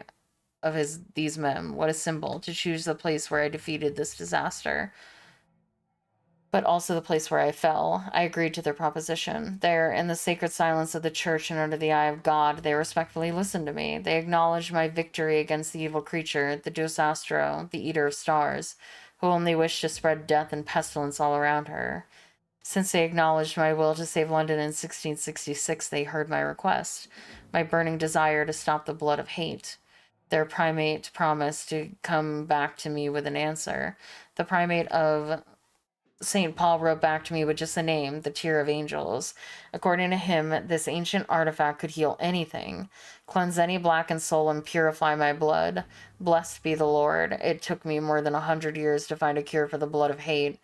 Speaker 1: of these men. What a symbol to choose the place where I defeated this disaster, but also the place where I fell. I agreed to their proposition. There, in the sacred silence of the church and under the eye of God, they respectfully listened to me. They acknowledged my victory against the evil creature, the Deus Astro, the Eater of Stars, who only wished to spread death and pestilence all around her. Since they acknowledged my will to save London in 1666, they heard my request, my burning desire to stop the blood of hate. Their primate promised to come back to me with an answer. The primate of St. Paul wrote back to me with just the name, the Tear of Angels. According to him, this ancient artifact could heal anything, cleanse any blackened soul, and purify my blood. Blessed be the Lord. It took me more than 100 years to find a cure for the blood of hate,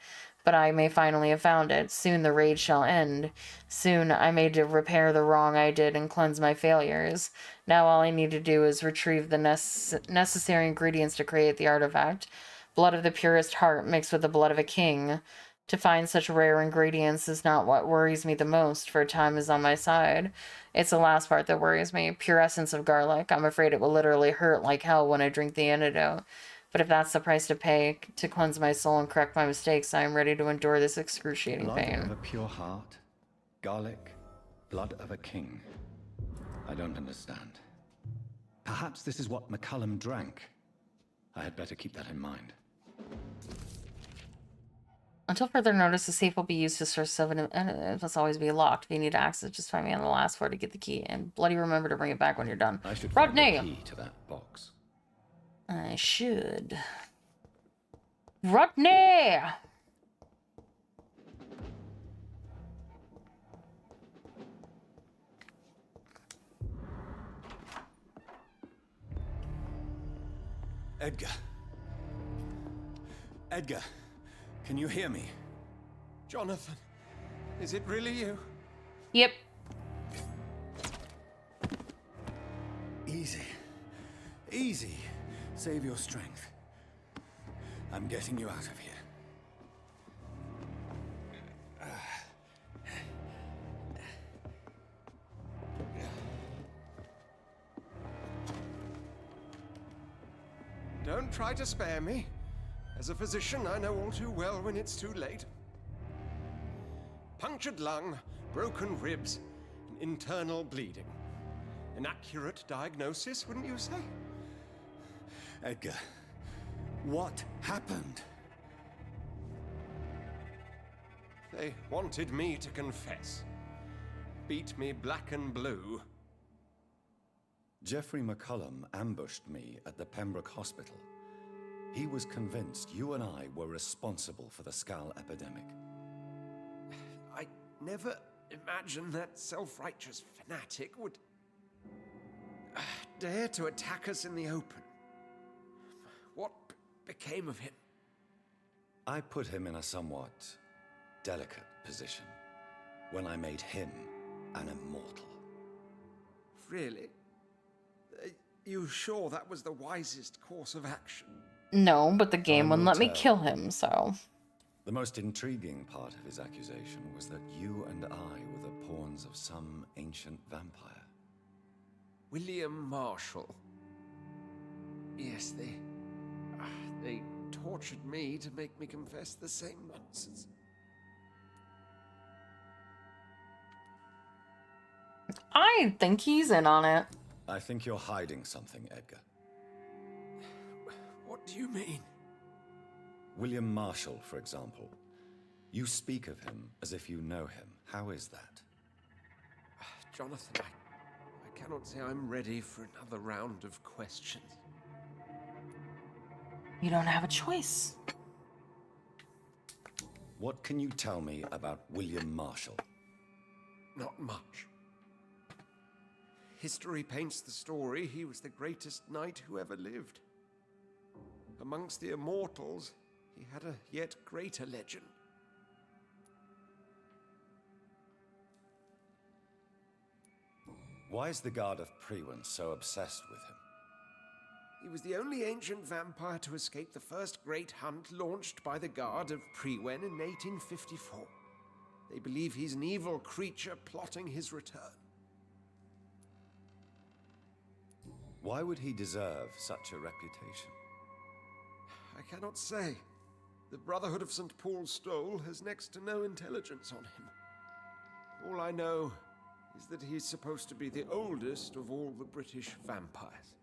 Speaker 1: but I may finally have found it. Soon the rage shall end. Soon I may repair the wrong I did and cleanse my failures. Now all I need to do is retrieve the necessary ingredients to create the artifact. blood of the purest heart mixed with the blood of a king. To find such rare ingredients is not what worries me the most, for time is on my side. It's the last part that worries me. Pure essence of garlic. I'm afraid it will literally hurt like hell when I drink the antidote. But if that's the price to pay to cleanse my soul and correct my mistakes, I am ready to endure this excruciating
Speaker 15: Blood
Speaker 1: pain.
Speaker 15: of a pure heart, garlic, blood of a king. I don't understand. Perhaps this is what McCullum drank. I had better keep that in mind.
Speaker 1: Until further notice, the safe will be used to source 7 it must always be locked. If you need access, just find me on the last floor to get the key. And bloody remember to bring it back when you're done.
Speaker 15: I should find
Speaker 1: Rodney!
Speaker 15: the key to that box.
Speaker 1: I should. Rodney!
Speaker 15: Edgar. Edgar, can you hear me?
Speaker 8: Jonathan, is it really you?
Speaker 1: Yep.
Speaker 15: Easy. Easy. Save your strength. I'm getting you out of here.
Speaker 8: Don't try to spare me. As a physician, I know all too well when it's too late. Punctured lung, broken ribs, and internal bleeding. An accurate diagnosis, wouldn't you say?
Speaker 15: Edgar, what happened?
Speaker 8: They wanted me to confess. Beat me black and blue.
Speaker 15: Jeffrey McCullum ambushed me at the Pembroke Hospital. He was convinced you and I were responsible for the Skal epidemic.
Speaker 8: I never imagined that self-righteous fanatic would dare to attack us in the open. What became of him?
Speaker 15: I put him in a somewhat delicate position when I made him an immortal.
Speaker 8: Really? You sure that was the wisest course of action?
Speaker 1: No, but the game wouldn't let me
Speaker 15: tell.
Speaker 1: kill him, so...
Speaker 15: The most intriguing part of his accusation was that you and I were the pawns of some ancient vampire.
Speaker 8: William Marshall. Yes, they tortured me to make me confess the same nonsense.
Speaker 1: I think he's in on it.
Speaker 15: I think you're hiding something, Edgar.
Speaker 8: What do you mean?
Speaker 15: William Marshall, for example. You speak of him as if you know him. How is that?
Speaker 8: Jonathan, I cannot say I'm ready for another round of questions.
Speaker 1: You don't have a choice.
Speaker 15: What can you tell me about William Marshall?
Speaker 8: Not much. History paints the story he was the greatest knight who ever lived. Amongst the immortals, he had a yet greater legend.
Speaker 15: Why is the Guard of Priwen so obsessed with him?
Speaker 8: He was the only ancient vampire to escape the first great hunt launched by the Guard of Priwen in 1854. They believe he's an evil creature plotting his return.
Speaker 15: Why would he deserve such a reputation?
Speaker 8: I cannot say. The Brotherhood of St. Paul's Stole has next to no intelligence on him. All I know is that he's supposed to be the oldest of all the British vampires.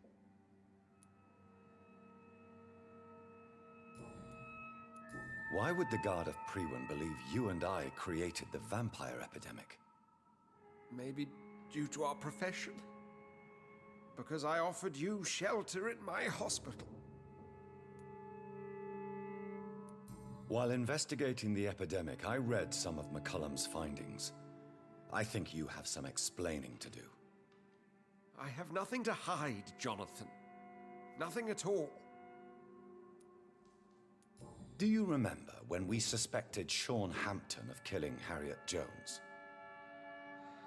Speaker 15: Why would the Guard of Priwen believe you and I created the vampire epidemic?
Speaker 8: Maybe due to our profession? Because I offered you shelter in my hospital.
Speaker 15: While investigating the epidemic, I read some of McCullum's findings. I think you have some explaining to do.
Speaker 8: I have nothing to hide, Jonathan. Nothing at all.
Speaker 15: Do you remember when we suspected Sean Hampton of killing Harriet Jones?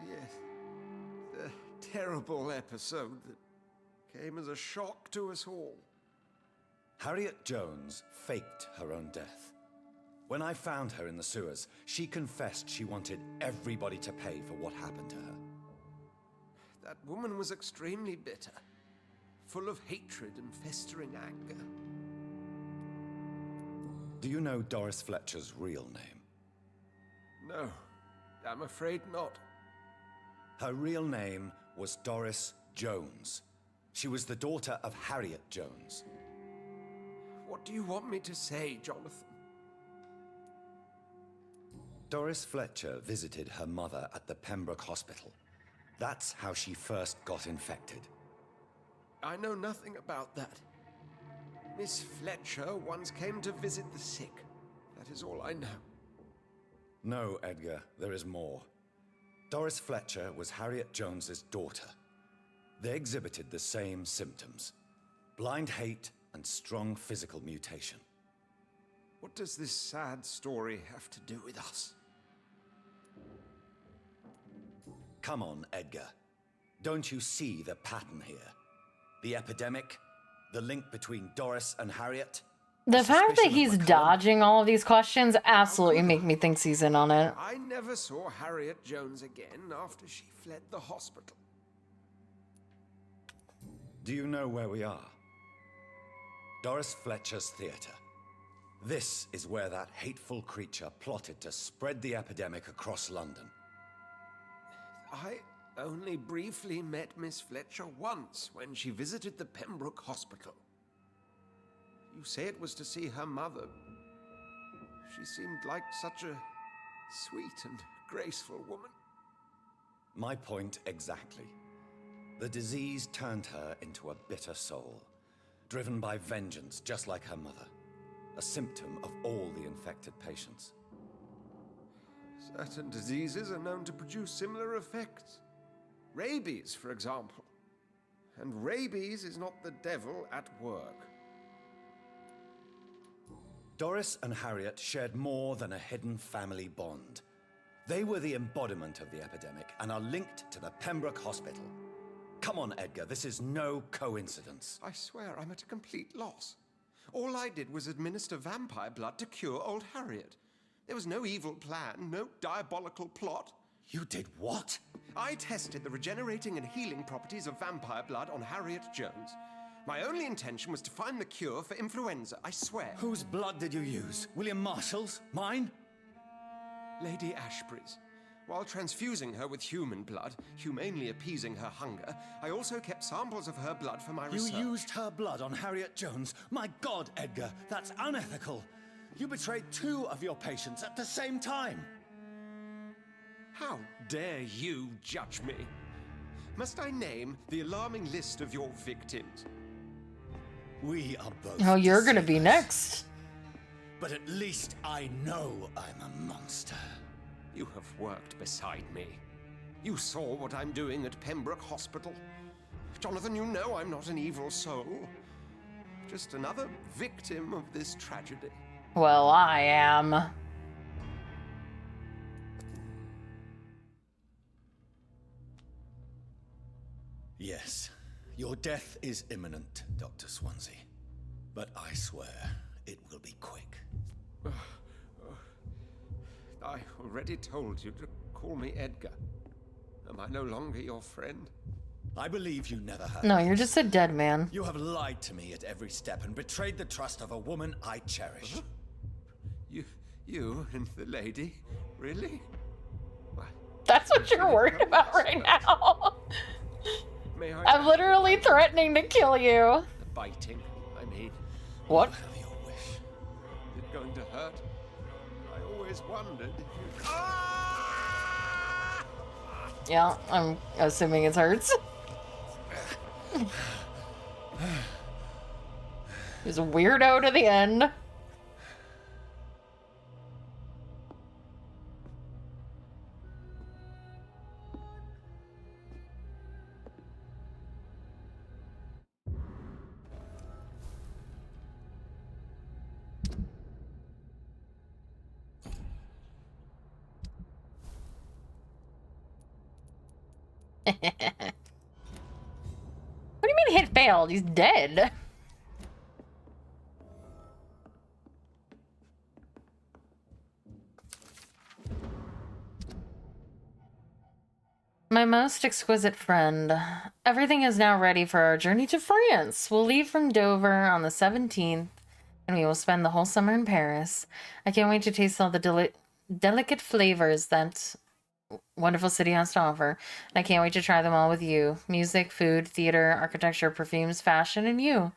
Speaker 8: Yes. The terrible episode that came as a shock to us all.
Speaker 15: Harriet Jones faked her own death. When I found her in the sewers, she confessed she wanted everybody to pay for what happened to her.
Speaker 8: That woman was extremely bitter, full of hatred and festering anger.
Speaker 15: Do you know Doris Fletcher's real name?
Speaker 8: No, I'm afraid not.
Speaker 15: Her real name was Doris Jones. She was the daughter of Harriet Jones.
Speaker 8: What do you want me to say, Jonathan?
Speaker 15: Doris Fletcher visited her mother at the Pembroke Hospital. That's how she first got infected.
Speaker 8: I know nothing about that. Miss Fletcher once came to visit the sick. That is all I know.
Speaker 15: No, Edgar, there is more. Doris Fletcher was Harriet Jones's daughter. They exhibited the same symptoms: blind hate and strong physical mutation.
Speaker 8: What does this sad story have to do with us?
Speaker 15: Come on, Edgar. Don't you see the pattern here? The epidemic, the link between Doris and Harriet.
Speaker 1: The fact that he's dodging all of these questions absolutely make me think he's in on it.
Speaker 8: I never saw Harriet Jones again after she fled the hospital.
Speaker 15: Do you know where we are? Doris Fletcher's theater. This is where that hateful creature plotted to spread the epidemic across London.
Speaker 8: I only briefly met Miss Fletcher once when she visited the Pembroke Hospital. You say it was to see her mother. She seemed like such a sweet and graceful woman.
Speaker 15: My point exactly. The disease turned her into a bitter soul, driven by vengeance just like her mother. A symptom of all the infected patients.
Speaker 8: Certain diseases are known to produce similar effects. Rabies, for example. And rabies is not the devil at work.
Speaker 15: Doris and Harriet shared more than a hidden family bond. They were the embodiment of the epidemic and are linked to the Pembroke Hospital. Come on, Edgar, this is no coincidence.
Speaker 8: I swear I'm at a complete loss. All I did was administer vampire blood to cure old Harriet. There was no evil plan, no diabolical plot.
Speaker 15: You did what?
Speaker 8: I tested the regenerating and healing properties of vampire blood on Harriet Jones. My only intention was to find the cure for influenza, I swear.
Speaker 15: Whose blood did you use? William Marshall's? Mine?
Speaker 8: Lady Ashbury's. While transfusing her with human blood, humanely appeasing her hunger, I also kept samples of her blood for my research.
Speaker 15: You used her blood on Harriet Jones? My God, Edgar, that's unethical. You betrayed 2 of your patients at the same time.
Speaker 8: How dare you judge me? Must I name the alarming list of your victims?
Speaker 15: We are both
Speaker 1: Oh, you're gonna be
Speaker 15: deceivers.
Speaker 1: next.
Speaker 15: But at least I know I'm a monster.
Speaker 8: You have worked beside me. You saw what I'm doing at Pembroke Hospital. Jonathan, you know I'm not an evil soul. Just another victim of this tragedy.
Speaker 1: Well, I am.
Speaker 15: Yes, your death is imminent, Dr. Swansea. But I swear it will be quick.
Speaker 8: I already told you to call me Edgar. Am I no longer your friend?
Speaker 15: I believe you never have.
Speaker 1: No, you're just a dead man.
Speaker 15: You have lied to me at every step and betrayed the trust of a woman I cherish.
Speaker 8: You and the lady? Really?
Speaker 1: That's what you're worried about right now.
Speaker 8: May I?
Speaker 1: I'm literally threatening to kill you.
Speaker 8: The biting, I mean.
Speaker 1: What?
Speaker 8: Have your wish. Is it going to hurt? I always wondered if you...
Speaker 1: Yeah, I'm assuming it hurts. He's a weirdo to the end. What do you mean hit failed? He's dead. My most exquisite friend, everything is now ready for our journey to France. We'll leave from Dover on the 17th, and we will spend the whole summer in Paris. I can't wait to taste all the delicate flavors that wonderful city has to offer. And I can't wait to try them all with you. Music, food, theater, architecture, perfumes, fashion, and you.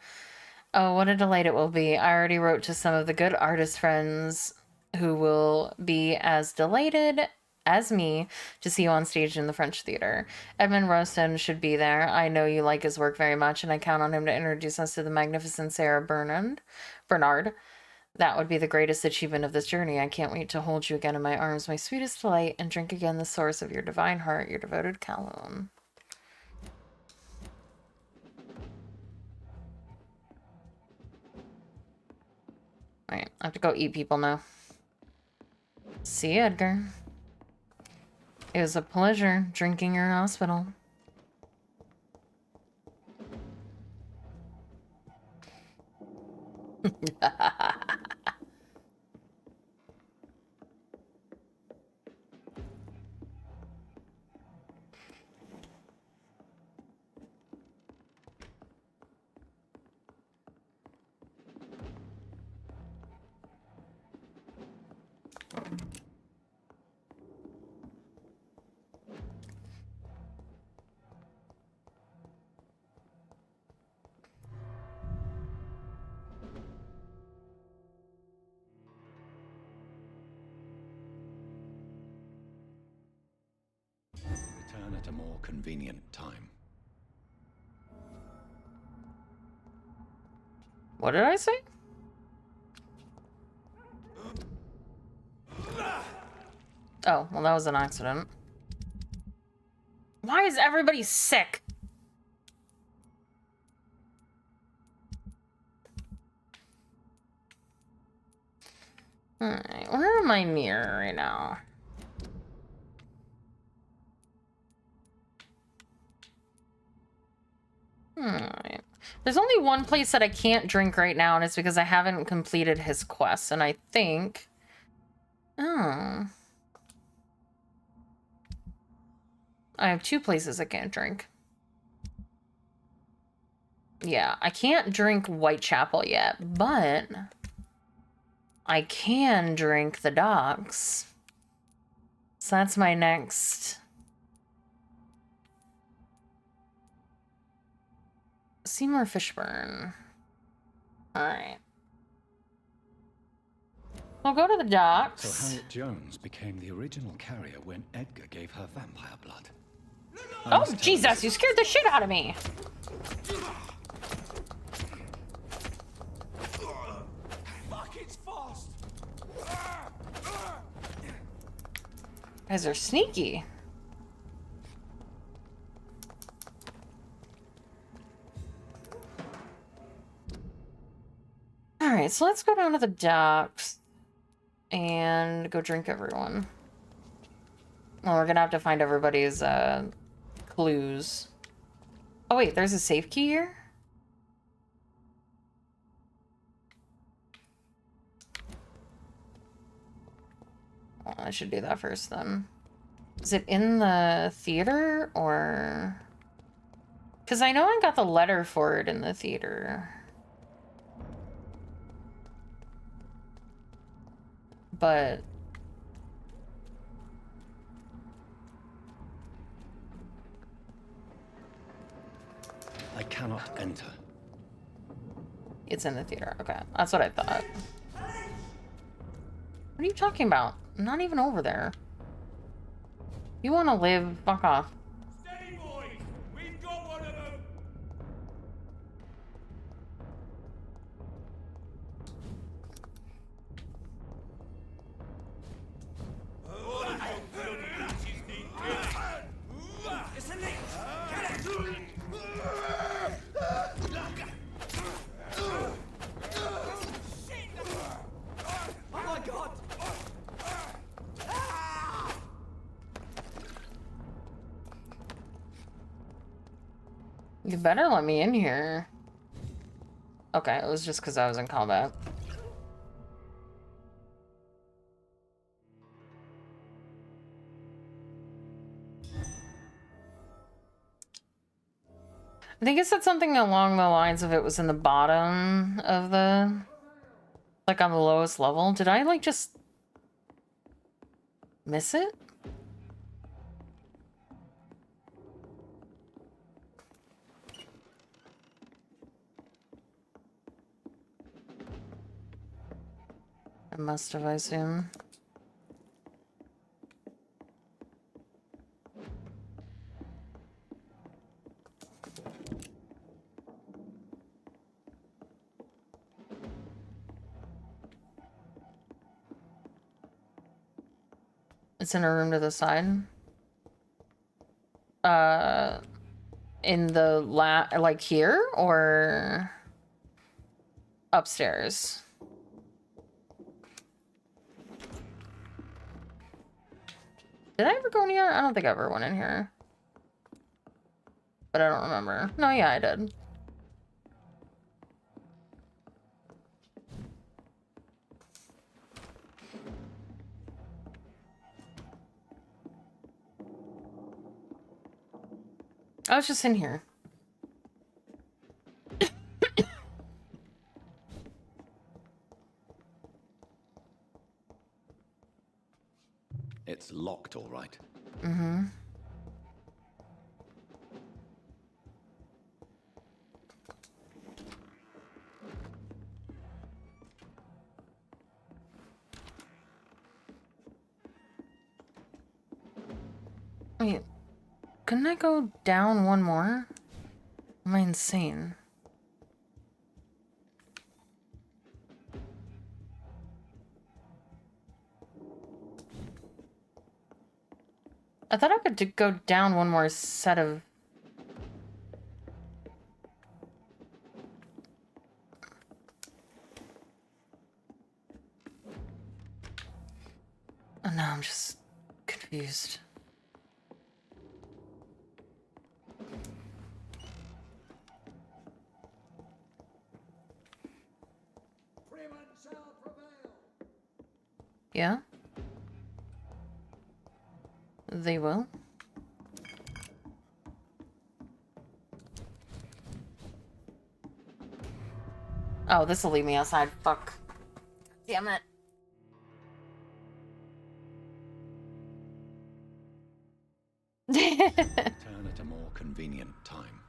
Speaker 1: Oh, what a delight it will be. I already wrote to some of the good artist friends who will be as delighted as me to see you on stage in the French theater. Edmund Rostand should be there. I know you like his work very much, and I count on him to introduce us to the magnificent Sarah Bernard. That would be the greatest achievement of this journey. I can't wait to hold you again in my arms, my sweetest delight, and drink again the source of your divine heart, your devoted Callum. Alright, I have to go eat people now. See you, Edgar. It was a pleasure drinking your hospital.
Speaker 15: Return at a more convenient time.
Speaker 1: What did I say? Oh, well, that was an accident. Why is everybody sick? Alright, where am I near right now? Alright. There's only one place that I can't drink right now, and it's because I haven't completed his quest, and I think... Oh. I have two places I can't drink. Yeah, I can't drink Whitechapel yet, but... I can drink the docks. So that's my next... Seymour Fishburne. Alright. We'll go to the docks.
Speaker 9: So Harriet Jones became the original carrier when Edgar gave her vampire blood.
Speaker 1: Oh, Jesus, you scared the shit out of me.
Speaker 5: Fuck, it's fast.
Speaker 1: Guys are sneaky. Alright, so let's go down to the docks and go drink everyone. Well, we're gonna have to find everybody's clues. Oh wait, there's a safe key here? Well, I should do that first then. Is it in the theater or... Because I know I got the letter for it in the theater. But...
Speaker 15: I cannot enter.
Speaker 1: It's in the theater. Okay, that's what I thought. What are you talking about? I'm not even over there. You want to live? Fuck off.
Speaker 11: Steady, boys! We've got one of them!
Speaker 5: Oh my god!
Speaker 1: You better let me in here. Okay, it was just because I was in combat. I think it said something along the lines of it was in the bottom of the... like on the lowest level. Did I like just... miss it? I must have, I assume. It's in a room to the side. In the like here or upstairs? Did I ever go in here? I don't think I ever went in here. But I don't remember. No, yeah, I did. I was just in here.
Speaker 15: It's locked, all right.
Speaker 1: Mm-hmm. Wait, couldn't I go down one more? Am I insane? I thought I could go down one more set of... Oh no, I'm just confused. Yeah? They will? Oh, this will leave me outside. Fuck. Damn it.
Speaker 15: Return at a more convenient time.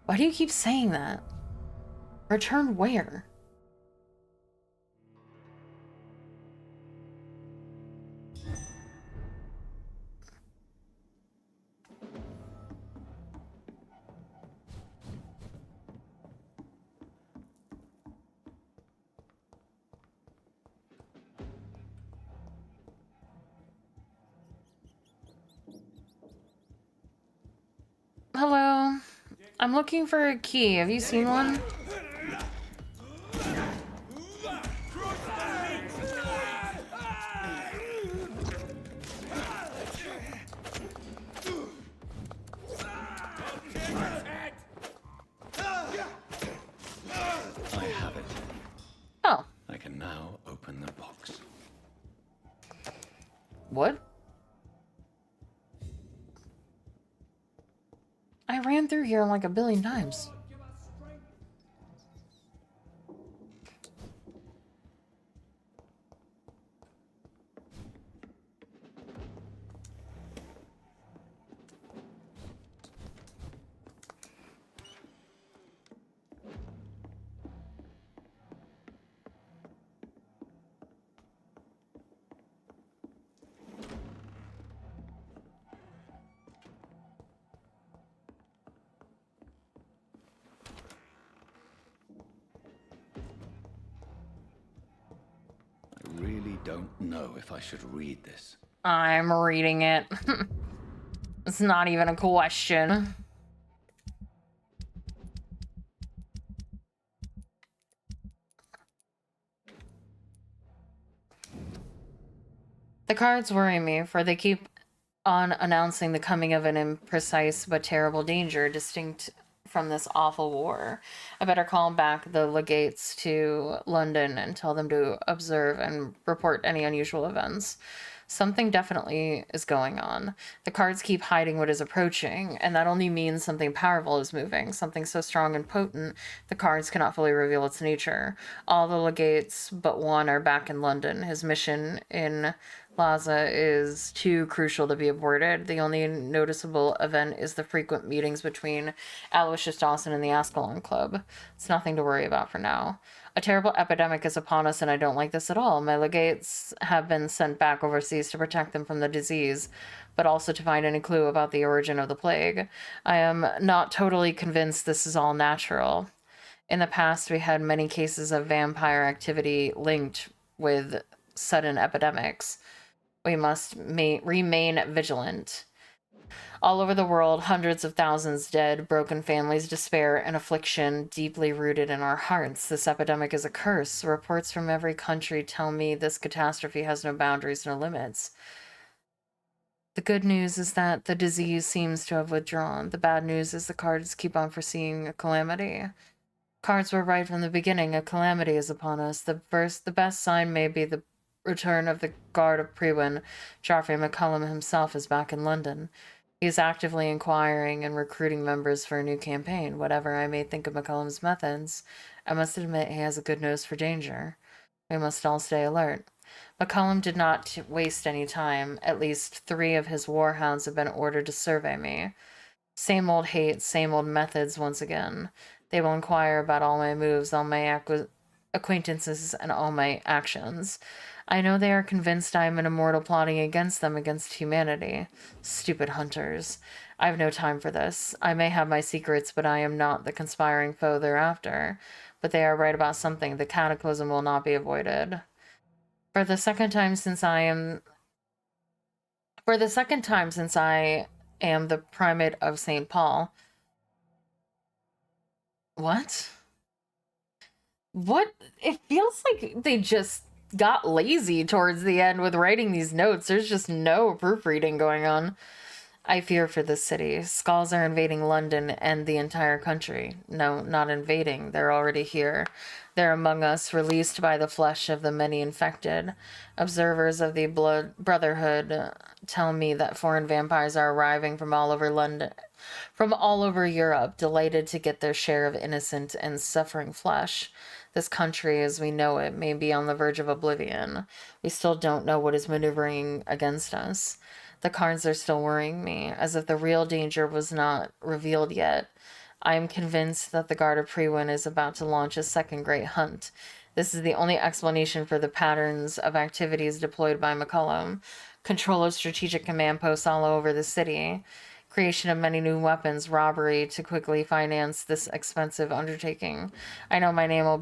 Speaker 1: Why do you keep saying that? Return where? Hello. I'm looking for a key. Have you seen one?
Speaker 15: I have it.
Speaker 1: Oh.
Speaker 15: I can now open the box.
Speaker 1: What? I ran through here like a billion times.
Speaker 15: I really don't know if I should read this.
Speaker 1: I'm reading it. It's not even a question. The cards worry me, for they keep on announcing the coming of an imprecise but terrible danger distinct from this awful war. I better call back the legates to London and tell them to observe and report any unusual events. Something definitely is going on. The cards keep hiding what is approaching, and that only means something powerful is moving, something so strong and potent the cards cannot fully reveal its nature. All the legates but one are back in London. His mission in Laza is too crucial to be aborted. The only noticeable event is the frequent meetings between Aloysius Dawson and the Ascalon Club. It's nothing to worry about for now. A terrible epidemic is upon us, and I don't like this at all. My legates have been sent back overseas to protect them from the disease, but also to find any clue about the origin of the plague. I am not totally convinced this is all natural. In the past, we had many cases of vampire activity linked with sudden epidemics. We must remain vigilant. All over the world, hundreds of thousands dead, broken families, despair, and affliction deeply rooted in our hearts. This epidemic is a curse. Reports from every country tell me this catastrophe has no boundaries, no limits. The good news is that the disease seems to have withdrawn. The bad news is the cards keep on foreseeing a calamity. Cards were right from the beginning. A calamity is upon us. The best sign may be the return of the Guard of Prewin. Joffrey McCullum himself is back in London. He is actively inquiring and recruiting members for a new campaign. Whatever I may think of McCullum's methods, I must admit he has a good nose for danger. We must all stay alert. McCullum did not waste any time. At least 3 of his warhounds have been ordered to survey me. Same old hate, same old methods once again. They will inquire about all my moves, all my acquaintances, and all my actions. I know they are convinced I am an immortal plotting against them, against humanity. Stupid hunters. I have no time for this. I may have my secrets, but I am not the conspiring foe they're after. But they are right about something. The cataclysm will not be avoided. For the second time since I am the primate of St. Paul. What? What? It feels like they just got lazy towards the end with writing these notes. There's just no proofreading going on. I fear for this city. Skulls are invading London and the entire country. No, not invading. They're already here. They're among us, released by the flesh of the many infected. Observers of the Brotherhood tell me that foreign vampires are arriving from all over London, from all over Europe, delighted to get their share of innocent and suffering flesh. This country, as we know it, may be on the verge of oblivion. We still don't know what is maneuvering against us. The cards are still worrying me, as if the real danger was not revealed yet. I am convinced that the Guard of Prewin is about to launch a second great hunt. This is the only explanation for the patterns of activities deployed by McCullum. Control of strategic command posts all over the city. Creation of many new weapons, robbery to quickly finance this expensive undertaking. I know my name will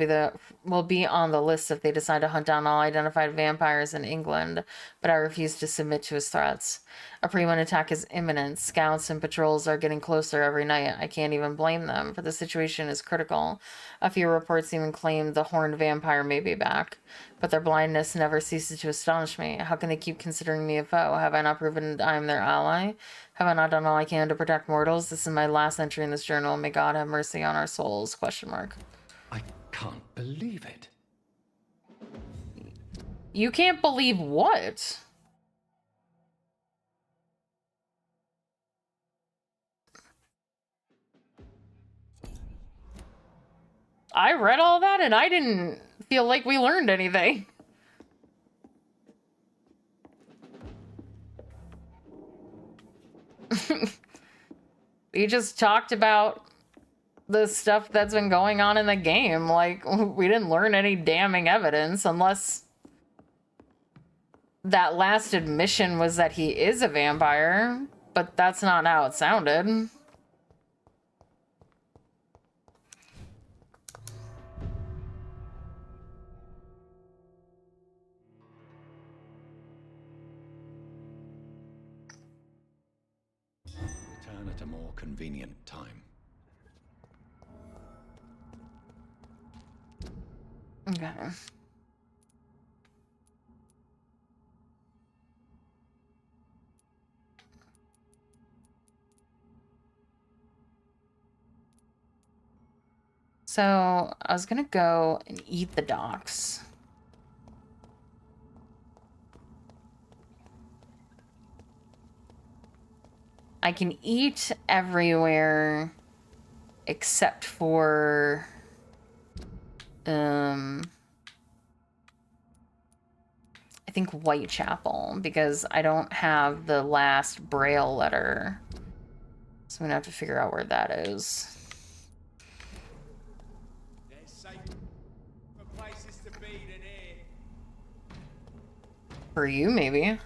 Speaker 1: be on the list if they decide to hunt down all identified vampires in England, but I refuse to submit to his threats. A Prewin attack is imminent. Scouts and patrols are getting closer every night. I can't even blame them, for the situation is critical. A few reports even claim the horned vampire may be back, but their blindness never ceases to astonish me. How can they keep considering me a foe? Have I not proven I am their ally? Have I not done all I can to protect mortals? This is my last entry in this journal. May God have mercy on our souls? ?
Speaker 9: I can't believe it.
Speaker 1: You can't believe what? I read all that and I didn't feel like we learned anything. We just talked about the stuff that's been going on in the game. Like, we didn't learn any damning evidence unless that last admission was that he is a vampire, but that's not how it sounded.
Speaker 15: Return at a more convenient time.
Speaker 1: Okay. So I was gonna go and eat the docks. I can eat everywhere except for I think Whitechapel, because I don't have the last Braille letter. So I'm gonna have to figure out where that is.
Speaker 5: There's safer places to be than here.
Speaker 1: For you, maybe.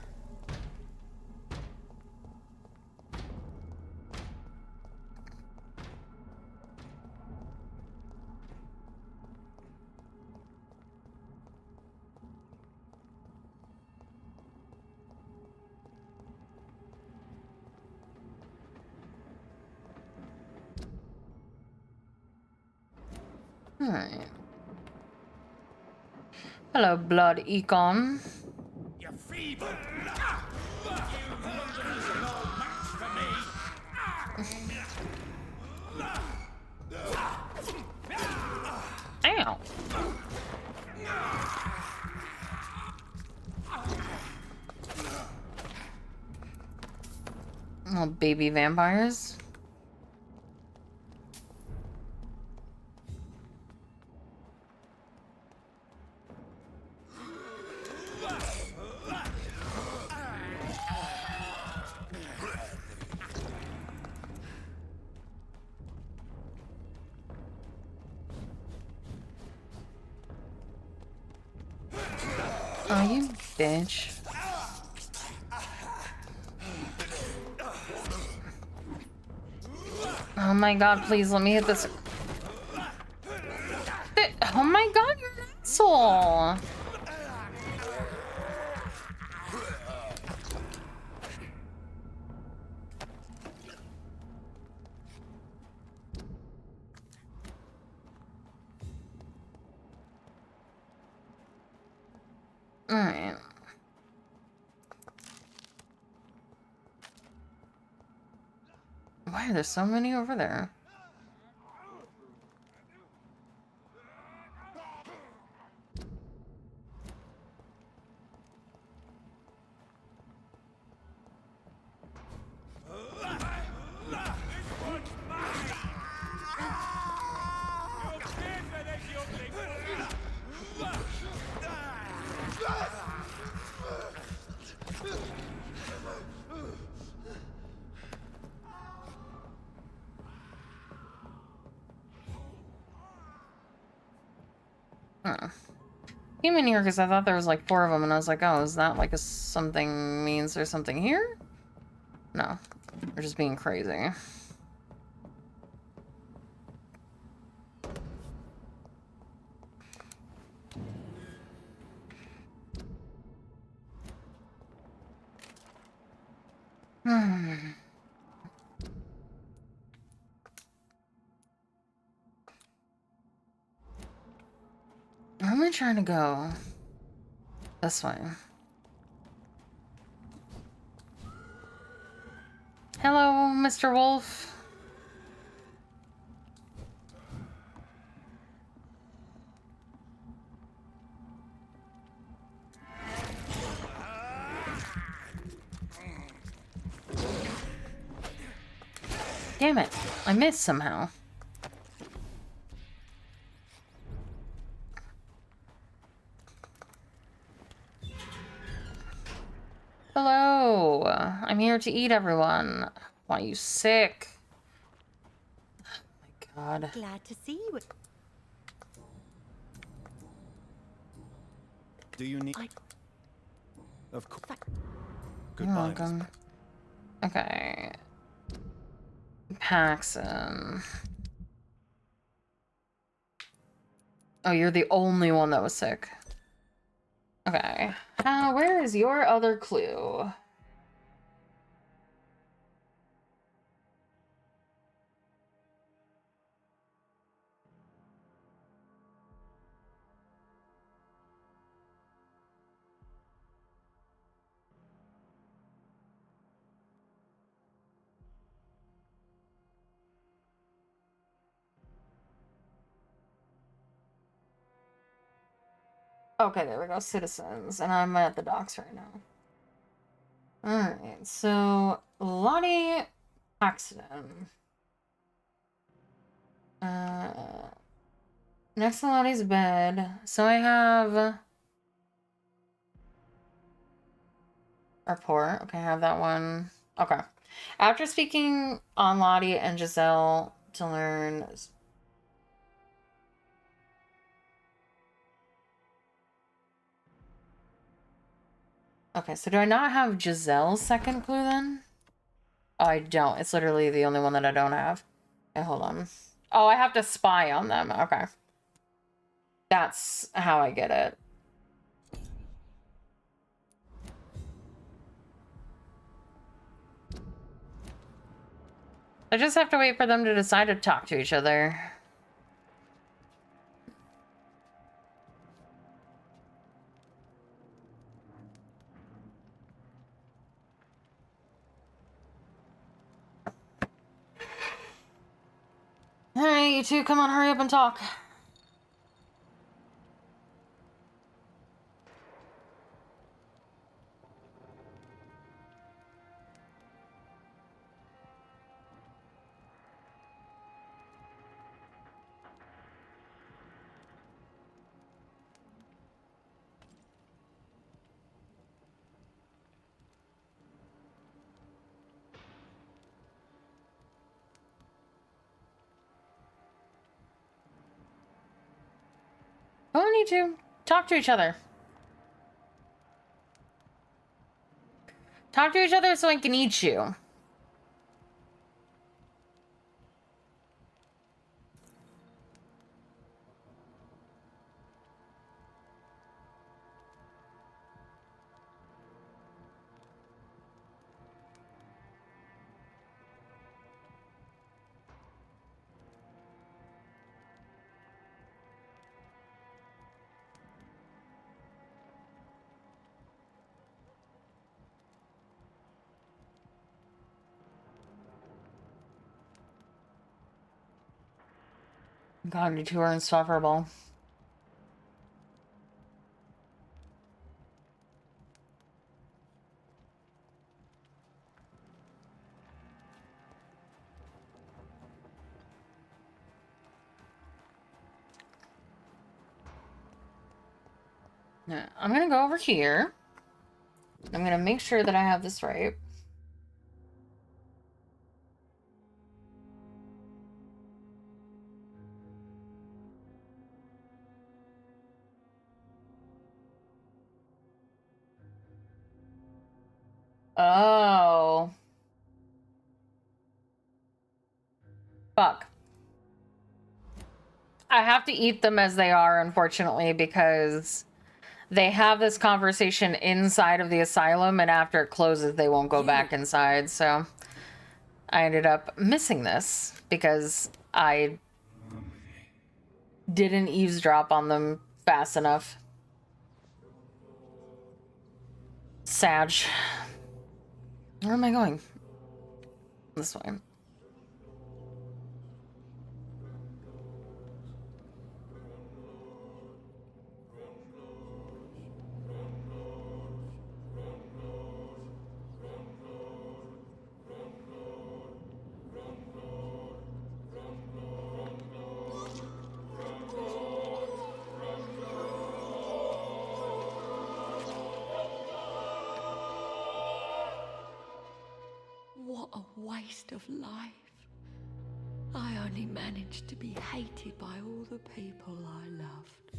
Speaker 1: Alright. Hello, Blood Econ.
Speaker 5: You're feeble. You Londoners are no match for me.
Speaker 1: Ow. Little baby vampires. Oh, you bitch. Oh my god, please let me hit this. Oh my god, you're an asshole. Alright. Why are there so many over there? Huh. Came in here because I thought there was like 4 of them, and I was like, oh, is that like a something means there's something here? No, they're just being crazy. Where am I trying to go? This way. Hello, Mr. Wolf. Damn it, I missed somehow. Hello, I'm here to eat everyone. Why are you sick? Oh my god.
Speaker 7: Glad to see you.
Speaker 4: Do you need... Of course.
Speaker 1: You're
Speaker 4: Goodbye,
Speaker 1: welcome. Okay. Paxson. Oh, you're the only one that was sick. Okay. Where is your other clue? Okay, there we go. Citizens. And I'm at the docks right now. Alright, so Lottie accident. Next to Lottie's bed. So I have report. Okay, I have that one. Okay. After speaking on Lottie and Giselle to learn. Okay, so do I not have Giselle's second clue then? Oh, I don't. It's literally the only one that I don't have. Okay, hold on. Oh, I have to spy on them. Okay. That's how I get it. I just have to wait for them to decide to talk to each other. Alright, you two, come on, hurry up and talk. Don't need to. Talk to each other. Talk to each other so I can eat you. God, you two are insufferable. Now, I'm gonna go over here. I'm gonna make sure that I have this right. Oh. Fuck. I have to eat them as they are, unfortunately, because they have this conversation inside of the asylum, and after it closes, they won't go back inside, so I ended up missing this because I didn't eavesdrop on them fast enough. Sag. Where am I going? This way.
Speaker 10: What a waste of life. I only managed to be hated by all the people I loved.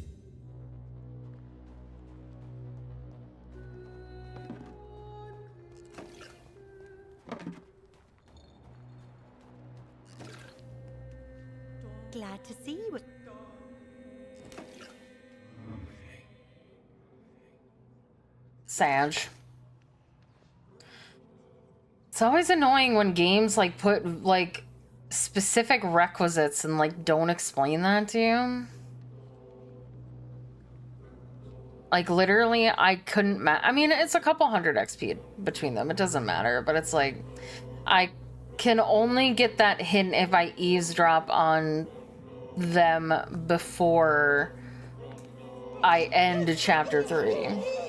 Speaker 7: Glad to see you.
Speaker 1: Sag. It's always annoying when games like put like specific requisites and like don't explain that to you. Like literally I couldn't I mean, it's a couple hundred XP between them. It doesn't matter, but it's like I can only get that hint if I eavesdrop on them before I end chapter 3.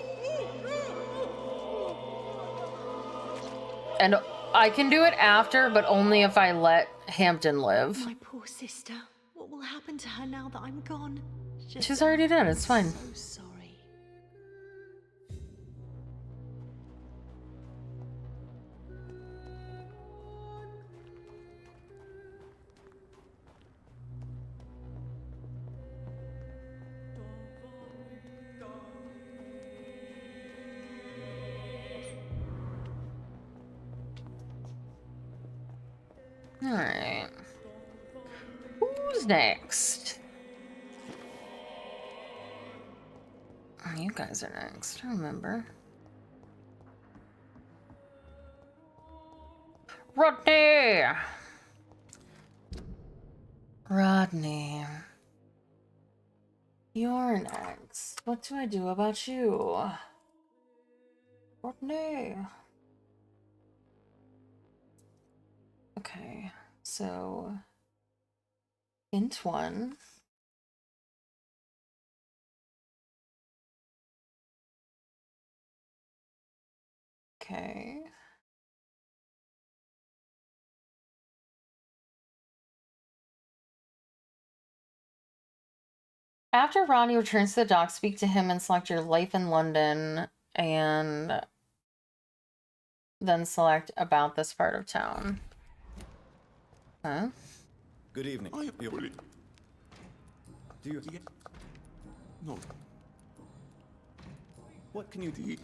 Speaker 1: And I can do it after, but only if I let Hampton live.
Speaker 10: My poor sister. What will happen to her now that I'm gone?
Speaker 1: She's already dead. It's fine.
Speaker 10: So sorry.
Speaker 1: Alright. Who's next? Oh, you guys are next, I remember. Rodney! Rodney. You're next. What do I do about you? Rodney. Okay, so int 1. Okay. After Ronnie returns to the dock, speak to him and select your life in London, and then select about this part of town. Huh?
Speaker 4: Good evening. Do you...
Speaker 17: No.
Speaker 4: What can you do?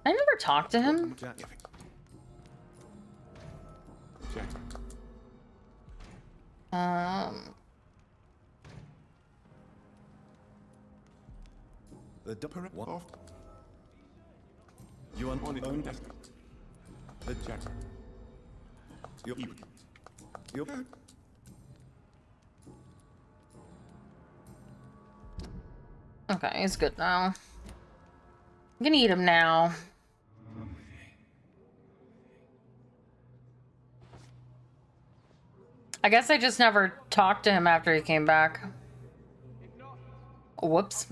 Speaker 1: I never talked to him.
Speaker 17: Jack.
Speaker 4: The dupper off. You are on own desk. The Jack. You're
Speaker 1: Okay, he's good now. I'm gonna eat him now. I guess I just never talked to him after he came back. Whoops.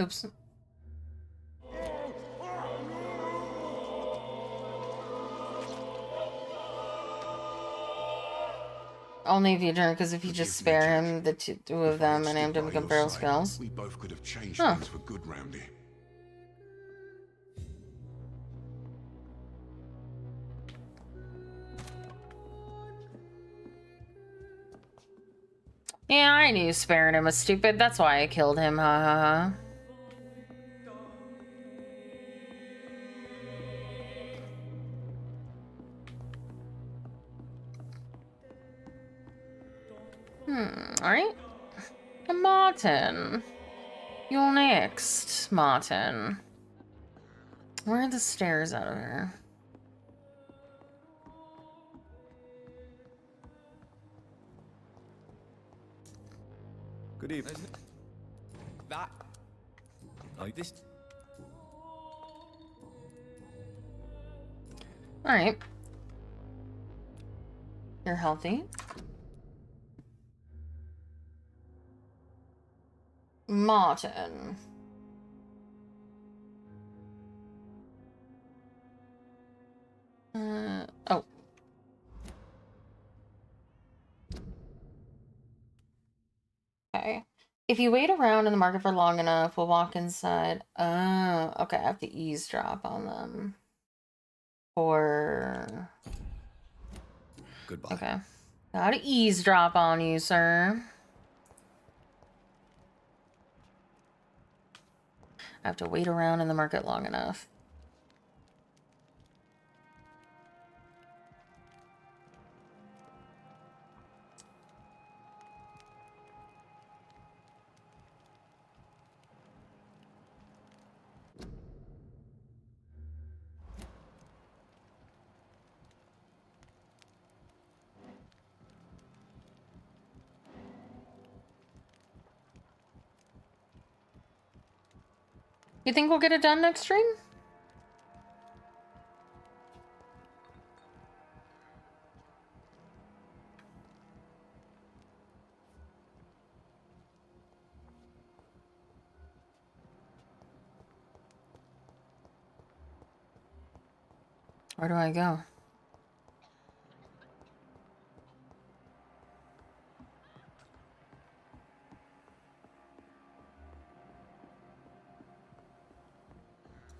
Speaker 1: Oops. Only if you drink, because if you just spare him, the two of them, and aim to become feral skills.
Speaker 17: We both could have changed
Speaker 1: Huh.
Speaker 17: things for good round here.
Speaker 1: Yeah, I knew sparing him was stupid. That's why I killed him. Ha ha ha. Alright. And Martin. You're next, Martin. Where are the stairs out of here?
Speaker 4: Good evening.
Speaker 5: That.
Speaker 4: Like this.
Speaker 1: Alright. You're healthy. Martin. Oh. Okay. If you wait around in the market for long enough, we'll walk inside. Oh, okay. I have to eavesdrop on them. Or...
Speaker 4: Goodbye.
Speaker 1: Okay. Gotta eavesdrop on you, sir. I have to wait around in the market long enough. You think we'll get it done next stream? Where do I go?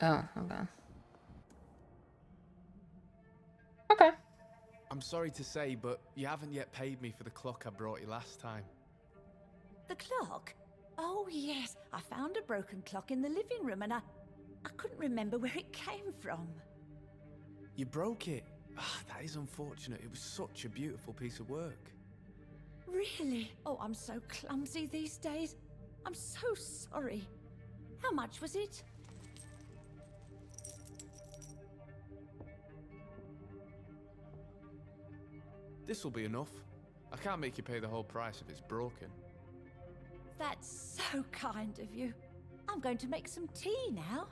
Speaker 1: Oh, okay. Okay.
Speaker 7: I'm sorry to say, but you haven't yet paid me for the clock I brought you last time.
Speaker 22: The clock? Oh, yes. I found a broken clock in the living room and I couldn't remember where it came from.
Speaker 7: You broke it? Ah, that is unfortunate. It was such a beautiful piece of work.
Speaker 22: Really? Oh, I'm so clumsy these days. I'm so sorry. How much was it?
Speaker 7: This'll be enough. I can't make you pay the whole price if it's broken.
Speaker 22: That's so kind of you. I'm going to make some tea now.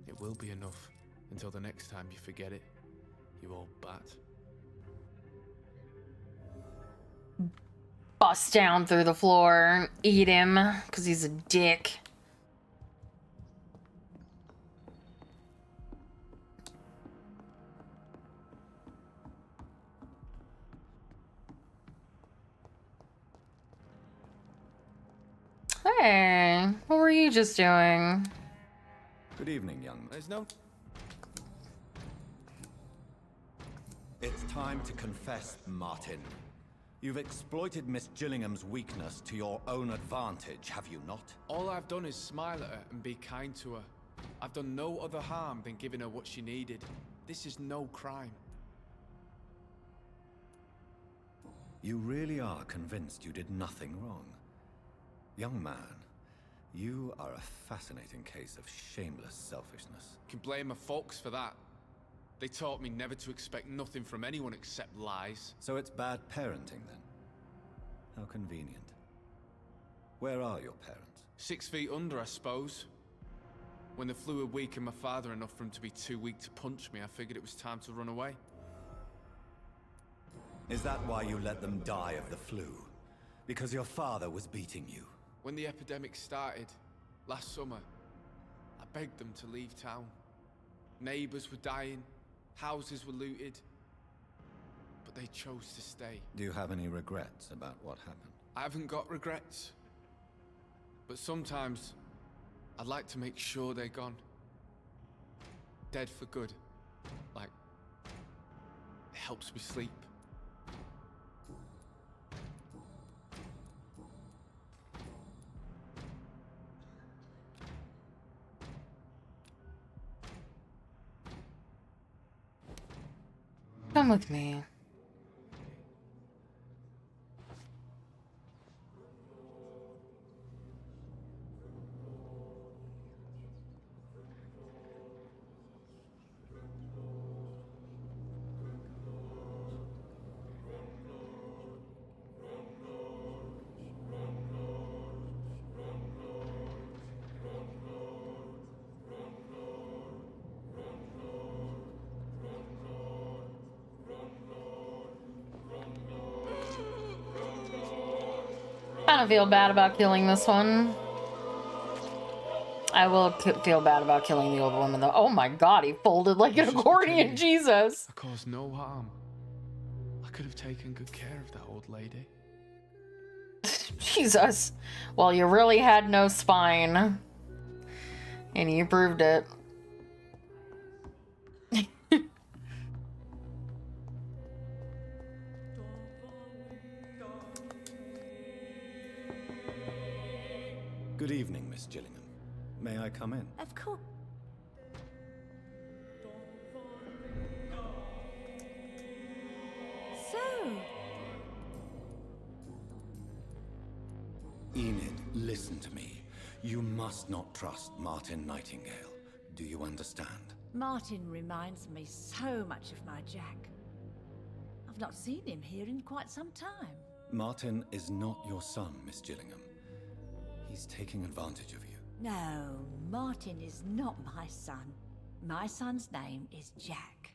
Speaker 7: It will be enough until the next time you forget it, you old bat.
Speaker 1: Bust down through the floor, eat him, because he's a dick. Hey, what were you just doing?
Speaker 4: Good evening, young man.
Speaker 7: There's no...
Speaker 4: It's time to confess, Martin. You've exploited Miss Gillingham's weakness to your own advantage, have you not?
Speaker 7: All I've done is smile at her and be kind to her. I've done no other harm than giving her what she needed. This is no crime.
Speaker 4: You really are convinced you did nothing wrong? Young man, you are a fascinating case of shameless selfishness.
Speaker 7: You can blame my folks for that. They taught me never to expect nothing from anyone except lies.
Speaker 4: So it's bad parenting, then? How convenient. Where are your parents?
Speaker 7: 6 feet under, I suppose. When the flu had weakened my father enough for him to be too weak to punch me, I figured it was time to run away.
Speaker 4: Is that why you let them die of the flu? Because your father was beating you?
Speaker 7: When the epidemic started, last summer, I begged them to leave town. Neighbors were dying, houses were looted, but they chose to stay.
Speaker 4: Do you have any regrets about what happened?
Speaker 7: I haven't got regrets, but sometimes I'd like to make sure they're gone. Dead for good. Like, it helps me sleep.
Speaker 1: Come with me. I don't feel bad about killing this one. I will feel bad about killing the old woman, though. Oh my god, he folded like an accordion, Jesus!
Speaker 7: I caused no harm. I could have taken good care of that old lady.
Speaker 1: Jesus. Well, you really had no spine. And you proved it.
Speaker 4: Good evening, Miss Gillingham. May I come in?
Speaker 22: Of course. So,
Speaker 4: Enid, listen to me. You must not trust Martin Nightingale. Do you understand?
Speaker 22: Martin reminds me so much of my Jack. I've not seen him here in quite some time.
Speaker 4: Martin is not your son, Miss Gillingham.
Speaker 15: He's taking advantage of you.
Speaker 22: No, Martin is not my son. My son's name is Jack.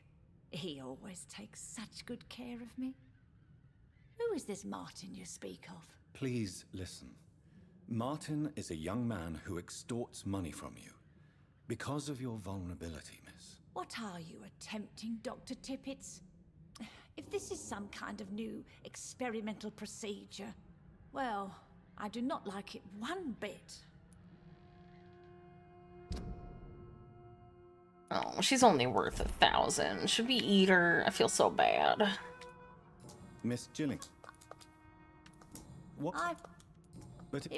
Speaker 22: He always takes such good care of me. Who is this Martin you speak of?
Speaker 15: Please listen. Martin is a young man who extorts money from you. Because of your vulnerability, miss.
Speaker 22: What are you attempting, Dr. Tippets? If this is some kind of new experimental procedure, well, I do not like it one bit.
Speaker 1: Oh, she's only worth 1,000. Should we eat her? I feel so bad.
Speaker 15: Miss Gilling. What? But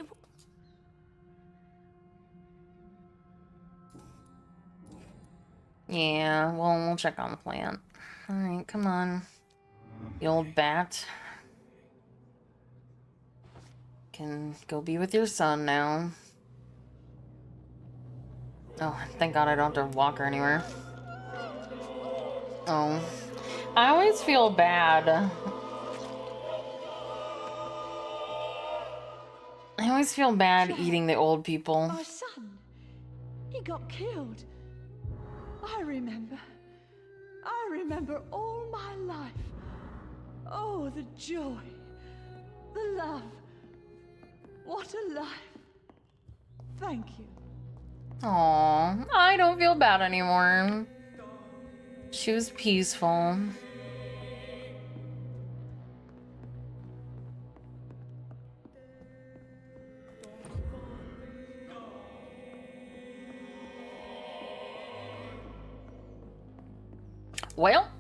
Speaker 1: yeah, well, we'll check on the plant. Alright, come on. You old bat. Can go be with your son now. Oh, thank God I don't have to walk her anywhere. Oh. I always feel bad. I always feel bad eating the old people.
Speaker 10: My son, he got killed. I remember all my life. Oh, the joy, the love. What a life. Thank you.
Speaker 1: Aww, I don't feel bad anymore. She was peaceful. Well,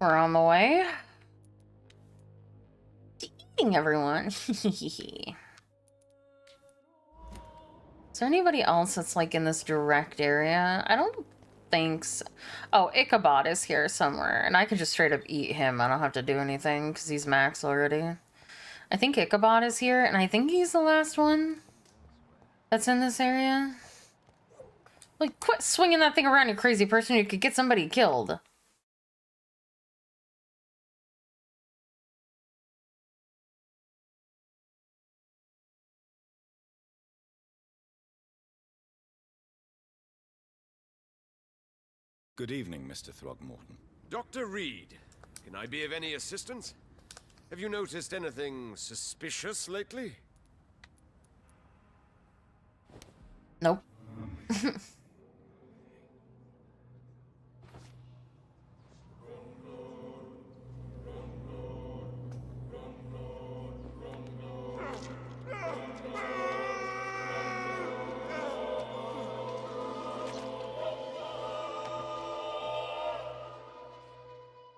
Speaker 1: we're on the way to eating everyone. Is there anybody else that's like in this direct area? I don't think so. Oh, Ichabod is here somewhere, and I could just straight up eat him. I don't have to do anything because he's max already. I think Ichabod is here, and I think he's the last one that's in this area. Like, quit swinging that thing around, you crazy person. You could get somebody killed.
Speaker 15: Good evening, Mr. Throgmorton.
Speaker 8: Dr. Reed, can I be of any assistance? Have you noticed anything suspicious lately?
Speaker 1: Nope.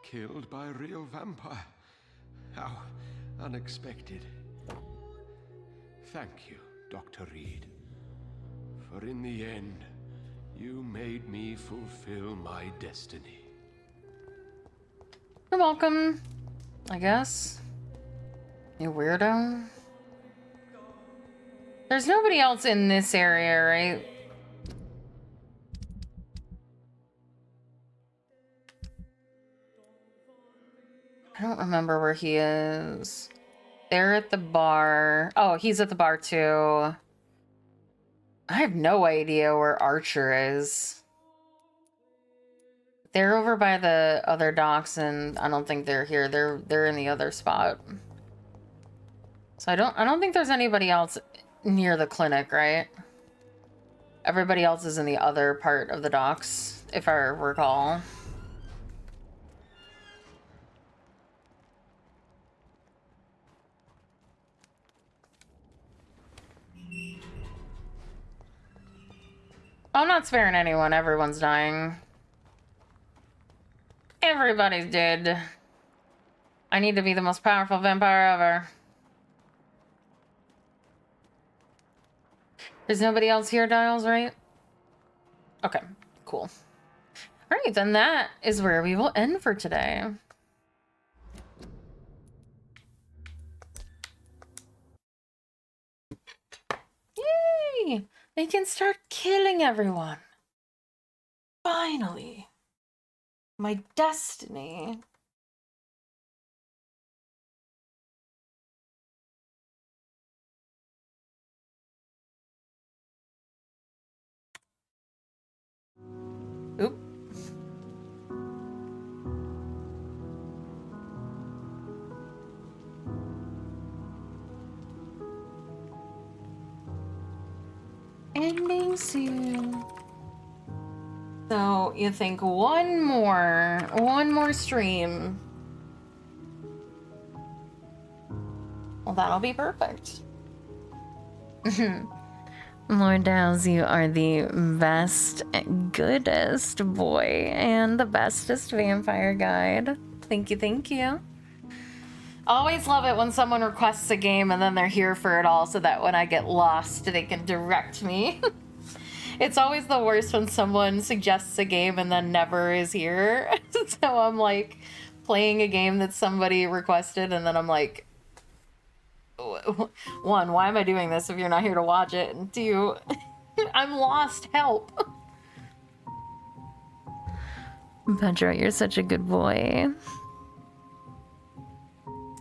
Speaker 8: Killed by a real vampire. How unexpected.
Speaker 17: Thank you, Dr. Reed. For in the end, you made me fulfill my destiny.
Speaker 1: You're welcome, I guess. You weirdo. There's nobody else in this area, right? I don't remember where he is. They're at the bar. Oh, he's at the bar too. I have no idea where Archer is. They're over by the other docks, and I don't think they're here. They're in the other spot. So I don't think there's anybody else near the clinic, right? Everybody else is in the other part of the docks, if I recall. I'm not sparing anyone. Everyone's dying. Everybody's dead. I need to be the most powerful vampire ever. There's nobody else here, Dials, right? Okay, cool. All right, then that is where we will end for today. Yay! They can start killing everyone. Finally. My destiny. see. So you think one more stream. Well, that'll be perfect. Lord Dowse, you are the best, goodest boy and the bestest vampire guide. Thank you, thank you. Always love it when someone requests a game and then they're here for it all so that when I get lost, they can direct me. It's always the worst when someone suggests a game and then never is here. So I'm like playing a game that somebody requested and then I'm like, one, why am I doing this if you're not here to watch it? And two, I'm lost, help. Pedro, you're such a good boy.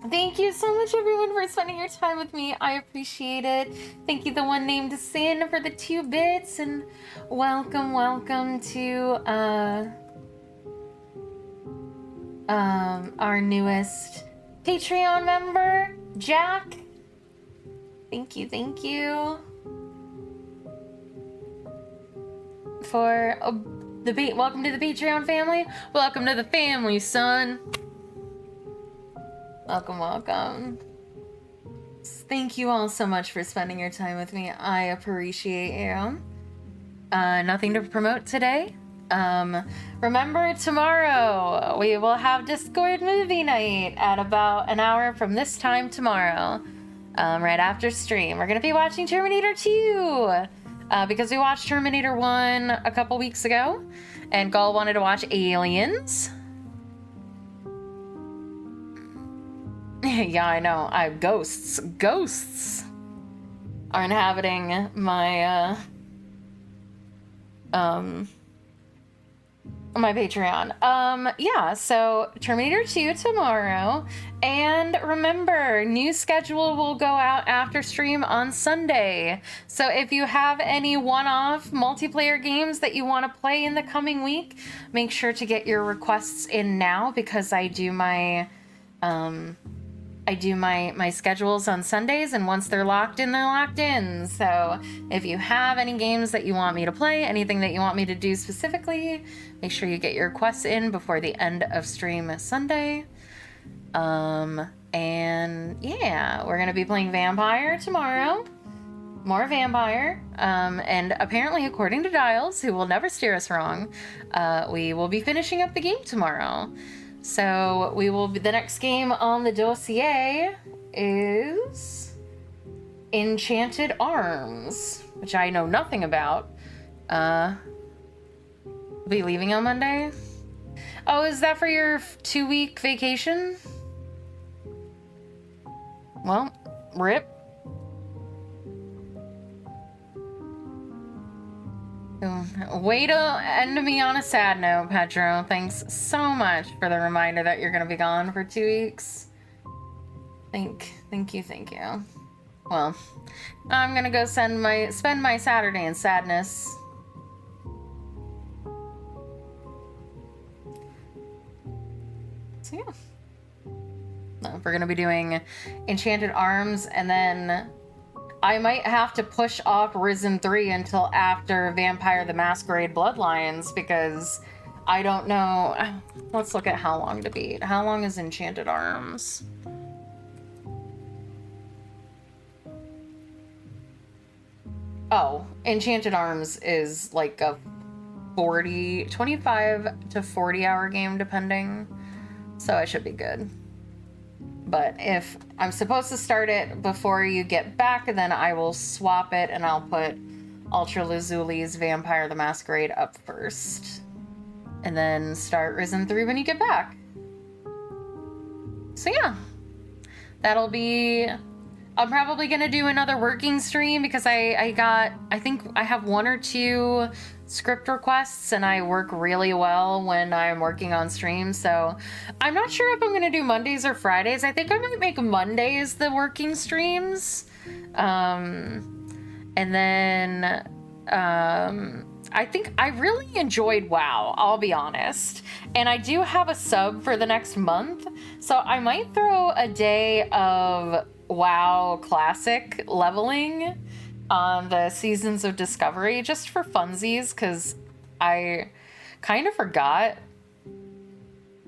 Speaker 1: Thank you so much, everyone, for spending your time with me. I appreciate it. Thank you, the one named Sin, for the 2 bits, and welcome to our newest Patreon member, Jack. Thank you. For welcome to the Patreon family. Welcome to the family, son. Welcome. Thank you all so much for spending your time with me. I appreciate you. Nothing to promote today. Remember, tomorrow we will have Discord movie night at about an hour from this time tomorrow. Right after stream. We're gonna be watching Terminator 2. Because we watched Terminator 1 a couple weeks ago. And Gull wanted to watch Aliens. Yeah, I know. Ghosts are inhabiting my my Patreon. Yeah, so Terminator 2 tomorrow. And remember, new schedule will go out after stream on Sunday. So if you have any one-off multiplayer games that you want to play in the coming week, make sure to get your requests in now because I do my schedules on Sundays, and once they're locked in, they're locked in. So if you have any games that you want me to play, anything that you want me to do specifically, make sure you get your requests in before the end of stream Sunday. And yeah, we're gonna be playing Vampyr tomorrow. More Vampyr. And apparently, according to Dials, who will never steer us wrong, we will be finishing up the game tomorrow. So the next game on the dossier is Enchanted Arms, which I know nothing about. We'll be leaving on Monday. Oh, is that for your 2-week vacation? Well, rip. Way to end me on a sad note, Pedro. Thanks so much for the reminder that you're gonna be gone for 2 weeks. Thank you. Well, I'm gonna go spend my Saturday in sadness. So yeah. We're gonna be doing Enchanted Arms, and then I might have to push off Risen 3 until after Vampyr the Masquerade Bloodlines, because I don't know. Let's look at how long to beat. How long is Enchanted Arms? Oh, Enchanted Arms is like a 25 to 40 hour game depending. So I should be good. But if I'm supposed to start it before you get back, then I will swap it and I'll put Ultra Lazuli's Vampyr the Masquerade up first. And then start Risen 3 when you get back. So yeah. That'll be... I'm probably gonna do another working stream because I think I have 1 or 2 script requests and I work really well when I'm working on stream, so I'm not sure if I'm gonna do Mondays or Fridays. I think I might make Mondays the working streams. And then I think I really enjoyed WoW, I'll be honest. And I do have a sub for the next month, so I might throw a day of WoW Classic leveling on the Seasons of Discovery just for funsies, because I kind of forgot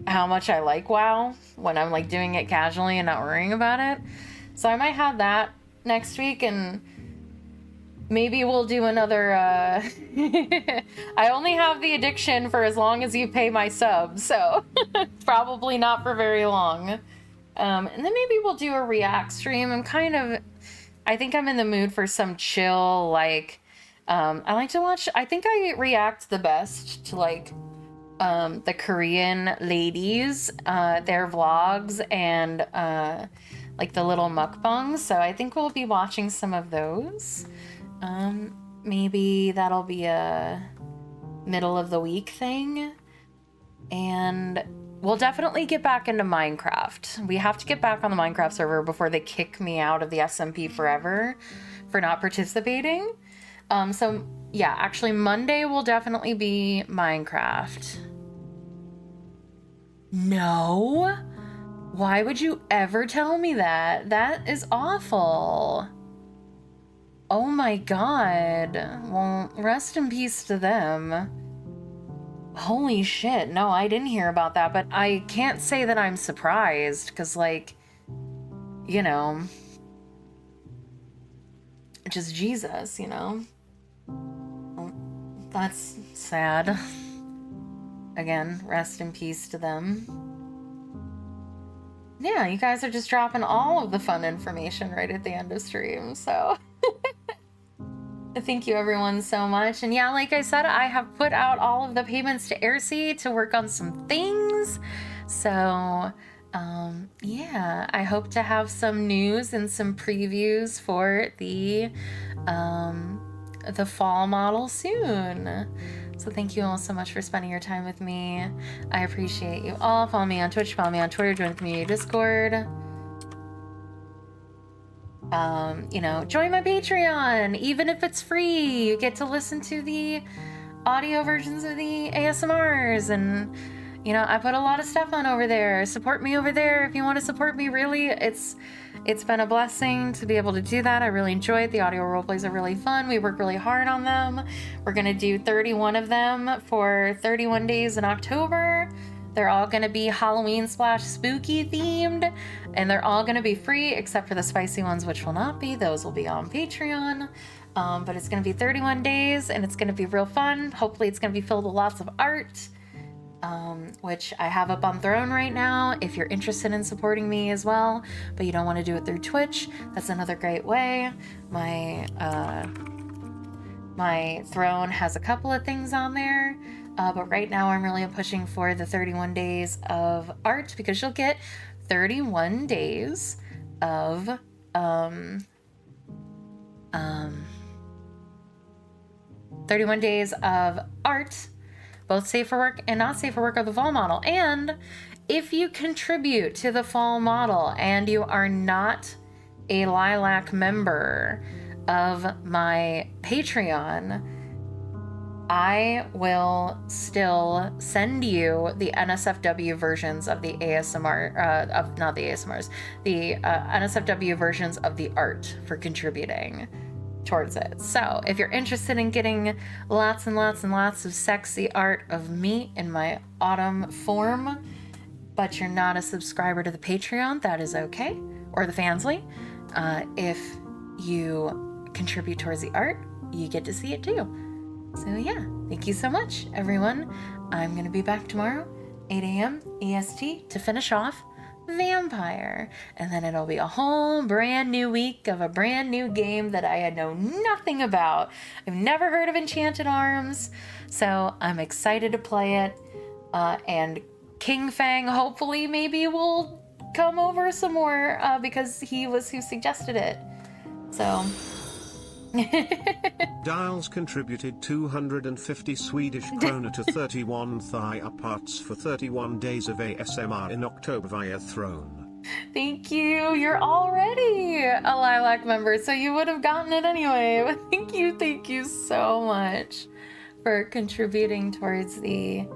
Speaker 1: how much I like WoW when I'm like doing it casually and not worrying about it. So I might have that next week, and maybe we'll do another I only have the addiction for as long as you pay my sub, so probably not for very long. And then maybe we'll do a react stream. I think I'm in the mood for some chill, like, I like to watch, I think I react the best to like the Korean ladies, their vlogs, and like the little mukbangs. So I think we'll be watching some of those. Maybe that'll be a middle of the week thing. And we'll definitely get back into Minecraft. We have to get back on the Minecraft server before they kick me out of the SMP forever for not participating. So yeah, actually Monday will definitely be Minecraft. No? Why would you ever tell me that? That is awful. Oh my god. Well, rest in peace to them. Holy shit. No, I didn't hear about that, but I can't say that I'm surprised, because, like, you know, just Jesus, you know? That's sad. Again, rest in peace to them. Yeah, you guys are just dropping all of the fun information right at the end of stream, so... Thank you everyone so much. And yeah, like I said, I have put out all of the payments to Airseed to work on some things. So yeah, I hope to have some news and some previews for the fall model soon. So thank you all so much for spending your time with me. I appreciate you all. Follow me on Twitch, follow me on Twitter, join the community Discord. You know, join my Patreon. Even if it's free, you get to listen to the audio versions of the ASMRs, and you know, I put a lot of stuff on over there. Support me over there if you want to support me. Really, it's been a blessing to be able to do that. I really enjoy it. The audio roleplays are really fun. We work really hard on them. We're gonna do 31 of them for 31 days in October. They're all gonna be Halloween / spooky themed, and they're all gonna be free except for the spicy ones, which will not be. Those will be on Patreon. But it's gonna be 31 days, and it's gonna be real fun. Hopefully it's gonna be filled with lots of art, which I have up on Throne right now if you're interested in supporting me as well, but you don't want to do it through Twitch. That's another great way. My Throne has a couple of things on there. But right now I'm really pushing for the 31 days of art, because you'll get 31 days of 31 days of art, both safe for work and not safe for work, of the fall model. And if you contribute to the fall model and you are not a Lilac member of my Patreon, I will still send you the NSFW versions of the ASMR, not the ASMRs, the NSFW versions of the art for contributing towards it. So if you're interested in getting lots and lots and lots of sexy art of me in my autumn form, but you're not a subscriber to the Patreon, that is okay, or the Fansly. If you contribute towards the art, you get to see it too. So yeah, thank you so much, everyone. I'm going to be back tomorrow, 8 a.m. EST, to finish off Vampyr. And then it'll be a whole brand new week of a brand new game that I know nothing about. I've never heard of Enchanted Arms, so I'm excited to play it. And King Fang hopefully maybe will come over some more, because he was who suggested it. So...
Speaker 18: Dials contributed 250 Swedish krona to 31 thigh parts for 31 days of ASMR in October via Throne.
Speaker 1: Thank you. You're already a Lilac member, so you would have gotten it anyway. But thank you so much for contributing towards the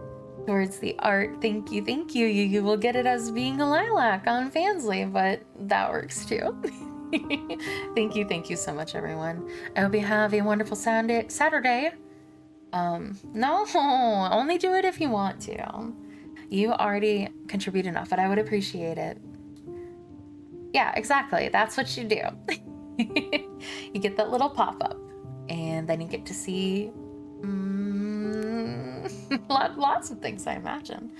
Speaker 1: art. Thank you. You will get it as being a Lilac on Fansly, but that works too. Thank you so much, everyone. I hope you have a wonderful Saturday. No, only do it if you want to. You already contribute enough, but I would appreciate it. Yeah, exactly. That's what you do. You get that little pop-up, and then you get to see lots of things, I imagine.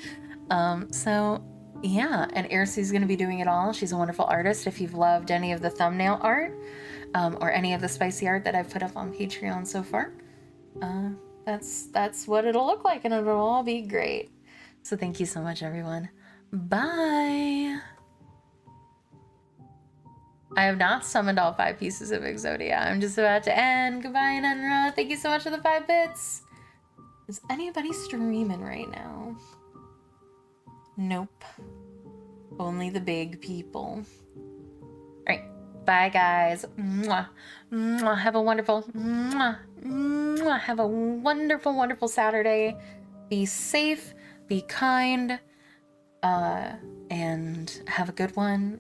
Speaker 1: So yeah, and Irsi's going to be doing it all. She's a wonderful artist. If you've loved any of the thumbnail art, or any of the spicy art that I've put up on Patreon so far, that's what it'll look like, and it'll all be great. So thank you so much, everyone. Bye. I have not summoned all 5 pieces of Exodia. I'm just about to end. Goodbye, Nenra. Thank you so much for the 5 bits. Is anybody streaming right now? Nope. Only the big people. All right. Bye, guys. Mwah. Mwah. Have a wonderful, mwah. Mwah. Have a wonderful, wonderful Saturday. Be safe. Be kind. And have a good one.